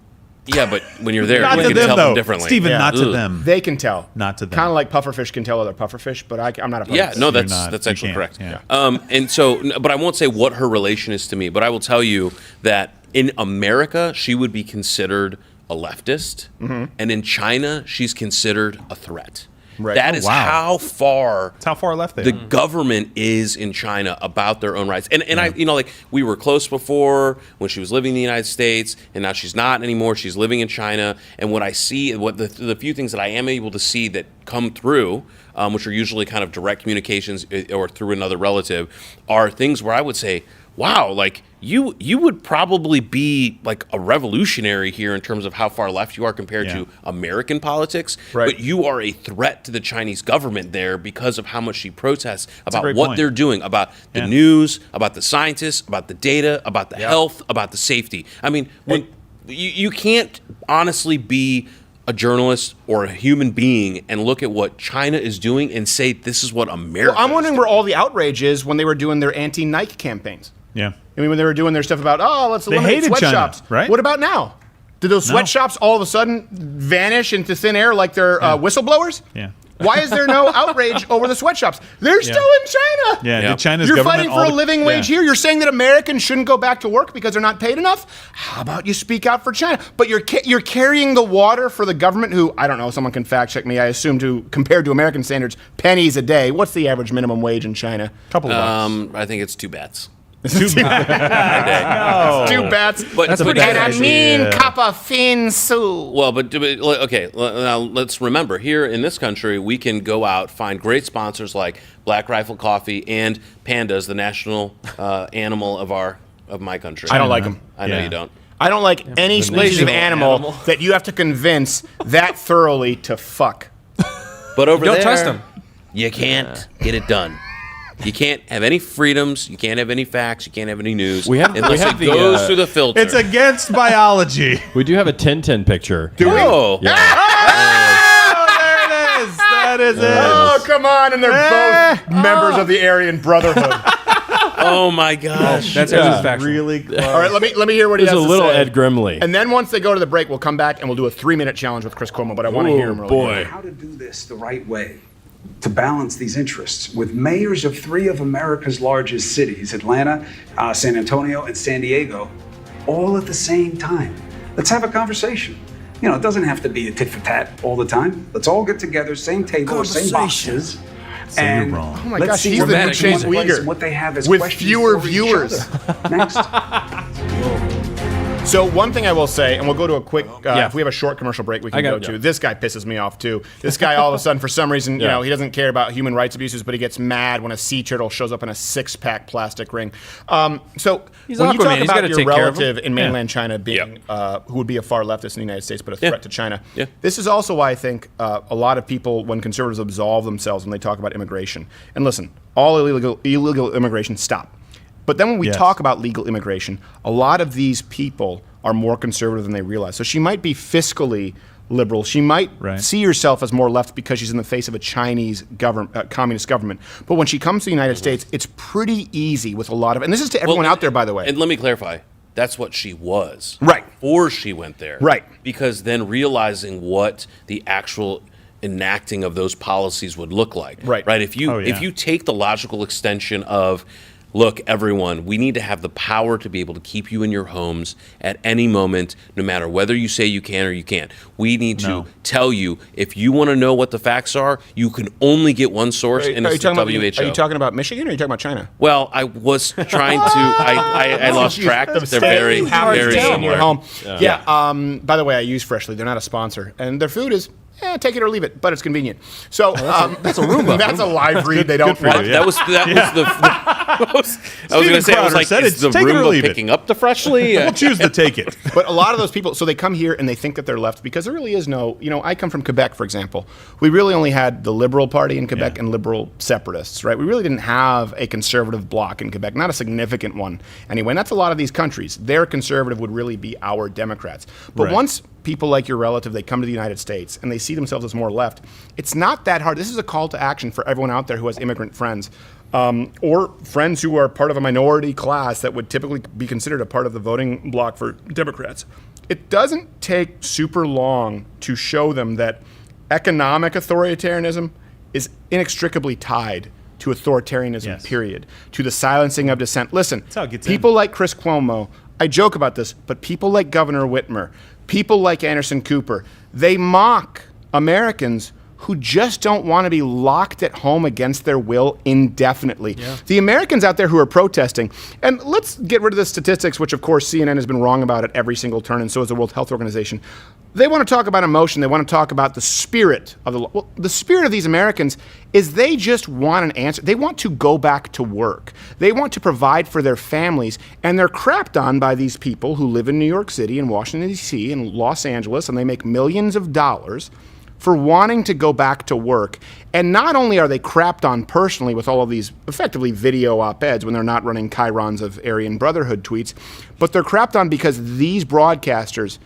yeah, but when you're there, Not you to can them, tell though. them differently. Stephen, not to Ugh. them. They can tell. Not to them. Kind of like pufferfish can tell other pufferfish, but I'm not a pufferfish. Yeah, no, that's not. that's You actually can't. correct. Yeah. And so, but I won't say what her relation is to me, but I will tell you that in America, she would be considered a leftist, and in China, she's considered a threat. Right. That Oh, is wow. how far That's how far left they the are. government is in China about their own rights. And I, you know, like we were close before when she was living in the United States, and now she's not anymore. She's living in China. And what I see, what the few things that I am able to see that come through, which are usually kind of direct communications or through another relative, are things where I would say, wow, like you would probably be like a revolutionary here in terms of how far left you are compared to American politics. Right. But you are a threat to the Chinese government there because of how much she protests a about great what point. they're doing, about the news, about the scientists, about the data, about the health, about the safety. I mean, when you can't honestly be a journalist or a human being and look at what China is doing and say this is what America Well, I'm wondering where all the outrage is when they were doing their anti-Nike campaigns. Yeah. I mean, when they were doing their stuff about, let's They eliminate hated sweatshops. China, right? What about now? Did those No. sweatshops all of a sudden vanish into thin air like they're whistleblowers? Yeah. Why is there no outrage over the sweatshops? They're still in China. Yeah. Did China's You're government fighting for a living wage here. You're saying that Americans shouldn't go back to work because they're not paid enough? How about you speak out for China? But you're carrying the water for the government who, I don't know, someone can fact check me, I assume compared to American standards, pennies a day. What's the average minimum wage in China? Couple of bucks. I think it's 2 bats. Two bats. Two bats. But That's a pretty And good a mean idea. cup of fin soup. Well, but okay. Now let's remember here in this country, we can go out, find great sponsors like Black Rifle Coffee and pandas, the national animal of my country. I don't like them. I know you don't. I don't like any species of animal that you have to convince that thoroughly to fuck. But over Don't there, trust 'em. you can't get it done. You can't have any freedoms. You can't have any facts. You can't have any news. Unless it goes through the filter. It's against biology. We do have a 10-10 picture. Do we? Oh. Yeah. There it is. That is it. Oh, come on. And they're both members of the Aryan Brotherhood. Oh my gosh. That's really close. All right, let me hear what he There's has a to little say. Ed Grimley. And then once they go to the break, we'll come back and we'll do a 3-minute challenge with Chris Cuomo. But I want to hear him really quick. How to do this the right way to balance these interests with mayors of 3 of America's largest cities, Atlanta, San Antonio, and San Diego, all at the same time. Let's have a conversation. You know, it doesn't have to be a tit for tat all the time. Let's all get together, same table, same boxes. You're wrong. Oh my let's gosh, see he's what the makes new Chase one place Uyghur and what they have as with questions fewer for each viewers. other. Next. So one thing I will say, and we'll go to a quick, if we have a short commercial break, we can go to. yeah. This guy pisses me off too. This guy all of a sudden, for some reason, you know, he doesn't care about human rights abuses, but he gets mad when a sea turtle shows up in a 6-pack plastic ring. So He's when you Aquaman. talk He's about gotta your take care of him. relative in mainland China being, who would be a far leftist in the United States, but a threat to China, this is also why I think a lot of people, when conservatives absolve themselves when they talk about immigration, and listen, all illegal immigration, stop. But then when we talk about legal immigration, a lot of these people are more conservative than they realize. So she might be fiscally liberal. She might see herself as more left because she's in the face of a Chinese government, communist government. But when she comes to the United States, it's pretty easy with a lot of, and this is to everyone out there, by the way. And let me clarify. That's what she was. Right. Before she went there. Right. Because then realizing what the actual enacting of those policies would look like. Right. Right. If you take the logical extension of, look, everyone, we need to have the power to be able to keep you in your homes at any moment, no matter whether you say you can or you can't. We need to tell you, if you want to know what the facts are, you can only get one source, and it's the WHO. Are you talking about Michigan or are you talking about China? Well, I was trying to. I lost track. They're very, very similar. Home. Yeah. By the way, I use Freshly. They're not a sponsor, and their food is. Take it or leave it, but it's convenient. So that's a Roomba. That's a live read. They don't want. That was the. I was going to say, I was like, is the Roomba picking up the Freshly? We'll choose to take it. But a lot of those people, so they come here and they think that they're left because there really is no, you know, I come from Quebec, for example. We really only had the Liberal Party in Quebec and liberal separatists, right? We really didn't have a conservative bloc in Quebec, not a significant one anyway. And that's a lot of these countries. Their conservative would really be our Democrats. But once people like your relative, they come to the United States and they see themselves as more left, it's not that hard. This is a call to action for everyone out there who has immigrant friends. Or friends who are part of a minority class that would typically be considered a part of the voting bloc for Democrats. It doesn't take super long to show them that economic authoritarianism is inextricably tied to authoritarianism, period, to the silencing of dissent. Listen, people like Chris Cuomo, I joke about this, but people like Governor Whitmer, people like Anderson Cooper, they mock Americans who just don't want to be locked at home against their will indefinitely. The Americans out there who are protesting, and let's get rid of the statistics, which of course CNN has been wrong about at every single turn, and so has the World Health Organization. They want to talk about emotion. They want to talk about the spirit of the law. Well, the spirit of these Americans is they just want an answer. They want to go back to work. They want to provide for their families, and they're crapped on by these people who live in New York City and Washington, D.C. and Los Angeles, and they make millions of dollars for wanting to go back to work. And not only are they crapped on personally with all of these effectively video op-eds when they're not running chyrons of Aryan Brotherhood tweets, but they're crapped on because these broadcasters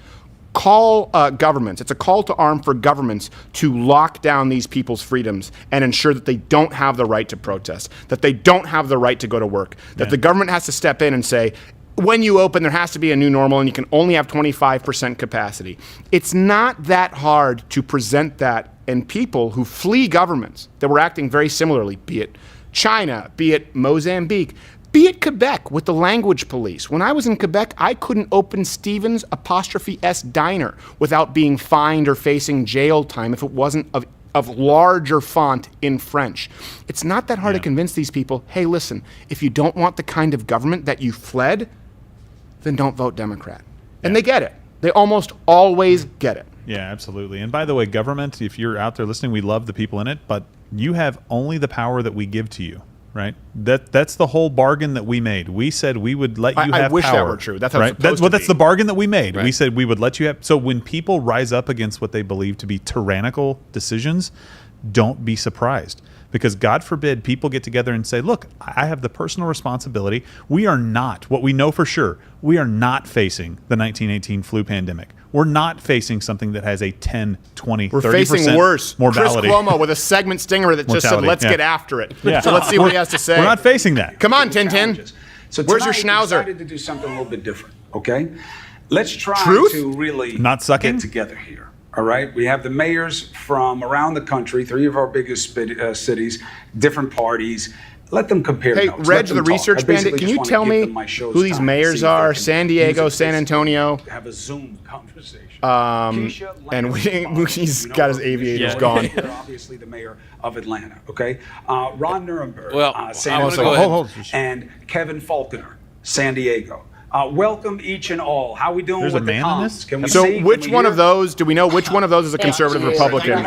call governments, it's a call to arm for governments to lock down these people's freedoms and ensure that they don't have the right to protest, that they don't have the right to go to work, that the government has to step in and say, when you open, there has to be a new normal and you can only have 25% capacity. It's not that hard to present that, and people who flee governments that were acting very similarly, be it China, be it Mozambique, be it Quebec with the language police. When I was in Quebec, I couldn't open Stevens '*S Diner without being fined or facing jail time if it wasn't of larger font in French. It's not that hard to convince these people, hey, listen, if you don't want the kind of government that you fled, then don't vote Democrat. And they get it. They almost always get it. Yeah, absolutely. And by the way, government, if you're out there listening, we love the people in it, but you have only the power that we give to you, right? That's the whole bargain that we made. We said we would let you have power. I wish that were true. That's how it's supposed to be. That's the bargain that we made. Right. We said we would let you have. So when people rise up against what they believe to be tyrannical decisions, don't be surprised. Because God forbid people get together and say, look, I have the personal responsibility. We are not, what we know for sure, we are not facing the 1918 flu pandemic. we're not facing something that has a 10, 20, 30% We're facing worse. mortality. Chris Cuomo with a segment stinger that just said, Mortality, let's yeah. get after it. Yeah. So let's see what he has to say. We're not facing that. Come on, Tintin. So Where's your tonight we schnauzer? decided to do something a little bit different, okay? Let's try Truth? to really Not sucking? get together here, all right? We have the mayors from around the country, 3 of our biggest cities, different parties. Let them compare Hey, notes. Reg, Let them the talk. research I basically bandit, can just you wanna tell give me them my show's who these time, mayors see if are? they can San use Diego, it San to Antonio. have a Zoom conversation. And he's got his aviators gone. Obviously, the mayor of Atlanta. Okay, Ron Nuremberg, Well, San I'm gonna Antonio, go ahead. and Kevin Faulconer, San Diego. Welcome each and all. How we doing There's with a the man in comms? this? Can we So see? Can which we one hear? of those, do we know which one of those is a conservative you. Republican,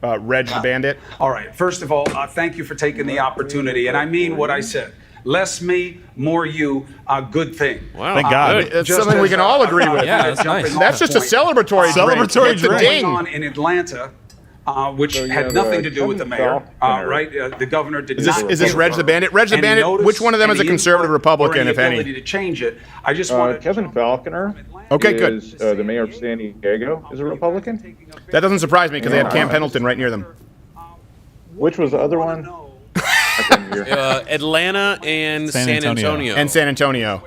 Reg the Bandit? All right. First of all, thank you for taking the opportunity, and I mean what I said. Less me, more you. Good thing. Wow. Thank God. It's something we can all agree with. Yeah, that's nice. That's just a celebratory drink. Celebratory Hit the drink. ding. on in Atlanta, which had nothing to do with the mayor, right? The governor did not. Is this Reg the Bandit? Reg the any Bandit, notice, which one of them is a any conservative input, Republican, or if any? ability to change it. I just wanted Kevin Faulconer Okay, good. is the mayor of San Diego, is a Republican. That doesn't surprise me because they have Camp Pendleton right near them. Which was the other one? I couldn't hear. Atlanta and San San Antonio. Antonio. And San Antonio.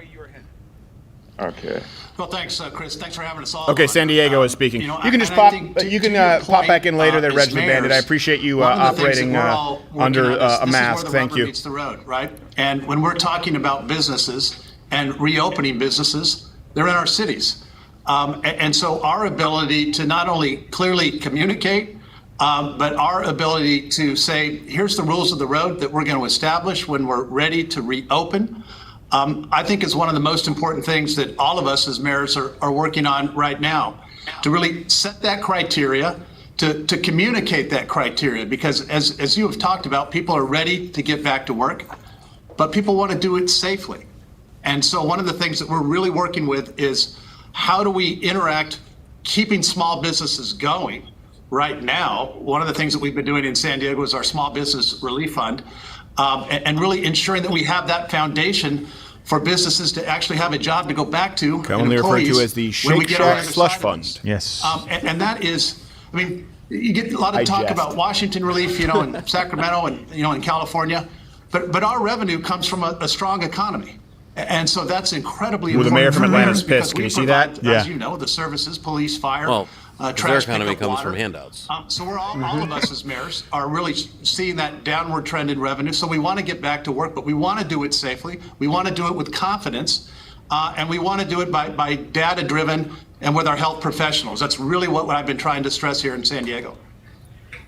Okay. Well, thanks, Chris. Thanks for having us all. Okay, San Diego is speaking. You know, You can just and I pop. think to You can your pop point, back in later there, as Reg the Bandit. I mayors, appreciate you one of the things operating that we're all working under on is a this is mask. where the Thank rubber you. meets the road, right? And when we're talking about businesses and reopening businesses, they're in our cities. And so our ability to not only clearly communicate, but our ability to say, here's the rules of the road that we're going to establish when we're ready to reopen, I think is one of the most important things that all of us as mayors are working on right now, to really set that criteria, to communicate that criteria, because as you have talked about, people are ready to get back to work, but people want to do it safely. And so one of the things that we're really working with is how do we interact keeping small businesses going right now. One of the things that we've been doing in San Diego is our Small Business Relief Fund, and really ensuring that we have that foundation for businesses to actually have a job to go back to. Commonly referred to as the Shake Shack Slush Fund. Yes. And that is, I mean, you get a lot of talk about Washington relief, you know, in Sacramento and, you know, in California, but our revenue comes from a strong economy. And so that's incredibly important. The mayor from for Atlanta's mayors pissed. Can you because see we that? provide, as you know, the services, police, fire, Well, trash their economy pickup, comes water. from handouts. So we're all of us as mayors are really seeing that downward trend in revenue. So we want to get back to work, but we want to do it safely. We want to do it with confidence, and we want to do it by data-driven and with our health professionals. That's really what I've been trying to stress here in San Diego.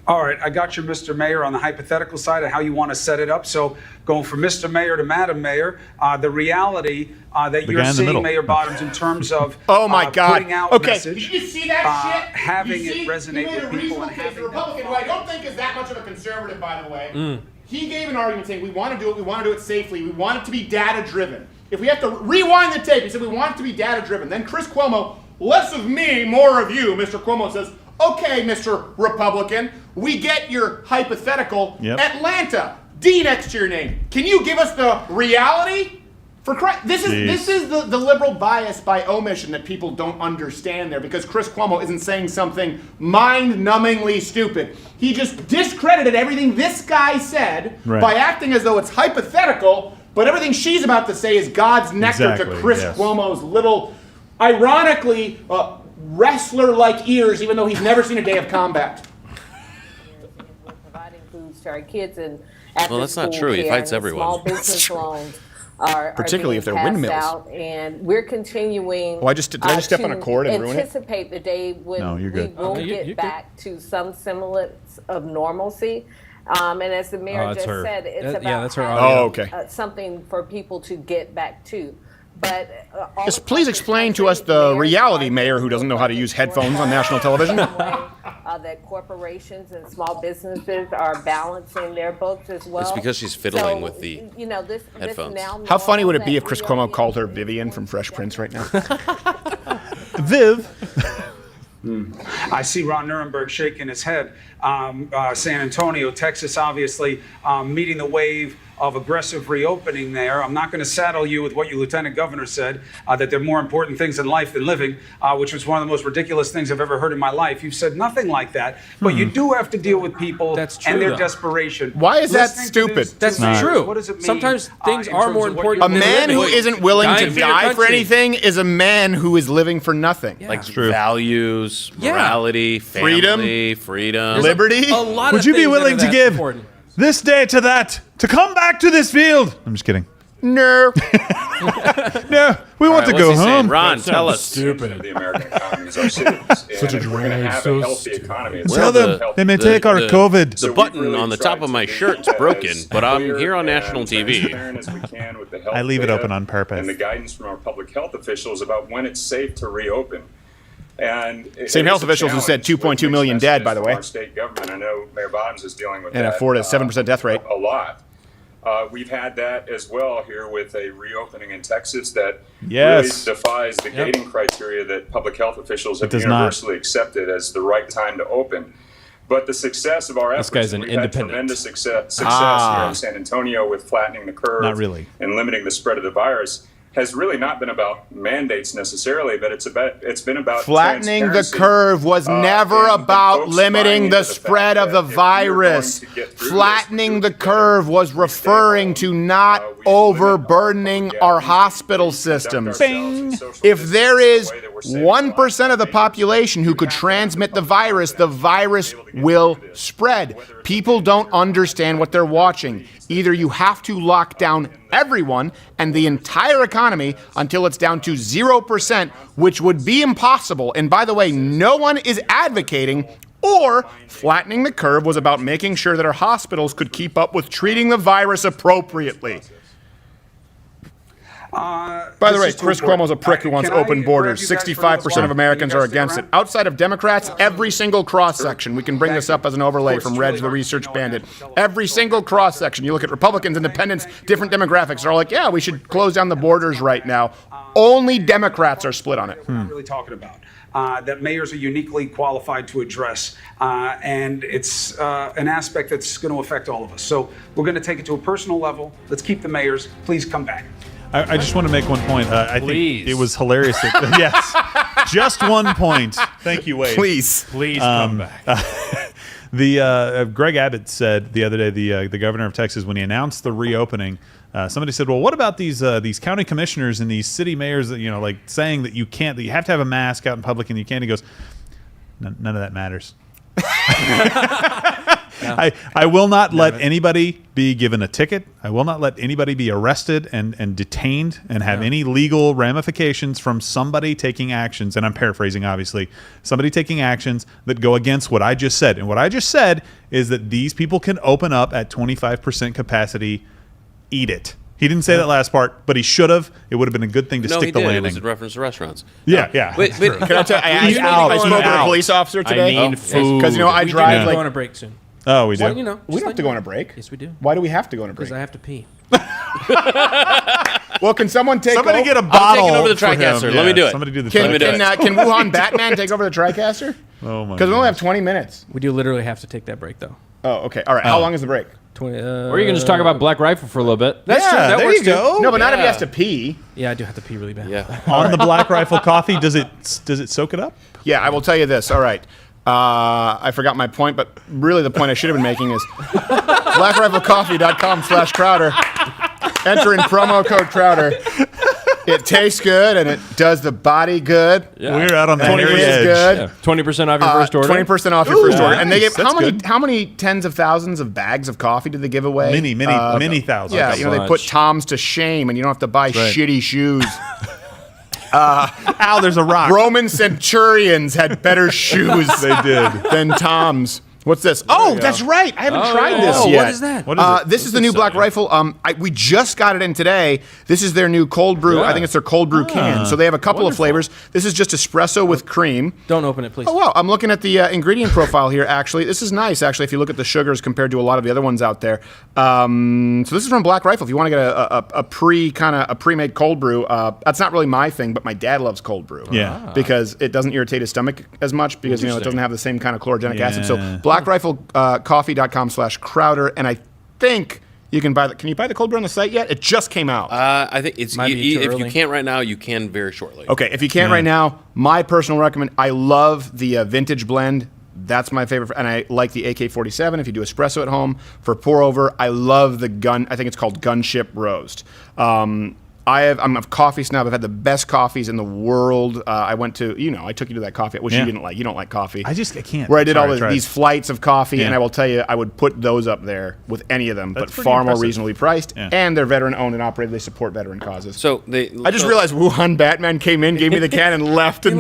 All right, I got your Mr. Mayor on the hypothetical side of how you want to set it up. So going from Mr. Mayor to Madam Mayor, the reality that you're seeing, Mayor Bottoms, in terms of oh my God. putting out message, Did you see that shit? having it resonate with people and having the Republican, who I don't think is that much of a conservative, by the way. He gave an argument saying we want to do it safely, we want it to be data driven. If we have to rewind the tape, he said we want it to be data driven. Then Chris Cuomo, less of me, more of you, Mr. Cuomo says, okay, Mr. Republican, we get your hypothetical. Yep. Atlanta, D next to your name. Can you give us the reality? For Christ, this is the liberal bias by omission that people don't understand there, because Chris Cuomo isn't saying something mind-numbingly stupid. He just discredited everything this guy said by acting as though it's hypothetical, but everything she's about to say is God's nectar to Chris Cuomo's little, ironically, wrestler-like ears, even though he's never seen a day of combat. Providing foods to our kids and well, that's not true. He fights everyone. Small business loans are particularly if they're being windmills. passed out, and we're continuing. Did I just step on a cord and ruin it? Anticipate the day when you're good. we will get back to some semblance of normalcy. And as the mayor just said, it's about having, something for people to get back to. But just please explain to us the reality, Mayor, who doesn't know how to use headphones on national television. That corporations and small businesses are balancing their books as well. It's because she's fiddling with the headphones. How funny would it be if Chris Cuomo called her Vivian from Fresh Prince right now? Viv. I see Ron Nuremberg shaking his head. San Antonio, Texas, obviously meeting the wave of aggressive reopening there. I'm not going to saddle you with what your lieutenant governor said, that there are more important things in life than living, which was one of the most ridiculous things I've ever heard in my life. You've said nothing like that, but you do have to deal with people and their desperation. Why is that stupid? That's true. What does it mean? Sometimes things are more important. A man who isn't willing to die for anything is a man who is living for nothing. Like values, morality, family, freedom, liberty. Would you be willing to give this day to that, to come back to this field? I'm just kidding. No. No, we want to go home. Ron, tell us. Stupid. The American economy is our citizens. Such a And if we're going to drag, have so a healthy economy. It's Tell them they may take our COVID. The button on the top of my shirt's broken, but I'm here on national TV. transparent as we can with the health I leave it data open on purpose. And the guidance from our public health officials about when it's safe to reopen. And Same health officials who said 2.2 million dead, by the way. Our state government. I know Mayor Bottoms is dealing with And that. a 4 to 7% death rate. A lot. We've had that as well here with a reopening in Texas that really defies the gating criteria that public health officials have universally accepted as the right time to open. But the success of our efforts, guy's an we've had independent. tremendous success here in San Antonio with flattening the curve Not really. and limiting the spread of the virus, has really not been about mandates necessarily, but it's been about Flattening the transparency, curve was never and about folks limiting buying the into the spread fact of the that if we are going virus. to get through Flattening the curve was referring to not overburdening our hospital systems. If there is 1% of the population who could transmit the virus will spread. People don't understand what they're watching. Either you have to lock down everyone and the entire economy until it's down to 0%, which would be impossible. And by the way, no one is advocating, or flattening the curve was about making sure that our hospitals could keep up with treating the virus appropriately. By the way, Chris Cuomo's a prick who wants open borders. 65% of Americans are against it. Outside of Democrats, every single cross-section, we can bring this up as an overlay from Reg the Research Bandit. Every single cross-section, you look at Republicans, Independents, different demographics, are all like, yeah, we should close down the borders right now. Only Democrats are split on it. We're not really talking about. That mayors are uniquely qualified to address. And it's an aspect that's going to affect all of us. So we're going to take it to a personal level. Let's keep the mayors. Please come back. I just want to make one point. I think it was hilarious. Yes, just one point. Thank you, Wade. Please come back. Greg Abbott said the other day, the governor of Texas, when he announced the reopening, somebody said, "Well, what about these county commissioners and these city mayors that like saying that you have to have a mask out in public and you can't?" He goes, "None of that matters." I will not let anybody be given a ticket. I will not let anybody be arrested and detained and have any legal ramifications from somebody taking actions, and I'm paraphrasing obviously, somebody taking actions that go against what I just said. And what I just said is that these people can open up at 25% capacity. Eat it. He didn't say that last part, but he should have. It would have been a good thing to stick the landing. It was a reference to restaurants. Yeah. Wait, Can I tell you, I spoke with a police officer today. I mean food. Because, I drive We go on a break soon. Oh, we do? Well, we don't have to go on a break. Yes, we do. Why do we have to go on a break? Because I have to pee. Well, can someone take Somebody over? get a bottle. I'm taking over the for him. TriCaster. Let me do it. Somebody do the Can TriCaster. can Wuhan Batman take over the TriCaster? Oh my! Because we only have 20 minutes. We do literally have to take that break, though. Oh, okay. All right. How long is the break? 20. Or you can just talk about Black Rifle for a little bit. That's true. That there works you go. too. No, but not if he has to pee. Yeah, I do have to pee really bad. Yeah. On the Black Rifle coffee, does it soak it up? Yeah, I will tell you this. All right. I forgot my point, but really the point I should have been making is blackriflecoffee.com/Crowder. Enter in promo code Crowder. It tastes good and it does the body good. Yeah. We're out on the 20 hairy is edge. good. Yeah. 20% off your first order. 20% off your first order. And they nice. give That's how many tens of thousands of bags of coffee did they give away? Many thousands. Yeah, they put Toms to shame, and you don't have to buy shitty shoes. Ow, there's a rock. Roman centurions had better shoes They did. than Toms. What's this? Oh, that's right. I haven't tried this yet. What is that? What is it? This is the new Black Rifle. We just got it in today. This is their new cold brew. Yeah. I think it's their cold brew can. So they have a couple of flavors. This is just espresso with cream. Don't open it, please. Oh, wow. I'm looking at the ingredient profile here, actually. This is nice, actually, if you look at the sugars compared to a lot of the other ones out there. So this is from Black Rifle. If you want to get a pre-made cold brew, that's not really my thing, but my dad loves cold brew. Yeah. Because it doesn't irritate his stomach as much because, it doesn't have the same kind of chlorogenic acid. So Yeah. Black Rifle coffee.com/Crowder, and I think You can buy Can you buy the cold brew on the site yet? It just came out. I think it's Might be too if you early. can't right now, you can very shortly. Okay, if you can't right now, my personal recommend. I love the vintage blend. That's my favorite, and I like the AK-47. If you do espresso at home for pour over, I love the gun. I think it's called Gunship Roast. I'm a coffee snob. I've had the best coffees in the world. I went to, I took you to that coffee, which you didn't like. You don't like coffee. I can't. Where I did Sorry, these flights of coffee, and I will tell you, I would put those up there with any of them, but pretty far more impressive. reasonably priced, and they're veteran owned and operated. They support veteran causes. So I just realized Wuhan Batman came in, gave me the can, and left. And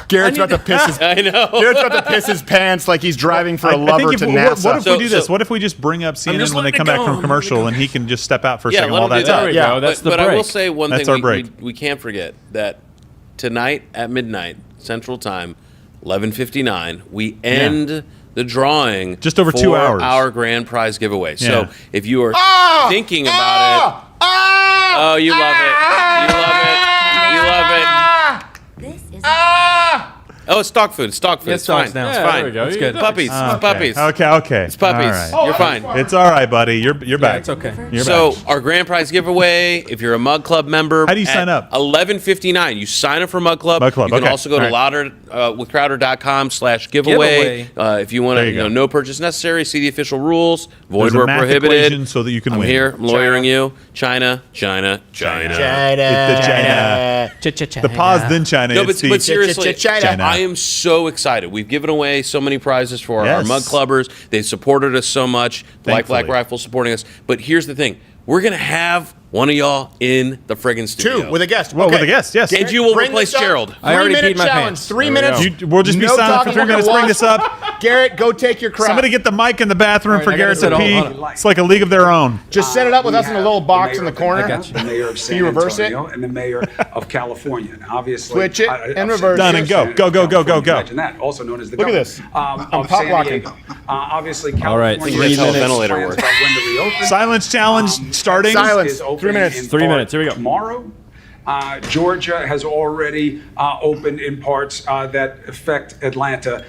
Garrett's about to piss his. I know. Garrett's about to piss his pants like he's driving for a lover to NASA. What if we do this? What if we just bring up CNN when they come back from commercial, and he can just step out for a second while that's up? Yeah, but I will say one thing. break. We can't forget that tonight at midnight Central Time, 11:59, we end the drawing just over 2 for hours. Our grand prize giveaway. Yeah. So if you are thinking about it, oh, you love it, you love it, you love it. Oh, it's stock food. It's stock food. It's fine. Now. It's Yeah, fine. there we go. It's Good. good. Puppies. It's puppies. Okay. It's puppies. All right. You're fine. It's all right, buddy. You're back. It's okay. You're So back. our grand prize giveaway, if you're a Mug Club member, How do you sign up? 11:59. You sign up for Mug Club. Mug Club, You can okay. also go All to right. louderwithcrowder.com/giveaway. If you want There to, you go. no purchase necessary. See the official rules. Void There's a where math prohibited. equation so that you can I'm win. here. I'm lawyering you. China. The pause, then China. No, It's but the seriously, China. I am so excited. We've given away so many prizes for our Yes. Mug Clubbers. They've supported us so much. Black Thankfully. Rifle supporting us. But here's the thing. We're going to have one of y'all in the friggin' studio. Two with a guest. Well, with a guest, yes. And you will Bring replace this up. Gerald. I already 3-minute peed my challenge. pants. 3 There we minutes. go. We'll just be No silent talking, for 3 we're gonna minutes. Bring wash. this up. Garrett, go take your crap. Somebody get the mic in the bathroom for I gotta Garrett sit to on- pee. hold on. It's like a league of their own. Just set it up with us in a little box in the corner. I got you. The mayor of Can San you reverse it? Antonio and the mayor of California. And obviously, Switch it and reverse Done it. and go. Go. Imagine that. Also known as the Look at governor, this. of I'm San pop-locking. Diego. Obviously, All right, California 3 has minutes. Ventilator plans work. about when to reopen. Silence challenge starting. Silence. Is opening 3 minutes. in 3 part minutes. Here we go. Tomorrow, Georgia has already opened in parts that affect Atlanta,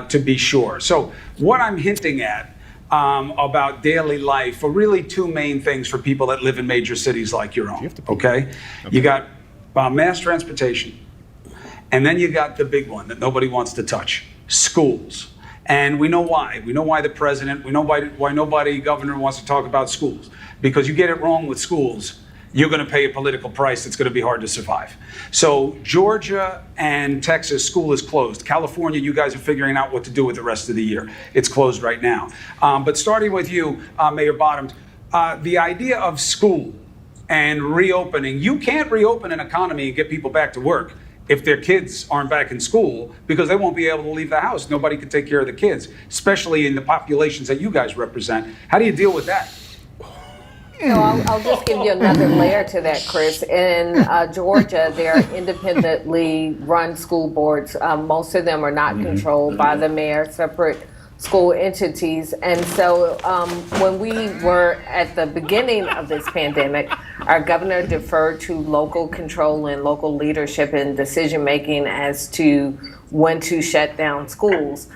to be sure. So what I'm hinting at about daily life are really two main things for people that live in major cities like your own. Okay? You got mass transportation, and then you got the big one that nobody wants to touch: schools. And we know why. We know why the president, we know why nobody, governor, wants to talk about schools. Because you get it wrong with schools, you're going to pay a political price that's going to be hard to survive. So Georgia and Texas, school is closed. California, you guys are figuring out what to do with the rest of the year. It's closed right now. But starting with you, Mayor Bottoms, the idea of school and reopening, you can't reopen an economy and get people back to work if their kids aren't back in school, because they won't be able to leave the house. Nobody can take care of the kids, especially in the populations that you guys represent. How do you deal with that? So I'll just give you another layer to that, Chris. In Georgia, there are independently run school boards. Most of them are not controlled by the mayor, separate school entities. And so when we were at the beginning of this pandemic, our governor deferred to local control and local leadership and decision making as to when to shut down schools.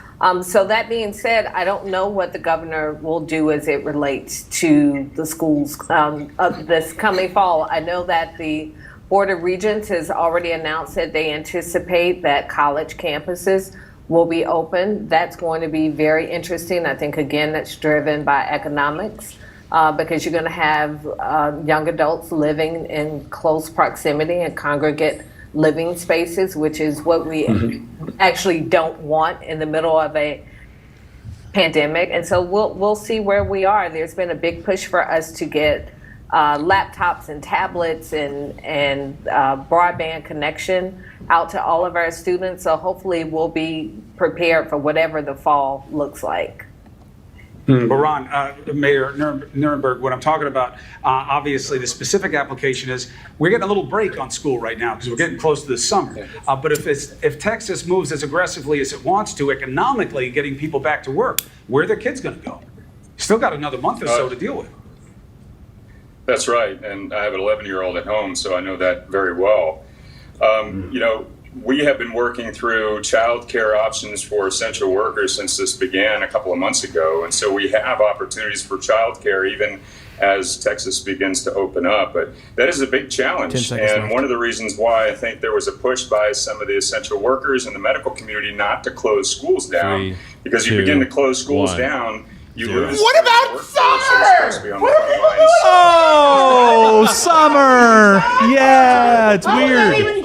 So that being said, I don't know what the governor will do as it relates to the schools of this coming fall. I know that the Board of Regents has already announced that they anticipate that college campuses will be open. That's going to be very interesting. I think, again, that's driven by economics because you're going to have young adults living in close proximity and congregate living spaces, which is what we actually don't want in the middle of a pandemic. And so we'll see where we are. There's been a big push for us to get laptops and tablets and broadband connection out to all of our students. So hopefully we'll be prepared for whatever the fall looks like. But Ron, Mayor Nirenberg, what I'm talking about, obviously the specific application is we're getting a little break on school right now because we're getting close to the summer. But if Texas moves as aggressively as it wants to economically, getting people back to work, where are their kids going to go? Still got another month or so to deal with. That's right, and I have an 11-year-old at home, so I know that very well. You know, we have been working through child care options for essential workers since this began a couple of months ago. And so we have opportunities for child care even as Texas begins to open up. But that is a big challenge. And one of the reasons why I think there was a push by some of the essential workers in the medical community not to close schools down, because you begin to close schools down, you lose. What about summer? Oh, summer! Yeah, it's weird.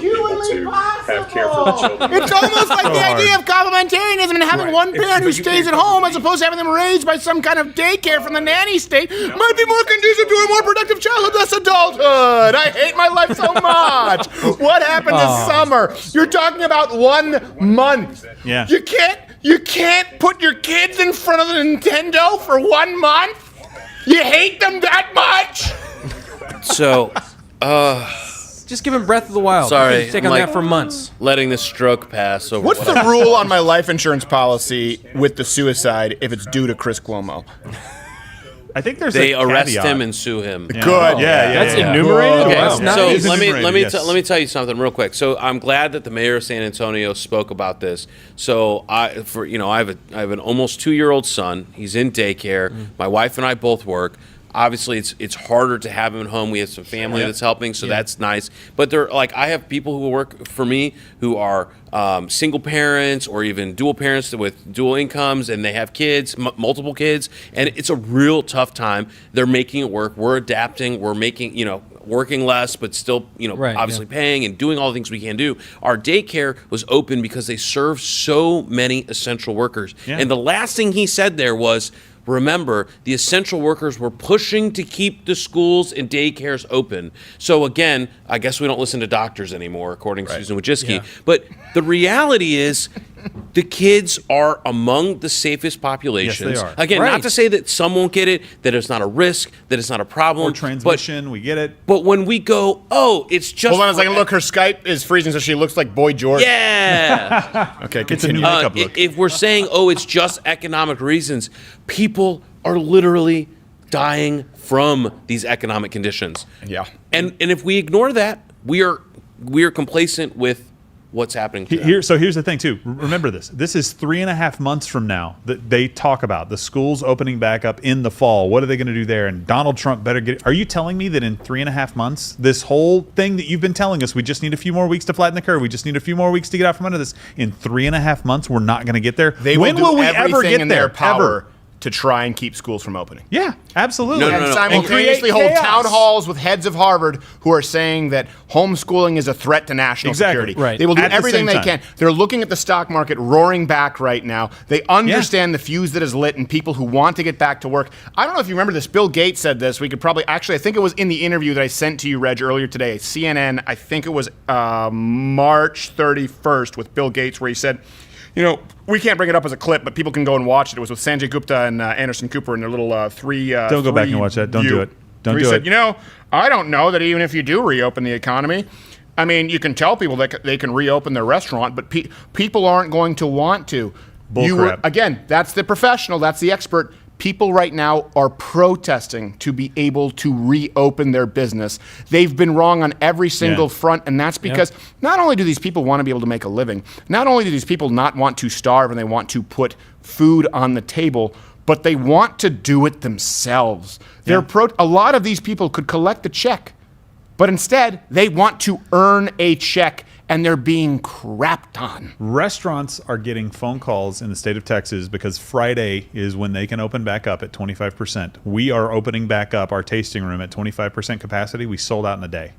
Have care for the children. It's almost like the idea of complementarianism and having one parent who stays at home as opposed to having them raised by some kind of daycare from the nanny state might be more conducive to a more productive childhood, less adulthood. I hate my life so much. What happened this summer? You're talking about 1 month. Yeah. You can't put your kids in front of the Nintendo for 1 month? You hate them that much? So, just give him Breath of the Wild. Sorry, Take on that for months. Letting this stroke pass over. What's the rule on my life insurance policy with the suicide if it's due to Chris Cuomo? I think there's they a arrest caveat. him and sue him. Yeah. Good. That's enumerated. Okay, Wow. so It's let enumerated, me tell you something real quick. So I'm glad that the mayor of San Antonio spoke about this. So I have an almost 2-year-old son. He's in daycare. My wife and I both work. Obviously, it's harder to have him at home. We have some family that's helping, so that's nice. But they're like, I have people who work for me who are single parents or even dual parents with dual incomes, and they have kids, multiple kids, and it's a real tough time. They're making it work. We're adapting. We're making, working less, but still, obviously paying and doing all the things we can do. Our daycare was open because they serve so many essential workers. Yeah. And the last thing he said there was, remember, the essential workers were pushing to keep the schools and daycares open. So again, I guess we don't listen to doctors anymore, according to Susan Wojcicki. Yeah. But the reality is, the kids are among the safest populations. Yes, they are. Again, not to say that some won't get it, that it's not a risk, that it's not a problem. Or transmission, we get it. But when we go, it's just... Hold on a second. Look, her Skype is freezing, so she looks like Boy George. Yeah. Okay, it's a new continue. makeup look. If we're saying, it's just economic reasons, people are literally dying from these economic conditions. Yeah. And if we ignore that, we are complacent with what's happening to them. So here's the thing, too. Remember this. This is 3.5 months from now that they talk about the schools opening back up in the fall. What are they going to do there? And Donald Trump better get... Are you telling me that in 3.5 months, this whole thing that you've been telling us, we just need a few more weeks to flatten the curve, we just need a few more weeks to get out from under this, in 3.5 months, we're not going to get there? When will we ever get in their there? power to try and keep schools from opening? Yeah, absolutely. And simultaneously hold town halls with heads of Harvard who are saying that homeschooling is a threat to national security. Right. They will do At the everything same they time. can. They're looking at the stock market roaring back right now. They understand the fuse that is lit and people who want to get back to work. I don't know if you remember this. Bill Gates said this. We could probably... Actually, I think it was in the interview that I sent to you, Reg, earlier today. CNN, I think it was March 31st with Bill Gates, where he said... we can't bring it up as a clip, but people can go and watch it. It was with Sanjay Gupta and Anderson Cooper and their little three. Don't go back and watch that. Don't do it. Don't do it. He said, I don't know that even if you do reopen the economy, I mean, you can tell people that they can reopen their restaurant, but people aren't going to want to. Bullcrap. Again, that's the professional. That's the expert. People right now are protesting to be able to reopen their business. They've been wrong on every single front, and that's because not only do these people want to be able to make a living, not only do these people not want to starve and they want to put food on the table, but they want to do it themselves. A lot of these people could collect a check, but instead they want to earn a check, and they're being crapped on. Restaurants are getting phone calls in the state of Texas because Friday is when they can open back up at 25%. We are opening back up our tasting room at 25% capacity. We sold out in a day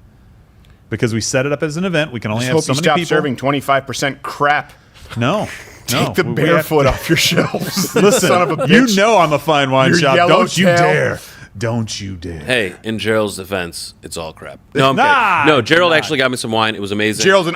because we set it up as an event. We can only have so many people. Stop serving 25% crap. No. Take the barefoot off your shelves. Listen, son of a bitch. You know I'm a fine wine Your shop. yellow Don't you tail. dare. Don't you dare. Hey, in Gerald's defense, it's all crap. No, I'm kidding. No, Gerald actually got me some wine. It was amazing. Gerald's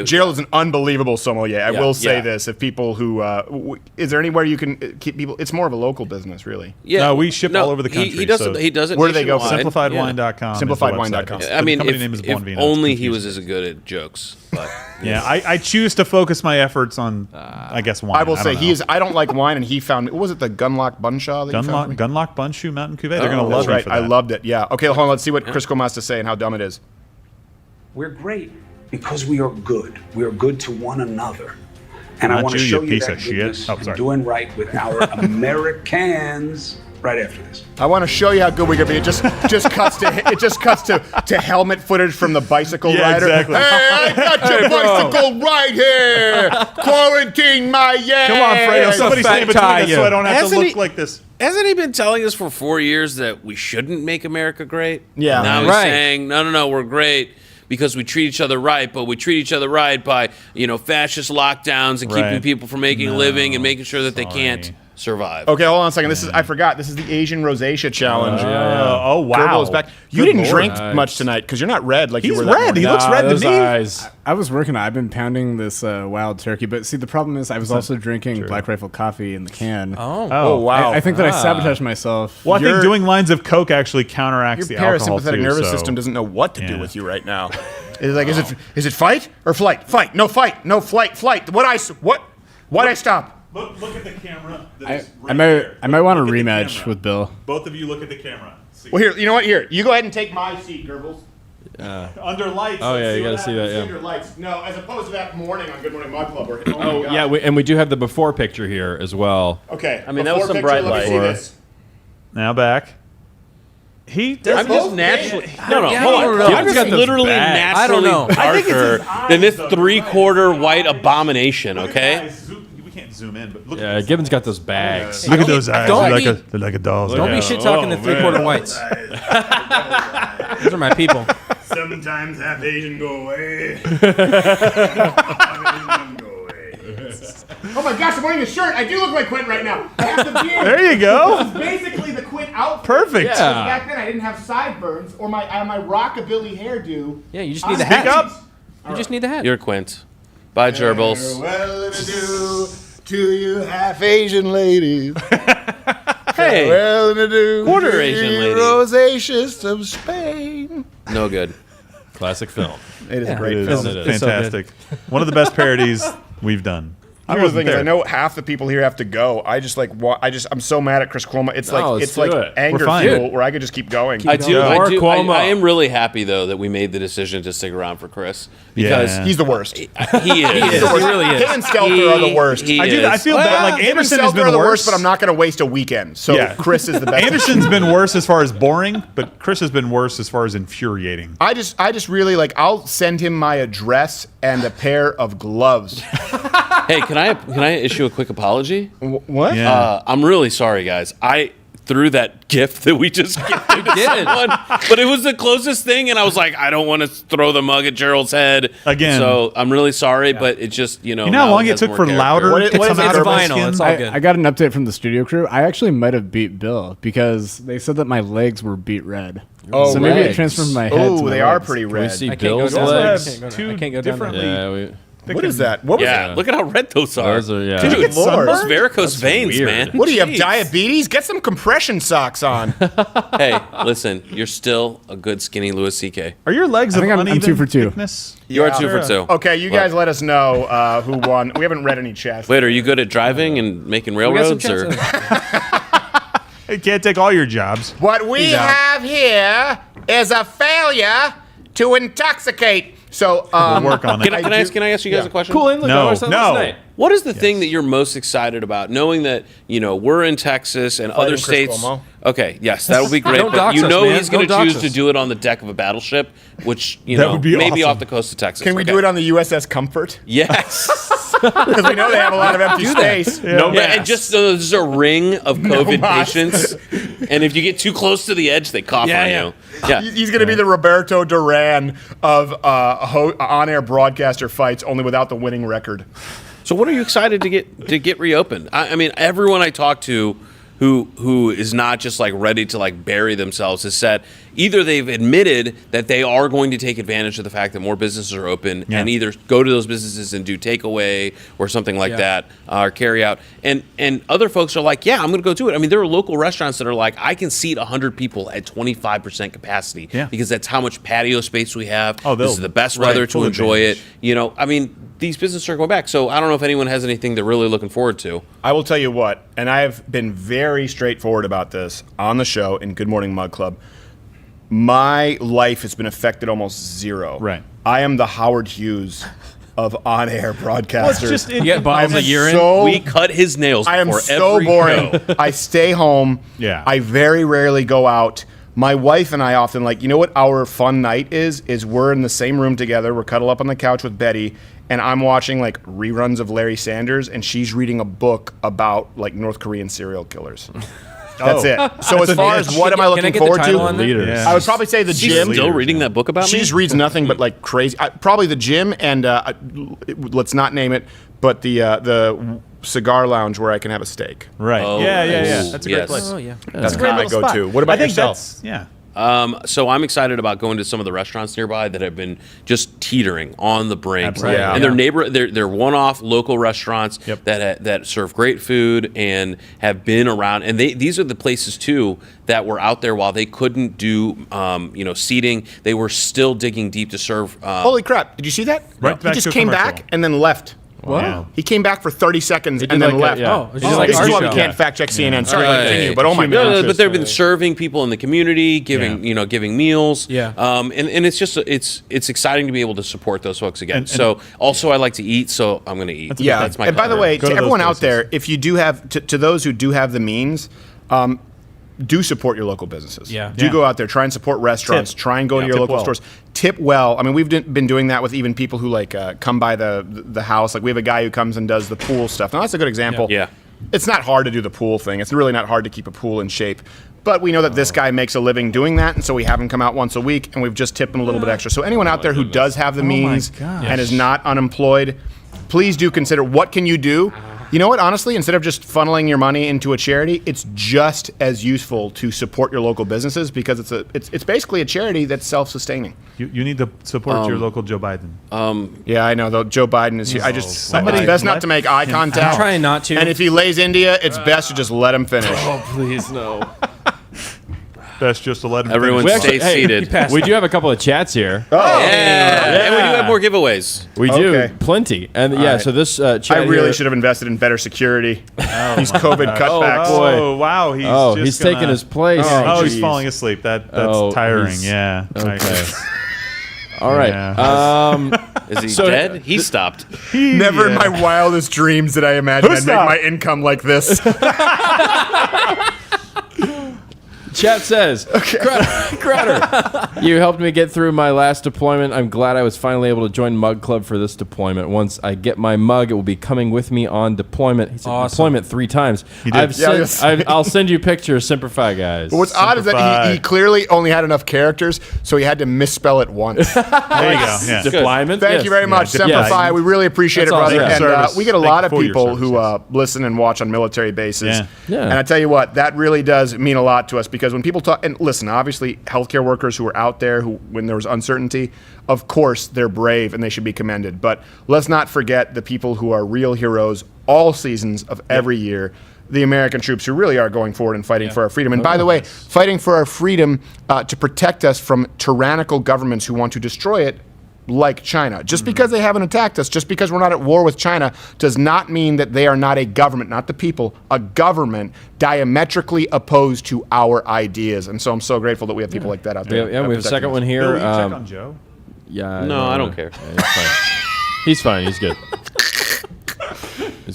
Gerald is an unbelievable sommelier. I will say yeah. this: if people who is there anywhere you can keep people? It's more of a local business, really. Yeah. No, we ship all over the country. He does it. Where do they go? Simplifiedwine.com. Simplifiedwine.com. I mean, company name is if Bonvino. only he was as good at jokes. But yeah, I choose to focus my efforts on, I guess, wine. I will say I don't like wine, and he found was it the Gunlock Bunshaw? Gunlock Bunshoe Mountain Cuvée. They're gonna love me for that. I loved it. Yeah. Okay, hold on. Let's see what Chris Comas has to say and how dumb it is. We're great because we are good. We are good to one another. And I Not want to you, show you you piece that of shit. goodness Oh, in sorry. doing right with our Americans right after this. I want to show you how good we can be. It just cuts to helmet footage from the bicycle Yeah, rider. exactly. Hey, I got your Hey, bro. bicycle right here. Quarantine my ass. Come on, Fredo. Somebody stand between us so I don't have to Hasn't look he- like this. Hasn't he been telling us for 4 years that we shouldn't make America great? Yeah. Now he's Right. saying, no, we're great because we treat each other right, but we treat each other right by, fascist lockdowns and keeping Right. people from making a living and making sure that they can't survive. Okay, hold on a second. I forgot. This is the Asian Rosacea challenge. Oh, wow. Gerbil is back. You Good didn't Lord. drink Nice. much tonight because you're not red like He's you were that red. He morning. looks red to those me. eyes. I was working. I've been pounding this wild turkey, but see, the problem is I was also drinking Black Rifle coffee in the can. Oh, wow. I think that I sabotaged myself. Well, I think Your- doing lines of coke actually counteracts the Your alcohol parasympathetic too, nervous so- system doesn't know what to do Yeah. with you right now. It's like, is it fight or flight? Fight. No fight. No flight. Flight. Why'd I stop? Look at the camera. I might want a rematch with Bill. Both of you look at the camera. See. Well, here, you know what? Here, you go ahead and take my seat, Goebbels. Under lights. Oh, let's yeah, see you what gotta see that, happens. yeah. Under lights. No, as opposed to that morning on Good Morning Mud Club. Where, oh, Oh, my God. yeah, and we do have the before picture here as well. Okay. I mean, that was before some picture, bright let me see light. this. Now back. I'm just naturally. No, Yeah, hold I don't on. know. I'm He's got just those literally bags. I naturally don't know. I think it's his darker eyes, than this though. 3/4 white abomination, Look at okay? the eyes. We can't zoom in, but look Yeah, at this. Gibbons got those bags. Look at those eyes. Don't They're like a doll's Don't eye. be shit talking the Oh, 3/4 man. whites. Those are my people. Sometimes half Asian go away. Oh my gosh, I'm wearing a shirt. I do look like Quint right now. I have the beard. There you go. This is basically the Quint outfit. Perfect. Because Yeah. back then I didn't have sideburns or I had my rockabilly hairdo. Yeah, you just need the hat. You just need the hat. You're Quint. Bye, gerbils. Well, do to you half Asian ladies. Hey, Well, do quarter to Asian you lady. Rosaceous of Spain. No good. Classic film. It is a It great is film. It's so fantastic. One of the best parodies we've done. Here's the thing: is I know half the people here have to go. I'm so mad at Chris Cuomo. It's No, like let's do it. anger We're fine. fuel where I could just keep going. I do. More Cuomo. I am really happy though that we made the decision to stick around for Chris because Yeah. He's the worst. he is. He really is. Him and Stelter are the worst. He I is. feel bad. Like Him and Anderson has Stelter been are the worse, but I'm not going to waste a weekend. So Yeah. Chris is the best. Anderson's been worse as far as boring, but Chris has been worse as far as infuriating. I just really like. I'll send him my address and a pair of gloves. Hey, can I issue a quick apology? What? Yeah. I'm really sorry, guys. I threw that gift that we just gifted to did. someone, but it was the closest thing, and I was like, I don't want to throw the mug at Gerald's head Again. So I'm really sorry, but it just You know how now long it has took more for character. louder What to is come it? out It's of my vinyl. skin? It's all good. I got an update from the studio crew. I actually might have beat Bill because they said that my legs were beat red. Oh, so maybe it legs. transferred from my head. to Oh, my they are legs. pretty Can we red. see I can't go Bill's down legs? there. I Two can't go down differently- there. Yeah, What is that? What was Yeah, look at how red those are. Those are, yeah. Did you get sunburned? Those varicose veins, weird. man. What do you have? Jeez. Diabetes? Get some compression socks on. Hey, listen, you're still a good skinny Louis C.K. Are your legs I of think I'm uneven 2 for 2. thickness? You are 2 for 2. Okay, you guys let us know who won. We haven't read any chats. Wait, are you good at driving and making railroads, or? It can't take all your jobs. What we have here is a failure to intoxicate. So We'll work on it. Can I ask you guys a question? Cool. Look, No, I watched that no. last night. What is the thing that you're most excited about, knowing that we're in Texas and other Chris states? Cuomo. Okay, yes, that would be great. Don't But dox you us, know man. he's going Don't to dox choose to us. do it on the deck of a battleship, which That would be maybe awesome. off the coast of Texas. can we do it on the USS Comfort? Yes. Because we know they have a lot of empty space. No, and just there's a ring of COVID masks. patients, and if you get too close to the edge, they cough on you. Yeah. He's going to be the Roberto Duran of on-air broadcaster fights, only without the winning record. So what are you excited to get reopened? I mean, everyone I talk to who is not just like ready to like bury themselves has said either they've admitted that they are going to take advantage of the fact that more businesses are open and either go to those businesses and do takeaway or something like that or carry out, and other folks are like, yeah, I'm going to go do it. I mean, there are local restaurants that are like, I can seat 100 people at 25% capacity because that's how much patio space we have. This is the best weather to enjoy it. I mean, these businesses are going back. So I don't know if anyone has anything they're really looking forward to. I will tell you what, and I have been very straightforward about this on the show in Good Morning Mug Club. My life has been affected almost zero. Right. I am the Howard Hughes of on-air broadcasters. You get bottles of urine. We cut his nails. I am before so every boring. show. I stay home. Yeah. I very rarely go out. My wife and I often you know what our fun night is we're in the same room together. We're cuddled up on the couch with Betty, and I'm watching reruns of Larry Sanders, and she's reading a book about North Korean serial killers. That's it. So as far as what am I looking forward to, I would probably say the She's gym. still reading that book about She me? just reads nothing but crazy. Probably the gym and let's not name it, but the cigar lounge where I can have a steak. Right. Oh, yeah. yes. That's a great Yes. place. Oh, yeah. That's kind of I go to. What about yourself? Yeah. So I'm excited about going to some of the restaurants nearby that have been just teetering on the brink. Absolutely. Yeah. And they're one-off local restaurants that serve great food and have been around. And these are the places too that were out there while they couldn't do seating. They were still digging deep to serve. Holy crap! Did you see that? Right He back just to a came commercial. back and then left. Wow. He came back for 30 seconds and did then left. This This is is our why we show. can't fact check CNN. Sorry, Right. continue. But oh my No, god! but they've been serving people in the community, giving giving meals. Yeah. And it's just it's exciting to be able to support those folks again. So also I like to eat, so I'm going to eat. Yeah, That's my and by the way, Go to to those everyone out places. there, if you do have, to those who do have the means, do support your local businesses. Yeah. Do Yeah. go out there, try and support restaurants, Tip. try and go to your Tip local well. stores. Tip well. I mean, we've been doing that with even people who come by the house. Like we have a guy who comes and does the pool stuff. Now that's a good example. Yeah. It's not hard to do the pool thing. It's really not hard to keep a pool in shape. But we know that this guy makes a living doing that, and so we have him come out once a week, and we've just tipped him a little bit extra. So anyone out there who does have the means and is not unemployed, please do consider what can you do. You know what? Honestly, instead of just funneling your money into a charity, it's just as useful to support your local businesses because it's basically a charity that's self-sustaining. You need to support your local Joe Biden. Yeah, I know. Though Joe Biden is here. It's best let not to make eye contact. I'm trying not to. And if he lays India, it's best to just let him finish. Oh, please no. Best just to let him Everyone finish. stay seated. We do have a couple of chats here. And we do have more giveaways. We do Okay. plenty, and so this chat I really here- should have invested in better security. These COVID cutbacks. boy. Oh wow, he's he's just gonna- taking his place. Oh, he's geez. falling asleep. That's Oh, tiring. he's- Yeah. Okay. All right. Yeah. Is he So- dead? He stopped. Never in my wildest dreams did I imagine I'd make stopped? my income like this. Chat says, Crowder, you helped me get through my last deployment. I'm glad I was finally able to join Mug Club for this deployment. Once I get my mug, it will be coming with me on deployment. He said Awesome. deployment 3 times. He did. I'll send you pictures. Simplify, guys. But what's odd is that Simplify. he clearly only had enough characters, so he had to misspell it once. There you go. Yeah. Deployment. Thank you very much. Yeah, Simplify. yeah. We really appreciate That's it, brother. awesome. And Service. we get a Thank lot you of for your people service, who listen and watch on military bases. Yeah. Yeah. And I tell you what, that really does mean a lot to us because when people talk, and listen, obviously, healthcare workers who are out there, who when there was uncertainty, of course, they're brave and they should be commended. But let's not forget the people who are real heroes all seasons of every year. The American troops who really are going forward and fighting for our freedom. And by the way, fighting for our freedom to protect us from tyrannical governments who want to destroy it, like China. Just because they haven't attacked us, just because we're not at war with China, does not mean that they are not a government, not the people, a government diametrically opposed to our ideas. And so I'm so grateful that we have people like that out there. We have a second one here. Bill, will you check on Joe? Yeah. No, I don't care. Yeah, he's fine. He's good.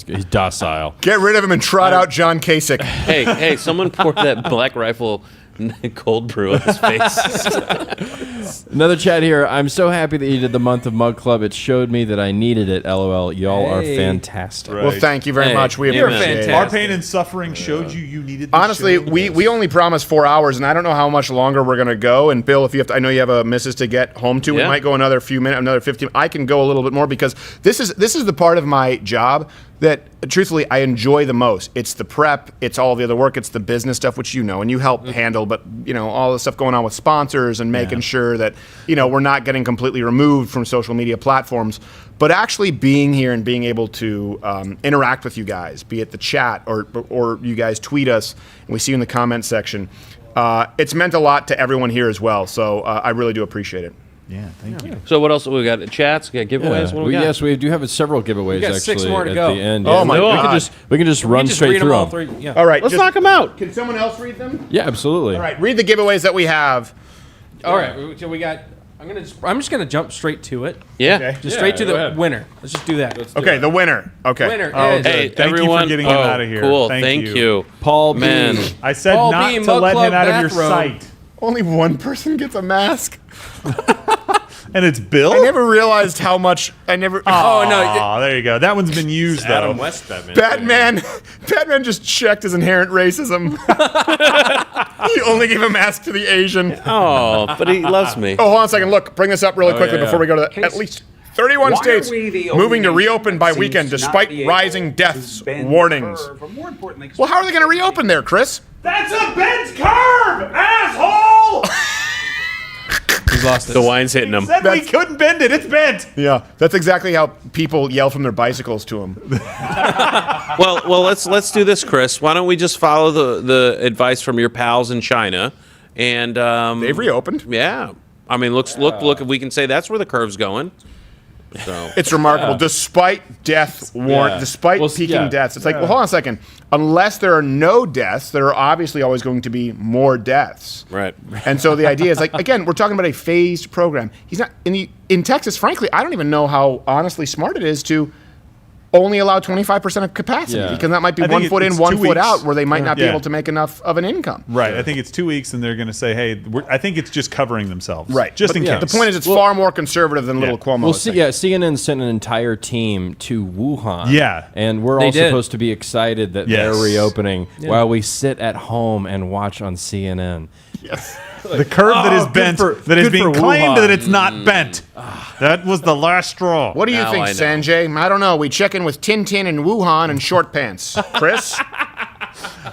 He's docile. Get rid of him and trot out John Kasich. Hey, someone poured that Black Rifle cold brew on his face. Another chat here. I'm so happy that you did the month of Mug Club. It showed me that I needed it. LOL. Y'all are fantastic. Right. Well, thank you very much. We you're appreciate it. fantastic. Our pain and suffering showed you needed. The Honestly, show. we only promised 4 hours, and I don't know how much longer we're going to go. And Bill, if you have to, I know you have a missus to get home to. We Yeah. might go another few minutes, another 15. I can go a little bit more because this is the part of my job that, truthfully, I enjoy the most. It's the prep, it's all the other work, it's the business stuff, which you know, and you help handle. But all the stuff going on with sponsors and making sure that we're not getting completely removed from social media platforms. But actually being here and being able to interact with you guys, be it the chat or you guys tweet us and we see you in the comments section, it's meant a lot to everyone here as well. So I really do appreciate it. Yeah, thank you. So what else? We got chats, we got giveaways. What do we got? Yes, we do have several giveaways. We got actually 6 more to at go. the end. Oh my we God. we can just run just straight read them through all them. three. Yeah. All right, Let's knock them out. Can someone else read them? Yeah, absolutely. All right, read the giveaways that we have. All right. So we got I'm just gonna jump straight to it. Yeah. Okay. Just straight to go the ahead. winner. Let's just do that. Okay, the winner. Okay. Winner Oh, is good. Hey, Thank everyone. you for getting him out of here. Cool. Thank Thank you. you. Paul B. Man. I said Paul not B. to Mug let Club him out of your bathrobe. sight. Only one person gets a mask. And it's Bill? I never realized how much. I never. Oh, there you go. That one's been used, though. Adam West Batman. Batman just checked his inherent racism. He only gave a mask to the Asian. Oh, but he loves me. Oh, hold on a second. Look, bring this up really quickly yeah. before we go to that. At least 31 Why are states we the only moving to nation reopen by that weekend seems to not despite be able rising to deaths bend the warnings. curve, or more importantly, Well, how are they going to reopen there, Chris? That's a bent curve, asshole! He's lost it. The wine's hitting him. Said we couldn't bend it. It's bent. Yeah, that's exactly how people yell from their bicycles to him. Well, let's do this, Chris. Why don't we just follow the advice from your pals in China, and They've reopened. Yeah, I mean, look. If we can say that's where the curve's going. So It's remarkable. Despite death despite peaking deaths, it's like, well, hold on a second. Unless there are no deaths, there are obviously always going to be more deaths. Right. And so the idea is like, again, we're talking about a phased program. He's not in Texas. Frankly, I don't even know how honestly smart it is to only allow 25% of capacity, because that might be I think 1 foot in, it's 1 2 foot weeks. out, where they might not be Yeah. able to make enough of an income. Right. I think it's 2 weeks, and they're going to say, hey, I think it's just covering themselves. Right. Just But in case. the point is, it's far more conservative than little Cuomo. Well, is saying. CNN sent an entire team to Wuhan. Yeah. And we're They all did. supposed to be excited that they're Yes. reopening while we sit at home and watch on CNN. Yes. The curve that is bent, that is being claimed that it's not bent. That was the last straw. What do you Now think, I know. Sanjay? I don't know. We check in with Tintin and Wuhan and short pants. Chris?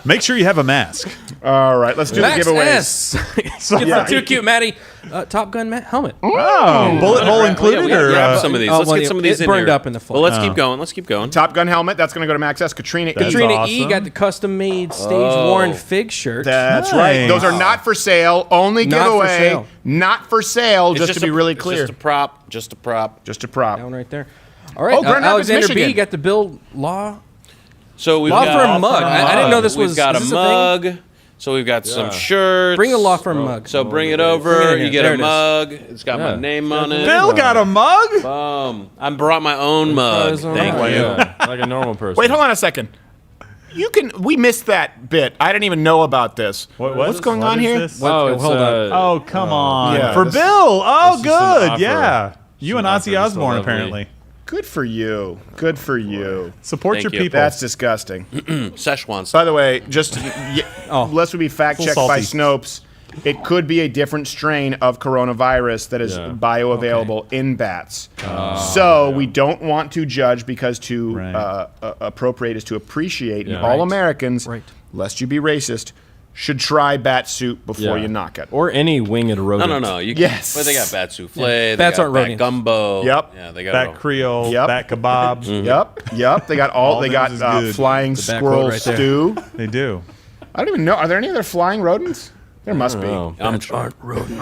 Make sure you have a mask. All right, let's do Max the giveaways. S. Get too cute, Maddie. Top Gun helmet. Oh, bullet hole included? Yeah, or grab some of these. Let's get some of these it in burned here. up in the flood. Well, let's keep going. Let's keep going. Top Gun helmet, that's going to go to Max S. Katrina That's E. Katrina awesome. E got the custom-made stage-worn fig shirt. That's Nice. right. Those are not for sale. Only Not for giveaway. sale. Not for sale, It's just to be really clear. Just a prop. Just a prop. Just a prop. That one right there. All right, Oh, Grand Rapids, Alexander B Michigan. got the Bill Law So we've Law got firm mug. I didn't know this was. We've got is a this thing? mug. So we've got some shirts. Bring a law firm mug. So bring it Bring over. it in You here. get There a it is. mug. It's got my name on it. Bill got a mug? I brought my own mug. Thank you. Yeah, like a normal person. Wait, hold on a second. We missed that bit. I didn't even know about this. What's going on here? Oh, hold on. Oh, come on. yeah, For this- Bill. Oh, this is an good. offer. Yeah. You and an Ozzy offer, just a Osbourne, lovely- apparently. Good for you. Good for you. Support Thank your you. people. That's disgusting. Szechuan. By the way, just lest we be fact checked by salty. Snopes, it could be a different strain of coronavirus that is bioavailable in bats. So we don't want to judge, because to appropriate is to appreciate. And all Americans, lest you be racist, should try bat soup before you knock it. Or any winged rodent. No. You Yes. But they got bat souffle. They Bats got aren't bat rodents. gumbo. Yep. Yeah, they got Bat Creole, Yep. bat kebab. Yep. They got all. They got those is good. flying The back squirrel road right there. stew. They do. I don't even know. Are there any other flying rodents? There must be. I'm sure.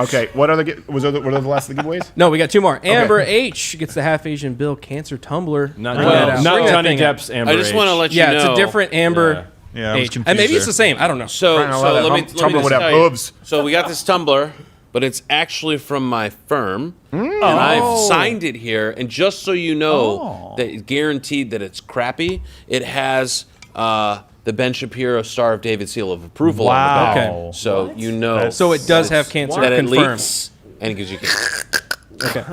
Okay. What are the what are the last of the giveaways? No, we got two more. Amber H gets the Half Asian Bill Cancer Tumbler. Not, Bring that out. not Bring that Johnny thing out. Depp's Amber I just want to let you Yeah, know. it's a different Amber Yeah, I was H. confused And maybe it's there. the same. I don't know. So Trying to allow that let me Tumbler just would have tell you. boobs. So we got this tumbler, but it's actually from my firm, and I've signed it here. And just so you know, that it's guaranteed that it's crappy. It has the Ben Shapiro Star of David seal of approval on the back. Okay. So you know. So it does that have it's- cancer That it confirmed. leaks, and because you can. Okay.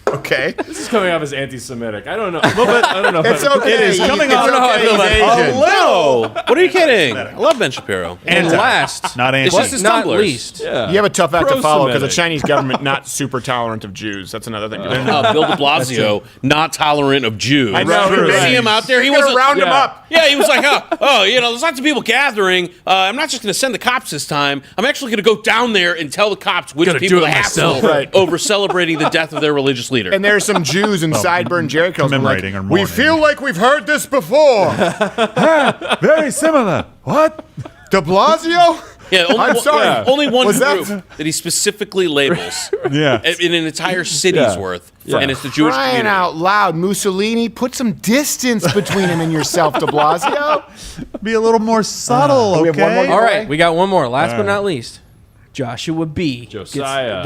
Okay. This is coming off as anti-Semitic. I don't know. I don't know. It's okay. It is coming It's off. okay. how I feel about He's it. Asian. No, what are you kidding? I love Ben Shapiro. And last, Not It's anti. just his not tumblers. least, You have a tough act to follow, because the Pro-Semitic. Chinese government not super tolerant of Jews. That's another thing. Bill de Blasio, not tolerant of Jews. I know. You Right. see him out there. He He's gonna wasn't round him up. Yeah, he was like, there's lots of people gathering. I'm not just going to send the cops this time. I'm actually going to go down there and tell the cops which Gonna people do to it hassle myself. Right. over celebrating the death of their religious leader. And there's some Jews in Sideburn Jericho commemorating or like, we mourning. feel like we've heard this before. Very similar. What? De Blasio? yeah, I'm sorry. only one Was group that- that he specifically labels Yeah. in an entire city's worth, and it's the Jewish Crying community. out loud, Mussolini, put some distance between him and yourself, De Blasio. Be a little more subtle, we have okay? one more all right, we got one more. Last but right. not least. Joshua B. Josiah.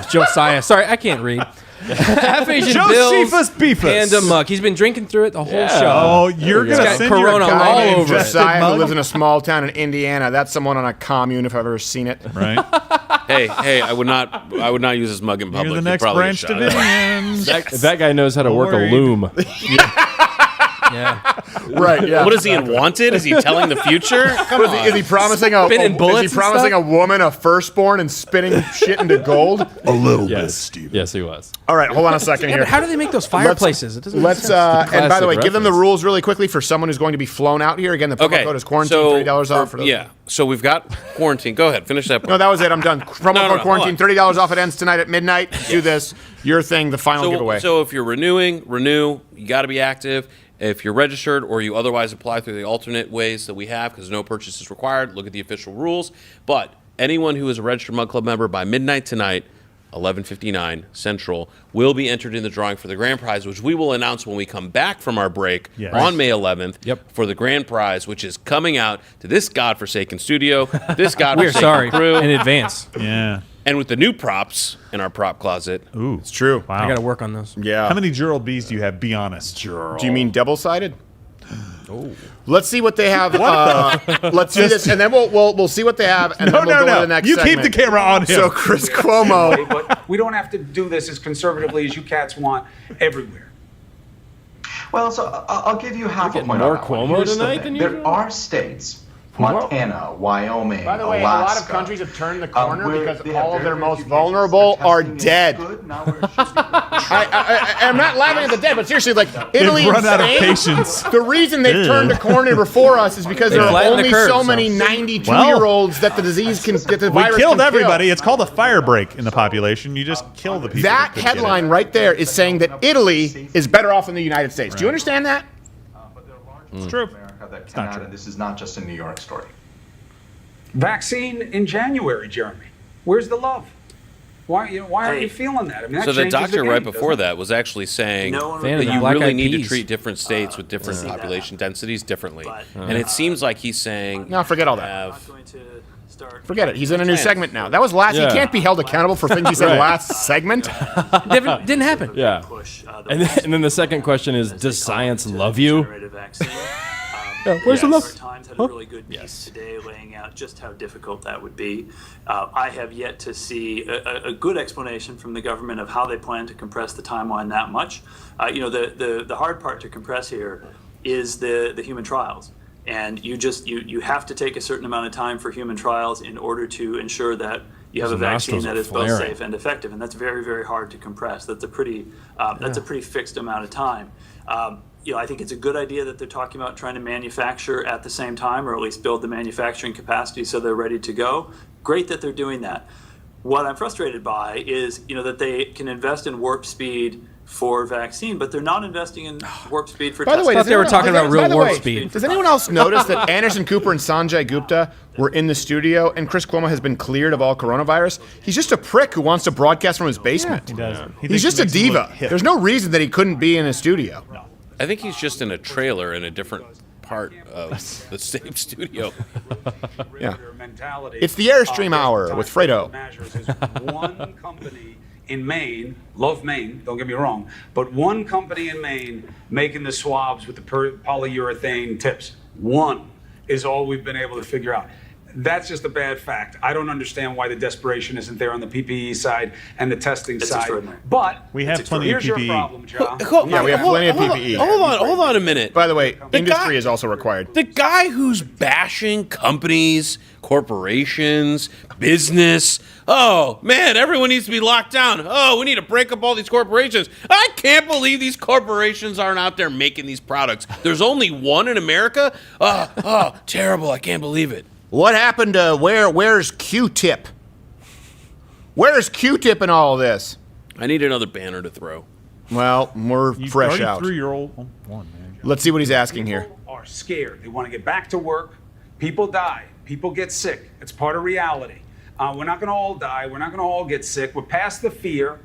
Josiah. Sorry, I can't read. Half Asian Bill's Josephus Beefus. and a mug. He's been drinking through it the whole show. Oh, you're He's gonna got send Corona your guy all named over it. Josiah, who lives in a small town in Indiana. That's someone on a commune if I've ever seen it. Right. Hey, I would not use this mug in public. You're the He'd next probably Branch get shot at. Davidians. That guy knows how to work a loom. Yeah. Right. Yeah. What is he in Wanted? Is he telling the future? Come on. Is he promising a woman a firstborn and spinning shit into gold? A little Yes. bit, Steven. Yes, he was. All right, hold on a second Yeah, here. but how do they make those fireplaces? It doesn't make sense. And by the way, Classic give them the reference. rules really quickly for someone who's going to be flown out here. Again, the promo code is quarantine, so $30 off. For those. yeah. So we've got quarantine. Go ahead, finish that. No, that was it. I'm done. Promo No, code no, quarantine, hold $30 off. It ends tonight at midnight. Do this. Your thing, the final giveaway. So if you're renewing, renew. You got to be active. If you're registered or you otherwise apply through the alternate ways that we have, because no purchase is required, look at the official rules. But anyone who is a registered Mug Club member by midnight tonight, 11:59 Central, will be entered in the drawing for the grand prize, which we will announce when we come back from our break on May 11th for the grand prize, which is coming out to this godforsaken studio, this godforsaken crew. In advance. Yeah. And with the new props in our prop closet. Ooh, it's true. Wow. I got to work on those. Yeah. How many Gerald B's do you have? Be honest. Gerald. Do you mean double-sided? Oh. Let's see what they have. Let's see this, and then we'll see what they have, and then we'll go to the next You segment. keep the camera on him. So Chris Cuomo. But we don't have to do this as conservatively as you cats want everywhere. Well, so I'll give you half a getting point more on that one. Cuomo Here's the tonight thing. than There usual? are states, Montana, Wyoming, By the way, Alaska, a lot of countries have turned the corner where because they have all of their very most few vulnerable cases. are Their testing is dead. good. Now we're just I'm not laughing at the dead, but seriously, like Italy and run out of Spain, patience. the reason they've Ew. turned the corner before us is because They there are flattened the only curve, so so- many 92-year-olds that the disease can get the We virus. killed can kill. everybody. It's called a fire break in the population. You just kill the people. That could get it. headline right there is saying that Italy is better off than the United States. Do you understand that? It's true. America that come out, and this is not just a New York story. Vaccine in January, Jeremy. Where's the love? Why aren't you feeling that? I mean, that So the changes doctor game, right doesn't before it? that was actually saying Fan of that the you Black really Eyed need to Peas. treat different states with different population densities differently. But, and it seems like he's saying No, forget all that. Forget it. He's in a new segment now. That was last. Yeah. He can't be held accountable for things he said Right. last segment. Didn't happen. Yeah. And then the second question is, does science love you? Where's the love? Times had a really good piece today laying out just how difficult that would be. I have yet to see a good explanation from the government of how they plan to compress the timeline that much. The hard part to compress here is the human trials. And you have to take a certain amount of time for human trials in order to ensure that you have His a vaccine nostrils that are is both flaring. safe and effective, and that's very, very hard to compress. That's a pretty fixed amount of time. I think it's a good idea that they're talking about trying to manufacture at the same time, or at least build the manufacturing capacity so they're ready to go. Great that they're doing that. What I'm frustrated by is, that they can invest in warp speed for vaccine, but they're not investing in warp speed for By the testing. way, thought they were talking about real warp way, speed. Does anyone else notice that Anderson Cooper and Sanjay Gupta were in the studio, and Chris Cuomo has been cleared of all coronavirus? He's just a prick who wants to broadcast from his basement. He does. He He's thinks just a he makes him look diva. hip. There's no reason that he couldn't be in a studio. I think he's just in a trailer in a different part of the same studio. Yeah. Mentality. It's the Airstream Hour with Fredo. One company in Maine, love Maine, don't get me wrong, but one company in Maine making the swabs with the polyurethane tips. One is all we've been able to figure out. That's just a bad fact. I don't understand why the desperation isn't there on the PPE side and the testing It's side. extraordinary. But We have plenty of here's your PPE. problem, John. Yeah, we have plenty of PPE. Hold on a minute. By the way, industry guy- is also required. The guy who's bashing companies, corporations, business. Oh, man, everyone needs to be locked down. Oh, we need to break up all these corporations. I can't believe these corporations aren't out there making these products. There's only one in America? Oh, terrible. I can't believe it. What happened to where's Q-Tip? Where's Q-Tip in all of this? I need another banner to throw. Well, we're You fresh already out. threw your old one, man. Let's see what he's asking here. People are scared. They want to get back to work. People die. People get sick. It's part of reality. We're not going to all die. We're not going to all get sick. We're past the fear,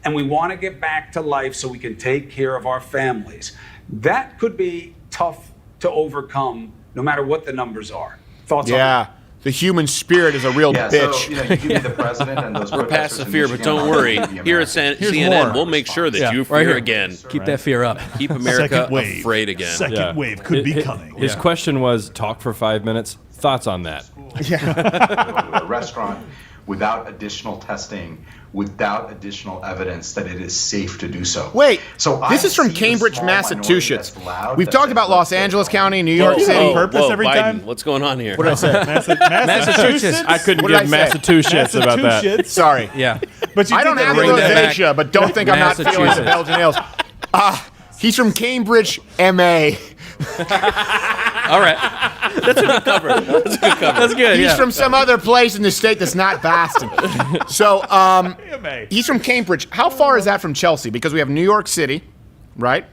and we want to get back to life so we can take care of our families. That could be tough to overcome, no matter what the numbers are. Thoughts on that? Yeah. the human spirit is a real bitch. So, you give me the president and those We're past protesters the in fear, but Michigan, don't I'll worry. give you Here at America. CNN, we'll make sure that you fear again. Keep that fear up. Keep America Second wave. afraid again. Second wave could be coming. His question was, talk for 5 minutes. Thoughts on that? A restaurant without additional testing, without additional evidence that it is safe to do so. Wait, so this is from Cambridge, Massachusetts. We've talked about Los Angeles County, New York City. Biden, what's going on here? What did I say? Massachusetts? I couldn't What did give I say? Massachusetts about that. Sorry. Yeah. But I don't have the rosacea, but don't think I'm not feeling the Massachusetts. Belgian ales. He's from Cambridge, MA. All right. That's a good cover. That's a good cover. That's good. He's Yeah. from some other place in the state that's not Boston. So he's from Cambridge. How far is that from Chelsea? Because we have New York City, right?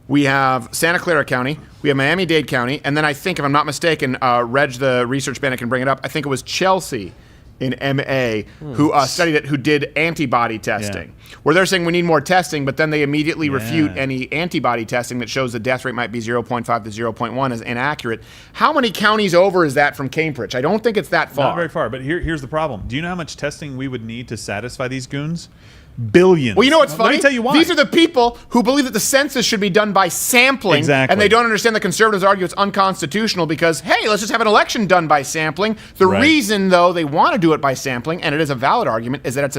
We have Santa Clara County. We have Miami-Dade County. And then I think, if I'm not mistaken, Reg, the research bandit, can bring it up. I think it was Chelsea in MA who studied it, who did antibody testing, where they're saying we need more testing, but then they immediately refute any antibody testing that shows the death rate might be 0.5 to 0.1 as inaccurate. How many counties over is that from Cambridge? I don't think it's that far. Not very far, but here's the problem. Do you know how much testing we would need to satisfy these goons? Billions. Well, you know what's funny? Let me tell you why. These are the people who believe that the census should be done by sampling. Exactly. And they don't understand the conservatives argue it's unconstitutional because, hey, let's just have an election done by sampling. The reason, though, they want to do it by sampling, and it is a valid argument, is that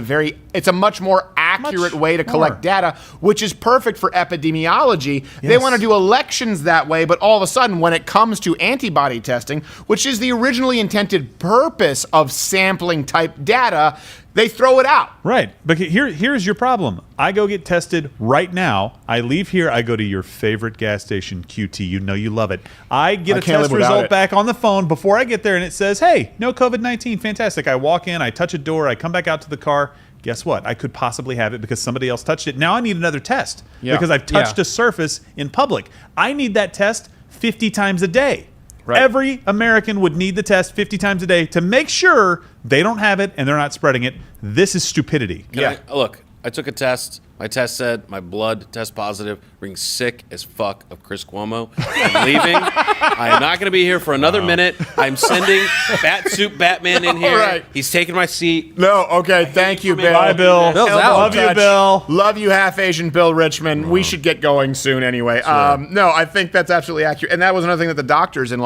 it's a much more accurate way to collect data, which is perfect for epidemiology. They want to do elections that way, but all of a sudden, when it comes to antibody testing, which is the originally intended purpose of sampling type data, they throw it out. Right. But here's your problem. I go get tested right now. I leave here. I go to your favorite gas station, QT. You know you love it. I get a test result back on the phone before I get there, and it says, hey, no COVID-19. Fantastic. I walk in. I touch a door. I come back out to the car. Guess what? I could possibly have it because somebody else touched it. Now I need another test because I've touched a surface in public. I need that test 50 times a day. Right. Every American would need the test 50 times a day to make sure they don't have it and they're not spreading it. This is stupidity. Look, I took a test. My test said my blood test positive, being sick as fuck of Chris Cuomo. I'm leaving. I am not going to be here for another minute. I'm sending Batsuit Batman in here. Right. He's taking my seat. No, okay, thank you, Bill. Bye, Bill. Bill's out. Love you, Bill. Love you, half-Asian Bill Richmond. We should get going soon anyway. No, I think that's absolutely accurate. And that was another thing that the doctors in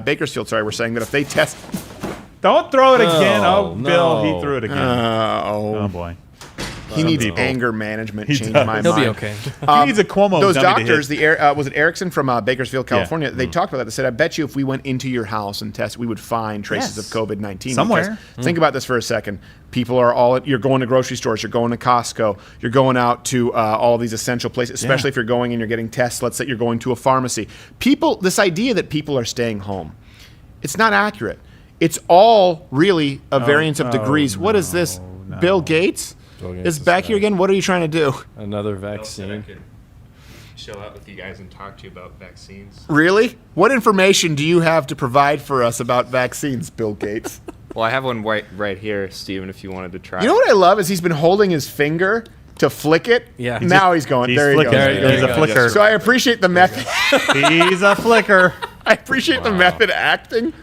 Bakersfield, were saying that if they test... Don't throw it again. Oh, no. Bill, he threw it again. Oh, boy. He needs anger management. Change does. my He'll mind. be okay. He needs a Cuomo Those dummy to doctors, hit. was it Erickson from Bakersfield, California? They talked about that. They said, I bet you if we went into your house and tested, we would find traces of COVID-19. Somewhere. Because think about this for a second. People are you're going to grocery stores, you're going to Costco, you're going out to all these essential places, especially if you're going and you're getting tests. Let's say you're going to a pharmacy. This idea that people are staying home, it's not accurate. It's all really a variance of degrees. What is this? Bill Gates? Is back here again? What are you trying to do? Another vaccine. Chill out with you guys and talk to you about vaccines. Really? What information do you have to provide for us about vaccines, Bill Gates? Well, I have one right here, Steven, if you wanted to try. You know what I love is he's been holding his finger to flick it. Yeah. Now he's going. There he goes. He's a flicker. So I appreciate the method. He's a flicker. I appreciate the method acting.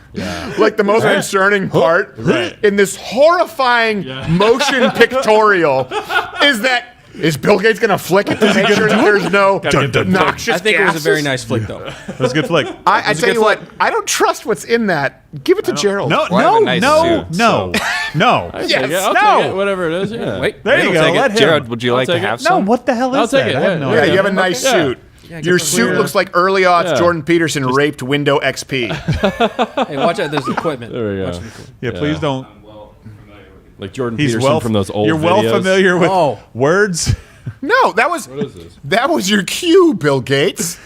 Like the most concerning part in this horrifying motion pictorial is Bill Gates going to flick it to make sure that there's no noxious I think it was a very gases? nice flick, though. It was a good flick. I tell you what, I don't trust what's in that. Give it to Gerald. No. Yes, I'll take it, whatever it is. Yeah. Wait, There you go. Let him. Jared, would you like to take it. have No, some? what the hell is I'll take that? it. I have no Yeah, idea. you have a nice suit. Your suit looks like early aughts Jordan Peterson raped Windows XP. Hey, watch out. There's equipment. There we go. Yeah, please don't. Like Jordan He's Peterson from those old You're well videos. familiar with words. No, that was your cue, Bill Gates.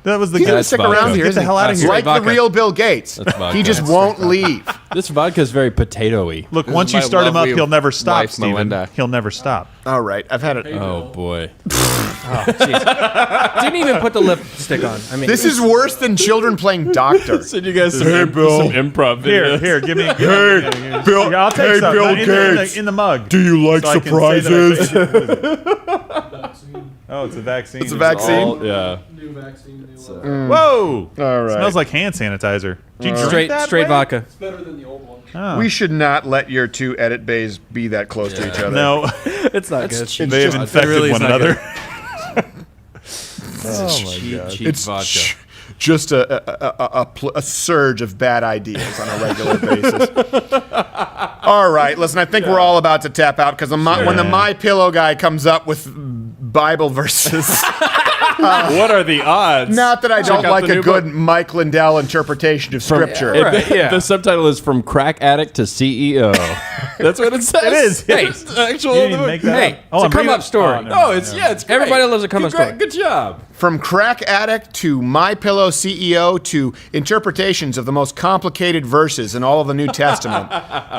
That was the He's guy. gonna stick around here. Get the hell out of here. Like the real Bill Gates. vodka. He just won't leave. This vodka is very potato-y. Look, This once is you my start him up, lovely he'll never stop, wife, Steven. Melinda. He'll never stop. All right, I've had it. Oh boy. Didn't even put the lipstick on. I mean, This is worse than children playing doctor. Send you guys some, Hey, Bill. some improv videos. Here, give me. Hey, Bill. I'll take Hey, some. Bill No, Gates. in the mug. Do you like So I can say that I surprises? think- Oh, it's a vaccine. It's a vaccine? Yeah. New vaccine. Whoa! All right. Smells like hand sanitizer. Did you drink that Straight way? vodka. It's better than the old one. Oh. We should not let your two edit bays be that close to each other. No. It's not good. They have infected one another. Oh my god. Cheap It's vodka. just a surge of bad ideas on a regular basis. All right, listen, I think we're all about to tap out because when the My Pillow guy comes up with Bible verses. What are the odds? Not that I Check don't out like the a new good book. Mike Lindell interpretation of Scripture. The subtitle is From Crack Addict to CEO. That's what it says. It is. Hey, Yes. it's actual. You didn't even make that Hey, up. Oh, it's I'm a come reading up story. Oh, no, No, it's it's great. Everybody loves a come up story. Good job. From crack addict to My Pillow CEO to interpretations of the most complicated verses in all of the New Testament.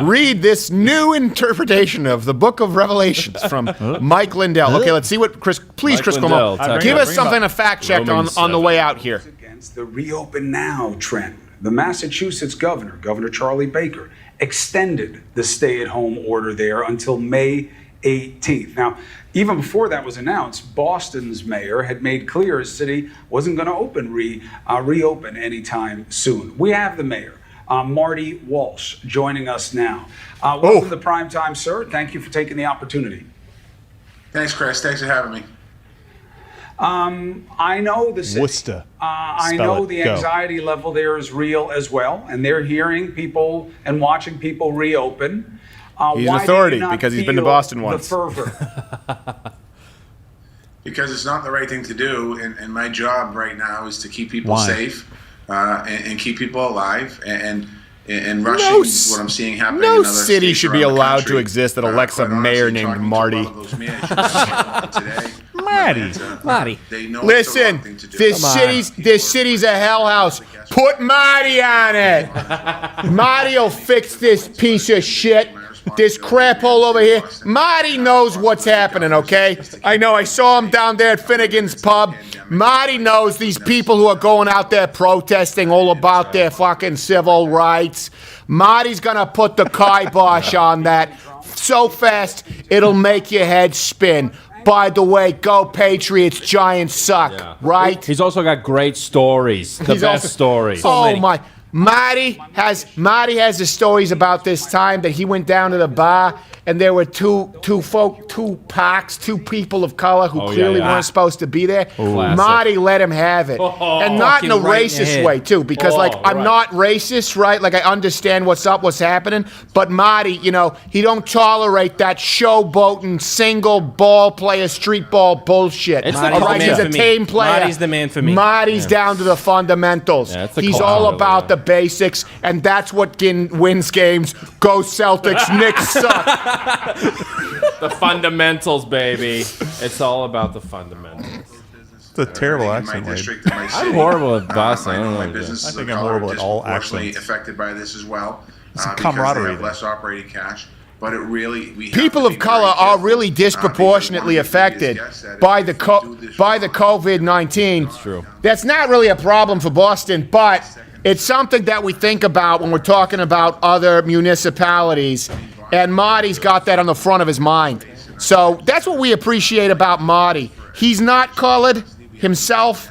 Read this new interpretation of the Book of Revelations from Mike Lindell. Okay, let's see what Chris Lindell, Cuomo, give us something to fact check on the way out here. Against the reopen now trend. The Massachusetts governor, Governor Charlie Baker, extended the stay-at-home order there until May 18th. Now, even before that was announced, Boston's mayor had made clear his city wasn't going to reopen anytime soon. We have the mayor, Marty Walsh, joining us now. Welcome to Primetime, sir. Thank you for taking the opportunity. Thanks, Chris. Thanks for having me. I know the city. Worcester. I Spell know it. the Go. anxiety level there is real as well, and they're hearing people and watching people reopen. He's an why do authority you not because he's been to feel Boston the once. fervor? Because it's not the right thing to do, and my job right now is to keep people Why? safe and keep people alive, and rushing what I'm seeing happening in No other city states should be around the allowed to country. exist that elects a Quite mayor honestly, named talking to a Marty. lot of those managers today, Marty. they know it's the wrong Listen, thing to do. this city's a hell house. Put Marty on it. Marty'll fix this piece of shit. This crap hole over here. Marty knows what's happening, okay? I know. I saw him down there at Finnegan's Pub. Marty knows these people who are going out there protesting all about their fucking civil rights. Marty's gonna put the kibosh on that so fast it'll make your head spin. By the way, go Patriots, Giants suck, right? He's also got great stories. The best stories. Oh my! Marty has the stories about this time that he went down to the bar and there were two people of color who clearly weren't supposed to be there. Classic. Marty let him have it, and not in a racist way too, because I'm not racist, right? Like I understand what's happening, but Marty, he don't tolerate that showboating single ball player, street ball bullshit. It's All right, he's a team player. Marty's the man for me. Marty's down to the fundamentals. Yeah, it's the He's culture all over about the basics, and that's what wins games. Go Celtics, Knicks suck. The fundamentals, baby. It's all about the fundamentals. It's a terrible in my accent, Wade. district, in my city. I'm horrible at Boston. I know my I businesses think of I'm color horrible are at all disproportionately accents. affected by this as well. It's a Because camaraderie they have there. less operating cash. But it really, People of color are really disproportionately affected by the COVID-19. That's true. That's not really a problem for Boston, but it's something that we think about when we're talking about other municipalities, and Marty's got that on the front of his mind. So that's what we appreciate about Marty. He's not colored himself,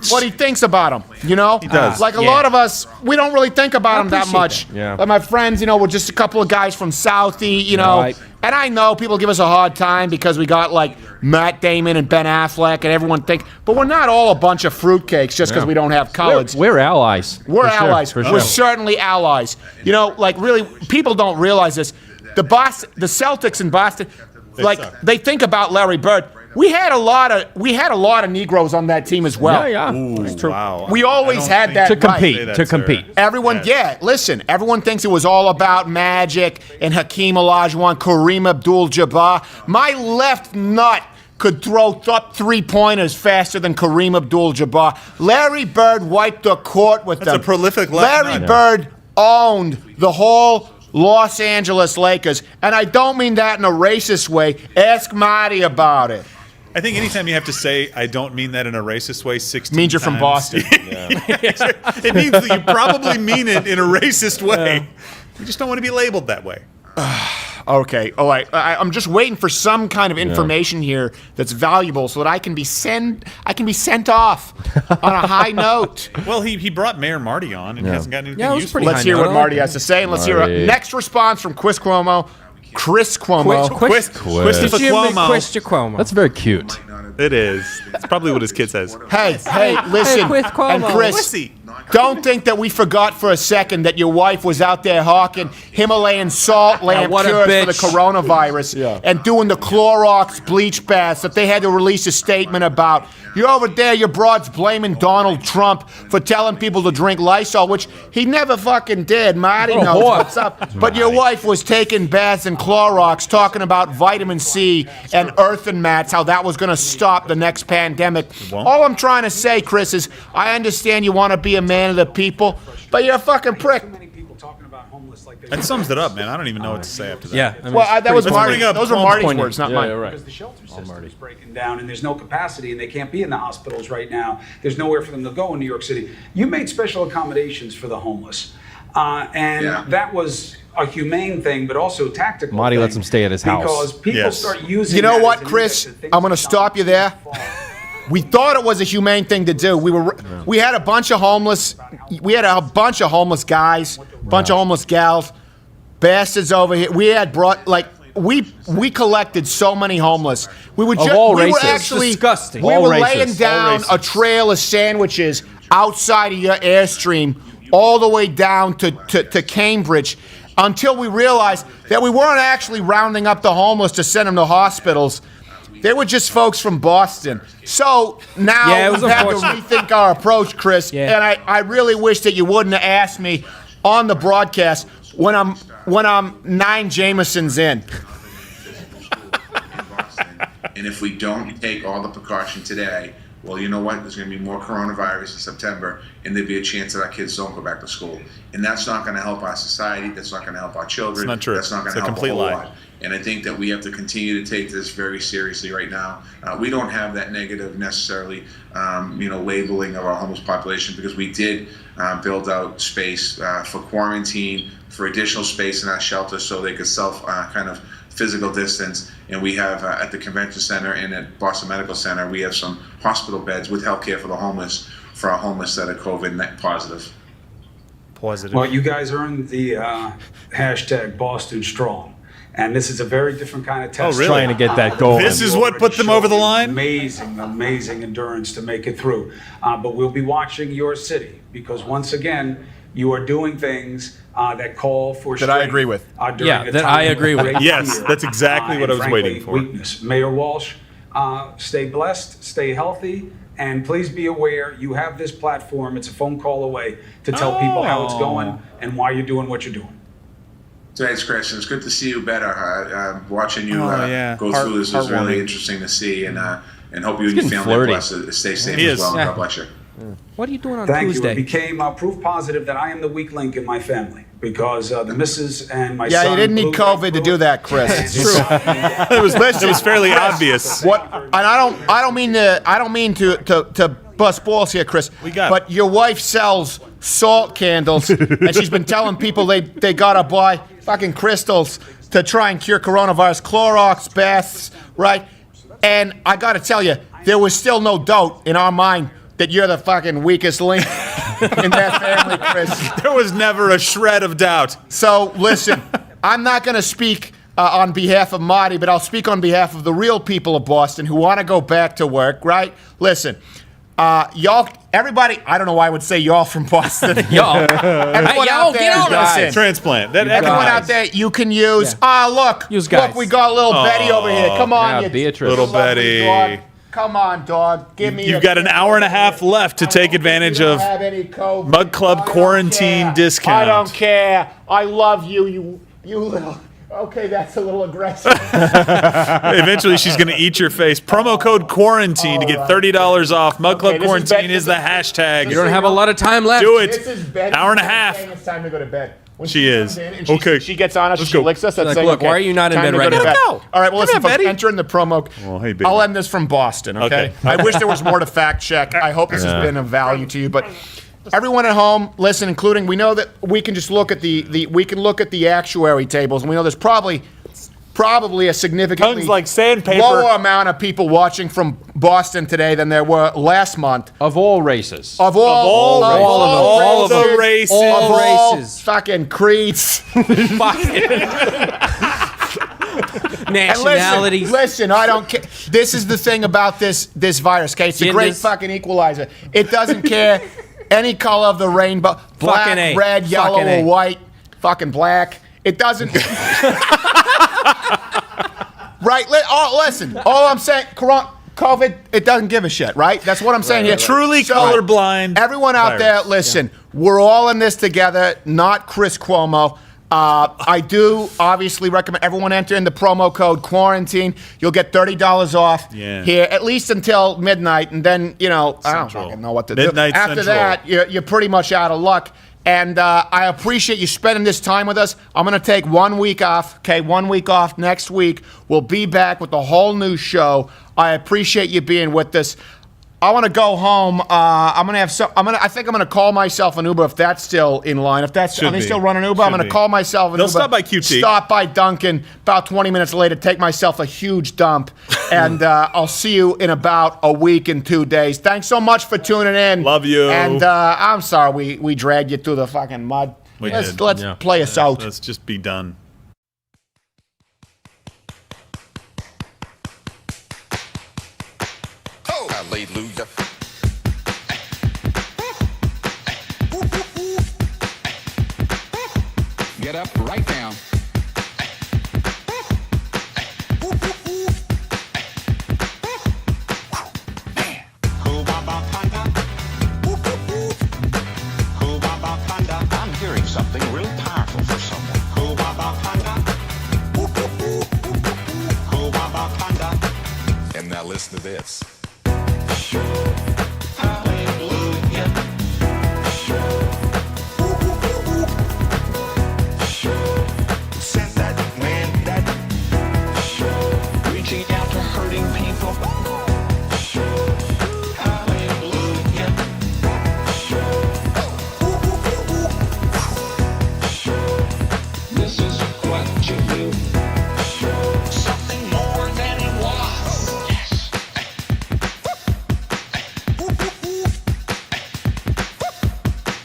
but he thinks about him, He does. Like a lot of us, we don't really think about him that appreciate much. that. Yeah. Like my friends, we're just a couple of guys from Southie, Right. And I know people give us a hard time because we got like Matt Damon and Ben Affleck and everyone but we're not all a bunch of fruitcakes just because we don't have collards. We're allies. We're For sure, allies. for We're sure. certainly allies. Really, people don't realize this. The Celtics in Boston, they think about Larry Bird. We had a lot of Negroes on that team as well. Yeah. Ooh, wow. We always had that To right. compete. To compete. Everyone, listen, everyone thinks it was all about Magic and Hakeem Olajuwon, Kareem Abdul-Jabbar. My left nut could throw up three-pointers faster than Kareem Abdul-Jabbar. Larry Bird wiped the court with them. That's a prolific left Larry nut. Bird owned the whole Los Angeles Lakers, and I don't mean that in a racist way. Ask Marty about it. I think anytime you have to say, I don't mean that in a racist way, 16 Means you're from times, Boston. it means that you probably mean it in a racist way. You just don't want to be labeled that way. Okay. Oh, I'm just waiting for some kind of information here that's valuable so that I can be sent off on a high note. Well, he brought Mayor Marty on and he hasn't got anything useful. Let's hear what Marty has to say, and let's hear a next response from Chris Cuomo. Christopher Cuomo. That's very cute. It is. It's probably what his kid says. Hey, listen, and Chris, don't think that we forgot for a second that your wife was out there hawking Himalayan salt lamp what a cures for bitch. the coronavirus and doing the Clorox bleach baths that they had to release a statement about. You're over there, your broad's blaming Donald Trump for telling people to drink Lysol, which he never fucking did. Marty knows what's up. But your wife was taking baths in Clorox, talking about vitamin C and earthen mats, how that was going to stop the next pandemic. All I'm trying to say, Chris, is I understand you want to be a man of the people, but you're a fucking prick. That sums it up, man. I don't even know what to say after that. Yeah. That was Marty. Those are Marty's words, not mine. Right. Because the shelter system is breaking down and there's no capacity and they can't be in the hospitals right now. There's nowhere for them to go in New York City. You made special accommodations for the homeless. That was a humane thing, but also tactical. Marty lets him stay at his house. Because people start using You know that what, as an Chris? index of I'm going to stop you there. We thought it was a humane thing to do. We had a bunch of homeless. We had a bunch of homeless guys, bunch of homeless gals, bastards over here. We had brought we collected so many homeless. We were actually disgusting. We were laying down a trail of sandwiches outside of your Airstream, all the way down to Cambridge, until we realized that we weren't actually rounding up the homeless to send them to hospitals. They were just folks from Boston. So now we've had to rethink our approach, Chris. And I really wish that you wouldn't have asked me on the broadcast when I'm 9 Jamesons in. And if we don't take all the precaution today, well, you know what? There's going to be more coronavirus in September, and there'd be a chance that our kids don't go back to school. And that's not going to help our society. That's not going to help our children. It's not true. That's not going to It's a help complete a whole lie. lot. And I think that we have to continue to take this very seriously right now. We don't have that negative necessarily, labeling of our homeless population, because we did build out space for quarantine, for additional space in our shelter so they could kind of physical distance. And we have at the convention center and at Boston Medical Center, we have some hospital beds with healthcare for the homeless, for our homeless that are COVID positive. Well, you guys earned the hashtag Boston Strong. And this is a very different kind of test. Oh, really? Trying to get that going. This is what put them over the line? Amazing endurance to make it through. But we'll be watching your city because, once again, you are doing things that call for that I agree with. Yes, that's exactly what I was waiting for. Weakness. Mayor Walsh, stay blessed, stay healthy, and please be aware you have this platform. It's a phone call away to tell people how it's going and why you're doing what you're doing. Thanks, Chris. It's good to see you better. Watching you go through this is really interesting to see, and hope you and your family are blessed to stay safe as well. God bless you. What are you doing on Thank Tuesday? you. It became proof positive that I am the weak link in my family because the missus and my son. Yeah, you didn't need COVID to do that, Chris. It's true. It was fairly obvious. And I don't mean to bust balls here, Chris. But your wife sells salt candles, and she's been telling people they gotta buy fucking crystals to try and cure coronavirus, Clorox baths, right? And I gotta tell you, there was still no doubt in our mind that you're the fucking weakest link in that family, Chris. There was never a shred of doubt. So listen, I'm not gonna speak on behalf of Marty, but I'll speak on behalf of the real people of Boston who want to go back to work, right? Listen, y'all, everybody, I don't know why I would say y'all from Boston. Y'all. Everyone Hey, out y'all, there, get on listen. Transplant. Everyone out there, you can use, look, we got little Betty over here. Come on, you Beatrice. Little lovely Betty. dog. Come on, dog. Give me. You've got an hour and a half left to take advantage of have any COVID. Mug Club quarantine discount. I don't care. I love you, you little. Okay, that's a little aggressive. Eventually, she's going to eat your face. Promo code quarantine to get $30 off. Mug Club quarantine is the hashtag. You don't have a lot of time left. Do it. This is Betty. Hour and a half. It's time to go to bed. When She is. comes in and Okay. She gets on us. Let's She go. licks us. That's Like, saying, look, okay, why are you not in time bed to right go to now? bed. Go. All right. Well, listen, Come here, folks, Betty. enter in the promo. Well, hey, baby. I'll end this from Boston. Okay. I wish there was more to fact check. I hope this has been of value to you, but. Everyone at home, listen, including, we know that we can just look at the actuary tables, and we know there's probably probably a significantly Tongues like sandpaper. lower amount of people watching from Boston today than there were last month. Of all races. Of all All the races. Of all fucking creeds. Nationalities. Listen, I don't care. This is the thing about this virus, okay? It's a great fucking equalizer. It doesn't care any color of the rainbow. Black, red, yellow, or white. Fucking black. It doesn't. Right? Listen, all I'm saying, COVID, it doesn't give a shit, right? That's what I'm saying here. Truly colorblind. Everyone out there, listen, we're all in this together, not Chris Cuomo. I do obviously recommend everyone enter in the promo code quarantine. You'll get $30 off here, at least until midnight, and then, I don't fucking know what to do. After that, you're pretty much out of luck. And I appreciate you spending this time with us. I'm going to take 1 week off, okay? 1 week off next week. We'll be back with a whole new show. I appreciate you being with us. I want to go home. I think I'm going to call myself an Uber if that's still in line. Are they still running Uber? I'm going to call myself an Uber. They'll stop by QT. Stop by Dunkin'. About 20 minutes later, take myself a huge dump. And I'll see you in about a week and 2 days. Thanks so much for tuning in. Love you. And I'm sorry we dragged you through the fucking mud. Let's play us out. Let's just be done. Hallelujah. Get up right now. I'm hearing something real powerful for someone. And now listen to this. Reaching out to hurting people. This is what you do. Something more than it was. Yes.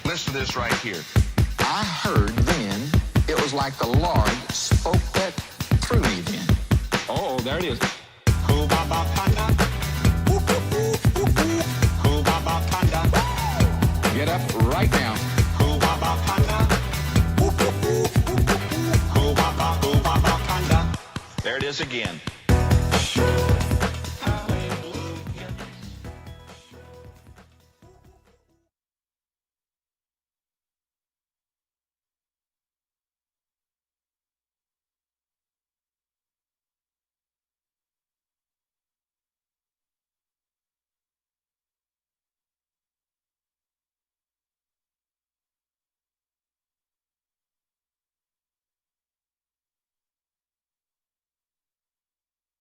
Listen to this right here. I heard then, it was like the Lord spoke that through me then. Oh, there it is. Get up right now. There it is again.